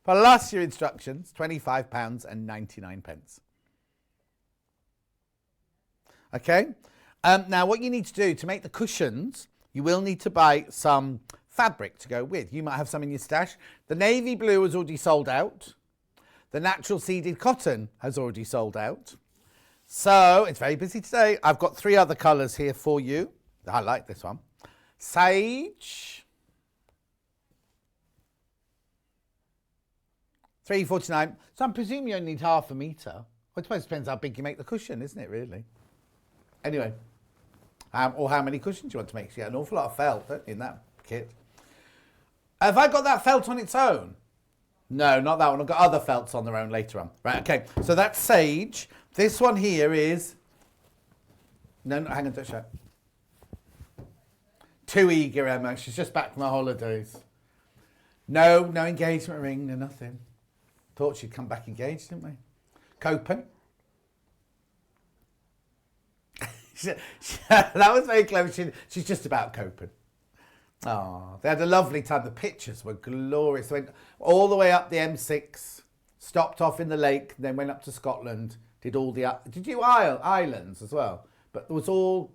Plus your instructions, £25.99. Okay? Now, what you need to do to make the cushions, you will need to buy some fabric to go with. You might have some in your stash. The navy blue has already sold out. The natural seeded cotton has already sold out. So it's very busy today. I've got 3 other colours here for you. I like this one. Sage. £3.49. So I'm presuming you only need half a metre. Well, I suppose it depends how big you make the cushion, isn't it, really? Anyway, or how many cushions you want to make. So you get an awful lot of felt, don't you, in that kit. Have I got that felt on its own? No, not that one. I've got other felts on their own later on. Right, okay. So that's sage. This one here is... No, hang on, don't show. Too eager, Emma. She's just back from her holidays. No engagement ring, no nothing. Thought she'd come back engaged, didn't we? Copen. That was very clever. She's just about coping. Oh, they had a lovely time. The pictures were glorious. They went all the way up the M6, stopped off in the lake, then went up to Scotland. Did all the... Did you islands as well? But there was all...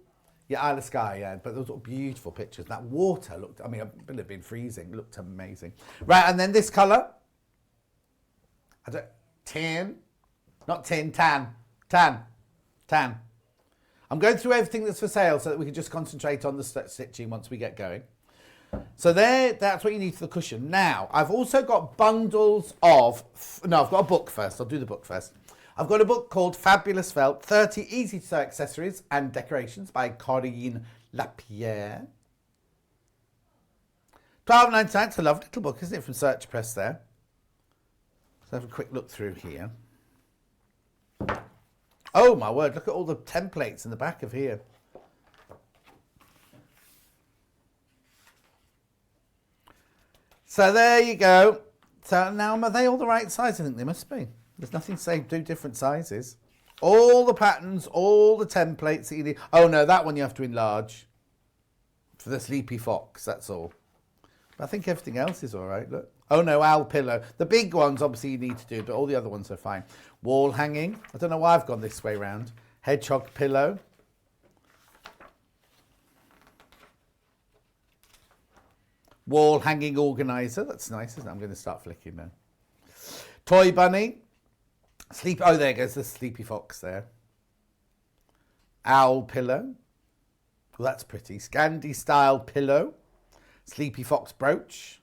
Yeah, Isle of Skye, yeah. But there was all beautiful pictures. That water looked... I mean, it would have been freezing. It looked amazing. Right, and then this colour. Tan. Not tin, tan. Tan. I'm going through everything that's for sale so that we can just concentrate on the stitching once we get going. So that's what you need for the cushion. Now, I've also got bundles of... No, I've got a book first. I'll do the book first. I've got a book called Fabulous Felt, 30 Easy to Sew Accessories and Decorations by Corinne Lapierre. £12.99. It's a lovely little book, isn't it, from Search Press there. Let's have a quick look through here. Oh, my word. Look at all the templates in the back of here. So there you go. So now, are they all the right size? I think they must be. There's nothing to say do different sizes. All the patterns, all the templates that you need. Oh, no, that one you have to enlarge. For the Sleepy Fox, that's all. But I think everything else is all right, look. Oh, no, owl pillow. The big ones, obviously, you need to do, but all the other ones are fine. Wall hanging. I don't know why I've gone this way round. Hedgehog pillow. Wall hanging organiser. That's nice, isn't it? I'm going to start flicking now. Toy bunny. Oh, there goes the Sleepy Fox there. Owl pillow. Well, that's pretty. Scandi style pillow. Sleepy Fox brooch.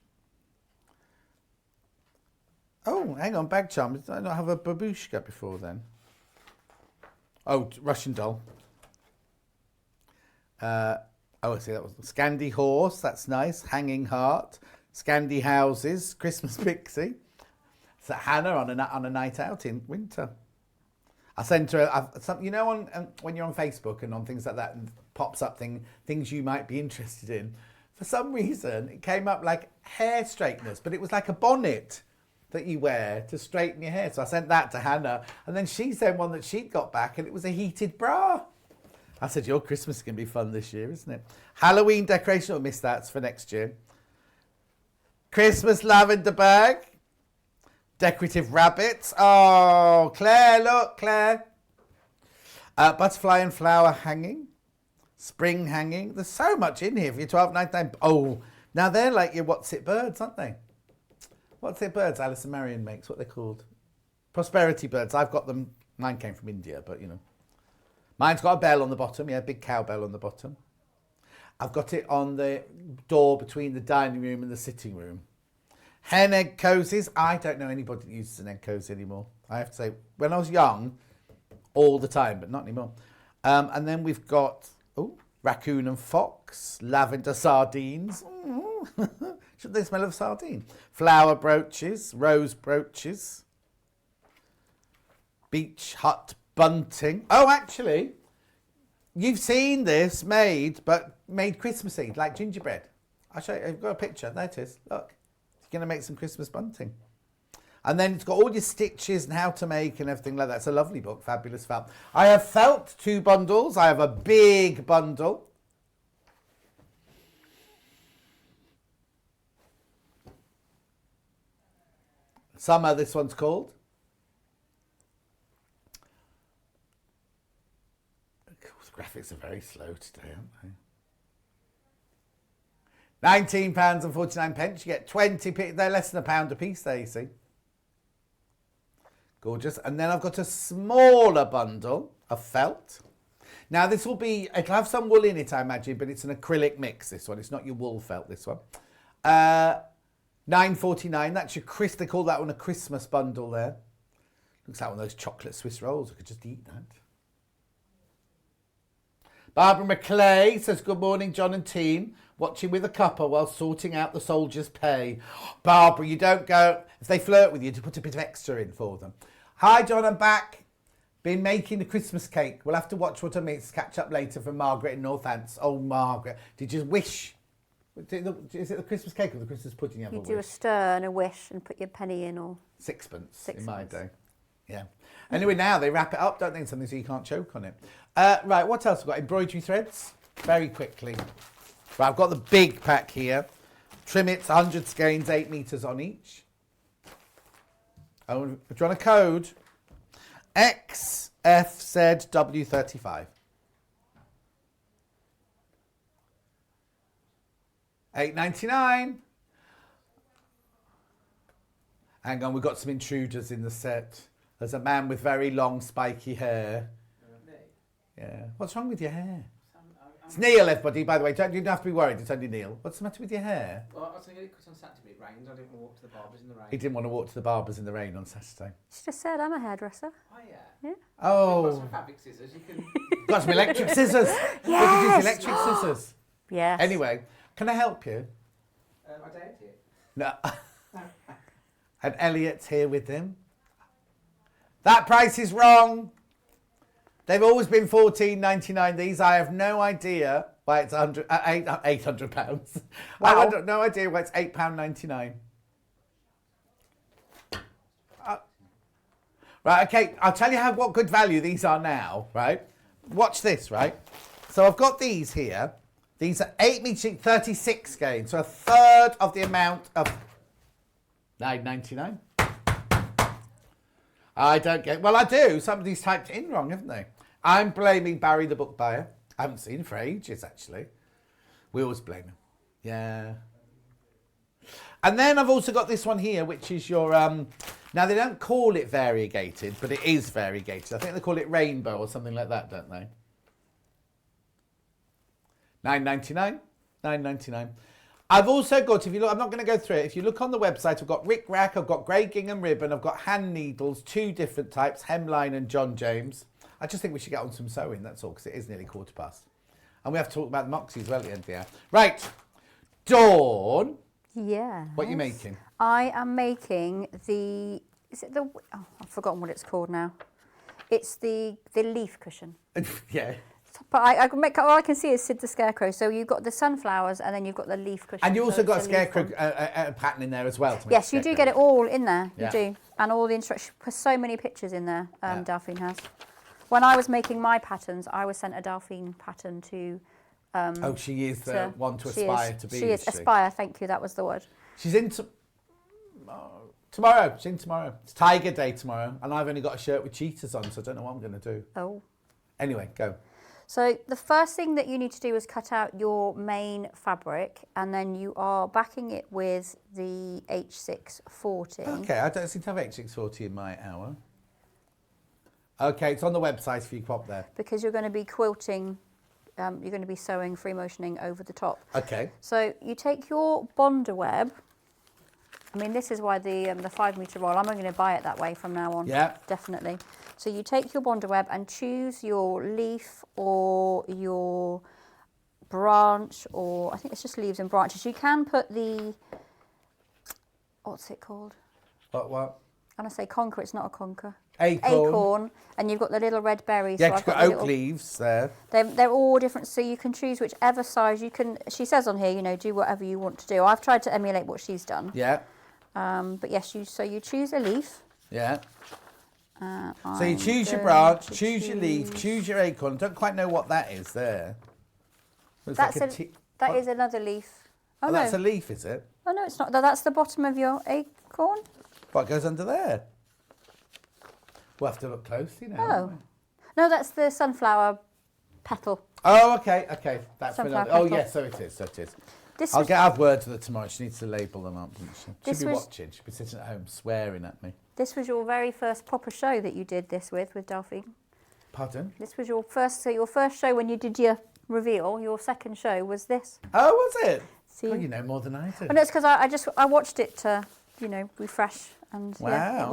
Oh, hang on, bag charm. Did I not have a babushka before then? Oh, Russian doll. I see, that was Scandi horse. That's nice. Hanging heart. Scandi houses. Christmas pixie. It's Hannah on a night out in winter. I sent her, you know, when you're on Facebook and on things like that, and pops up things you might be interested in. For some reason, it came up like hair straighteners, but it was like a bonnet that you wear to straighten your hair. So I sent that to Hannah, and then she sent one that she'd got back, and it was a heated bra. I said, your Christmas is going to be fun this year, isn't it? Halloween decoration, or miss that, it's for next year. Christmas lavender bag. Decorative rabbits. Oh, Claire, look, Claire. Butterfly and flower hanging. Spring hanging. There's so much in here for your £12.99. Oh, now they're like your What's It birds, aren't they? What's It birds Alice and Marion makes, what they're called. Prosperity birds. I've got them. Mine came from India, but you know. Mine's got a bell on the bottom, yeah, big cowbell on the bottom. I've got it on the door between the dining room and the sitting room. Hen egg cozies. I don't know anybody that uses an egg cozy anymore. I have to say, when I was young, all the time, but not anymore. And then we've got, raccoon and fox, lavender sardines. Should they smell of sardine? Flower brooches, rose brooches. Beach hut bunting. Oh, actually, you've seen this made Christmassy, like gingerbread. I'll show you. I've got a picture. There it is. Look. You're going to make some Christmas bunting. And then it's got all your stitches and how to make and everything like that. It's a lovely book, Fabulous Felt. I have felt 2 bundles. I have a big bundle. Summer, this one's called. Of course, the graphics are very slow today, aren't they? £19.49. You get 20. They're less than £1 a piece there, you see. Gorgeous. And then I've got a smaller bundle of felt. Now, this will be, it'll have some wool in it, I imagine, but it's an acrylic mix, this one. It's not your wool felt, this one. £9.49. That's your they call that one a Christmas bundle there. Looks like one of those chocolate Swiss rolls. I could just eat that. Barbara McClay says, good morning, John and team. Watching with a cuppa while sorting out the soldiers' pay. Barbara, you don't go, if they flirt with you, to put a bit of extra in for them. Hi, John, I'm back. Been making the Christmas cake. We'll have to watch what I miss. Catch up later from Margaret in Northants. Oh, Margaret, did you wish? Is it the Christmas cake or the Christmas pudding? You do a stir and a wish and put your penny in, or sixpence. In my day. Yeah. Anyway, now they wrap it up, don't they? Something so you can't choke on it. Right, what else have we got? Embroidery threads. Very quickly. Right, I've got the big pack here. Trim it, 100 skeins, 8 metres on each. Oh, do you want a code? XFZW35. $8.99. Hang on, we've got some intruders in the set. There's a man with very long, spiky hair. Yeah. What's wrong with your hair? It's Neil, everybody, by the way. You don't have to be worried. It's only Neil. What's the matter with your hair? Well, I was thinking because on Saturday it rained. I didn't want to walk to the barbers in the rain. He didn't want to walk to the barbers in the rain on Saturday. She just said I'm a hairdresser. Oh, yeah. Yeah. Oh. You've got some fabric scissors. You can... Got some electric scissors. Yes. We could use electric scissors. Yes. Anyway, can I help you? I doubt it. No. And Elliot's here with him. That price is wrong. They've always been £14.99. These, I have no idea why it's £800. Wow. I have no idea why it's £8.99. Right, okay, I'll tell you what good value these are now, right? Watch this, right? So I've got these here. These are 8 metres, 36 skeins, so a third of the amount of £9.99. I don't get... Well, I do. Somebody's typed it in wrong, haven't they? I'm blaming Barry the book buyer. I haven't seen him for ages, actually. We always blame him. Yeah. And then I've also got this one here, which is your... Now, they don't call it variegated, but it is variegated. I think they call it rainbow or something like that, don't they? $9.99. $9.99. I've also got, if you look, I'm not going to go through it. If you look on the website, I've got Rick Rack, I've got grey gingham ribbon, I've got hand needles, 2 different types, hemline and John James. I just think we should get on some sewing, that's all, because it is nearly 1:15. And we have to talk about the Moxie as well at the end of the hour. Right, Dawn. Yeah. What are you making? I am making the, is it the, oh, I've forgotten what it's called now. It's the leaf cushion. Yeah. But I can make, all I can see is Sid the Scarecrow. So you've got the sunflowers and then you've got the leaf cushion. And you also so got a scarecrow pattern in there as well. To make yes, you do get it all in there. Yeah. You do. And all the instructions, so many pictures in there, Delphine has. When I was making my patterns, I was sent a Delphine pattern to... oh, she is the one to aspire to be. She is, aspire, thank you, that was the word. She's in tomorrow. She's in tomorrow. It's Tiger Day tomorrow. And I've only got a shirt with cheetahs on, so I don't know what I'm going to do. Oh. Anyway, go. So the first thing that you need to do is cut out your main fabric, and then you are backing it with the H640. Okay, I don't seem to have H640 in my hour. Okay, it's on the website if you pop there. Because you're going to be quilting, you're going to be sewing, free motioning over the top. Okay. So you take your Bonder web. I mean, this is why the 5 metre roll, I'm going to buy it that way from now on. Yeah. Definitely. So you take your Bonder web and choose your leaf or your branch, or I think it's just leaves and branches. You can put the, what's it called? What? I'm going to say conker, it's not a conker. Acorn. And you've got the little red berries. Yeah, so you've got oak leaves there. They're all different, so you can choose whichever size you can. She says on here, you know, do whatever you want to do. I've tried to emulate what she's done. Yeah. But yes, so you choose a leaf. Yeah. So you choose your branch, choose your leaf, choose your acorn. Don't quite know what that is there. That is another leaf. Oh, no. That's a leaf, is it? Oh no, it's not. That's the bottom of your acorn. What goes under there? We'll have to look closely now. won't we? No, that's the sunflower petal. Oh, okay, okay. That's Sunflower been, oh, petal. yes, so it is, so it is. This I'll was- have words with her tomorrow. She needs to label them up, doesn't she? This She'll be was- watching. She'll be sitting at home swearing at me. This was your very first proper show that you did this with Delphine. Pardon? This was your first, so your first show when you did your reveal, your second show was this. Oh, was it? See? Oh, you know more than I do. Well, no, it's because I watched it to, you know, refresh, and yeah, Wow. it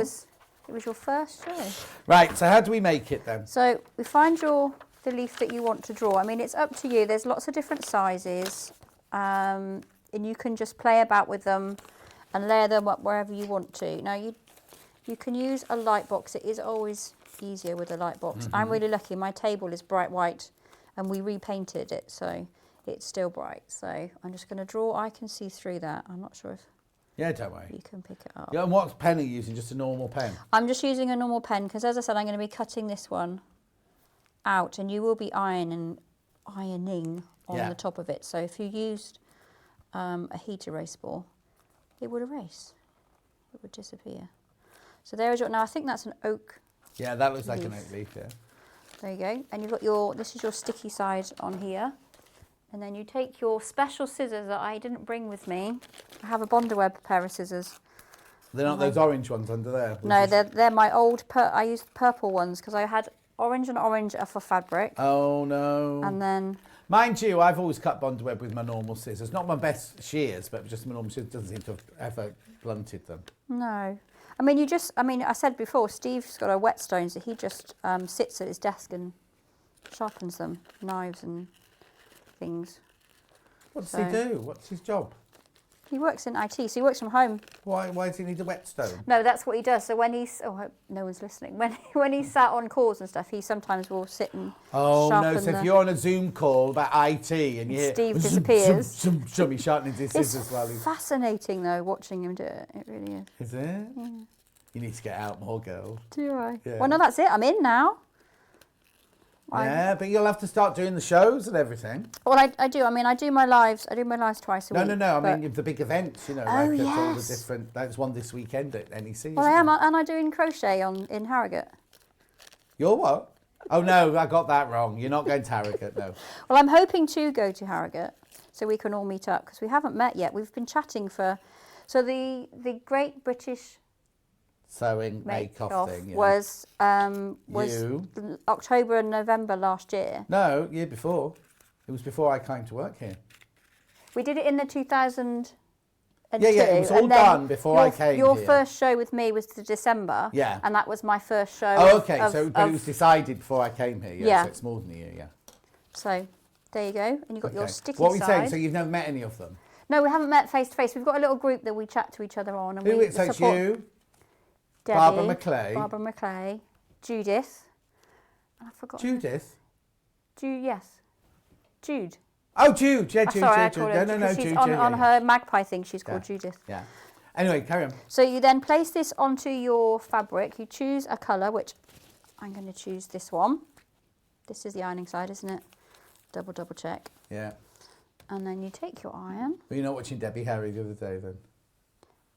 was your first show. Right, so how do we make it then? So we find the leaf that you want to draw. I mean, it's up to you. There's lots of different sizes, and you can just play about with them and layer them up wherever you want to. Now you can use a light box. It is always easier with a light box. I'm really lucky. My table is bright white, and we repainted it, so it's still bright. So I'm just going to draw. I can see through that. I'm not sure if Yeah, don't worry. you can pick it up. Yeah, and what pen are you using? Just a normal pen? I'm just using a normal pen because, as I said, I'm going to be cutting this one out, and you will be ironing on Yeah. the top of it. So if you used a heat erase ball, it would erase. It would disappear. So there is your. Now I think that's an oak. Yeah, that looks like an Leaf. oak leaf, yeah. There you go. And you've got this is your sticky side on here. And then you take your special scissors that I didn't bring with me. I have a Bondaweb pair of scissors. They're not those orange ones under there? No, they're my old, I used purple ones because I had orange and orange are for fabric. Oh, no. And then... Mind you, I've always cut bondweb with my normal scissors. Not my best shears, but just my normal scissors. Doesn't seem to have ever blunted them. No. I mean, I said before, Steve's got a whetstone, so he just sits at his desk and sharpens them, knives and things. What does he do? What's his job? He works in IT, so he works from home. Why does he need a whetstone? No, that's what he does. So when he's, I hope no one's listening. When he's sat on calls and stuff, he sometimes will sit and sharpen So if you're on a Zoom call about IT and you hear... Steve disappears. He's sharpening his scissors while he's... It's fascinating, though, watching him do it. It really is. Is it? Yeah. You need to get out more, girl. Do I? Yeah. Well, no, that's it. I'm in now. Yeah, but you'll have to start doing the shows and everything. Well, I do. I mean, I do my lives twice a week. No. I but- mean, the big events, you know, Oh, like all the yes. different... There's one this weekend at NEC. Well, I am, and I'm doing crochet in Harrogate. You're what? Oh, no, I got that wrong. You're not going to Harrogate, no. Well, I'm hoping to go to Harrogate so we can all meet up because we haven't met yet. We've been chatting for... So the Great British Sewing make-off thing, yeah. was You? October and November last year. No, year before. It was before I came to work here. We did it in the 2002. Yeah, it was all and then done before I came Your here. first show with me was the December. Yeah. And that was my first show. Oh, okay, but it of- was decided before I came here, yeah, Yeah. so it's more than a year, yeah. So there you go. And you've got your Okay. sticky What were you side. saying? So you've never met any of them? No, we haven't met face to face. We've got a little group that we chat to each other on. And Who we is it? So it's support you, Debbie, Barbara McClay. Barbara McClay, Judith. And I forgot. Judith? Yes. Jude. Oh, Jude, yeah, I'm Jude, sorry, I Jude, called Jude. her No, because Jude, she's Jude, on, yeah, on yeah. her magpie thing. She's called Yeah. Judith. Yeah. Anyway, carry on. So you then place this onto your fabric. You choose a colour, which I'm going to choose this one. This is the ironing side, isn't it? Double check. Yeah. And then you take your iron. Were you not watching Debbie Harry the other day then?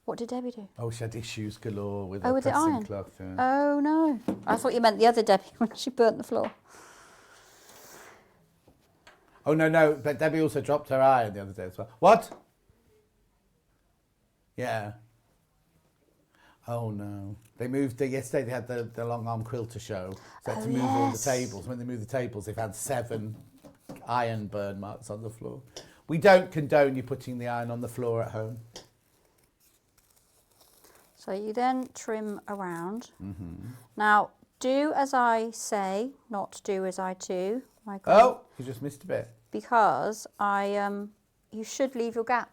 What did Debbie do? Oh, she had issues galore with Oh, her with the pressing iron? cloth. Yeah. Oh, no. I thought you meant the other Debbie when she burnt the floor. Oh, no, but Debbie also dropped her iron the other day as well. What? Yeah. Oh, no. They moved, yesterday they had the long arm quilter show. So they had to move all the yes. tables. When they moved the tables, they've had 7 iron burn marks on the floor. We don't condone you putting the iron on the floor at home. So you then trim around. Mm-hmm. Now, do as I say, not do as I do. My God. Oh, you just missed a bit. Because you should leave your gap.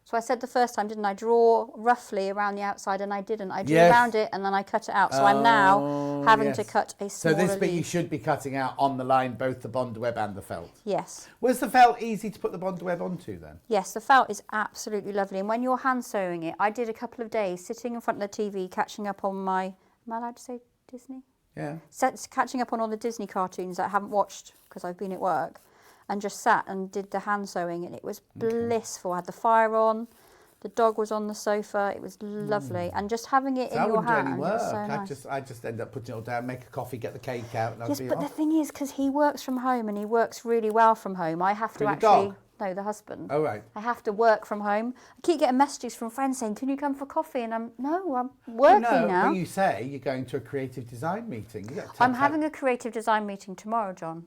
So I said the first time, didn't I? Draw roughly around the outside, and I didn't. I drew Yes. around it, and then I cut it out. So I'm now Oh, having yes. to cut a So smaller this bit you leaf. should be cutting out on the line, both the bond web and the felt. Yes. Was the felt easy to put the bond web onto then? Yes, the felt is absolutely lovely. And when you're hand sewing it, I did a couple of days sitting in front of the TV, catching up on my, am I allowed to say Disney? Yeah. Catching up on all the Disney cartoons that I haven't watched because I've been at work, and just sat and did the hand sewing, and it was blissful. I had the fire on, The dog was on the sofa. It was lovely. And just having it So in I your wouldn't do any hand, it work. was so nice. I just end up putting it all down, make a coffee, get the cake out, and I'd Yes, be but the off. thing is, because he works from home and he works really well from home, I have to Who, the actually... dog? No, the husband. Oh, right. I have to work from home. I keep getting messages from friends saying, can you come for coffee? And I'm working now. But you say you're going to a creative design meeting. I'm having a creative design meeting tomorrow, John,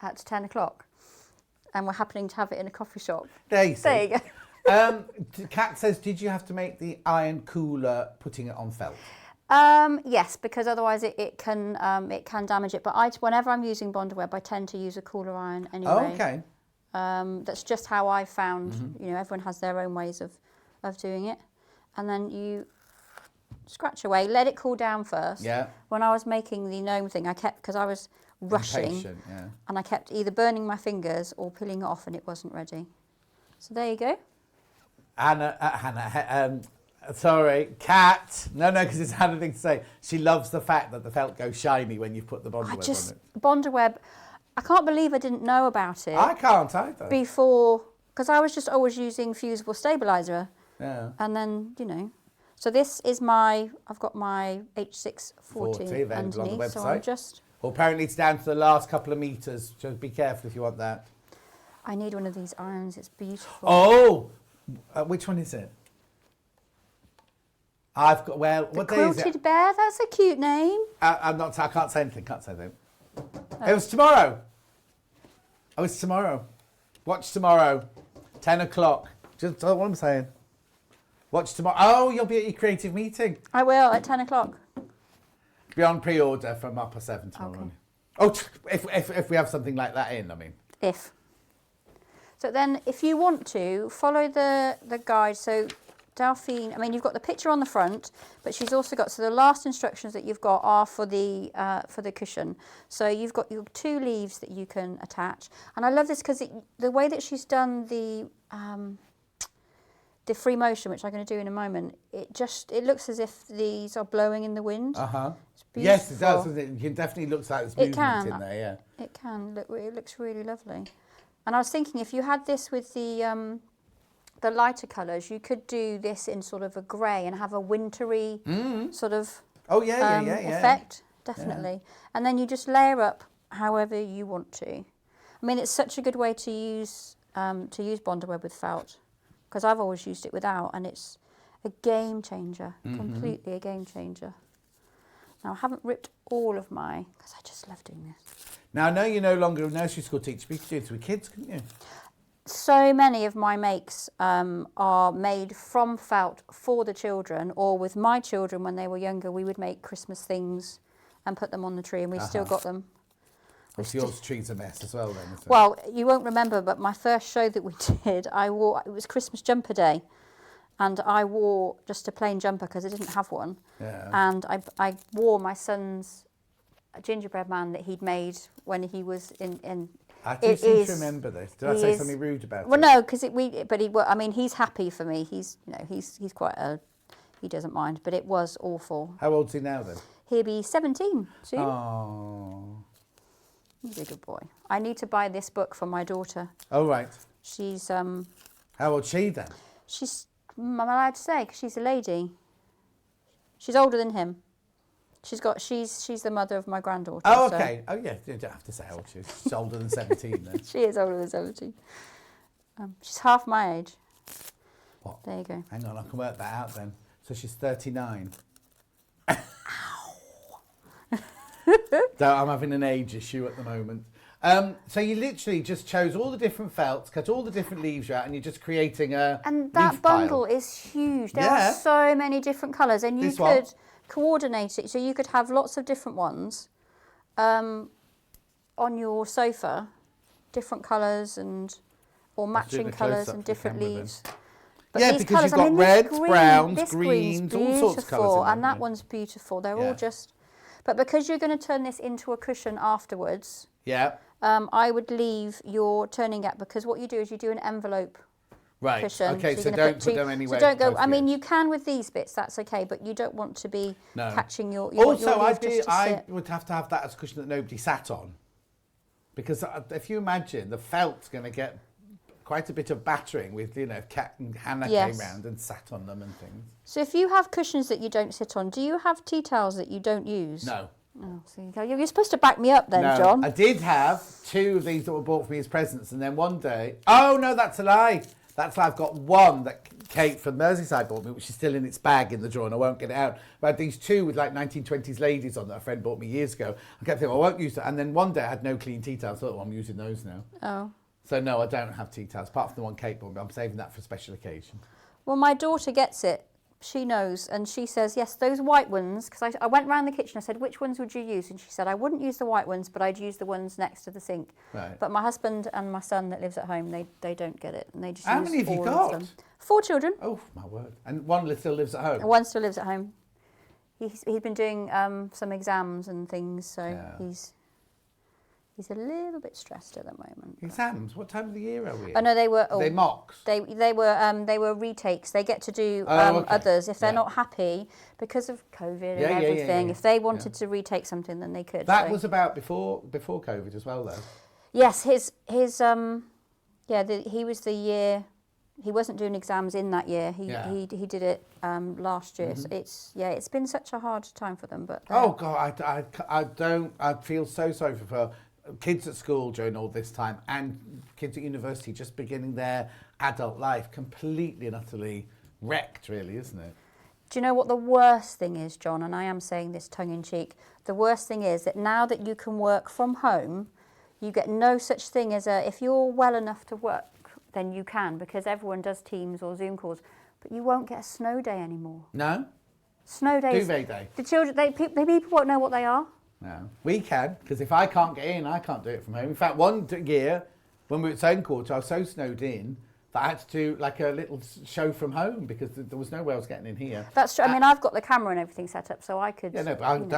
at 10 o'clock. And we're happening to have it in a coffee shop. There you go. Kat says, did you have to make the iron cooler putting it on felt? Yes, because otherwise it can damage it. But whenever I'm using Bondweb, I tend to use a cooler iron anyway. Oh, okay. That's just how I found. You know, everyone has their own ways of doing it, and then you scratch away, let it cool down first. Yeah. When I was making the gnome thing, I kept, because I was rushing, Impatient, yeah. and I kept either burning my fingers or peeling it off, and it wasn't ready. So there you go. Sorry, Kat. No, because it's had a thing to say. She loves the fact that the felt goes shiny when you've put the Bondweb on it. Bondweb, I can't believe I didn't know about it. I can't either. Before, because I was just always using fusible stabiliser. Yeah. And then, you know, so this is I've got my H640 available on the underneath, website. so I'm just... Well, apparently it's down to the last couple of metres, so be careful if you want that. I need one of these irons, it's beautiful. Oh! Which one is it? I've got, well, what day is it? Quilted Bear, that's a cute name. I can't say anything, It was tomorrow. Oh, it's tomorrow. Watch tomorrow, 10 o'clock. Just what I'm saying. Watch tomorrow. Oh, you'll be at your creative meeting. I will, at 10 o'clock. Be on pre-order from Upper 7 tomorrow morning. Oh, if we have something like that in, I mean. If. So then, if you want to, follow the guide. So Delphine, I mean, you've got the picture on the front, but she's also got, so the last instructions that you've got are for the cushion. So you've got your 2 leaves that you can attach. And I love this because the way that she's done the free motion, which I'm going to do in a moment, it looks as if these are blowing in the wind. Uh-huh. Yes, it does, doesn't it? It definitely looks like there's movement in there, yeah. It can. It looks really lovely. And I was thinking, if you had this with the lighter colours, you could do this in sort of a grey and have a wintry sort of effect, definitely. Yeah. And then you just layer up however you want to. I mean, it's such a good way to use Bondweb with felt, because I've always used it without, and it's a game changer, completely a game changer. Now, I haven't ripped all of because I just love doing this. Now, I know you're no longer a nursery school teacher, but you could do this with kids, couldn't you? So many of my makes are made from felt for the children, or with my children when they were younger, we would make Christmas things and put them on the tree, and we've still got them. Your tree's a mess as well then, isn't it? Well, you won't remember, but my first show that we did, it was Christmas jumper day, and I wore just a plain jumper because I didn't have one. Yeah. And I wore my son's gingerbread man that he'd made when he was in I do seem to remember this. Did I say something rude about it? Well, no, because I mean, he's happy for me. He's quite he doesn't mind, but it was awful. How old's he now then? He'll be 17 soon. Oh. He's a good boy. I need to buy this book for my daughter. Oh, right. She's How old's she then? I'm allowed to say, because she's a lady. She's older than him. She's the mother of my granddaughter. Oh, okay. So. Oh, yeah. You don't have to say how old she is. She's older than 17 then. She is older than 17. She's half my age. What? There you go. Hang on, I can work that out then. So she's 39. So I'm having an age issue at the moment. So you literally just chose all the different felts, cut all the different leaves out, and you're just creating a And that leaf bundle pile. is huge. There are so many different colours, and you could coordinate it. So you could have lots of different ones on your sofa, different colours or matching colours and different leaves. But yeah, these because colours, you've got reds, browns, this greens, green's all sorts of colours in there, and that one's beautiful. They're all just... But because you're going to turn this into a cushion afterwards, I would leave your turning gap, because what you do is you do an envelope cushion. Okay, so don't put them anywhere. So don't go. I mean, you can with these bits, that's okay, but you don't want to be catching your. Also, I would have to have that as a cushion that nobody sat on, because if you imagine, the felt's going to get quite a bit of battering with, Kat and Hannah Yes. came round and sat on them and things. So if you have cushions that you don't sit on, do you have tea towels that you don't use? No. Oh, so you're supposed to back me up then, No, John. I did have 2 of these that were bought for me as presents, and then one day, oh no, that's a lie. That's why I've got one that Kate from Merseyside bought me, which is still in its bag in the drawer, and I won't get it out. But I had these 2 with like 1920s ladies on that a friend bought me years ago. I kept thinking, I won't use it. And then one day I had no clean tea towels, so I'm using those now. Oh. So no, I don't have tea towels, apart from the one Kate bought me. I'm saving that for a special occasion. Well, my daughter gets it. She knows, and she says, yes, those white ones, because I went round the kitchen, I said, which ones would you use? And she said, I wouldn't use the white ones, but I'd use the ones next to the sink. Right. But my husband and my son that lives at home, they don't get it, and they just How use many have you all got? of them. 4 children. Oh, my word. And one still lives at home? And one still lives at home. He's been doing some exams and things, so Yeah. he's a little bit stressed at the moment. Exams? What time of the year are we in? Oh no, they were. Are they mocks? They were retakes. They get to do Okay. others if they're Yeah. not happy because of COVID and Yeah, yeah, yeah, everything. yeah. If they wanted to retake something, then they could. That so. was about before COVID as well, though. Yes, his he was the year. He wasn't doing exams in that year. He did it last year. So it's been such a hard time for them. But Oh God, I feel so sorry for kids at school during all this time and kids at university just beginning their adult life completely and utterly wrecked, really, isn't it? do you know what the worst thing is, John? And I am saying this tongue in cheek. The worst thing is that now that you can work from home, you get no such thing as if you're well enough to work, then you can, because everyone does Teams or Zoom calls, but you won't get a snow day anymore. No? Snow days. Duvet day. The children, people won't know what they are. No. We can, because if I can't get in, I can't do it from home. In fact, one year, when we were at Zone Quarter, I was so snowed in that I had to do like a little show from home because there was no way I was getting in here. That's true. I mean, I've got the camera and everything set up, so I could. Yeah, no, but I don't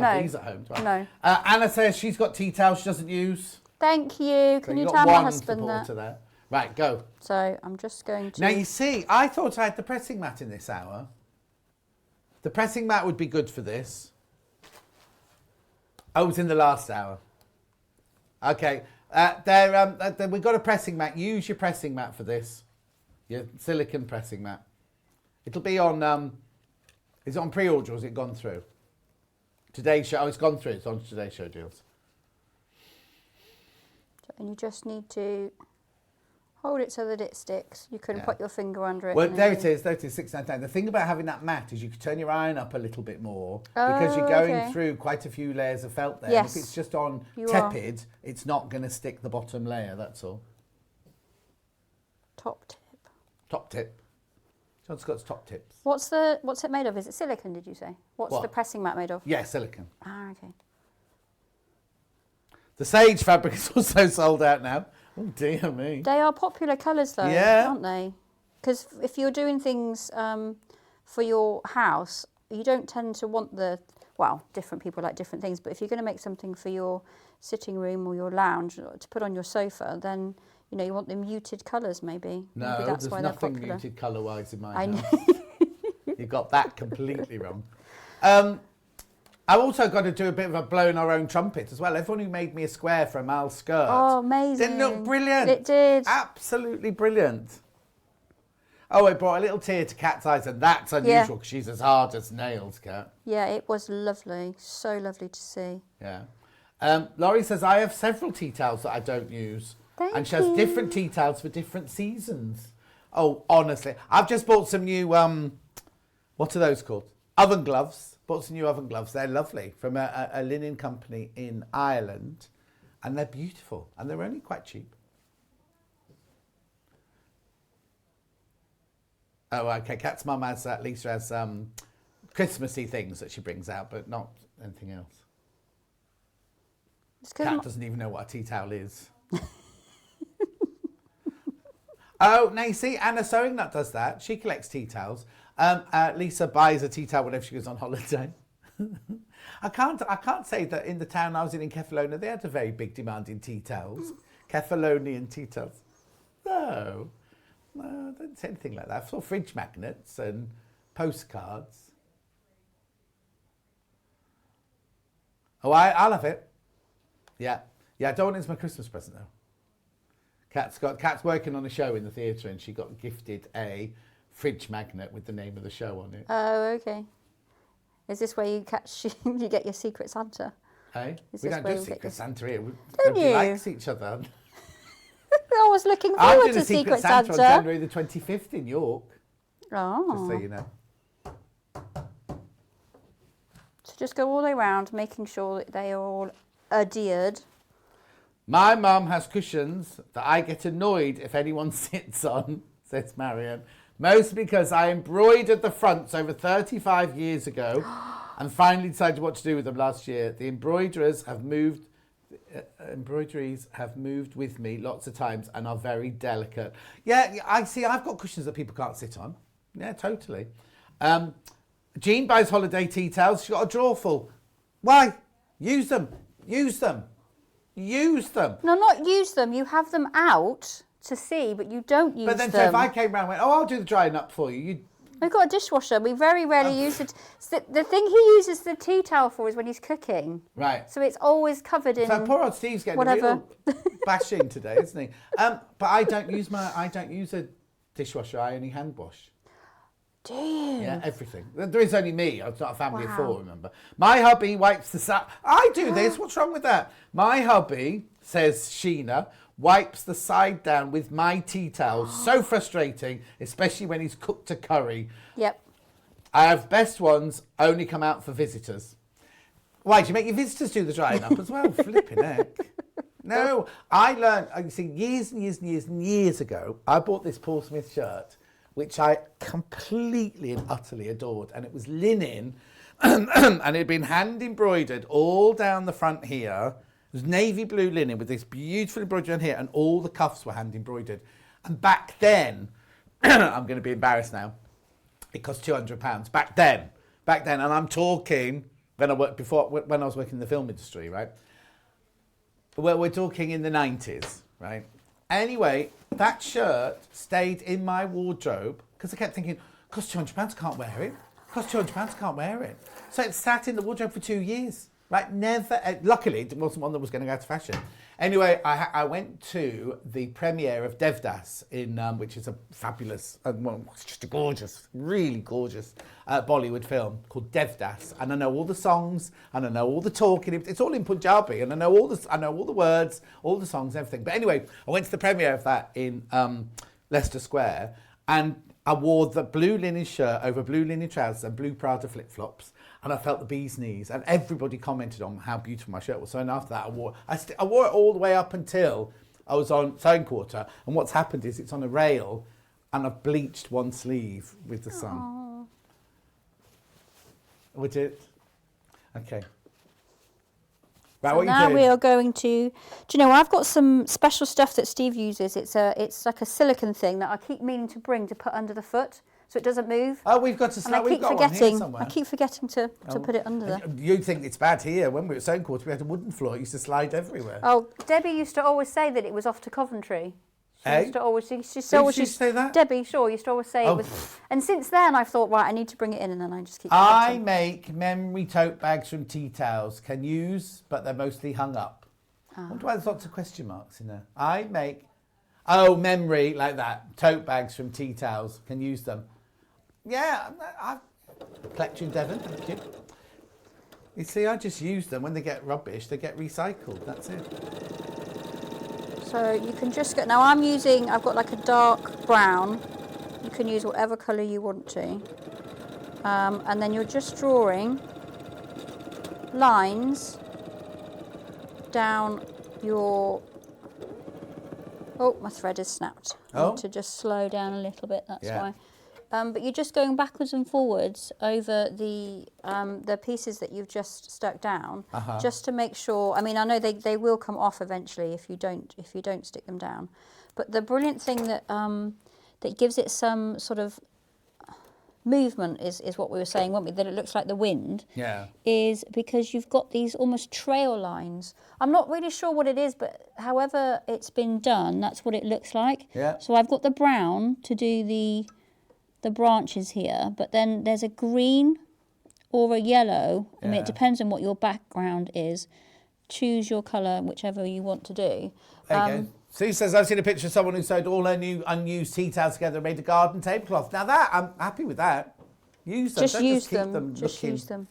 have these at home. No. Anna says she's got tea towels she doesn't use. Thank you. Can So you got tell my one husband supporter that? there. Right, go. So I'm just going to. Now, you see, I thought I had the pressing mat in this hour. The pressing mat would be good for this. Oh, it was in the last hour. Okay. We've got a pressing mat. Use your pressing mat for this. Your silicone pressing mat. It'll be on... is it on pre-order or has it gone through? Today's show... Oh, it's gone through. It's on Today's Show deals. And you just need to hold it so that it sticks. You can put your finger under it. Well, and there then it is, 699. The thing about having that mat is you can turn your iron up a little bit more because you're going through quite a few layers of felt there. Yes. And if it's just on You tepid, it's not going to stick the bottom layer, that's all. Top tip. Top tip. John Scott's top tips. What's it made of? Is it silicone, did you say? What's What? the pressing mat made of? Yeah, silicone. Ah, okay. The sage fabric is also sold out now. Oh, dear me. They are popular colours though, Yeah. aren't they? Because if you're doing things for your house, you don't tend to want different people like different things, but if you're going to make something for your sitting room or your lounge to put on your sofa, then you want the muted colours maybe. No, maybe that's there's why they're nothing popular. muted colour-wise in my I know. house. You got that completely wrong. I've also got to do a bit of a blowing our own trumpet as well. Everyone who made me a square for a Mal's skirt. Oh, amazing. Didn't it look brilliant? It did. Absolutely brilliant. Oh, it brought a little tear to Kat's eyes, and that's unusual because she's as hard as nails, Kat. Yeah, it was lovely. So lovely to see. Yeah. Laurie says, I have several tea towels that I don't use. And she has different tea towels for different seasons. Oh, honestly. I've just bought some new, what are those called? Oven gloves. Bought some new oven gloves. They're lovely from a linen company in Ireland. And they're beautiful. And they're only quite cheap. Oh, okay. Kat's mum has, Lisa has Christmassy things that she brings out, but not anything else. Kat doesn't even know what a tea towel is. Oh, now you see, Anna Sewing Nut does that. She collects tea towels. Lisa buys a tea towel whenever she goes on holiday. I can't say that in the town I was in Kefalonia, they had a very big demand in tea towels. Kefalonian tea towels. No, I don't say anything like that. I saw fridge magnets and postcards. Oh, I'll have it. Yeah, I don't want it as my Christmas present though. Kat's working on a show in the theatre, and she got gifted a fridge magnet with the name of the show on it. Oh, okay. Is this where you you get your Secret Santa? Hey, Is we this don't where do you get Secret your- Santa here. Don't Nobody you? likes each other. I was looking I'm forward doing to a Secret Santa Santa. on January the 25th in York, Oh. just so you know. So just go all the way around, making sure that they are all adhered. My mum has cushions that I get annoyed if anyone sits on, says Marion. Mostly because I embroidered the fronts over 35 years ago and finally decided what to do with them last year. The embroideries have moved with me lots of times and are very delicate. Yeah, I see. I've got cushions that people can't sit on. Yeah, totally. Jean buys holiday tea towels. She's got a drawer full. Why? Use them. Use them. Use them. No, not use them. You have them out to see, but you don't use them. But then, so if I came round and went, oh, I'll do the drying up for you, you'd... We've got a dishwasher. We very rarely use it. The thing he uses the tea towel for is when he's cooking. Right. So it's always covered in. So poor old Steve's getting whatever. a real bashing today, isn't he? But I don't use a dishwasher. I only hand wash. Do you? Yeah, everything. There is only me. It's not a family of four, remember. My hubby wipes the side. I do this. What's wrong with that? My hubby, says Sheena, wipes the side down with my tea towel. So frustrating, especially when he's cooked a curry. Yep. I have best ones only come out for visitors. Why, do you make your visitors do the drying up as well? Flipping heck. No, I learned, you see, years and years ago, I bought this Paul Smith shirt, which I completely and utterly adored. And it was linen, and it had been hand embroidered all down the front here. It was navy blue linen with this beautiful embroidery on here, and all the cuffs were hand embroidered. And back then, I'm going to be embarrassed now, it cost £200. Back then, and I'm talking when I was working in the film industry, right? Well, we're talking in the 90s, right? Anyway, that shirt stayed in my wardrobe because I kept thinking, cost £200, can't wear it. Cost £200, can't wear it. So it sat in the wardrobe for 2 years. Right, never. Luckily, it wasn't one that was going to go out of fashion. Anyway, I went to the premiere of Devdas which is a fabulous, it's just a gorgeous, really gorgeous Bollywood film called Devdas, and I know all the songs and I know all the talking. It's all in Punjabi, and I know all the words, all the songs, everything. But anyway, I went to the premiere of that in Leicester Square, and I wore the blue linen shirt over blue linen trousers and blue Prada flip-flops. And I felt the bee's knees, and everybody commented on how beautiful my shirt was. So, and after that, I wore it all the way up until I was on sewing quarter. And what's happened is it's on a rail, and I've bleached one sleeve with the sun. Aww. Would it? Okay. Right, So what are you now doing? we are going to. Do you know? I've got some special stuff that Steve uses. It's like a silicone thing that I keep meaning to bring to put under the foot, so it doesn't move. Oh, we've got to And I we've keep got one here forgetting. somewhere. I keep forgetting to put it under there. You'd think it's bad here. When we were at sewing quarter, we had a wooden floor. It used to slide everywhere. Oh, Debbie used to always say that it was off to Coventry. She Eh? used to always. She Who used to say that? Debbie Shaw used to always say Oh. it was. And since then, I've thought, right, I need to bring it in, and then I just keep. I forgetting. make memory tote bags from tea towels. Can use, but they're mostly hung up. Wonder why there's lots of question marks in there. I make, memory, like that. Tote bags from tea towels. Can use them. Yeah, I've collected in Devon, thank you. You see, I just use them. When they get rubbish, they get recycled. That's it. So you can just get. Now I've got like a dark brown. You can use whatever colour you want to. And then you're just drawing lines down your. Oh, my thread is snapped. I need to just slow down a little bit, that's why. But you're just going backwards and forwards over the pieces that you've just stuck down, just to make sure. I mean, I know they will come off eventually if you don't stick them down. But the brilliant thing that that gives it some sort of movement is what we were saying, weren't we? That it looks like the wind. Yeah. Is because you've got these almost trail lines. I'm not really sure what it is, but however it's been done, that's what it looks like. Yeah. So I've got the brown to do the branches here, but then there's a green or a yellow. I mean, it depends on what your background is. Choose your colour, whichever you want to do. There you go. Sue says, I've seen a picture of someone who sewed all her new unused tea towels together and made a garden tablecloth. Now that, I'm happy with that. Use them. Just Don't use keep them. Just looking. use them.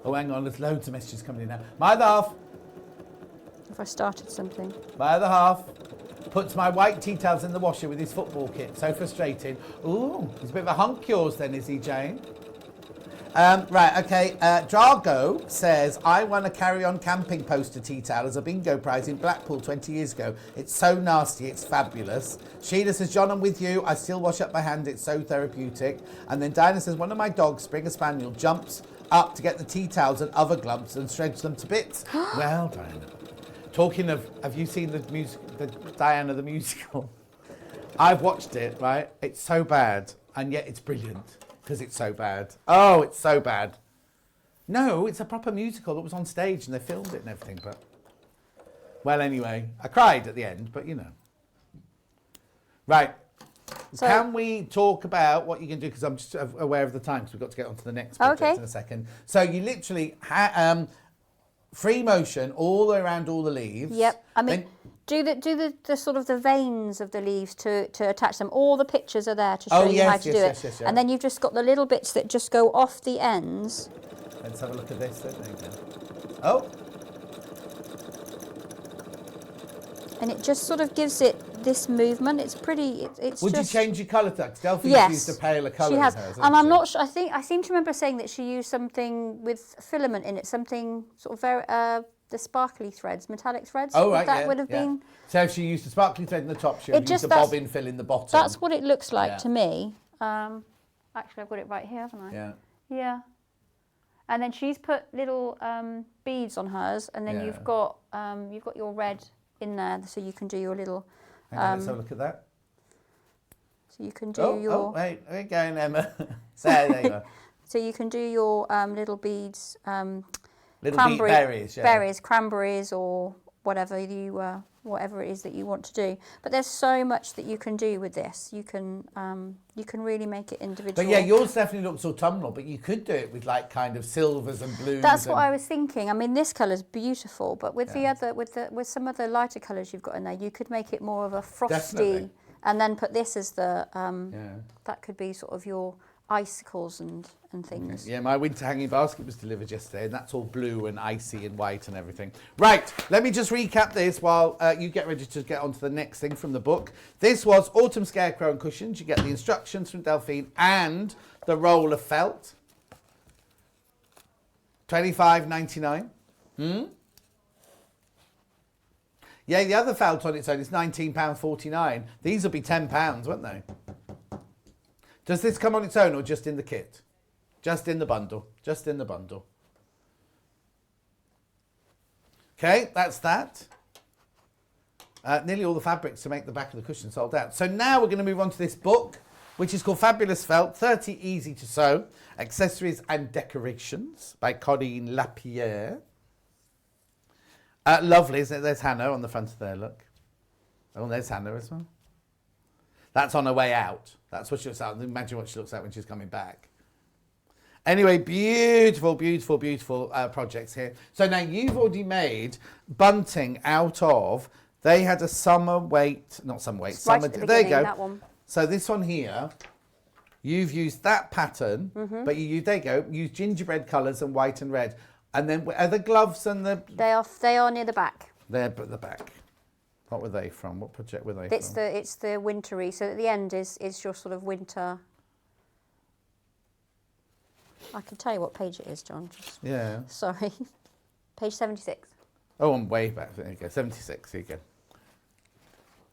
Oh, hang on, there's loads of messages coming in now. My other half. If I started something. My other half puts my white tea towels in the washer with his football kit. So frustrating. Ooh, he's a bit of a hunk yours then, is he, Jane? Right, okay. Drago says, I won a carry-on camping poster tea towel as a bingo prize in Blackpool 20 years ago. It's so nasty, it's fabulous. Sheila says, John, I'm with you. I still wash up my hand. It's so therapeutic. And then Diana says, one of my dogs, Springer Spaniel, jumps up to get the tea towels and other gloves and shreds them to bits. Well, Diana. Talking of, have you seen the Diana the musical? I've watched it, right? It's so bad, and yet it's brilliant. Because it's so bad. Oh, it's so bad. No, it's a proper musical that was on stage and they filmed it and everything, but... Well, anyway, I cried at the end, but you know. Right. So, can we talk about what you can do? Because I'm just aware of the time, because we've got to get on to the next project in a second. So you literally... free motion all the way around all the leaves. Yep. I mean... Do the sort of the veins of the leaves to attach them. All the pictures are there to show you how to do it. Yes, and then you've just got the little bits that just go off the ends. Let's have a look at this. There you go. Oh. And it just sort of gives it this movement. It's pretty. It's Would just... you change your colour tags? Delphine's used a paler colour. She has. In hers, And I'm not sure. I seem to remember saying that she used something with filament in it. Something sort of very. The sparkly threads, metallic threads. Oh, right, that would have been. So if she used a sparkly thread in the top, she would use a bobbin fill in the bottom. That's what it looks like to me. Actually, I've got it right here, haven't I? Yeah. Yeah. And then she's put little beads on hers, and then you've got your red in there, so you can do your little. Hang on, let's have a look at that. So you can do your. Oh, wait, where are you going, Emma? there you are. So you can do your little beads. Little berries, berries, cranberries, or whatever whatever it is that you want to do. But there's so much that you can do with this. You can really make it individual. But yeah, yours definitely looks autumnal. But you could do it with like kind of silvers and blues. That's what I was thinking. I mean, this colour's beautiful, but with with some of the lighter colours you've got in there, you could make it more of a frosty, definitely. And then put this as the that could be sort of your icicles and things. Okay. Yeah, my winter hanging basket was delivered yesterday, and that's all blue and icy and white and everything. Right, let me just recap this while you get ready to get on to the next thing from the book. This was Autumn Scarecrow and Cushions. You get the instructions from Delphine and the roll of felt. $25.99. Yeah, the other felt on its own is £19.49. These will be £10, won't they? Does this come on its own or just in the kit? Just in the bundle. Just in the bundle. Okay, that's that. Nearly all the fabrics to make the back of the cushion sold out. So now we're going to move on to this book, which is called Fabulous Felt, 30 Easy to Sew, Accessories and Decorations by Corinne Lapierre. Lovely, isn't it? There's Hannah on the front of there, look. Oh, there's Hannah as well. That's on her way out. That's what she looks like. Imagine what she looks like when she's coming back. Anyway, beautiful, beautiful, beautiful projects here. So now you've already made bunting out of, they had a summer weight, not summer weight, right at the there you go. That one. So this one here, you've used that pattern, but there you go, use gingerbread colours and white and red. And then are the gloves and the... They are near the back. They're at the back. What were they from? What project were they from? It's the wintry. So at the end is your sort of winter. I can tell you what page it is, John. Yeah. Sorry. Page 76. Oh, I'm way back. There you go. 76. There you go.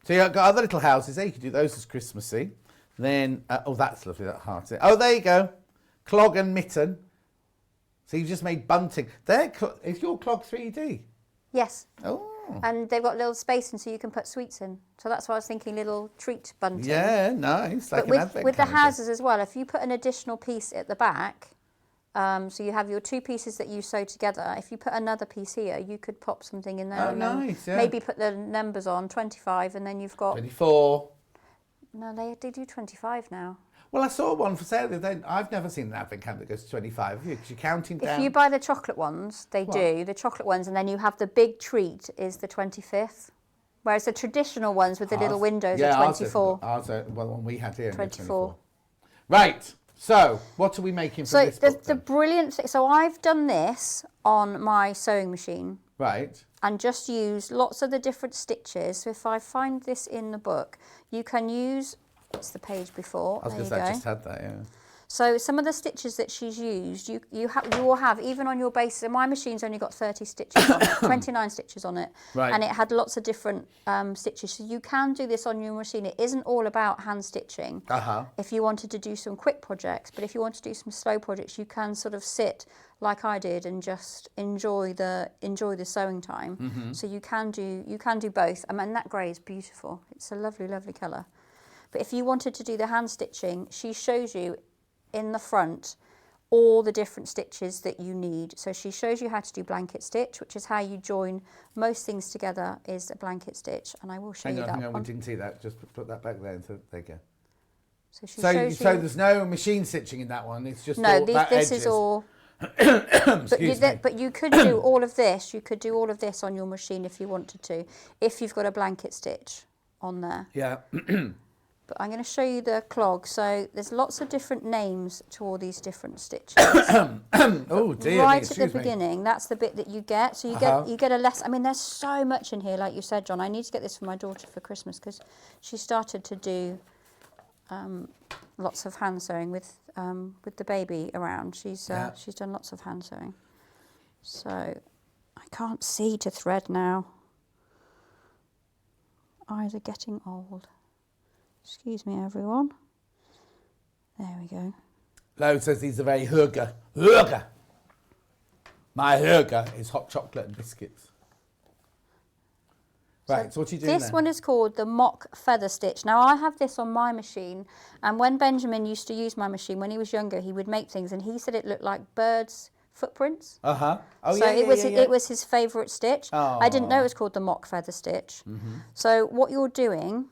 So you've got other little houses there. You could do those as Christmassy. Then, oh, that's lovely, that heart. Oh, there you go. Clog and mitten. So you've just made bunting. Is your clog 3D? Yes. Oh. And they've got little spacing so you can put sweets in. So that's why I was thinking little treat bunting. Yeah, nice. But with the houses as well, if you put an additional piece at the back, so you have your two pieces that you sew together, if you put another piece here, you could pop something in there. Oh, nice, yeah. Maybe put the numbers on, 25, and then you've got... 24. No, they do 25 now. Well, I saw one for sale the other day. I've never seen an advent calendar that goes to 25, have you? Because you're counting down. If you buy the chocolate ones, they do, the chocolate ones, and then you have the big treat is the 25th Whereas the traditional ones with the little windows yeah, are 24. Ours are, well, the one we had here. 24. Right. So, what are we making from So this book, the then? brilliant thing, so I've done this on my sewing machine. Right. And just use lots of the different stitches. So if I find this in the book, you can use, it's the page before, I was there going you to say, I go. just had that, yeah. So some of the stitches that she's used, you will have, even on your base, so my machine's only got 30 stitches on it, 29 stitches on it. Right. And it had lots of different stitches. So you can do this on your machine. It isn't all about hand stitching. If you wanted to do some quick projects, but if you want to do some slow projects, you can sort of sit like I did and just enjoy the sewing time. So you can do both. I mean, that grey is beautiful. It's a lovely, lovely colour. But if you wanted to do the hand stitching, she shows you in the front all the different stitches that you need. So she shows you how to do blanket stitch, which is how you join most things together, is a blanket stitch. And I will show you that Hang on, one. we didn't see that. Just put that back there. So there you go. So she So shows you. there's no machine stitching in that one. It's just No, all this edges. is all. Excuse me. But you could do all of this. You could do all of this on your machine if you wanted to, if you've got a blanket stitch on there. Yeah. But I'm going to show you the clog. So there's lots of different names to all these different stitches. Oh dear. Right me, at the excuse me. beginning, that's the bit that you get. So you get a less. I mean, there's so much in here, like you said, John. I need to get this for my daughter for Christmas because she started to do lots of hand sewing with the baby around. She's done lots of hand sewing. So I can't see to thread now. Eyes are getting old. Excuse me, everyone. There we go. Lo says these are very hygge. Hygge. My hygge is hot chocolate and biscuits. Right, so what are you doing This there? one is called the mock feather stitch. Now I have this on my machine, and when Benjamin used to use my machine when he was younger, he would make things, and he said it looked like birds' footprints. Oh So yeah, it was his favourite stitch. I didn't know it was called the mock feather stitch. So what you're doing,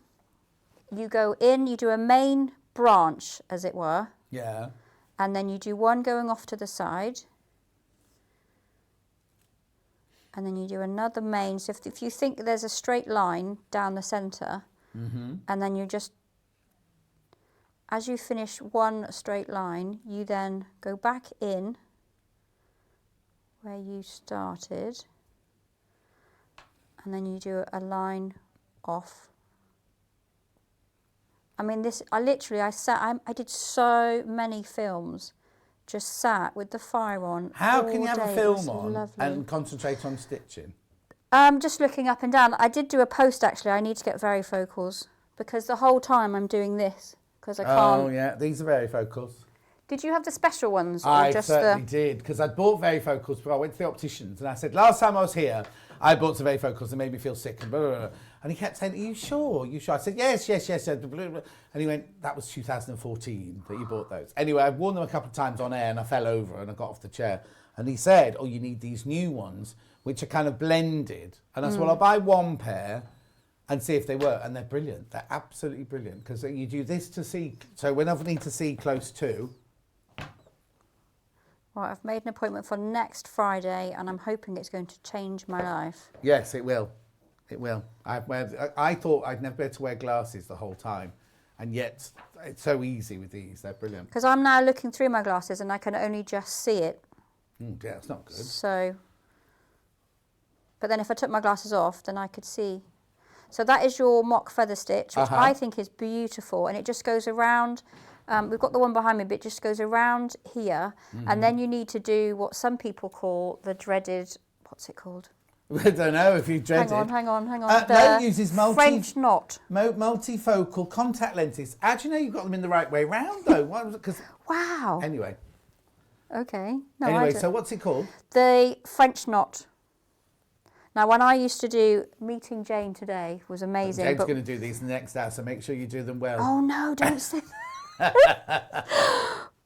you go in, you do a main branch, as it were. Yeah. And then you do one going off to the side. And then you do another main. So if you think there's a straight line down the centre, and then you just, as you finish one straight line, you then go back in where you started, and then you do a line off. I mean, I did so many films, just sat with the fire on. How can you have a film on lovely. and concentrate on stitching? Just looking up and down. I did do a post, actually. I need to get varifocals because the whole time I'm doing this because I can't. Oh, yeah, these are varifocals. Did you have the special ones? Or I just certainly did, because I'd bought varifocals, but I went to the opticians and I said, last time I was here, I bought some varifocals and made me feel sick and blah, blah, blah. And he kept saying, are you sure? Are you sure? I said, yes. And he went, that was 2014 that you bought those. Anyway, I've worn them a couple of times on air and I fell over and I got off the chair. And he said, oh, you need these new ones, which are kind of blended. And I said, well, I'll buy one pair and see if they work. And they're brilliant. They're absolutely brilliant, because you do this to see. So whenever I need to see close to. Right, I've made an appointment for next Friday and I'm hoping it's going to change my life. Yes, it will. It will. I thought I'd never be able to wear glasses the whole time, and yet it's so easy with these. They're brilliant. Because I'm now looking through my glasses and I can only just see it. Yeah, it's not good. So, but then if I took my glasses off, then I could see. So that is your mock feather stitch, which I think is beautiful, and it just goes around. We've got the one behind me, but it just goes around here, and then you need to do what some people call the dreaded. What's it called? I don't know if you dread it. Hang on. Mo uses French knot. Multifocal contact lenses. How do you know you've got them in the right way round, though? Wow. Anyway. Okay. No, anyway, so what's it called? The French knot. Now, when I used to do Meeting Jane Today was amazing. Jane's going to do these in the next hour, so make sure you do them well. Oh, no, don't say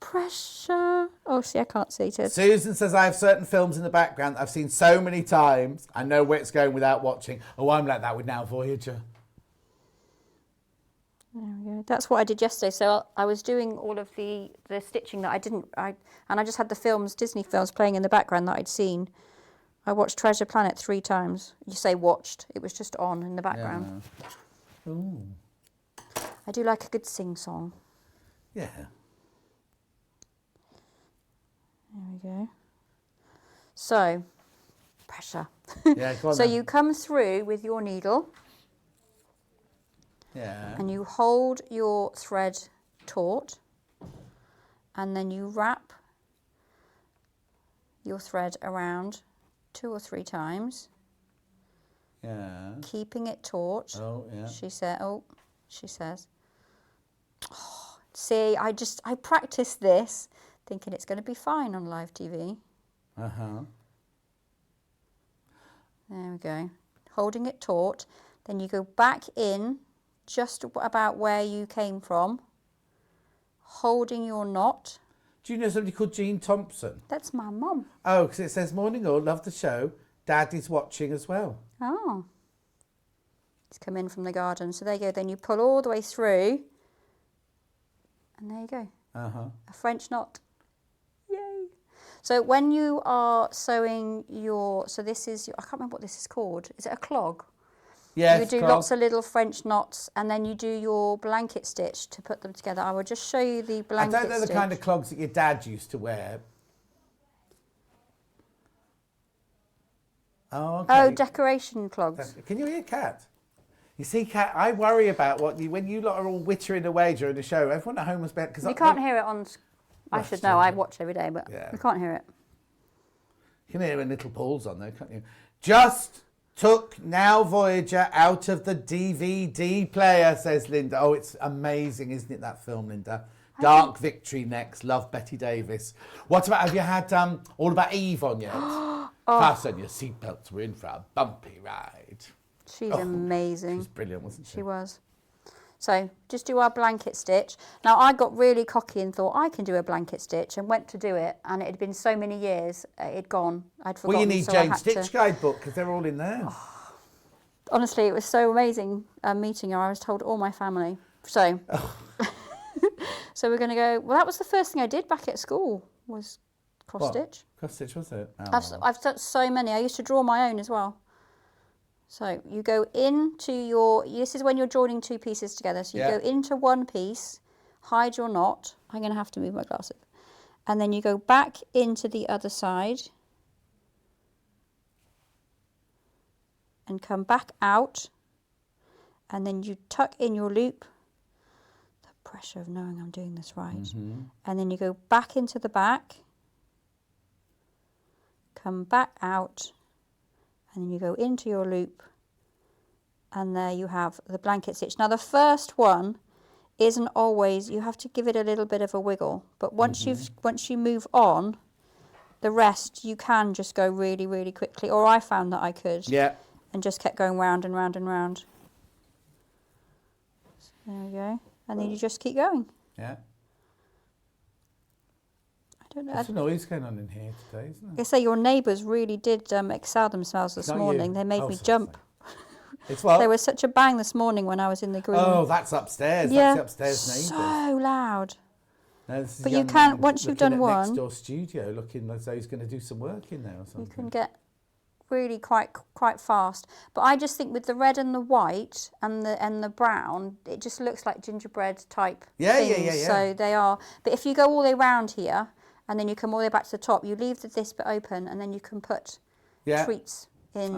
Pressure. Oh, see, I can't see it. Susan says, I have certain films in the background I've seen so many times. I know where it's going without watching. Oh, I'm like that with Now Voyager. There we go. That's what I did yesterday. So I was doing all of the stitching that I just had the films, Disney films playing in the background that I'd seen. I watched Treasure Planet 3 times. You say watched, it was just on in the background. Yeah. Ooh. I do like a good sing-song. Yeah. There we go. So, pressure. Yeah, go on So then. you come through with your needle. Yeah. And you hold your thread taut. And then you wrap your thread around 2 or 3 times. Yeah. Keeping it taut. Oh, yeah. She says. Oh, see, I practiced this thinking it's going to be fine on live TV. Uh-huh. There we go. Holding it taut. Then you go back in just about where you came from. Holding your knot. Do you know somebody called Jean Thompson? That's my mum. Oh, because it says, morning all, love the show. Dad is watching as well. Oh. He's come in from the garden. So there you go. Then you pull all the way through. And there you go. Uh-huh. A French knot. Yay. So when you are sewing so this is, I can't remember what this is called. Is it a clog? Yes, You do clog. lots of little French knots and then you do your blanket stitch to put them together. I will just show you the blanket I don't know the stitch. kind of clogs that your dad used to wear. Oh, okay. Oh, decoration clogs. Can you hear Kat? You see, Kat, I worry about when you lot are all wittering away during the show. Everyone at home was better. You can't hear it on... I should know, I watch every day, but Yeah. you can't hear it. You can hear when little Paul's on there, can't you? Just took Now Voyager out of the DVD player, says Linda. Oh, it's amazing, isn't it, that film, Linda? Dark Victory next. Love Betty Davis. What about, have you had All About Eve on yet? Fasten your seatbelts. We're in for a bumpy ride. She's amazing. She's brilliant, wasn't she? She was. So just do our blanket stitch. Now I got really cocky and thought I can do a blanket stitch and went to do it, and it had been so many years it'd gone. I'd forgotten. Well, you need so I Jane's had Stitch Guidebook because they're all in there. Honestly, it was so amazing meeting her. I was told all my family. So, so we're going to go. Well, that was the first thing I did back at school was cross What? stitch. Cross stitch, was it? I've done so many. I used to draw my own as well. So you go into this is when you're joining 2 pieces together. So you go into one piece, hide your knot. I'm going to have to move my glasses. And then you go back into the other side. And come back out. And then you tuck in your loop. The pressure of knowing I'm doing this right. Mm-hmm. And then you go back into the back. Come back out. And then you go into your loop, and there you have the blanket stitch. Now the first one isn't always, you have to give it a little bit of a wiggle, but once you move on, the rest you can just go really, really quickly, or I found that I could. Yeah. And just kept going round and round and round. So there we go. And then you just keep going. Yeah. I don't know. There's a noise going on in here today, isn't I there? say your neighbours really did excel themselves this Not you. morning. They made Oh, me sorry, jump. It's what? There was such a bang this morning when I was in the green. Oh, that's upstairs. Yeah, That's the upstairs neighbours. so loud. No, this is But young you can't, man once you've looking done at one, next door studio, looking as though he's going to do some work in there or something. you can get really quite fast. But I just think with the red and the white and the brown, it just looks like gingerbread type things. Yeah. So they are. But if you go all the way around here and then you come all the way back to the top, you leave this bit open and then you can put treats in,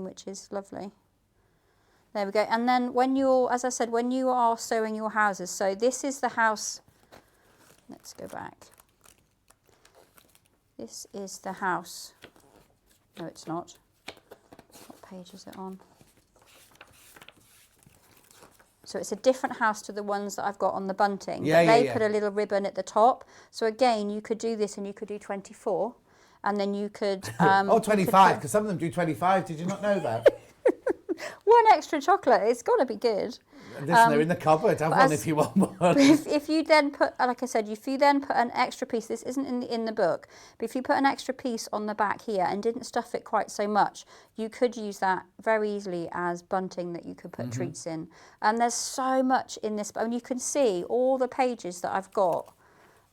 which is lovely. There we go. And then when you're, as I said, when you are sewing your houses, so this is the house. Let's go back. This is the house. No, it's not. What page is it on? So it's a different house to the ones that I've got on the bunting. Yeah, but they put a little ribbon at the top. So again, you could do this and you could do 24. And then you could... 25, because some of them do 25. Did you not know that? One extra chocolate. It's got to be good. Listen, they're in the cupboard. Have one if you want one. If you then put, like I said, if you then put an extra piece, this isn't in the book, but if you put an extra piece on the back here and didn't stuff it quite so much, you could use that very easily as bunting that you could put treats in. And there's so much in this, and you can see all the pages that I've got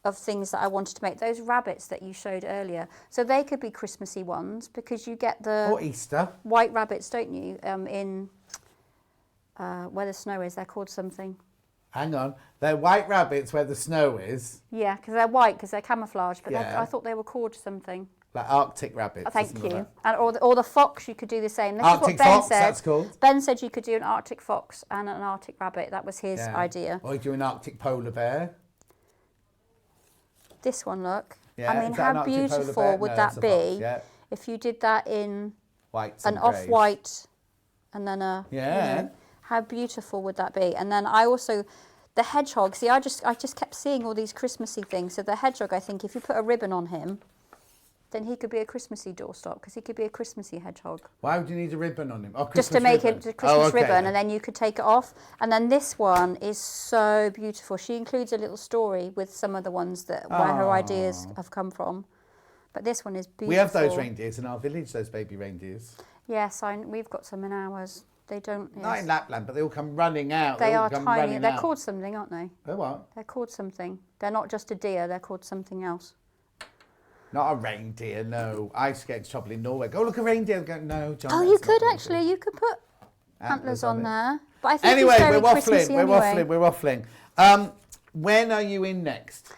of things that I wanted to make. Those rabbits that you showed earlier. So they could be Christmassy ones because you get the Or Easter. white rabbits, don't you? In where the snow is, they're called something. Hang on. They're white rabbits where the snow is. Yeah, because they're white because they're camouflage. But Yeah. I thought they were called something. Like Arctic rabbits. Oh, or thank something you. like And or the fox, you could do the same. This Arctic is what Ben fox, said. that's called. Ben said you could do an Arctic fox and an Arctic rabbit. That was his that. idea. Or you do an Arctic polar bear. This one, look. Yeah, I mean, is that an how Arctic polar bear? beautiful would No, that it's a be fox, yeah. if you did that in Whites an and greys. off-white and then a... Yeah. You know, how beautiful would that be? And then I also... The hedgehog, see, I just kept seeing all these Christmassy things. So the hedgehog, I think, if you put a ribbon on him, then he could be a Christmassy doorstop because he could be a Christmassy hedgehog. Why would you need a ribbon on him? Oh, Just to Christmas make ribbon. it a Christmas okay. ribbon, and then you could take it off. And then this one is so beautiful. She includes a little story with some of the ones that where her ideas have come from. But this one is beautiful. We have those reindeers in our village, those baby reindeers. Yes, we've got some in ours. They don't. Yes. Not in Lapland, but they all come running out. They all are come tiny. running They're out. called something, aren't they? They're what? They're called something. They're not just a deer. They're called something else. Not a reindeer, no. I used to get into trouble in Norway. Go look, a reindeer. Go, no, John. Oh, that's you not could reindeer. actually. You could put antlers on it. there. But I think Anyway, it's very we're Christmassy waffling. We're anyway. waffling. When are you in next?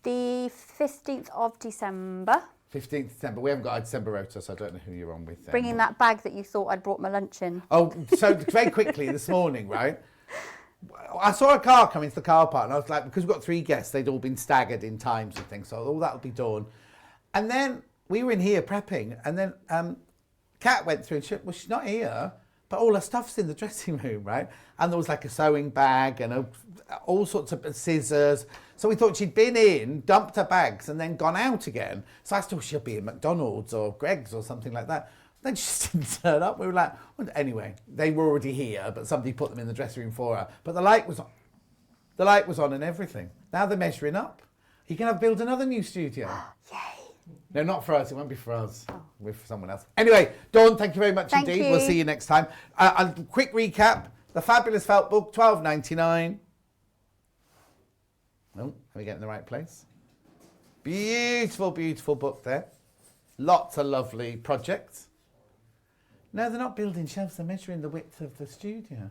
The 15th of December. 15th December. We haven't got a December rota, so I don't know who you're on with. Bringing that bag that you thought I'd brought my lunch in. Oh, so very quickly this morning, right? I saw a car come into the car park, and I was like, because we've got 3 guests, they'd all been staggered in times and things, so that'll be dawn. And then we were in here prepping, and then Kat went through and she, well, she's not here, but all her stuff's in the dressing room, right? And there was like a sewing bag and all sorts of scissors. So we thought she'd been in, dumped her bags, and then gone out again. So I thought she'll be in McDonald's or Greg's or something like that. Then she just didn't turn up. We were like, well, anyway, they were already here, but somebody put them in the dressing room for her. But the light was on. The light was on and everything. Now they're measuring up. You can build another new studio. Yay. No, not for us. It won't be for us. We're for someone else. Anyway, Dawn, thank you very much Thank indeed. you. We'll see you next time. A quick recap. The Fabulous Felt Book, $12.99. Oh, are we getting the right place? Beautiful, beautiful book there. Lots of lovely projects. No, they're not building shelves. They're measuring the width of the studio.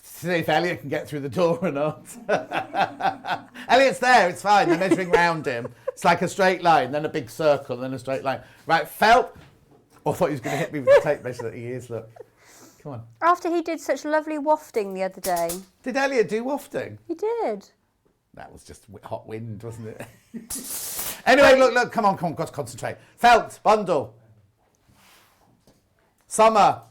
See if Elliot can get through the door or not. Elliot's there, it's fine. They're measuring round him. It's like a straight line, then a big circle, then a straight line. Right, felt. Oh, I thought he was going to hit me with the tape measure that he is, look. Come on. After he did such lovely wafting the other day. Did Elliot do wafting? He did. That was just hot wind, wasn't it? Anyway, look, come on, got to concentrate. Felt, bundle. Summer.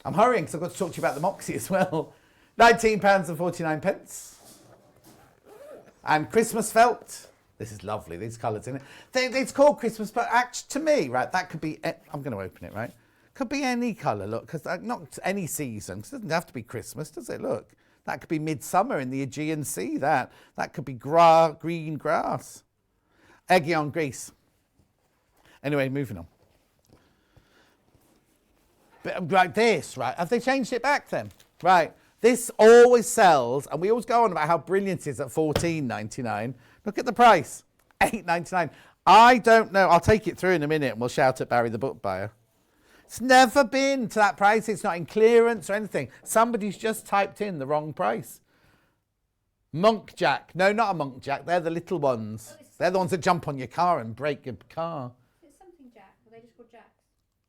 I'm hurrying because I've got to talk to you about the Moxie as well. £19.49. And Christmas felt. This is lovely, these colours in it. It's called Christmas, but actually, to me, right, that could be... I'm going to open it, right? Could be any colour, look, because not any season. Cause it doesn't have to be Christmas, does it? Look. That could be midsummer in the Aegean Sea, that. That could be green grass. Aegean, Greece. Anyway, moving on. But like this, right? Have they changed it back then? Right. This always sells, and we always go on about how brilliant it is at $14.99. Look at the price, $8.99. I don't know. I'll take it through in a minute, and we'll shout at Barry the book buyer. It's never been to that price. It's not in clearance or anything. Somebody's just typed in the wrong price. Monk Jack. No, not a Monk Jack. They're the little ones. They're the ones that jump on your car and break your car. It's something Jack. Are they just called Jacks?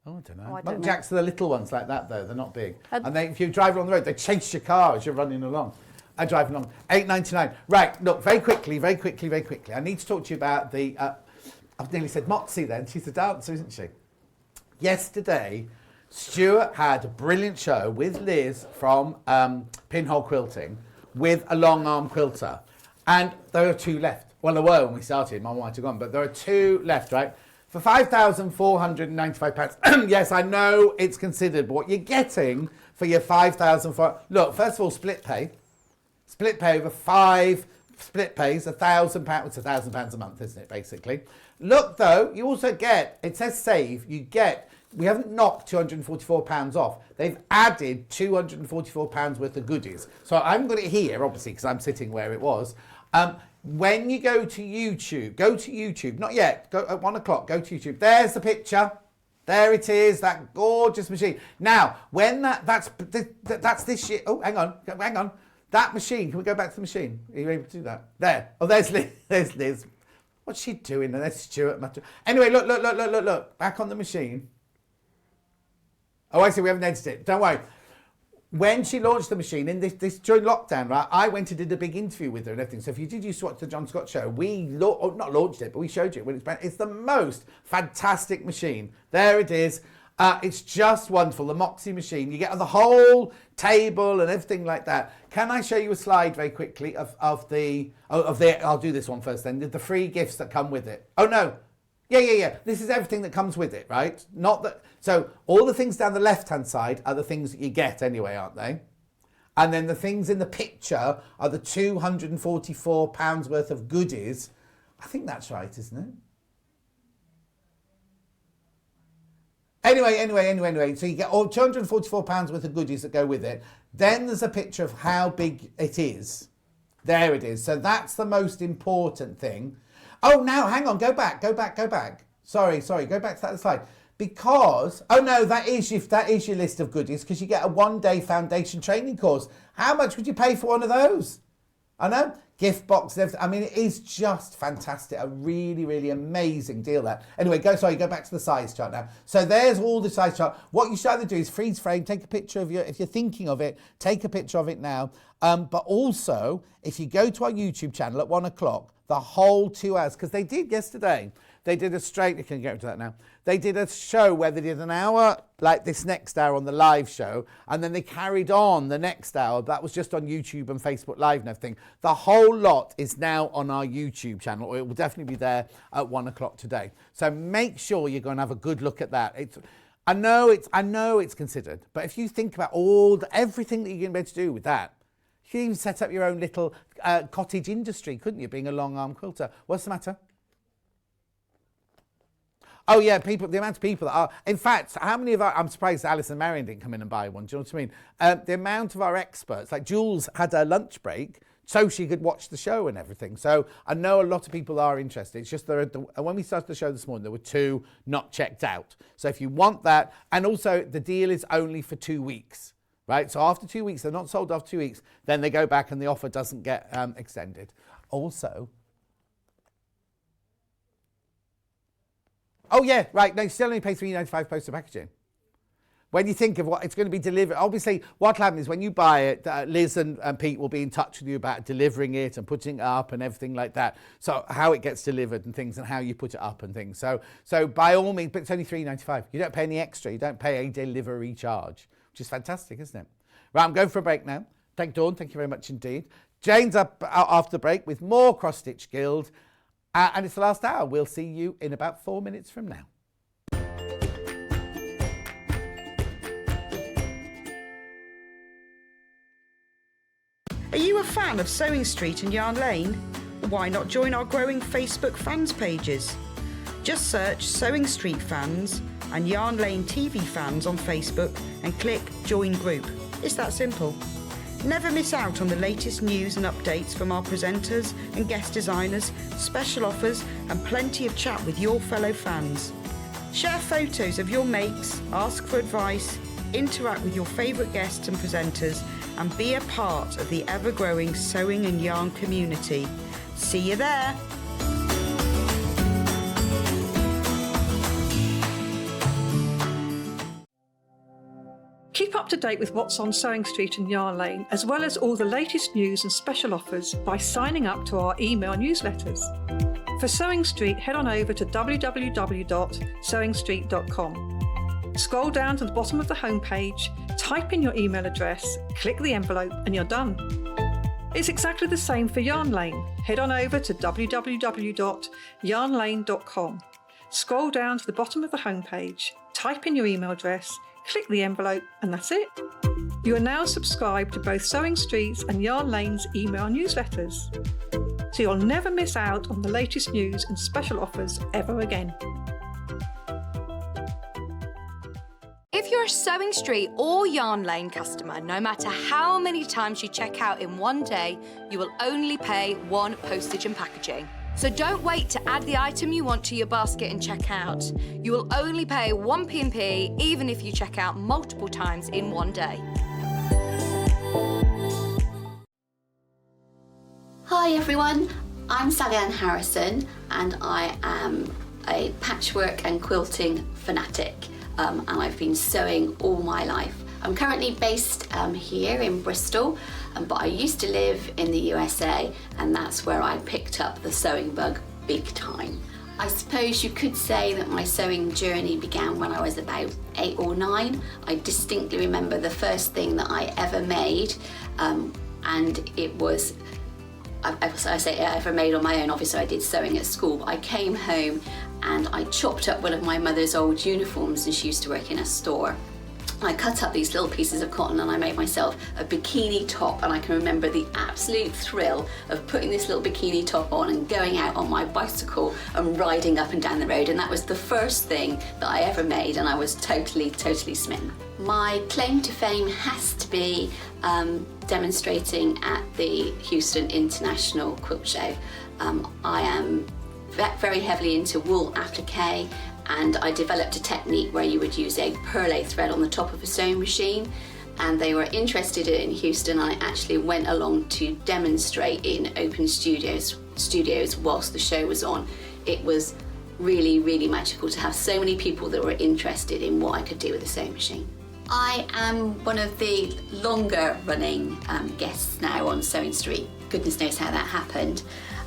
Oh, I don't know. Oh, I don't Monk know. Jacks are the little ones like that, though. They're not big. And if you drive along the road, they chase your car as you're running along. I drive along. $8.99. Right, look, very quickly. I need to talk to you about the... I've nearly said Moxie then. She's a dancer, isn't she? Yesterday, Stuart had a brilliant show with Liz from Pinhole Quilting with a long arm quilter. And there are 2 left. Well, there were when we started. My might have gone, but there are 2 left, right? For £5,495. Yes, I know it's considered, but what you're getting for your £5,400... Look, first of all, split pay. Split pay over 5 split pays, £1,000. It's £1,000 a month, isn't it, basically? Look, though, you also get... It says save. You get... We haven't knocked £244 off. They've added £244 worth of goodies. So I haven't got it here, obviously, because I'm sitting where it was. when you go to YouTube, not yet, go at 1 o'clock, go to YouTube. There's the picture. There it is, that gorgeous machine. Now, when that's this year. Oh, hang on. That machine, can we go back to the machine? Are you able to do that? There. Oh, there's Liz. There's Liz. What's she doing? There's Stuart. Anyway, look. Back on the machine. Oh, I see, we haven't edited it. Don't worry. When she launched the machine in this during lockdown, right, I went and did a big interview with her and everything. So if you did used to watch the John Scott show, we not launched it, but we showed you when it's the most fantastic machine. There it is. It's just wonderful. The Moxie machine. You get the whole table and everything like that. Can I show you a slide very quickly of the? I'll do this one first. Then the free gifts that come with it. Oh no. Yeah. This is everything that comes with it, right? Not that. So all the things down the left-hand side are the things that you get anyway, aren't they? And then the things in the picture are the £244 worth of goodies. I think that's right, isn't it? Anyway. So you get all £244 worth of goodies that go with it. Then there's a picture of how big it is. There it is. So that's the most important thing. Oh, now, hang on, go back. Sorry, go back to that slide. Because, oh no, that is your list of goodies, because you get a 1-day foundation training course. How much would you pay for one of those? I know, gift box, everything. I mean, it is just fantastic. A really, really amazing deal there. Anyway, go back to the size chart now. So there's all the size chart. What you should either do is freeze frame, take a picture of if you're thinking of it, take a picture of it now. But also, if you go to our YouTube channel at 1 o'clock, the whole 2 hours, because they did yesterday, they did you can get into that now. They did a show where they did an hour, like this next hour on the live show, and then they carried on the next hour. That was just on YouTube and Facebook Live and everything. The whole lot is now on our YouTube channel, or it will definitely be there at 1 o'clock today. So make sure you're going to have a good look at that. I know it's considered, but if you think about everything that you're going to be able to do with that, you could even set up your own little cottage industry, couldn't you, being a long arm quilter? What's the matter? Oh yeah, the amount of people that are, in fact, how many of I'm surprised Alice and Marion didn't come in and buy one, do you know what I mean? The amount of our experts, like Jules had her lunch break so she could watch the show and everything. So I know a lot of people are interested. It's just when we started the show this morning, there were 2 not checked out. So if you want that, and also the deal is only for 2 weeks, right? So after 2 weeks, they're not sold after 2 weeks, then they go back and the offer doesn't get extended. Also, oh yeah, right, no, you still only pay $3.95 postal packaging. When you think of what it's going to be delivered, obviously what will happen is when you buy it, Liz and Pete will be in touch with you about delivering it and putting it up and everything like that. So how it gets delivered and things and how you put it up and things. So by all means, but it's only $3.95. You don't pay any extra. You don't pay a delivery charge, which is fantastic, isn't it? Right, I'm going for a break now. Thank Dawn, thank you very much indeed. Jane's up after the break with more Cross Stitch Guild. And it's the last hour. We'll see you in about 4 minutes from now. Are you a fan of Sewing Street and Yarn Lane? Why not join our growing Facebook fans pages? Just search Sewing Street Fans and Yarn Lane TV Fans on Facebook and click Join Group. It's that simple. Never miss out on the latest news and updates from our presenters and guest designers, special offers and plenty of chat with your fellow fans. Share photos of your makes, ask for advice, interact with your favourite guests and presenters and be a part of the ever-growing sewing and yarn community. See you there! Keep up to date with what's on Sewing Street and Yarn Lane, as well as all the latest news and special offers by signing up to our email newsletters. For Sewing Street, head on over to www.sewingstreet.com. Scroll down to the bottom of the homepage, type in your email address, click the envelope, and you're done. It's exactly the same for Yarn Lane. Head on over to www.yarnlane.com. Scroll down to the bottom of the homepage, type in your email address, click the envelope, and that's it. You are now subscribed to both Sewing Street's and Yarn Lane's email newsletters, so you'll never miss out on the latest news and special offers ever again. if you're a Sewing Street or Yarn Lane customer, no matter how many times you check out in one day, you will only pay one postage and packaging. So don't wait to add the item you want to your basket and check out. You will only pay one P&P even if you check out multiple times in one day. Hi everyone, I'm Sally Ann Harrison and I am a patchwork and quilting fanatic. And I've been sewing all my life. I'm currently based here in Bristol, but I used to live in the USA, and that's where I picked up the sewing bug big time. I suppose you could say that my sewing journey began when I was about 8 or 9. I distinctly remember the first thing that I ever made, and it was, I say I ever made on my own. Obviously I did sewing at school, but I came home and I chopped up one of my mother's old uniforms, and she used to work in a store. I cut up these little pieces of cotton and I made myself a bikini top, and I can remember the absolute thrill of putting this little bikini top on and going out on my bicycle and riding up and down the road, and that was the first thing that I ever made, and I was totally smitten. My claim to fame has to be demonstrating at the Houston International Quilt Show. I am very heavily into wool applique, and I developed a technique where you would use a perlé thread on the top of a sewing machine, and they were interested in Houston, and I actually went along to demonstrate in open studios whilst the show was on. It was really magical to have so many people that were interested in what I could do with a sewing machine. I am one of the longer running guests now on Sewing Street. Goodness knows how that happened.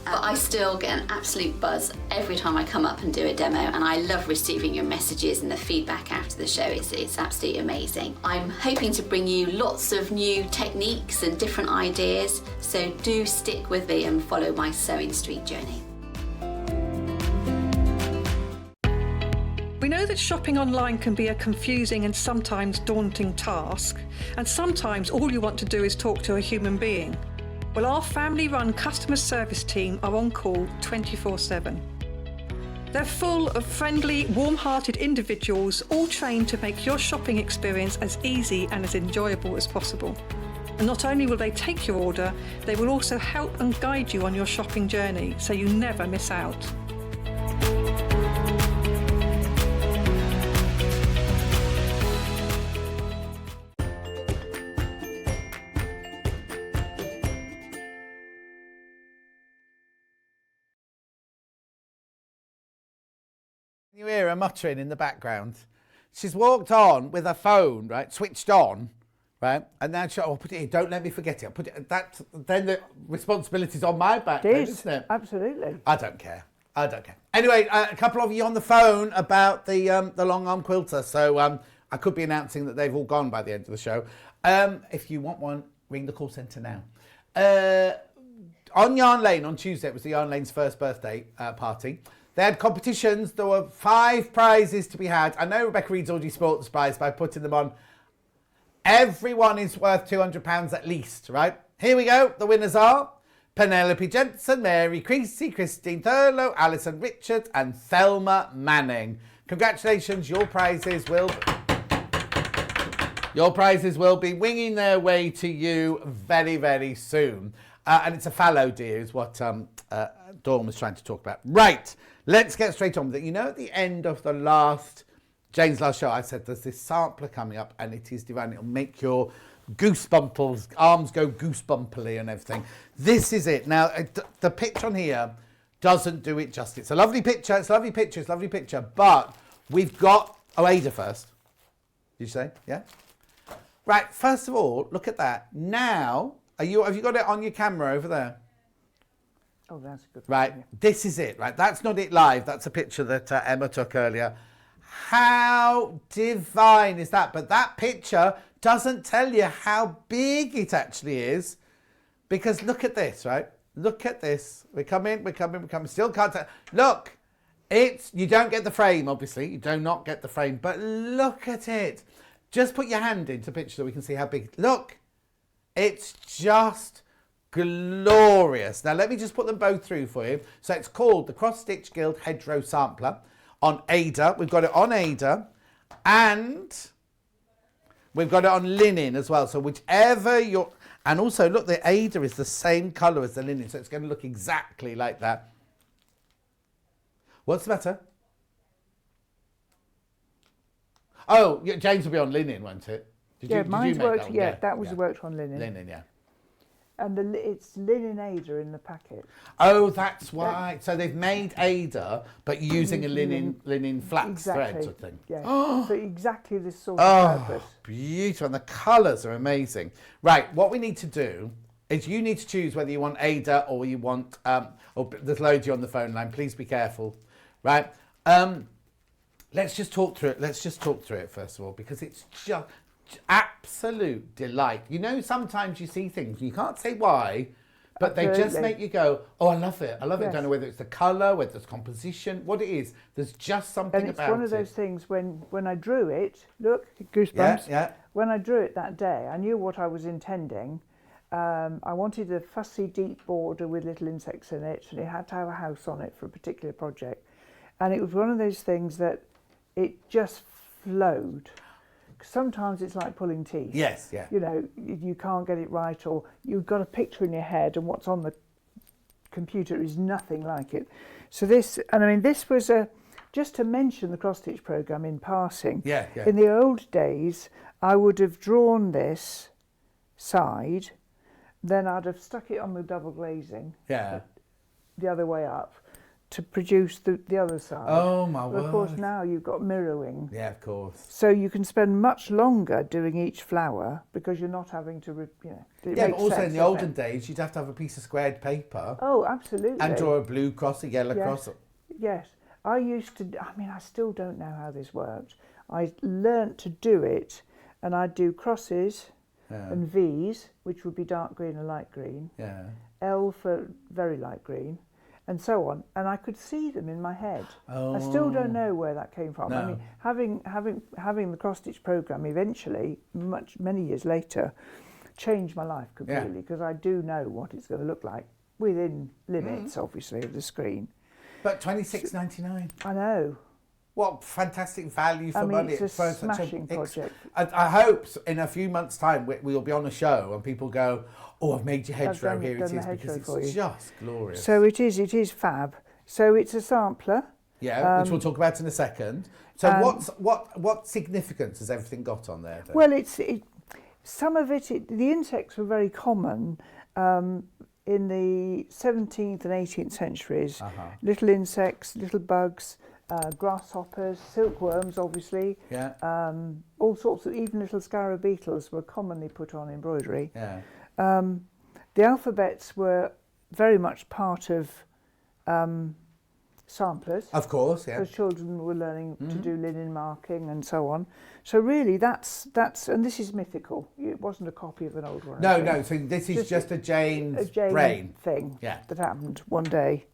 But I still get an absolute buzz every time I come up and do a demo, and I love receiving your messages and the feedback after the show. It's absolutely amazing. I'm hoping to bring you lots of new techniques and different ideas, so do stick with me and follow my Sewing Street journey. We know that shopping online can be a confusing and sometimes daunting task, and sometimes all you want to do is talk to a human being. Well, our family-run customer service team are on call 24/7. They're full of friendly, warm-hearted individuals, all trained to make your shopping experience as easy and as enjoyable as possible. And not only will they take your order, they will also help and guide you on your shopping journey, so you never miss out. You hear her muttering in the background. She's walked on with her phone, right, switched on, right, and now she'll put it here. Don't let me forget it. I'll put it. Then the responsibility's on my back, isn't it? Absolutely. I don't care. Anyway, a couple of you on the phone about the long arm quilter. So I could be announcing that they've all gone by the end of the show. If you want one, ring the call centre now. On Yarn Lane on Tuesday, it was the Yarn Lane's first birthday party. They had competitions. There were 5 prizes to be had. I know Rebecca Reed's already spoilt the prize by putting them on. Everyone is worth £200 at least, right? Here we go. The winners are Penelope Jensen, Mary Creasy, Christine Thurlow, Alison Richard and Thelma Manning. Congratulations. Your prizes will be winging their way to you very soon. And it's a fallow deer is what Dawn was trying to talk about. Right. Let's get straight on with it. You know, at the end of Jane's last show, I said there's this sampler coming up and it is divine. It'll make your goosebumples, arms go goosebumpily and everything. This is it. Now, the picture on here doesn't do it justice. It's a lovely picture. But we've got... Oh, Ada first. Did you say? Yeah? Right. First of all, look at that. Now, have you got it on your camera over there? Oh, that's a good. Right, yeah. This is it, right? That's not it live. That's a picture that Emma took earlier. How divine is that? But that picture doesn't tell you how big it actually is, because look at this, right? Look at this. We're coming. Still can't tell. Look, you don't get the frame, obviously. You do not get the frame, but look at it. Just put your hand into the picture so we can see how big. Look, it's just glorious. Now let me just put them both through for you. So it's called the Cross Stitch Guild Hedgerow Sampler on Ada. We've got it on Ada, and We've got it on linen as well. So whichever you're... And also, look, the Ada is the same colour as the linen, so it's going to look exactly like that. What's the matter? Oh, yeah, James will be on linen, won't it? Mine's worked. That one? Yeah, that was worked on linen. Linen, yeah. And it's linen Ada in the packet. Oh, that's why. So they've made Ada, but using a linen flax thread sort of thing. Yeah. So exactly this sort of purpose. Beautiful. And the colours are amazing. Right, what we need to do is you need to choose whether you want Ada or you want... or there's loads of you on the phone line. Please be careful. Right. Let's just talk through it. Let's just talk through it first of all, because it's just absolute delight. You know, sometimes you see things, you can't say why, but they just make you go, oh, I love it. I love it. I don't know whether it's the colour, whether it's composition, what it is. There's just something about it. And it's one of those things when I drew it, look, goosebumps. Yeah. When I drew it that day, I knew what I was intending. I wanted a fussy, deep border with little insects in it, and it had to have a house on it for a particular project. And it was one of those things that it just flowed. Sometimes it's like pulling teeth. Yes, yeah. You know, you can't get it right, or you've got a picture in your head and what's on the computer is nothing like it. So this, and I mean, this was just to mention the cross-stitch programme in passing. Yeah. In the old days, I would have drawn this side, then I'd have stuck it on the double glazing. Yeah. The other way up, to produce the other side. Oh, my word. Of course, now you've got mirroring. Yeah, of course. So you can spend much longer doing each flower because you're not having to, Yeah, but also in the olden days, you'd have to have a piece of squared paper. Oh, absolutely. And draw a blue cross, a yellow cross. Yes. I I still don't know how this worked. I learnt to do it, and I'd do crosses and V's, which would be dark green and light green. Yeah. L for very light green. And so on, and I could see them in my head. Oh. I still don't know where that came from. No. I mean, having the cross-stitch programme eventually, many years later, changed my life completely, because I do know what it's going to look like within limits, obviously, of the screen. But $26.99. I know. What fantastic value for money. It's a smashing project. I hope in a few months' time we'll be on a show and people go, oh, I've made your hedgerow, here it is, because it's just glorious. So it is fab. So it's a sampler. Yeah, which we'll talk about in a second. So what significance has everything got on there? Then? Well, some of it, the insects were very common in the 17th and 18th centuries. Little insects, little bugs, grasshoppers, silkworms, obviously. Yeah. All sorts of, even little scarab beetles were commonly put on embroidery. Yeah. The alphabets were very much part of samplers. Of course, yeah. Because children were learning to do linen marking and so on. So really, that's and this is mythical. It wasn't a copy of an old one. No. So this is just a Jane's brain thing that happened one day,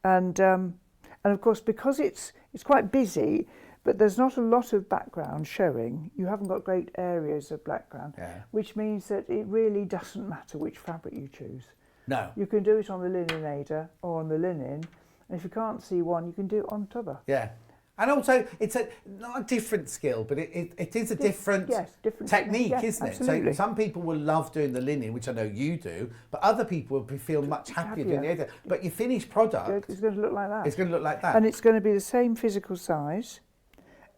and of course because it's quite busy. But there's not a lot of background showing. You haven't got great areas of background, which means that it really doesn't matter which fabric you choose. No. You can do it on the linen Ada or on the linen, and if you can't see one, you can do it on t'other. Yeah. And also, it's not a different skill, but it is a different technique, isn't it? Absolutely. So some people will love doing the linen, which I know you do, but other people will feel much happier doing the Ada. But your finished product... It's going to look like that. It's going to look like that. And it's going to be the same physical size.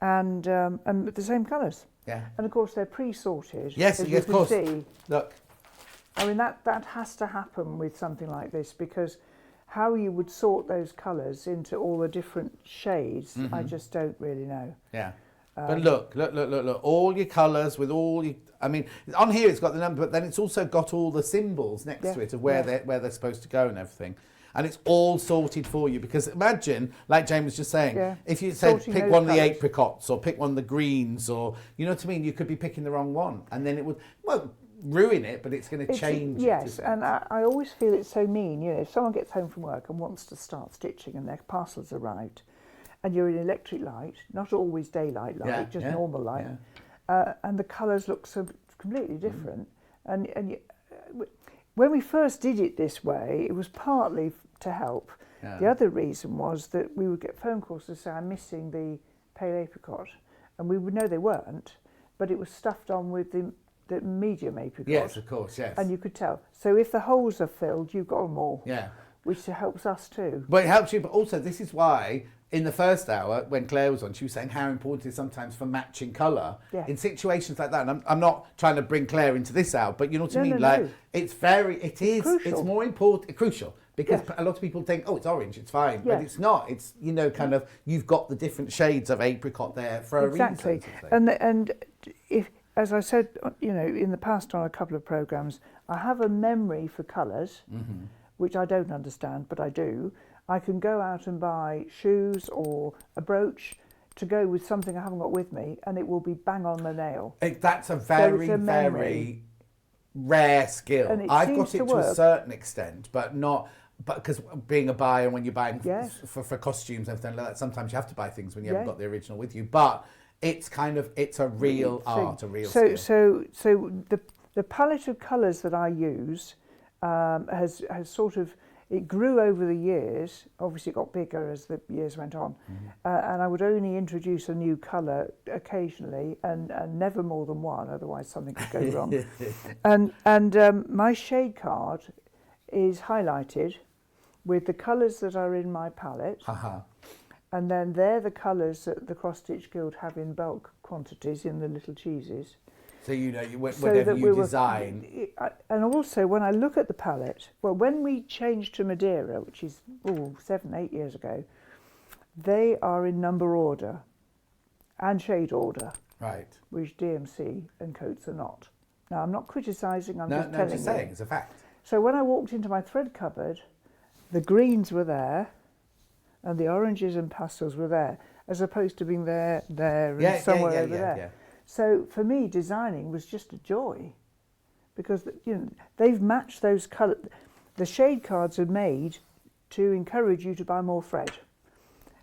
And the same colours. Yeah. And of course they're pre-sorted. Yes, of course. See. Look. I mean that has to happen with something like this, because how you would sort those colours into all the different shades, I just don't really know. Yeah. But look, all your colours with all your... I mean, on here it's got the number, but then it's also got all the symbols next to it of where they're supposed to go and everything. And it's all sorted for you, because imagine, like Jane was just saying, if you said pick one of the apricots or pick one of the greens, or, you know what I mean, you could be picking the wrong one, and then it would, ruin it, but it's going to change it. Yes, and I always feel it's so mean, if someone gets home from work and wants to start stitching and their parcel's arrived, and you're in electric light, not always daylight light, just normal light, and the colours look so completely different, and when we first did it this way, it was partly to help. The other reason was that we would get phone calls to say, I'm missing the pale apricot, and we would know they weren't. but it was stuffed on with the medium apricot. Yes, of course, yes. And you could tell. So if the holes are filled, you've got them all. Yeah. Which helps us too. But it helps you, but also this is why in the first hour, when Claire was on, she was saying how important it is sometimes for matching colour in situations like that. And I'm not trying to bring Claire into this hour, but you know what I mean? Like, it's crucial. It's more important, crucial, because a lot of people think, oh, it's orange, it's fine. But it's not. It's, you know, kind of, you've got the different shades of apricot there for a reason. Exactly. And if, as I said, you know, in the past on a couple of programmes, I have a memory for colours, which I don't understand, but I do. I can go out and buy shoes or a brooch to go with something I haven't got with me, and it will be bang on the nail. That's a very, very rare skill. And I've got it to a certain extent, but not. But because being a buyer, when you're buying for costumes and everything like that, sometimes you have to buy things when you haven't got the original with you. But it's kind of, it's a real art, a real skill. So the palette of colours that I use has sort of, it grew over the years. Obviously it got bigger as the years went on. And I would only introduce a new colour occasionally and never more than one, otherwise something could go wrong. And my shade card is highlighted with the colours that are in my palette. And then they're the colours that the Cross Stitch Guild have in bulk quantities in the little cheeses. So you know, whatever you design. And also, when I look at the palette, well, when we changed to Madeira, which is 7, 8 years ago, they are in number order and shade order. Right. Which DMC and Coates are not. Now, I'm not criticising, I'm just telling you. No, saying, it's a fact. So when I walked into my thread cupboard, the greens were there, and the oranges and pastels were there, as opposed to being there, and somewhere over there. Yeah. So for me, designing was just a joy, because you know they've matched those colours. The shade cards are made to encourage you to buy more thread.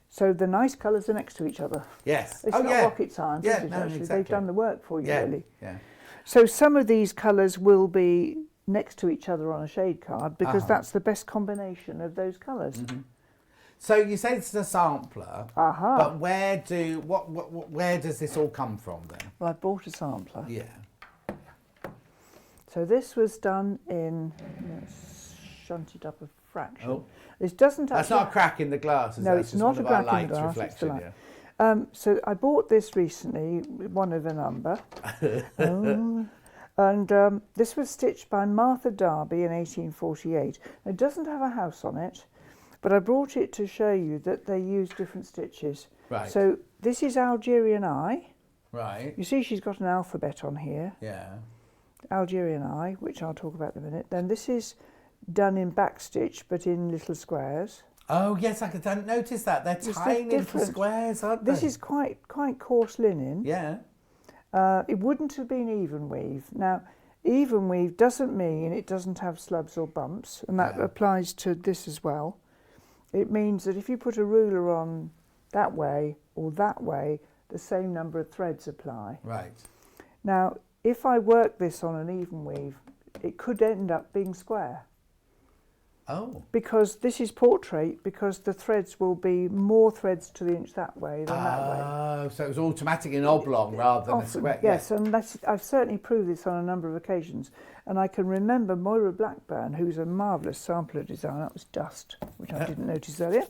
So the nice colours are next to each other. Yes. It's not rocket science, is it, actually? Exactly. They've done the work for you, really. Yeah. So some of these colours will be next to each other on a shade card because that's the best combination of those colours. So you say it's a sampler, but where does this all come from then? Well, I bought a sampler. Yeah. So this was done in, shunted up a fraction. Oh. This doesn't actually... That's not a crack in the glass, is No, it? it's not a crack in the glass, it's the light. So I bought this recently, one of a number. And this was stitched by Martha Darby in 1848. It doesn't have a house on it, but I brought it to show you that they use different stitches. Right. So this is Algerian I. Right. You see she's got an alphabet on here. Yeah. Algerian I, which I'll talk about in a minute. Then this is done in backstitch, but in little squares. Oh yes, I didn't notice that. They're tiny little squares, aren't they? This is quite coarse linen. Yeah. It wouldn't have been even weave. Now, even weave doesn't mean it doesn't have slubs or bumps, and that applies to this as well. It means that if you put a ruler on that way or that way, the same number of threads apply. Right. Now, if I work this on an even weave, it could end up being square. Oh. Because this is portrait, because the threads will be more threads to the inch that way than that way. Oh, so it was automatic in oblong rather than a square. Yes, and I've certainly proved this on a number of occasions. And I can remember Moira Blackburn, who's a marvellous sampler designer, that was dust, which I didn't notice earlier,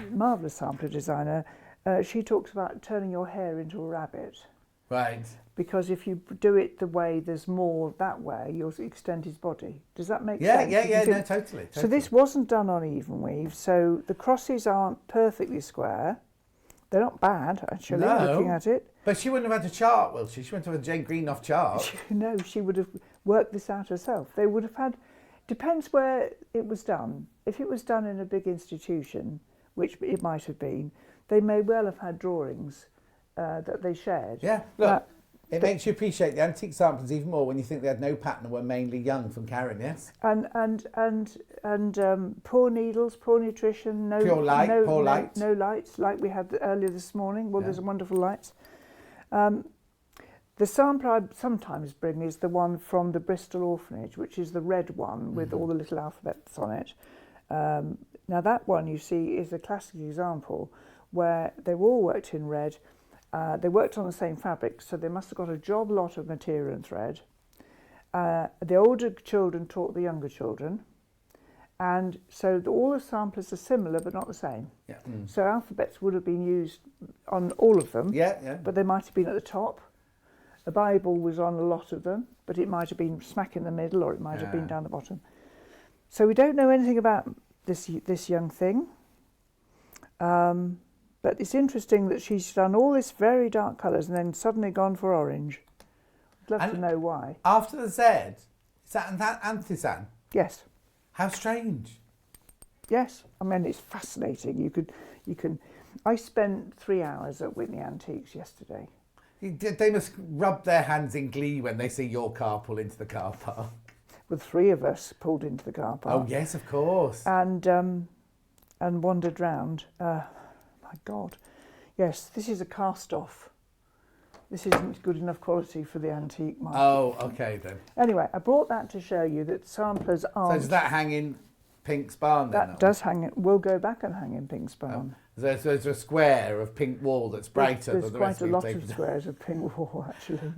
marvellous sampler designer, she talks about turning your hair into a rabbit. Right. Because if you do it the way there's more that way, you'll extend his body. Does that make sense? Yeah, no, totally. So this wasn't done on even weave, so the crosses aren't perfectly square. They're not bad, actually, looking at it. But she wouldn't have had a chart, will she? She wouldn't have had a Jane Greenoff chart. No, she would have worked this out herself. They would have had... Depends where it was done. If it was done in a big institution, which it might have been, they may well have had drawings that they shared. Yeah, look, it makes you appreciate the antique samplers even more when you think they had no pattern and were mainly young from Karen, yes? And poor needles, poor nutrition, no pure light, poor light. No lights like we had earlier this morning. Well, there's wonderful lights. The sample I sometimes bring is the one from the Bristol Orphanage, which is the red one with all the little alphabets on it. Now that one, you see, is a classic example where they were all worked in red, They worked on the same fabric, so they must have got a job lot of material and thread. The older children taught the younger children, and so all the samplers are similar but not the same. Yeah. So alphabets would have been used on all of them, but they might have been at the top. The Bible was on a lot of them, but it might have been smack in the middle, or it might have been down the bottom. So we don't know anything about this young thing. But it's interesting that she's done all this very dark colours and then suddenly gone for orange. I'd love to know why. After the Z, is that antizan? Yes. How strange. Yes, I mean, it's fascinating. You can. I spent 3 hours at Whitney Antiques yesterday. They must rub their hands in glee when they see your car pull into the car park. Well, 3 of us pulled into the car park. Oh yes, of course. And wandered round. My God, yes, this is a cast-off. This isn't good enough quality for the antique market. Oh, okay then. Anyway, I brought that to show you that samplers aren't... So does that hang in Pink's barn then? That does hang. We'll go back and hang in Pink's barn. There's a square of pink wall that's brighter than the rest of There's quite a lot of squares of pink wall, actually.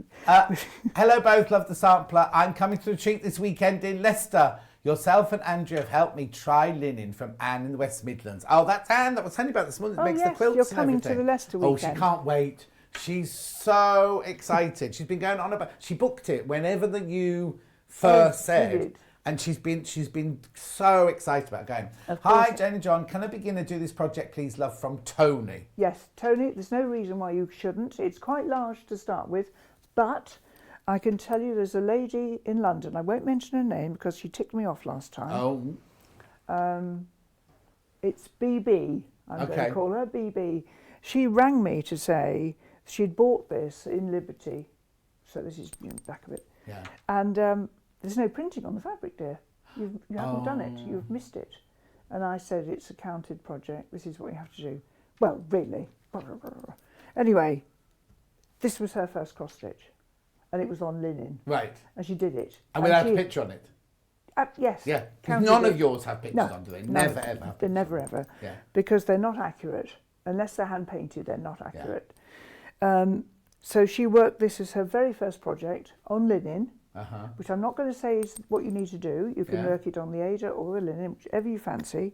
Hello both, love the sampler. I'm coming to a treat this weekend in Leicester. Yourself and Andrew have helped me try linen from Anne in the West Midlands. Oh, that's Anne that was telling you about this morning that makes the quilts you're and coming everything. to the Leicester weekend. Oh, she can't wait. She's so excited. She's been going on about. She booked it whenever you first said, and she's been so excited about going. Hi, Jane and John. Can I begin to do this project, please, love, from Tony? Yes, Tony. There's no reason why you shouldn't. It's quite large to start with, but I can tell you there's a lady in London. I won't mention her name because she ticked me off last time. Oh. It's BB. I'm going to call her BB. She rang me to say she'd bought this in Liberty. So this is the back of it. Yeah. And there's no printing on the fabric, dear. You haven't done it. You've missed it. And I said, it's a counted project. This is what you have to do. Well, really. Anyway, this was her first cross stitch. And it was on linen. Right. And she did it. And we had a picture on it? Yes. Yeah. None of yours have pictures on, do they? Never, ever. They never, ever. Yeah. Because they're not accurate. Unless they're hand-painted, they're not accurate. So she worked this as her very first project on linen, which I'm not going to say is what you need to do. You can work it on the Ada or the linen, whichever you fancy.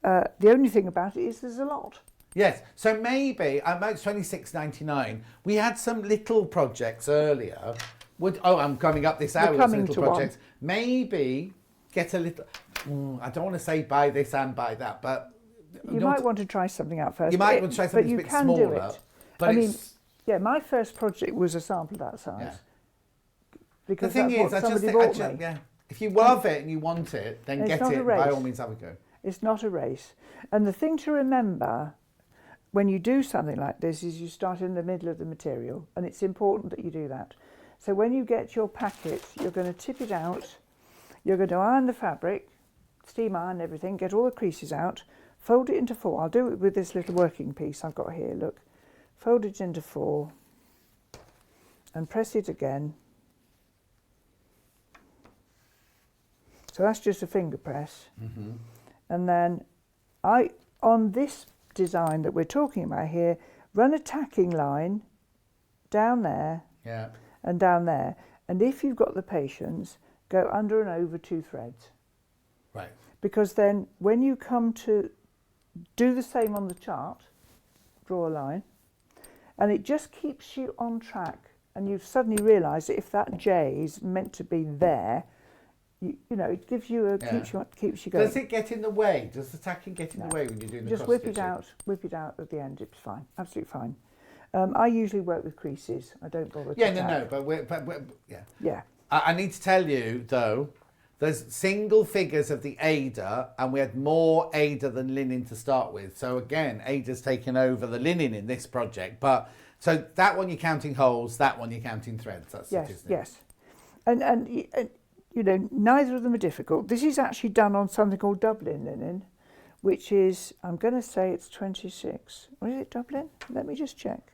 The only thing about it is there's a lot. Yes, so maybe, it's $26.99. We had some little projects earlier. I'm coming up this hour with some little projects. Maybe get a little, I don't want to say buy this and buy that, but... You might want to try something out first. You might want to try something a bit smaller. But I mean, yeah, my first project was a sample that size. Yeah. Because the thing is, if you love it and you want it, then get it. By all means, have a go. It's not a race. And the thing to remember when you do something like this is you start in the middle of the material, and it's important that you do that. So when you get your packet, you're going to tip it out, you're going to iron the fabric, steam iron everything, get all the creases out, fold it into 4. I'll do it with this little working piece I've got here, look. Fold it into 4 and press it again. So that's just a finger press. And then on this design that we're talking about here, run a tacking line down there and down there. And if you've got the patience, go under and over 2 threads. Right. Because then when you come to do the same on the chart, draw a line, and it just keeps you on track. And you've suddenly realised that if that J is meant to be there, you know, it gives you a keeps you going. Does it get in the way? Does the tacking get in the way when you're doing the cross stitching? Just whip it out at the end. It's fine, absolutely fine. I usually work with creases. I don't bother. Yeah. I need to tell you though, there's single figures of the Ada, and we had more Ada than linen to start with. So again, Ada's taken over the linen in this project. But so that one you're counting holes, that one you're counting threads. That's it, isn't it? Yes. And you know, neither of them are difficult. This is actually done on something called Dublin linen, which is, I'm going to say it's 26. Or is it Dublin? Let me just check.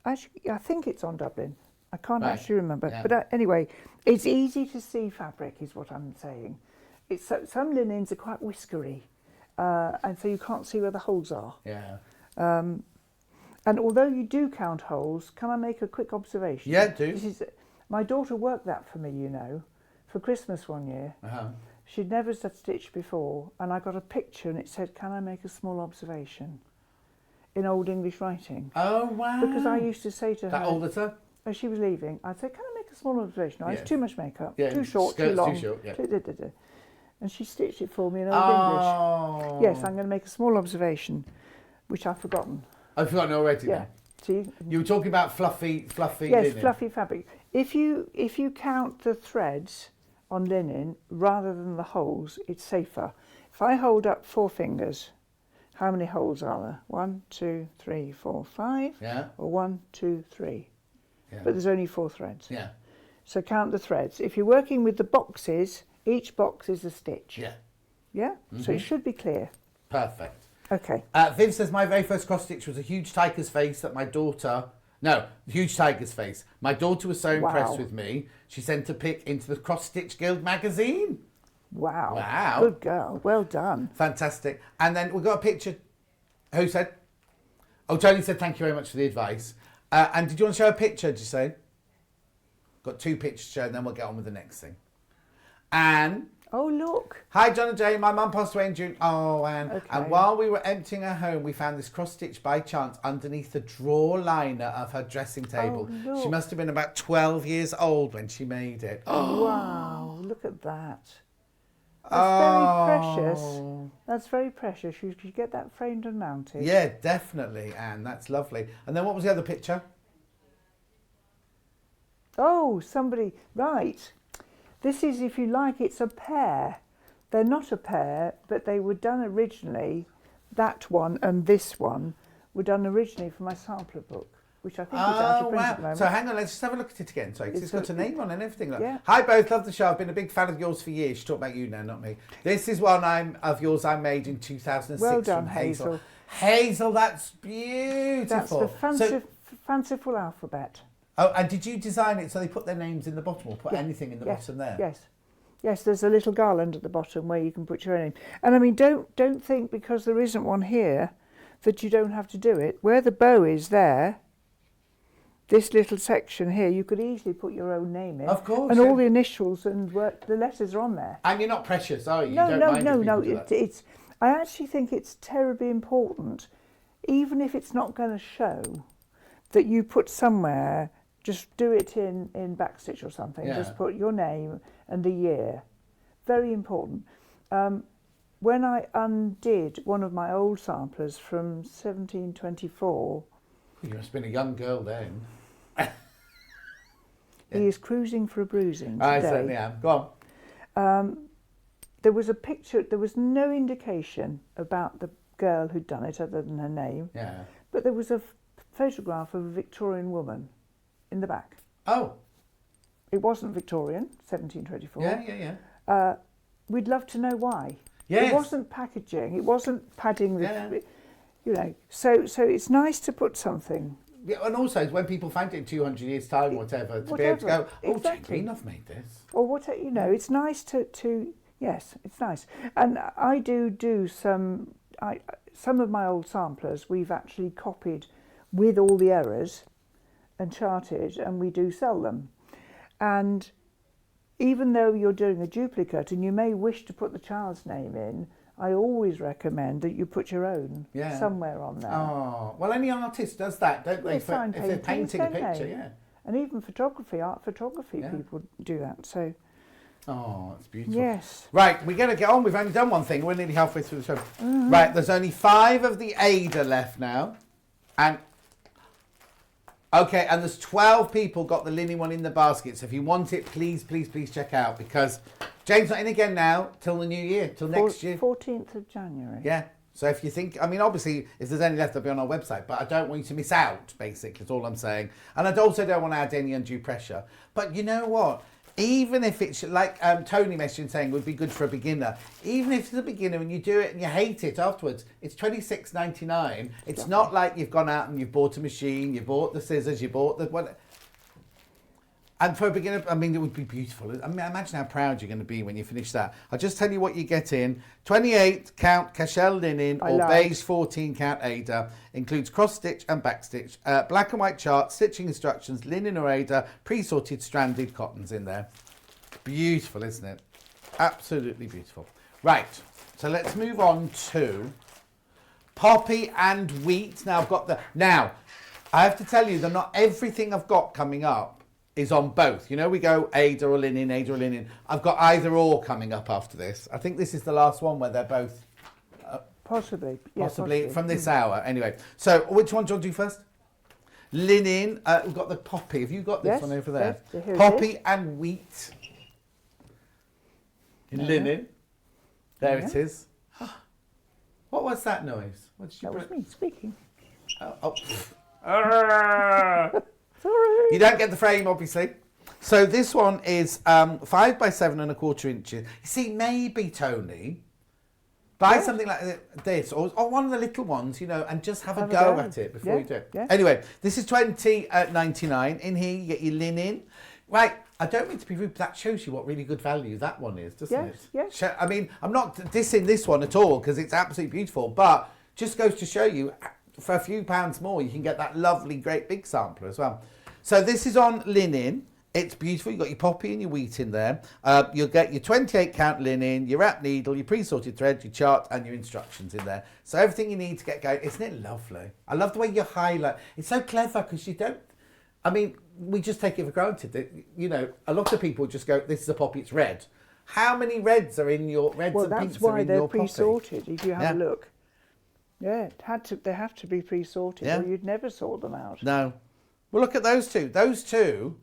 Actually, I think it's on Dublin. I can't actually remember. Yeah. But anyway, it's easy to see fabric is what I'm saying. It's some linens are quite whiskery, and so you can't see where the holes are. Yeah. And although you do count holes, can I make a quick observation? Yeah, do. My daughter worked that for me, you know, for Christmas one year. She'd never stitched before, and I got a picture and it said, "Can I make a small observation?" in Old English writing. Oh, wow. Because I used to say to her... That all the time? As she was leaving, I'd say, "Can I make a small observation?" No, it's too much makeup, Yeah, too short, too skirt's long. too short, yeah. And she stitched it for me in Old English. Yes, I'm going to make a small observation, which I've forgotten. I've forgotten already. Yeah. See? You were talking about fluffy Yes, linen. fluffy fabric. If you count the threads on linen rather than the holes, it's safer. If I hold up 4 fingers, how many holes are there? 1, 2, 3, 4, 5. Yeah. Or 1, 2, 3. Yeah. But there's only 4 threads. Yeah. So count the threads. If you're working with the boxes, each box is a stitch. Yeah. Yeah? So it should be clear. Perfect. Okay. Viv says, my very first cross stitch was a huge tiger's face that my daughter... No, huge tiger's face. My daughter was so impressed with me, she sent a pic into the Cross Stitch Guild magazine. Wow. Wow. Good girl. Well done. Fantastic. And then we got a picture. Who said? Oh, Tony said, thank you very much for the advice. And did you want to show a picture, did you say? Got 2 pictures to show, and then we'll get on with the next thing. Anne. Oh, look. Hi, John and Jane. My mum passed away in June. Oh, Anne. Okay. And while we were emptying her home, we found this cross stitch by chance underneath the drawer liner of her dressing table. Oh, look. She must have been about 12 years old when she made it. Oh, wow. Look at that. That's very precious. That's very precious. You should get that framed and mounted. Yeah, definitely, Anne. That's lovely. And then what was the other picture? Oh, somebody. Right. This is, if you like, it's a pair. They're not a pair, but they were done originally. That one and this one were done originally for my sampler book, which I think is out of print at the moment. So hang on, let's just have a look at it again. Sorry, 'cause it's got a name on and everything. Look. Yeah. Hi both, love the show. I've been a big fan of yours for years. She's talking about you now, not me. This is one of yours I made in 2006 Well done, from Hazel. Hazel. Hazel, that's beautiful. That's the fanciful alphabet. Oh, and did you design it so they put their names in the bottom or put anything in the bottom there? Yes. Yes, there's a little garland at the bottom where you can put your own name. And I mean, don't think because there isn't one here that you don't have to do it. Where the bow is there, this little section here, you could easily put your own name in. Of course. And all the initials and the letters are on there. And you're not precious, are you? No, you don't no, mind no, if people no. do that. It's. I actually think it's terribly important, even if it's not going to show, that you put somewhere. Just do it in backstitch or something. Yeah. Just put your name and the year. Very important. When I undid one of my old samplers from 1724... You must have been a young girl then. He is cruising for a bruising today. I certainly am. Go on. There was a picture, there was no indication about the girl who'd done it other than her name. Yeah. But there was a photograph of a Victorian woman in the back. Oh. It wasn't Victorian, 1724. Yeah. We'd love to know why. Yes. It wasn't packaging. It wasn't padding. You know. So it's nice to put something. Yeah, and also when people find it in 200 years' time, or whatever, to be able to go, oh, exactly. Jane Greenoff made this. Or what, you know, it's nice to yes, it's nice. And I do some of my old samplers we've actually copied with all the errors and charted, and we do sell them. And even though you're doing a duplicate and you may wish to put the child's name in, I always recommend that you put your own somewhere on there. Oh, well, any artist does that, don't they? If they're painting a picture, yeah. And even art photography, people do that. So. Oh, that's beautiful. Yes. Right, we're going to get on. We've only done one thing. We're nearly halfway through the show. Right, there's only 5 of the Ada left now. And okay, and there's 12 people got the linen one in the basket. So if you want it, please check out, because Jane's not in again now till the new year, till next year. 14th of January. Yeah. So if you think, I mean, obviously, if there's any left, they'll be on our website. But I don't want you to miss out, basically, is all I'm saying. And I also don't want to add any undue pressure. But you know what? Even if it's like Tony mentioned saying would be good for a beginner, even if it's a beginner and you do it and you hate it afterwards, it's $26.99. It's not like you've gone out and you've bought a machine, you bought the scissors, you bought the what. And for a beginner, I mean, it would be beautiful. I mean, imagine how proud you're going to be when you finish that. I'll just tell you what you get in. 28 count Cashel linen or beige 14 count Ada. Includes cross stitch and back stitch. Black and white chart, stitching instructions, linen or Ada, pre-sorted stranded cottons in there. Beautiful, isn't it? Absolutely beautiful. Right, so let's move on to poppy and wheat. Now, I have to tell you that not everything I've got coming up is on both. You know, we go Ada or linen, Ada or linen. I've got either or coming up after this. I think this is the last one where they're both... Possibly. Yeah, possibly from this hour. Anyway, so which one do you want to do first? Linen. We've got the poppy. Have you got this one over there? Yes, poppy and wheat. In linen. There it is. What was that noise? What did you That was me speaking. Sorry. You don't get the frame, obviously. So this one is 5 by 7¼ inches. You see, maybe, Tony, buy something like this or one of the little ones, you know, and just have a go at it before you do it. Yeah. Anyway, this is $20.99. In here, you get your linen. Right, I don't mean to be rude, but that shows you what really good value that one is, doesn't it? Yes. I mean, I'm not dissing this one at all because it's absolutely beautiful, but just goes to show you for a few pounds more, you can get that lovely, great big sampler as well. So this is on linen. It's beautiful. You've got your poppy and your wheat in there. You'll get your 28 count linen, your wrap needle, your pre-sorted thread, your chart, and your instructions in there. So everything you need to get going. Isn't it lovely? I love the way you highlight. It's so clever because you don't, I mean, we just take it for granted that, you know, a lot of people just go, this is a poppy, it's red. How many reds are in your, reds and pinks are in your poppy? Well, that's why they're pre-sorted, if you have a look. Yeah, they have to be pre-sorted or you'd never sort them out. No. Well, look at those two. Those two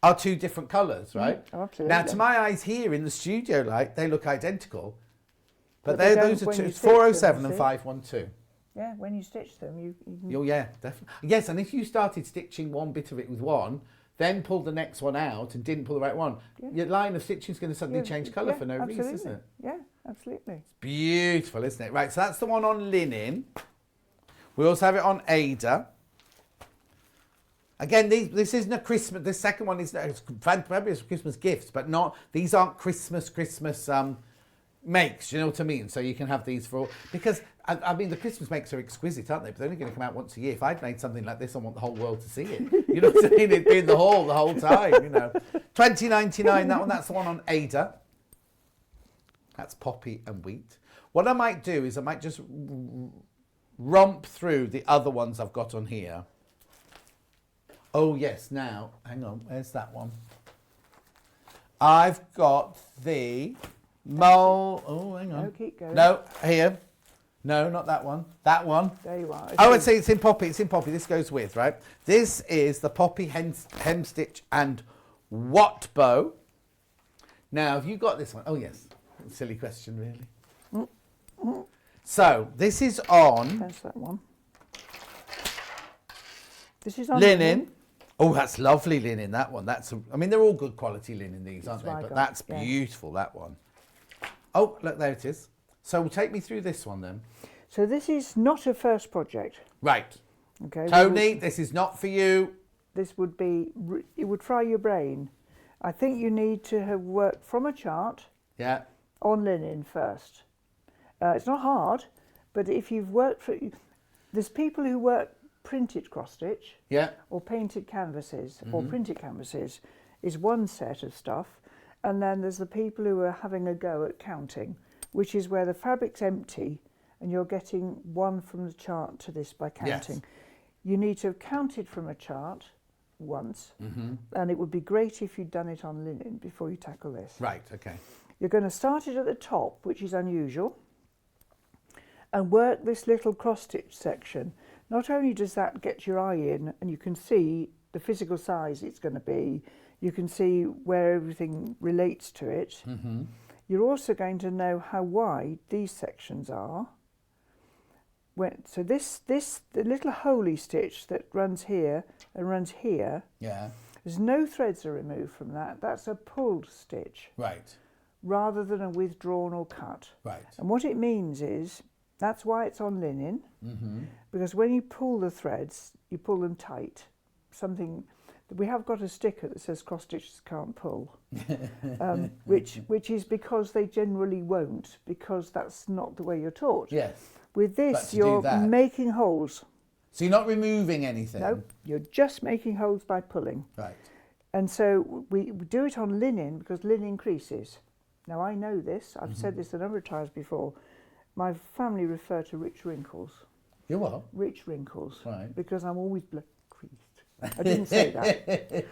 are two different colours, right? Absolutely. Now, to my eyes here in the studio light, they look identical. But those are two, 407 and 512. Yeah, when you stitch them, you Oh, yeah, definitely. Yes, and if you started stitching one bit of it with one, then pulled the next one out and didn't pull the right one, your line of stitching is going to suddenly change colour for no reason, isn't it? Yeah, absolutely. It's beautiful, isn't it? Right, so that's the one on linen. We also have it on Ada. Again, this isn't a Christmas. This second one is maybe it's Christmas gifts, but not. These aren't Christmas makes. You know what I mean? So you can have these for because I mean the Christmas makes are exquisite, aren't they? But they're only going to come out once a year. If I'd made something like this, I want the whole world to see it. You know what I mean? It'd be in the hall the whole time. You know, $20.99. That one. That's the one on Ada. That's poppy and wheat. What I might do is I might just romp through the other ones I've got on here. Oh, yes. Now, hang on. Where's that one? I've got the mole. Oh, hang on. No, keep going. No, here. No, not that one. That one. There you are. Oh, it's in poppy. It's in poppy. This goes with, right? This is the poppy hem stitch and what bow. Now, have you got this one? Oh, yes. Silly question, really. So, this is on... There's that one. This is on linen. Oh, that's lovely linen, that one. I mean, they're all good quality linen, these, aren't they? But that's beautiful, that one. Oh, look, there it is. So take me through this one then. So this is not a first project. Right. Okay. Tony, this is not for you. This would be, it would fry your brain. I think you need to have worked from a chart on linen first. It's not hard, but if you've worked for, there's people who work printed cross stitch or painted canvases or printed canvases is one set of stuff, and then there's the people who are having a go at counting, which is where the fabric's empty and you're getting one from the chart to this by counting. You need to have counted from a chart once, and it would be great if you'd done it on linen before you tackle this. Right, okay. You're going to start it at the top, which is unusual, and work this little cross stitch section. Not only does that get your eye in and you can see the physical size it's going to be, you can see where everything relates to it. You're also going to know how wide these sections are. So the little holy stitch that runs here and runs here, there's no threads are removed from that. That's a pulled stitch. Right. Rather than a withdrawn or cut. Right. And what it means is, that's why it's on linen, because when you pull the threads, you pull them tight. We have got a sticker that says cross stitches can't pull, which is because they generally won't, because that's not the way you're taught. Yes. With this, you're making holes. So you're not removing anything? No, you're just making holes by pulling. Right. And so we do it on linen because linen creases. Now I know this, I've said this a number of times before. My family refer to rich wrinkles. You what? Rich wrinkles. Right. Because I'm always creased. I didn't say that.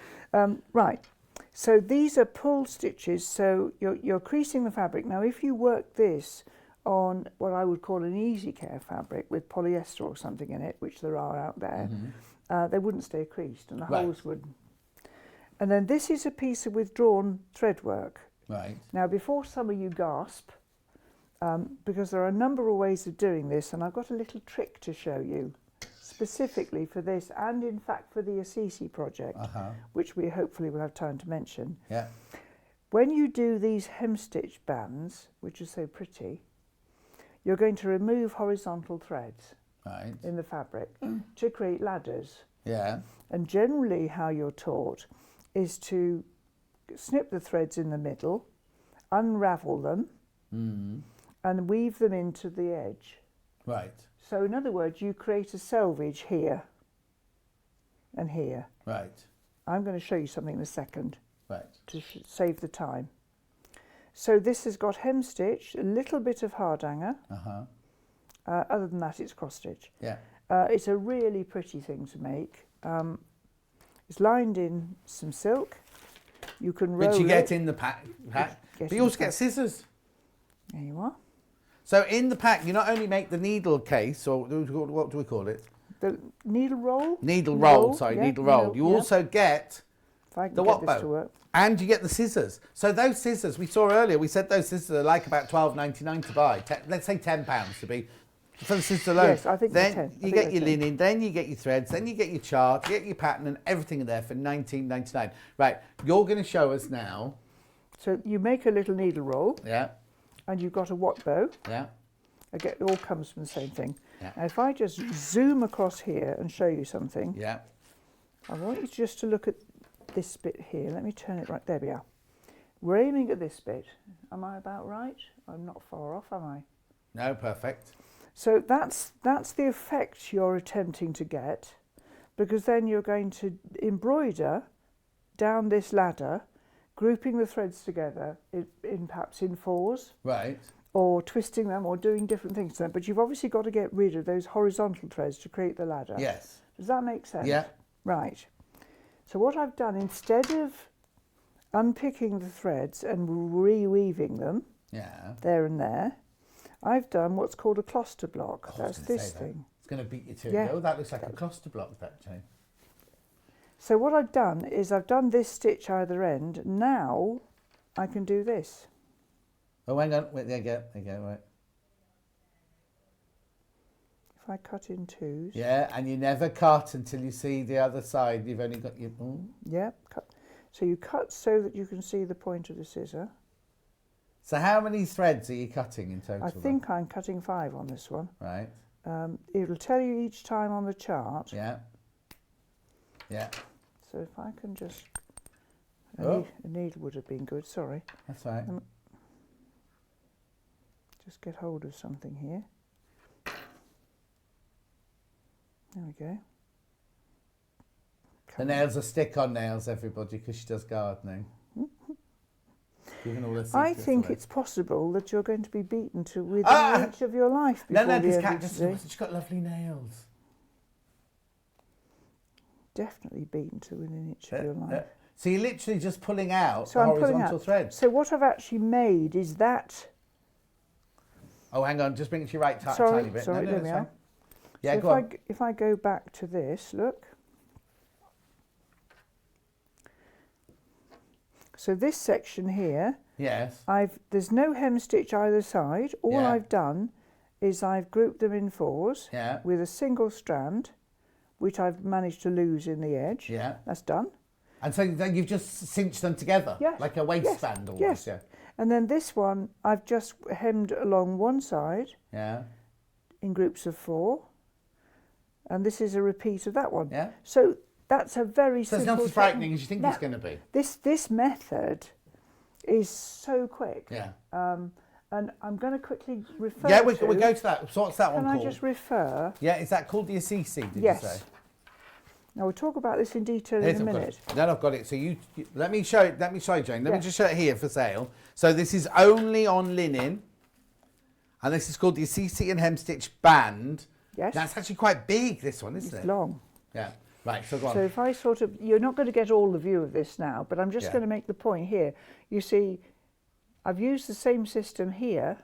Right. So these are pull stitches. So you're creasing the fabric. Now, if you work this on what I would call an easy care fabric with polyester or something in it, which there are out there, they wouldn't stay creased and the holes would. And then this is a piece of withdrawn thread work. Right. Now, before some of you gasp, because there are a number of ways of doing this, and I've got a little trick to show you. Specifically for this, and in fact for the Assisi project, which we hopefully will have time to mention. Yeah. When you do these hemstitch bands, which are so pretty, you're going to remove horizontal threads in the fabric to create ladders. Yeah. And generally how you're taught is to snip the threads in the middle, unravel them, and weave them into the edge. Right. So in other words, you create a selvage here and here. Right. I'm going to show you something in a second. Right. To save the time. So this has got hemstitch, a little bit of hardanger. Other than that, it's cross stitch. Yeah. It's a really pretty thing to make. It's lined in some silk. You can roll it. Which you get in the pack. But you also get scissors. There you are. So in the pack, you not only make the needle case, or what do we call it? The needle roll? Needle roll. You also get the what bow. And you get the scissors. So those scissors, we saw earlier, we said those scissors are like about £12.99 to buy. Let's say £10 to be, for the scissors alone. Yes, I think then you get your linen, then you get your threads, then you get your chart, you get your pattern and everything in there for £19.99. Right, you're going to show us now. So you make a little needle roll. Yeah. And you've got a what bow. Yeah. Again, it all comes from the same thing. Yeah. Now if I just zoom across here and show you something. Yeah. I want you just to look at this bit here. Let me turn it right. There we are. We're aiming at this bit. Am I about right? I'm not far off, am I? No, perfect. So that's the effect you're attempting to get, because then you're going to embroider down this ladder, grouping the threads together in perhaps in fours. Right. Or twisting them or doing different things to them. But you've obviously got to get rid of those horizontal threads to create the ladder. Yes. Does that make sense? Yeah. Right. So what I've done, instead of unpicking the threads and reweaving them there and there, I've done what's called a cluster block. That's this thing. It's going to beat you to it. Oh, that looks like a cluster block, that chain. So what I've done is I've done this stitch either end. Now I can do this. Oh, hang on. Wait, there you go, right. If I cut in twos. Yeah, and you never cut until you see the other side. You've only got your... Yeah, cut. So you cut so that you can see the point of the scissor. So how many threads are you cutting in total? I think I'm cutting 5 on this one. Right. It'll tell you each time on the chart. Yeah. Yeah. So if I can just... A needle would have been good, sorry. That's right. Just get hold of something here. There we go. The nails are stick-on nails, everybody, because she does gardening. Giving all the I think away. It's possible that you're going to be beaten to within each of your life before No, the this end cat of just... the day. She's got lovely nails. Definitely beaten to within each of your life. So you're literally just pulling out the horizontal threads. So what I've actually made is that... Oh, hang on, just bring it to your right sorry, tiny bit. Sorry, there we are. Yeah, so go on. If I go back to this, look. So this section here, yes, there's no hem stitch either side. All I've done is I've grouped them in fours with a single strand, which I've managed to lose in the edge. Yeah, that's done. And so then you've just cinched them together, like a waistband almost. Yes. Yeah. And then this one, I've just hemmed along one side. Yeah. In groups of 4. And this is a repeat of that one. Yeah. So That's a very So it's simple not as frightening as you think it's going to be. This method is so quick. Yeah. And I'm going to quickly refer Yeah, we'll go to that. So what's that one Can called? I just refer? Yeah, is that called the Assisi, did Yes. you say? Now we'll talk about this in detail Yes, in a I've got minute. it. Then I've got it. So you let me show it. Let me show you, Jane. Let me Yeah. just show it here for sale. So this is only on linen, and this is called the Assisi and Hemstitch Band. Yes. That's actually quite big. This one, isn't it? It's long. Yeah. Right. So go on. So if I sort of, you're not going to get all the view of this now, but I'm just Yeah. going to make the point here. You see, I've used the same system here,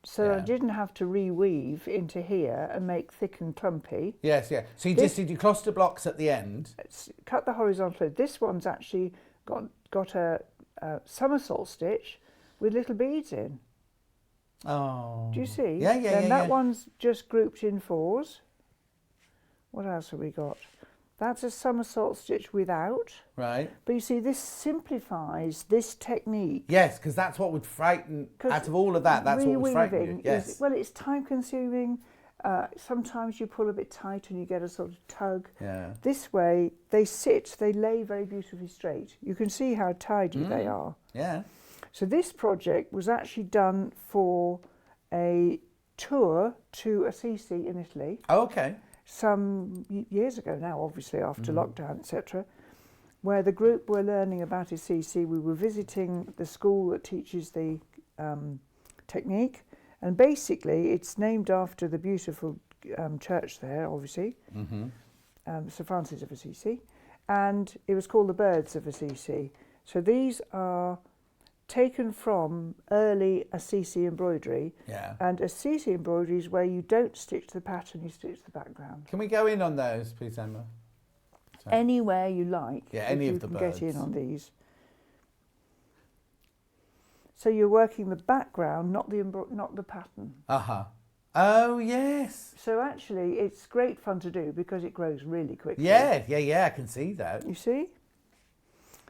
so I didn't have to reweave into here and make thick and clumpy. Yes. Yeah. So you just did your cluster blocks at the end. Cut the horizontal. This one's actually got a somersault stitch with little beads in. Oh. Do you see? Yeah. Yeah. Then yeah, that yeah. one's just grouped in fours. What else have we got? That's a somersault stitch without. Right. But you see, this simplifies this technique. Yes, because that's what would frighten. Out of all of that, that's what would frighten you. Reweaving Yes. well, it's time consuming. Sometimes you pull a bit tight and you get a sort of tug. Yeah. This way, they lay very beautifully straight. You can see how tidy they are. Yeah. So this project was actually done for a tour to Assisi in Italy. Oh, okay. Some years ago now, obviously, after lockdown, etc., where the group were learning about Assisi. We were visiting the school that teaches the technique, and basically it's named after the beautiful church there, obviously, St Francis of Assisi, and it was called the Birds of Assisi. So these are taken from early Assisi embroidery. Yeah. And Assisi embroidery is where you don't stitch the pattern, you stitch the background. Can we go in on those, please, Emma? So. Anywhere you like. Yeah, any if of the you can birds. get in on these. So you're working the background, not the pattern. Oh yes. So actually, it's great fun to do because it grows really quickly. Yeah. I can see that. You see.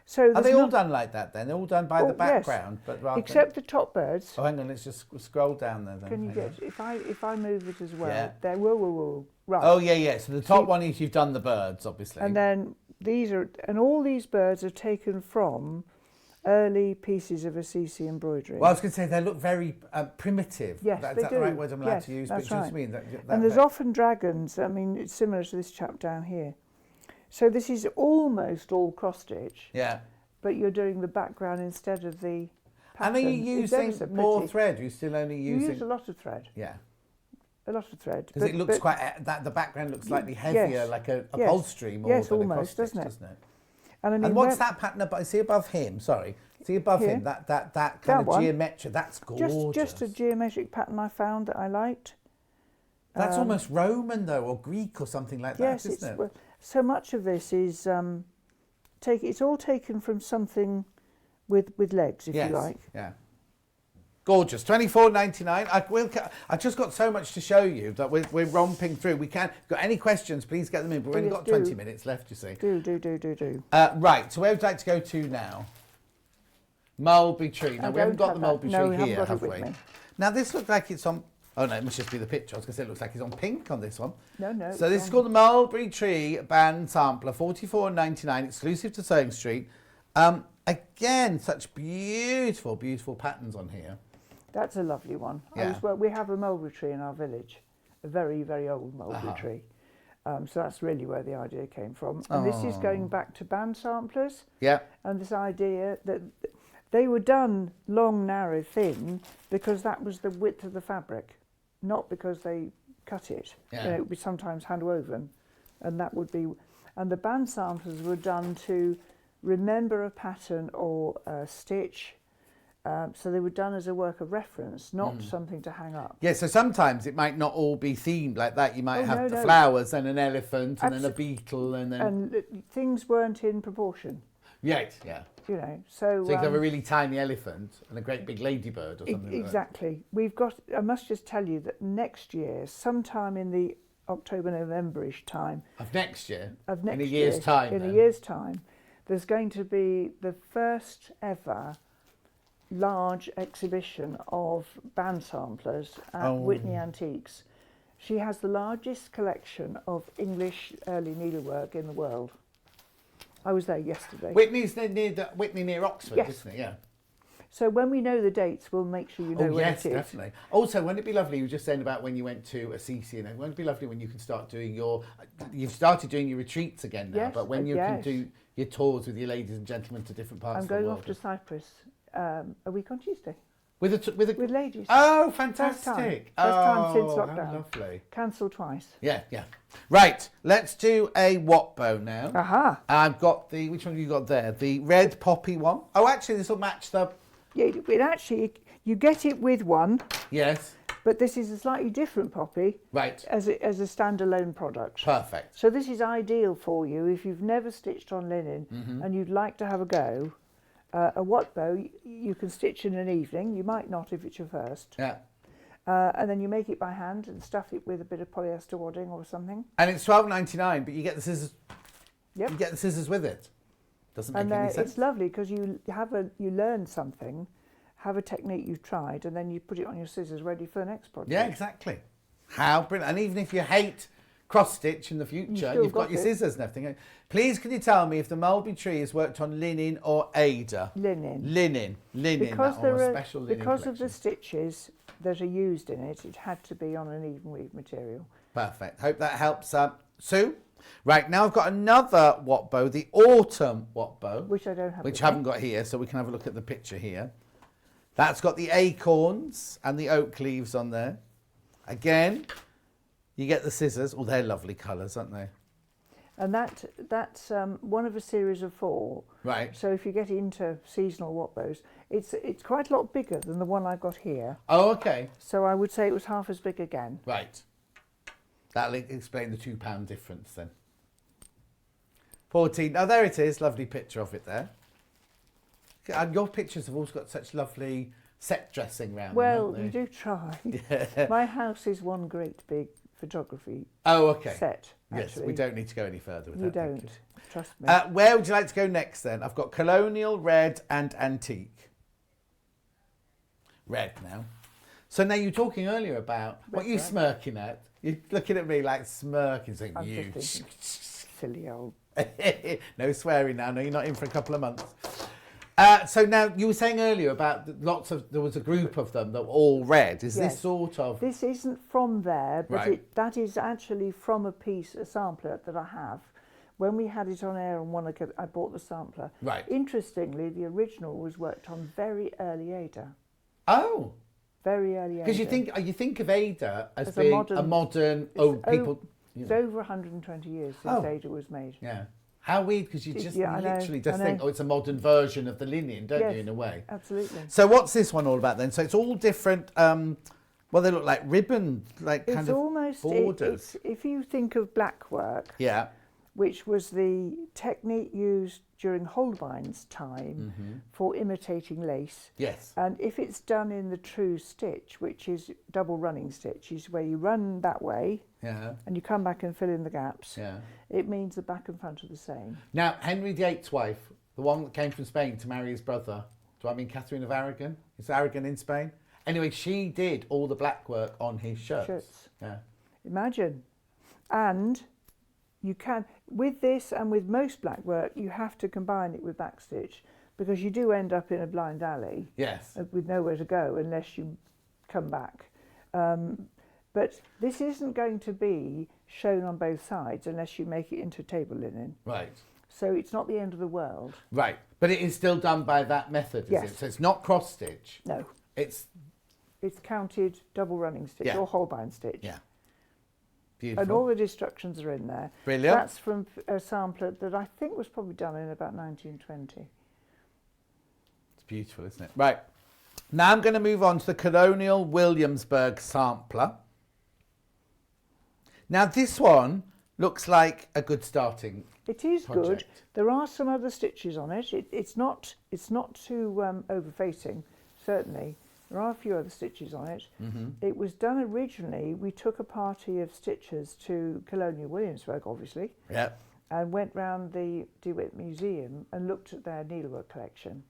So are they all done like that then? They're all done by the background, yes. but rather except the top birds. Oh, hang on, let's just scroll down there then. Can you get if I move it as well? Yeah. There, whoa. Right. Oh yeah. So the top one is you've done the birds, obviously. And then all these birds are taken from early pieces of Assisi embroidery. Well, I was going to say they look very primitive. Yes, Is they that do. the right word I'm allowed to use? That's but right. mean and there's often dragons. I mean, it's similar to this chap down here. So this is almost all cross stitch. Yeah. But you're doing the background instead of the pattern. And are you using more thread? Are you still only using? You use a lot of thread. Yeah. A lot of thread. Because it looks quite. The background looks slightly heavier, like a upholstery more than almost, a cross stitch, doesn't it? And, I mean, what's that pattern above? See above him. Sorry. See above him. That kind of geometric. That's gorgeous. Just a geometric pattern I found that I liked. That's almost Roman though, or Greek or something like that, isn't it? Well, so much of this is it's all taken from something with legs, if you like. Yeah. Gorgeous. $24.99. I just got so much to show you that we're romping through. If you've got any questions, please get them in. But we've only got 20 minutes left, you see. Do. Right. So where would you like to go to now? Mulberry Tree. Now we haven't got the Mulberry Tree here, have we? Now this looks like it's on. Oh no, it must just be the picture. I was going to say it looks like it's on pink on this one. No. So this is called the Mulberry Tree Band Sampler, $44.99, exclusive to Sewing Street. Again, such beautiful patterns on here. That's a lovely one. Yeah. We have a mulberry tree in our village, a very, very old mulberry tree. So that's really where the idea came from. And this is going back to band samplers. Yeah. And this idea that they were done long, narrow, thin because that was the width of the fabric, not because they cut it. Yeah. You know, it would be sometimes hand woven, and that would be. And the band samplers were done to remember a pattern or a stitch. So they were done as a work of reference, not something to hang up. Yeah, so sometimes it might not all be themed like that. You might have the flowers and an elephant and then a beetle and then... And things weren't in proportion. Right, yeah. You know, so you could have a really tiny elephant and a great big ladybird or something exactly. like that. We've got, I must just tell you that next year, sometime in the October, November-ish time... Of next year? Of next year? In a year's time, In a year's time, there's going to be the first ever large exhibition of band samplers at Whitney Antiques. She has the largest collection of English early needlework in the world. I was there yesterday. Whitney's Whitney near Oxford, Yes. isn't it? Yeah. So when we know the dates, we'll make sure you know when yes, it is. definitely. Also, wouldn't it be lovely, you were just saying about when you went to Assisi, and wouldn't it be lovely when you can start doing you've started doing your retreats again now, Yes, but when you can yes. do your tours with your ladies and gentlemen to different parts I'm of the going world. off to Cyprus a week on Tuesday. With ladies. Oh, First time. fantastic. First time since Oh, lockdown. how lovely. Cancelled twice. Yeah. Right, let's do a Watbo now. Aha. I've got which one have you got there? The red poppy one. Oh, actually, this will match the... Yeah, it actually, you get it with one, Yes. but this is a slightly different poppy. Right. As a standalone product. Perfect. So this is ideal for you if you've never stitched on linen and you'd like to have a go. A Watbo you can stitch in an evening. You might not if it's your first. Yeah. And then you make it by hand and stuff it with a bit of polyester wadding or something. And it's $12.99, but you get the scissors. Yep. You get the scissors with it. Doesn't make And any sense. it's lovely because you learn something, have a technique you've tried, and then you put it on your scissors ready for the next project. Yeah, exactly. How brilliant. And even if you hate cross stitch in the future, you've got your scissors and everything. Please can you tell me if the mulberry tree is worked on linen or Ada? Linen. Linen. Because that, or a special linen because of collection. the stitches that are used in it, it had to be on an even weave material. Perfect. Hope that helps Sue. Right, now I've got another Watbo, the autumn Watbo. Which I don't have. Which I haven't got here, so we can have a look at the picture here. That's got the acorns and the oak leaves on there. Again, you get the scissors. Oh, they're lovely colours, aren't they? And that's one of a series of 4. Right. So if you get into seasonal Watbos, it's quite a lot bigger than the one I've got here. Oh, okay. So I would say it was half as big again. Right. That'll explain the £2 difference then. 14. Oh, there it is. Lovely picture of it there. And your pictures have also got such lovely set dressing around Well, them, you haven't they? do try. Yeah. My house is one great big photography Oh, okay. set. Yes, Actually. we don't need to go any further with You that. thank don't. Trust me. Where would you like to go next then? I've got colonial, red and antique. Red now. So now you were talking earlier about what are you smirking at? You're looking at me like smirking, saying I'm you. just thinking, silly old. No swearing now. No, you're not in for a couple of months. So now you were saying earlier about there was a group of them that were all red. Is Yes. this sort of? This isn't from there, but Right. that is actually from a sampler that I have. When we had it on air and I bought the sampler. Right. Interestingly, the original was worked on very early Ada. Oh. Very early Ada. Because you think of Ada as As being a modern people. It's over 120 years since Ada was made. Yeah. How weird, because you just I know, literally just I think, know. oh, it's a modern version of the linen, don't Yes, you, in a way? Absolutely. So what's this one all about then? So it's all different, well, they look like ribbon, like kind It's of almost borders. if you think of black work, Yeah. which was the technique used during Holbein's time for imitating lace. Yes. And if it's done in the true stitch, which is double running stitch, is where you run that way Yeah. and you come back and fill in the gaps, Yeah. it means the back and front are the same. Now, Henry VIII's wife, the one that came from Spain to marry his brother, do I mean Catherine of Aragon? Is Aragon in Spain? Anyway, she did all the black work on his shirts. Yeah. Imagine. And you can, with this and with most black work, you have to combine it with backstitch because you do end up in a blind alley. Yes. With nowhere to go unless you come back. But this isn't going to be shown on both sides unless you make it into table linen. Right. So it's not the end of the world. Right. But it is still done by that method, is Yes. it? So it's not cross stitch. No. It's counted double running stitch Yeah. or Holbein stitch. Yeah. Beautiful. And all the instructions are in there. Brilliant. That's from a sampler that I think was probably done in about 1920. It's beautiful, isn't it? Right. Now I'm going to move on to the Colonial Williamsburg sampler. Now this one looks like a good starting It is project. good. There are some other stitches on it. It's not too over-facing, certainly. There are a few other stitches on it. It was done originally, we took a party of stitchers to Colonial Williamsburg, obviously, Yeah. and went round the DeWitt Museum and looked at their needlework collection.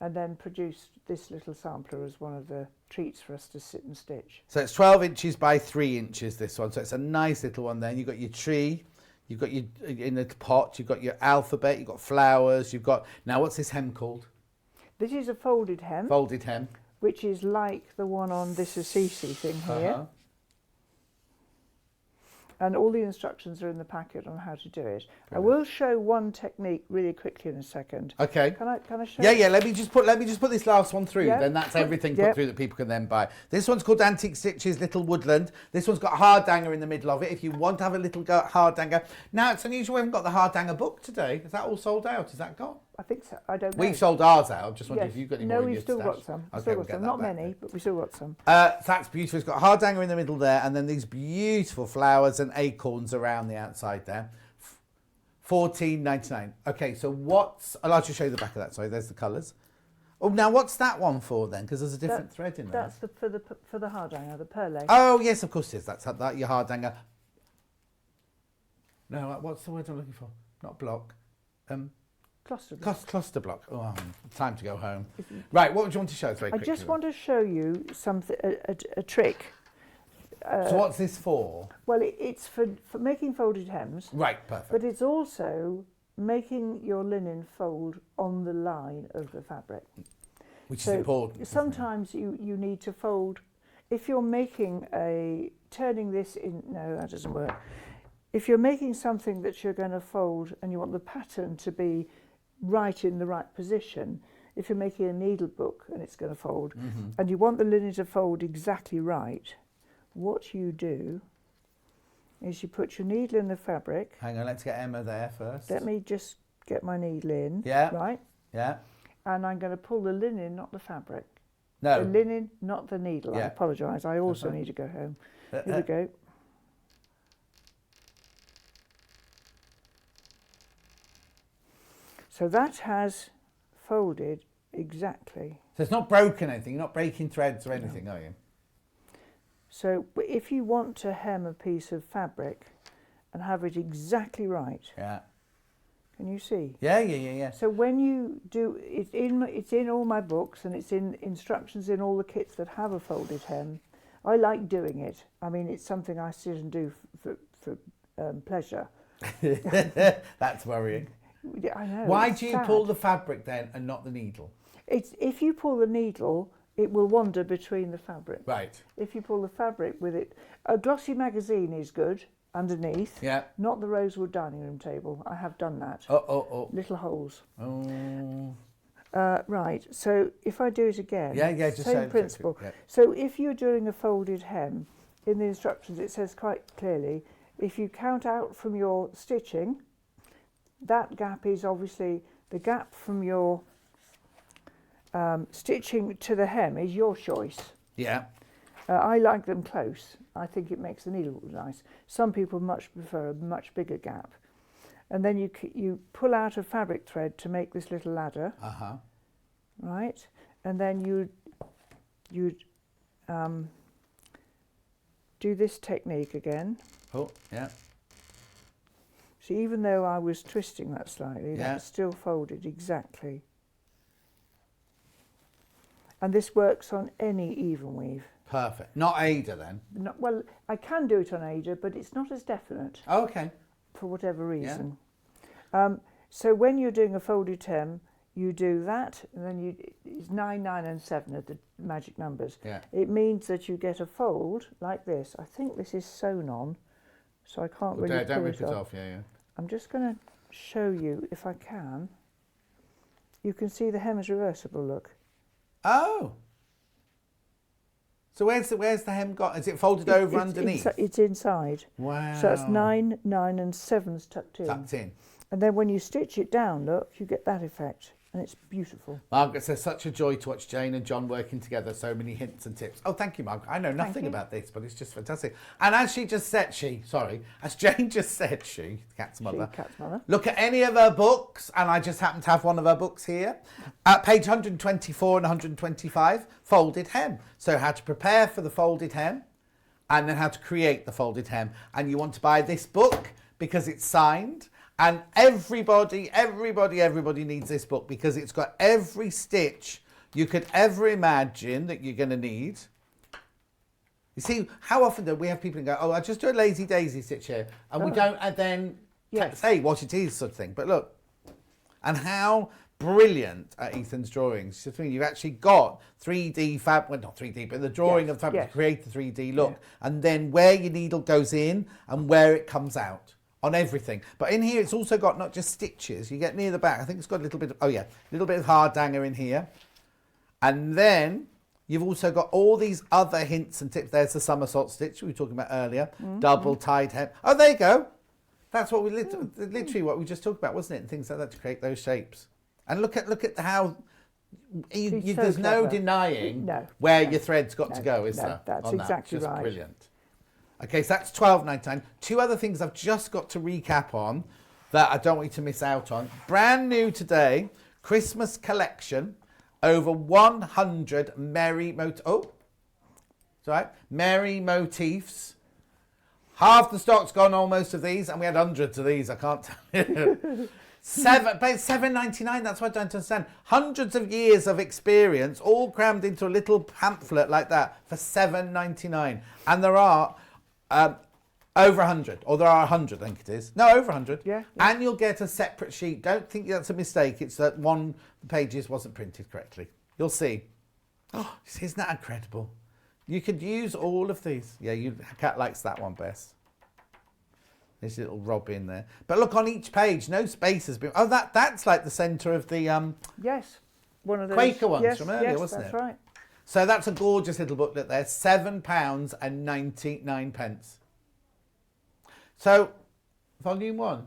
and then produced this little sampler as one of the treats for us to sit and stitch. So it's 12 inches by 3 inches, this one. So it's a nice little one then. You've got your tree, you've got your, in the pot, you've got your alphabet, you've got flowers, you've got, now what's this hem called? This is a folded hem. Folded hem. Which is like the one on this Assisi thing here. And all the instructions are in the packet on how to do it. Brilliant. I will show one technique really quickly in a second. Okay. Can I show? Yeah. Let me just put this last one through. Then that's everything put through that people can then buy. This one's called Antique Stitches Little Woodland. This one's got a hardanger in the middle of it. If you want to have a little go at hardanger. Now it's unusual we haven't got the hardanger book today. Is that all sold out? Is that gone? I think so. I don't know. We've sold ours out. Just wondering if you've got any more. No, we've still got some. Okay, still got some. Not many, but we still got some. That's beautiful. It's got a hardanger in the middle there, and then these beautiful flowers and acorns around the outside there. $14.99. Okay, so I'll just show you the back of that. Sorry, there's the colours. Oh, now what's that one for then? Because there's a different thread in there. That's for the hardanger, the perle. Oh yes, of course it is. That's that your hardanger. No, what's the word I'm looking for? Not block. Cluster block. Cluster block. Oh, time to go home. Right, what would you want to show us very quickly? I just want to show you something, a trick. So what's this for? Well, it's for making folded hems. Right, perfect. But it's also making your linen fold on the line of the fabric. Which is important. Sometimes you need to fold. If you're making turning this in, no, that doesn't work. If you're making something that you're going to fold and you want the pattern to be right in the right position, if you're making a needle book and it's going to fold, and you want the linen to fold exactly right, what you do is you put your needle in the fabric. Hang on, let's get Emma there first. Let me just get my needle in. Yeah. Right? Yeah. And I'm going to pull the linen, not the fabric. No. The linen, not the needle. Yeah. I apologise. I also need to go home. Here we go. So that has folded exactly. So it's not broken anything, you're not breaking threads or anything, are you? So if you want to hem a piece of fabric and have it exactly right. Yeah. Can you see? Yeah. So when you do, it's in all my books and it's in instructions in all the kits that have a folded hem. I like doing it. I mean, it's something I sit and do for pleasure. That's worrying. Yeah, I know. Why do you pull the fabric then and not the needle? If you pull the needle, it will wander between the fabric. Right. If you pull the fabric with it, a glossy magazine is good underneath. Yeah. Not the rosewood dining room table. I have done that. Oh. Little holes. Oh. Right. So if I do it again. Yeah. Just same principle. Yeah. So if you're doing a folded hem, in the instructions it says quite clearly, if you count out from your stitching, that gap is obviously the gap from your stitching to the hem is your choice. Yeah. I like them close. I think it makes the needle look nice. Some people much prefer a much bigger gap. And then you pull out a fabric thread to make this little ladder. Right? And then you'd do this technique again. Oh, yeah. See, even though I was twisting that slightly, that's still folded exactly. And this works on any even weave. Perfect. Not Ada then? Well, I can do it on Ada, but it's not as definite. Oh, okay. For whatever reason. Yeah. So when you're doing a folded hem, you do that, and then it's 9, 9 and 7 are the magic numbers. Yeah. It means that you get a fold like this. I think this is sewn on, so I can't really don't pull rip it off. it off. Yeah. I'm just going to show you, if I can. You can see the hem is reversible, look. Oh. So where's the hem got? Is it folded over underneath? It's inside. Wow. So that's 9, 9 and 7's tucked in. Tucked in. And then when you stitch it down, look, you get that effect. And it's beautiful. Margaret says, such a joy to watch Jane and John working together. So many hints and tips. Oh, thank you, Margaret. I know nothing about this, but it's just fantastic. And as Jane just said, the cat's mother. Look at any of her books, and I just happen to have one of her books here. At page 124 and 125, folded hem. So how to prepare for the folded hem, and then how to create the folded hem. And you want to buy this book because it's signed, And everybody needs this book because it's got every stitch you could ever imagine that you're going to need. You see, how often do we have people who go, oh, I'll just do a lazy daisy stitch here, and we don't and then say what it is, sort of thing. But look, and how brilliant are Ethan's drawings. I mean, you've actually got 3D well, not 3D, but the drawing of fabric to create the 3D look, and then where your needle goes in and where it comes out on everything. But in here, it's also got not just stitches. You get near the back, I think it's got a little bit of, a little bit of hardanger in here. And then you've also got all these other hints and tips. There's the somersault stitch we were talking about earlier, double tied hem. Oh, there you go. That's what we literally what we just talked about, wasn't it? And things like that to create those shapes. And look at how there's no denying where your thread's got to go, is there? That's exactly right. Brilliant. Okay, so that's £12.99. Two other things I've just got to recap on that I don't want you to miss out on. Brand new today, Christmas collection. Over 100 merry motifs. Half the stock's gone almost of these, and we had hundreds of these, I can't tell you. £7.99, that's what I don't understand. Hundreds of years of experience, all crammed into a little pamphlet like that for £7.99. And there are over 100, or there are 100, I think it is. No, over 100. Yeah. And you'll get a separate sheet. Don't think that's a mistake. It's that one of the pages wasn't printed correctly. You'll see. Oh, isn't that incredible? You could use all of these. Yeah, Cat likes that one best. There's a little Robin there. But look, on each page, no space has been... Oh, that's like the centre of the... yes, one of those... Quaker ones from earlier, wasn't it? Yes, that's right. So that's a gorgeous little booklet there. £7.99. So, volume 1.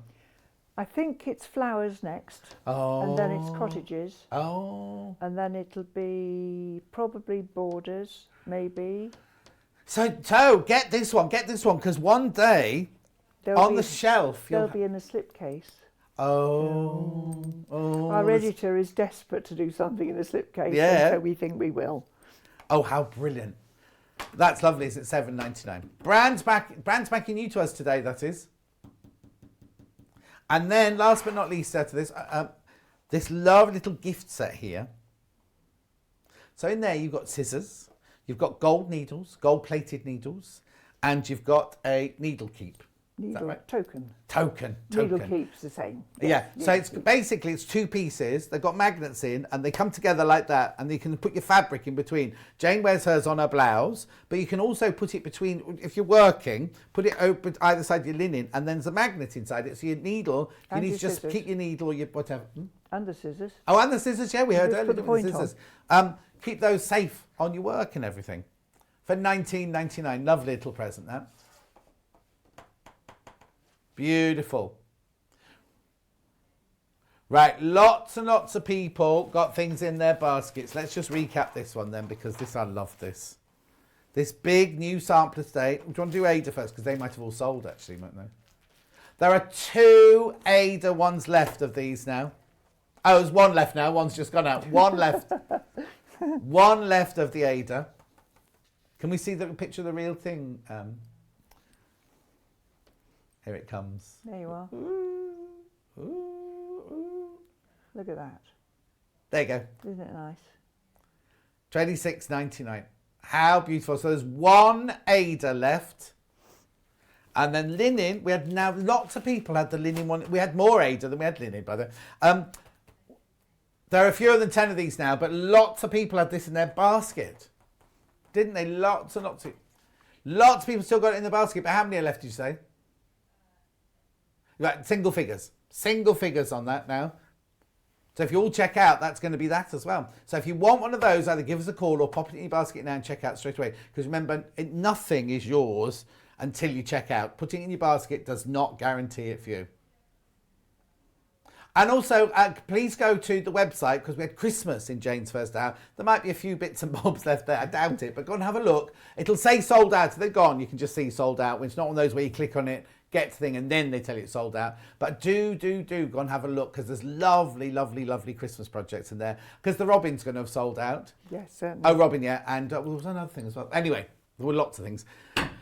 I think it's flowers next. Oh. And then it's cottages. Oh. And then it'll be probably borders, maybe. So get this one, because one day on the shelf... They'll be in a slipcase. Oh. Our editor is desperate to do something in a slipcase, so we think we will. Oh, how brilliant. That's lovely, is it? £7.99. Brand's backing new to us today, that is. And then, last but not least, out of this, this lovely little gift set here. So in there, you've got scissors, you've got gold needles, gold-plated needles, and you've got a needle keep. Needle right? Token. Needle keeps the same. Yeah. So it's basically it's two pieces. They've got magnets in, and they come together like that, and you can put your fabric in between. Jane wears hers on her blouse, but you can also put it between. If you're working, put it open either side of your linen, and then there's a magnet inside it. So your needle, you need to just keep your needle or your whatever. And the scissors. Oh, and the scissors. Yeah, we heard earlier. The scissors. Keep those safe on your work and everything. For £19.99, lovely little present that. Beautiful. Right, lots and lots of people got things in their baskets. Let's just recap this one then, because I love this. This big new sampler today. Do you want to do Ada first? Because they might have all sold, actually, mightn't they? There are 2 Ada ones left of these now. Oh, there's one left now. One's just gone out. One left. One left of the Ada. Can we see the picture of the real thing? Here it comes. There you are. Look at that. There you go. Isn't it nice? £26.99. How beautiful. So there's one Ada left. And then linen. We had now lots of people had the linen one. We had more Ada than we had linen, by the way. There are fewer than 10 of these now, but lots of people had this in their basket. Didn't they? Lots and lots of people still got it in the basket. But how many are left, did you say? Right, single figures on that now. So if you all check out, that's going to be that as well. So if you want one of those, either give us a call or pop it in your basket now and check out straight away. Because remember, nothing is yours until you check out. Putting it in your basket does not guarantee it for you. And also, please go to the website, because we had Christmas in Jane's first hour. There might be a few bits and bobs left there. I doubt it, but go and have a look. It'll say sold out. If they're gone, you can just see sold out. It's not one of those where you click on it, get the thing, and then they tell you it's sold out. But do go and have a look, because there's lovely, lovely, lovely Christmas projects in there. Because the Robin's going to have sold out. Yes, certainly. Oh, Robin, yeah. And there was another thing as well. Anyway, there were lots of things.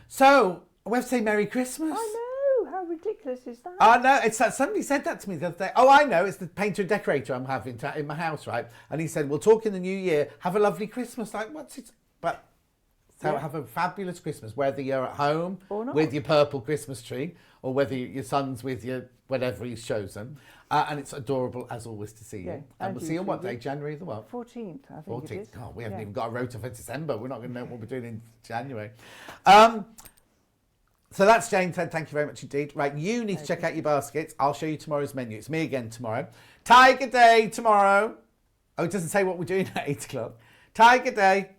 So, we have to say Merry Christmas. I know. How ridiculous is that? Oh, no, it's that somebody said that to me the other day. Oh, I know, it's the painter and decorator I'm having in my house, right? And he said, we'll talk in the new year, have a lovely Christmas. Like, what's it? But so have a fabulous Christmas, whether you're at home with your purple Christmas tree or whether your son's with your whatever he's chosen. And it's adorable, as always, to see you. And we'll see you on what day? January the what? 14th, I think 14th. It is. God, we haven't even got a rota for December. We're not going to know what we're doing in January. So that's Jane said, thank you very much indeed. Right, you need to check out your baskets. I'll show you tomorrow's menu. It's me again tomorrow. Tiger Day tomorrow. Oh, it doesn't say what we're doing at 8 o'clock. Tiger Day.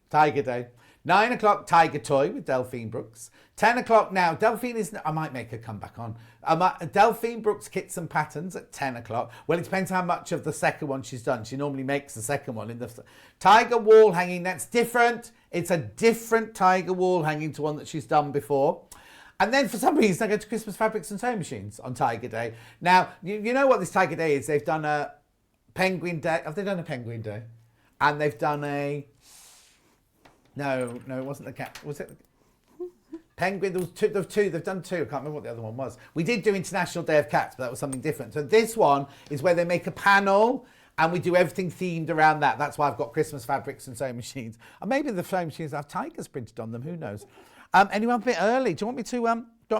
Tiger Day. 9 o'clock, Tiger Toy with Delphine Brooks. 10 o'clock now. Delphine isn't... I might make her come back on. Delphine Brooks Kits and Patterns at 10 o'clock. Well, it depends how much of the second one she's done. She normally makes the second one in the... Tiger wall hanging, that's different. It's a different tiger wall hanging to one that she's done before. And then for some reason, I go to Christmas Fabrics and Sewing Machines on Tiger Day. Now, you know what this Tiger Day is? They've done a Penguin Day. Have they done a Penguin Day? And they've done a... No, it wasn't the cat. Was it Penguin? There was two. They've done two. I can't remember what the other one was. We did do International Day of Cats, but that was something different. So this one is where they make a panel and we do everything themed around that. That's why I've got Christmas Fabrics and Sewing Machines. And maybe the sewing machines have tigers printed on them. Who knows? Anyway, I'm a bit early. Do you want me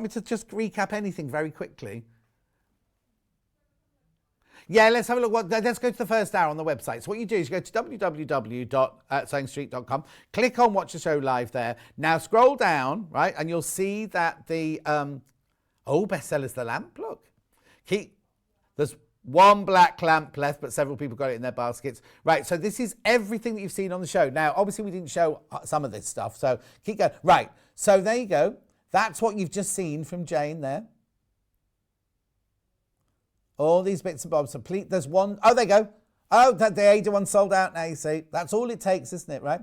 to just recap anything very quickly? Yeah, let's have a look. Let's go to the first hour on the website. So what you do is you go to www.sewingstreet.com, click on Watch the Show Live there. Now scroll down, right, and you'll see that the, bestsellers the lamp, look. There's one black lamp left, but several people got it in their baskets. Right, so this is everything that you've seen on the show. Now, obviously we didn't show some of this stuff, so keep going. Right, so there you go. That's what you've just seen from Jane there. All these bits and bobs. There's one. Oh, there you go. Oh, the Ada one sold out now, you see. That's all it takes, isn't it, right?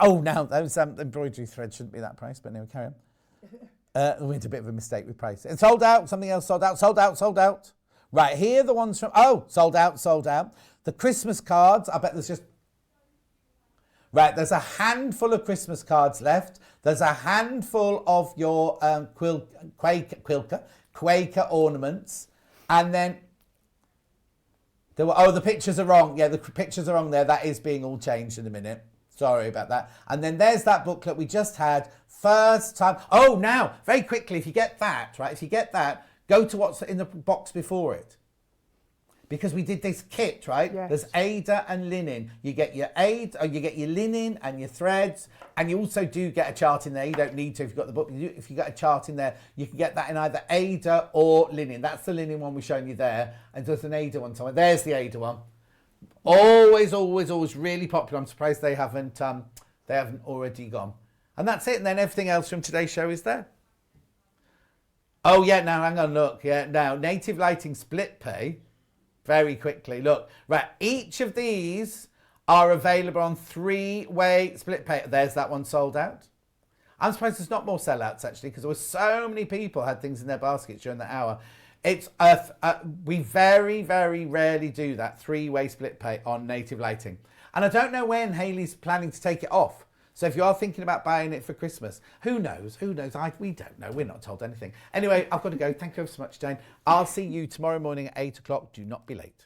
Oh, now, those embroidery threads shouldn't be that price, but anyway, carry on. We made a bit of a mistake with price. It sold out. Something else sold out. Sold out. Sold out. Right, here are the ones from... Oh, sold out. Sold out. The Christmas cards. I bet there's just... Right, there's a handful of Christmas cards left. There's a handful of your Quaker ornaments. And then... the pictures are wrong. Yeah, the pictures are wrong there. That is being all changed in a minute. Sorry about that. And then there's that booklet we just had. First time. Oh, now, very quickly, if you get that, right, go to what's in the box before it. Because we did this kit, right? Yes. There's Ada and linen. You get your you get your linen and your threads, and you also do get a chart in there. You don't need to if you've got the book. If you got a chart in there, you can get that in either Ada or linen. That's the linen one we're showing you there, and there's an Ada one somewhere. There's the Ada one. Always, always, always really popular. I'm surprised they haven't already gone. And that's it. And then everything else from today's show is there. Oh yeah, now hang on, look. Yeah, now Native Lighting split pay. Very quickly, look. Right, each of these are available on 3-way split pay. There's that one sold out. I'm surprised there's not more sellouts, actually, because there were so many people had things in their baskets during the hour. It's we very, very rarely do that 3-way split pay on Native Lighting. And I don't know when Hayley's planning to take it off. So if you are thinking about buying it for Christmas, who knows? Who knows? We don't know. We're not told anything. Anyway, I've got to go. Thank you so much, Jane. I'll see you tomorrow morning at 8 o'clock. Do not be late.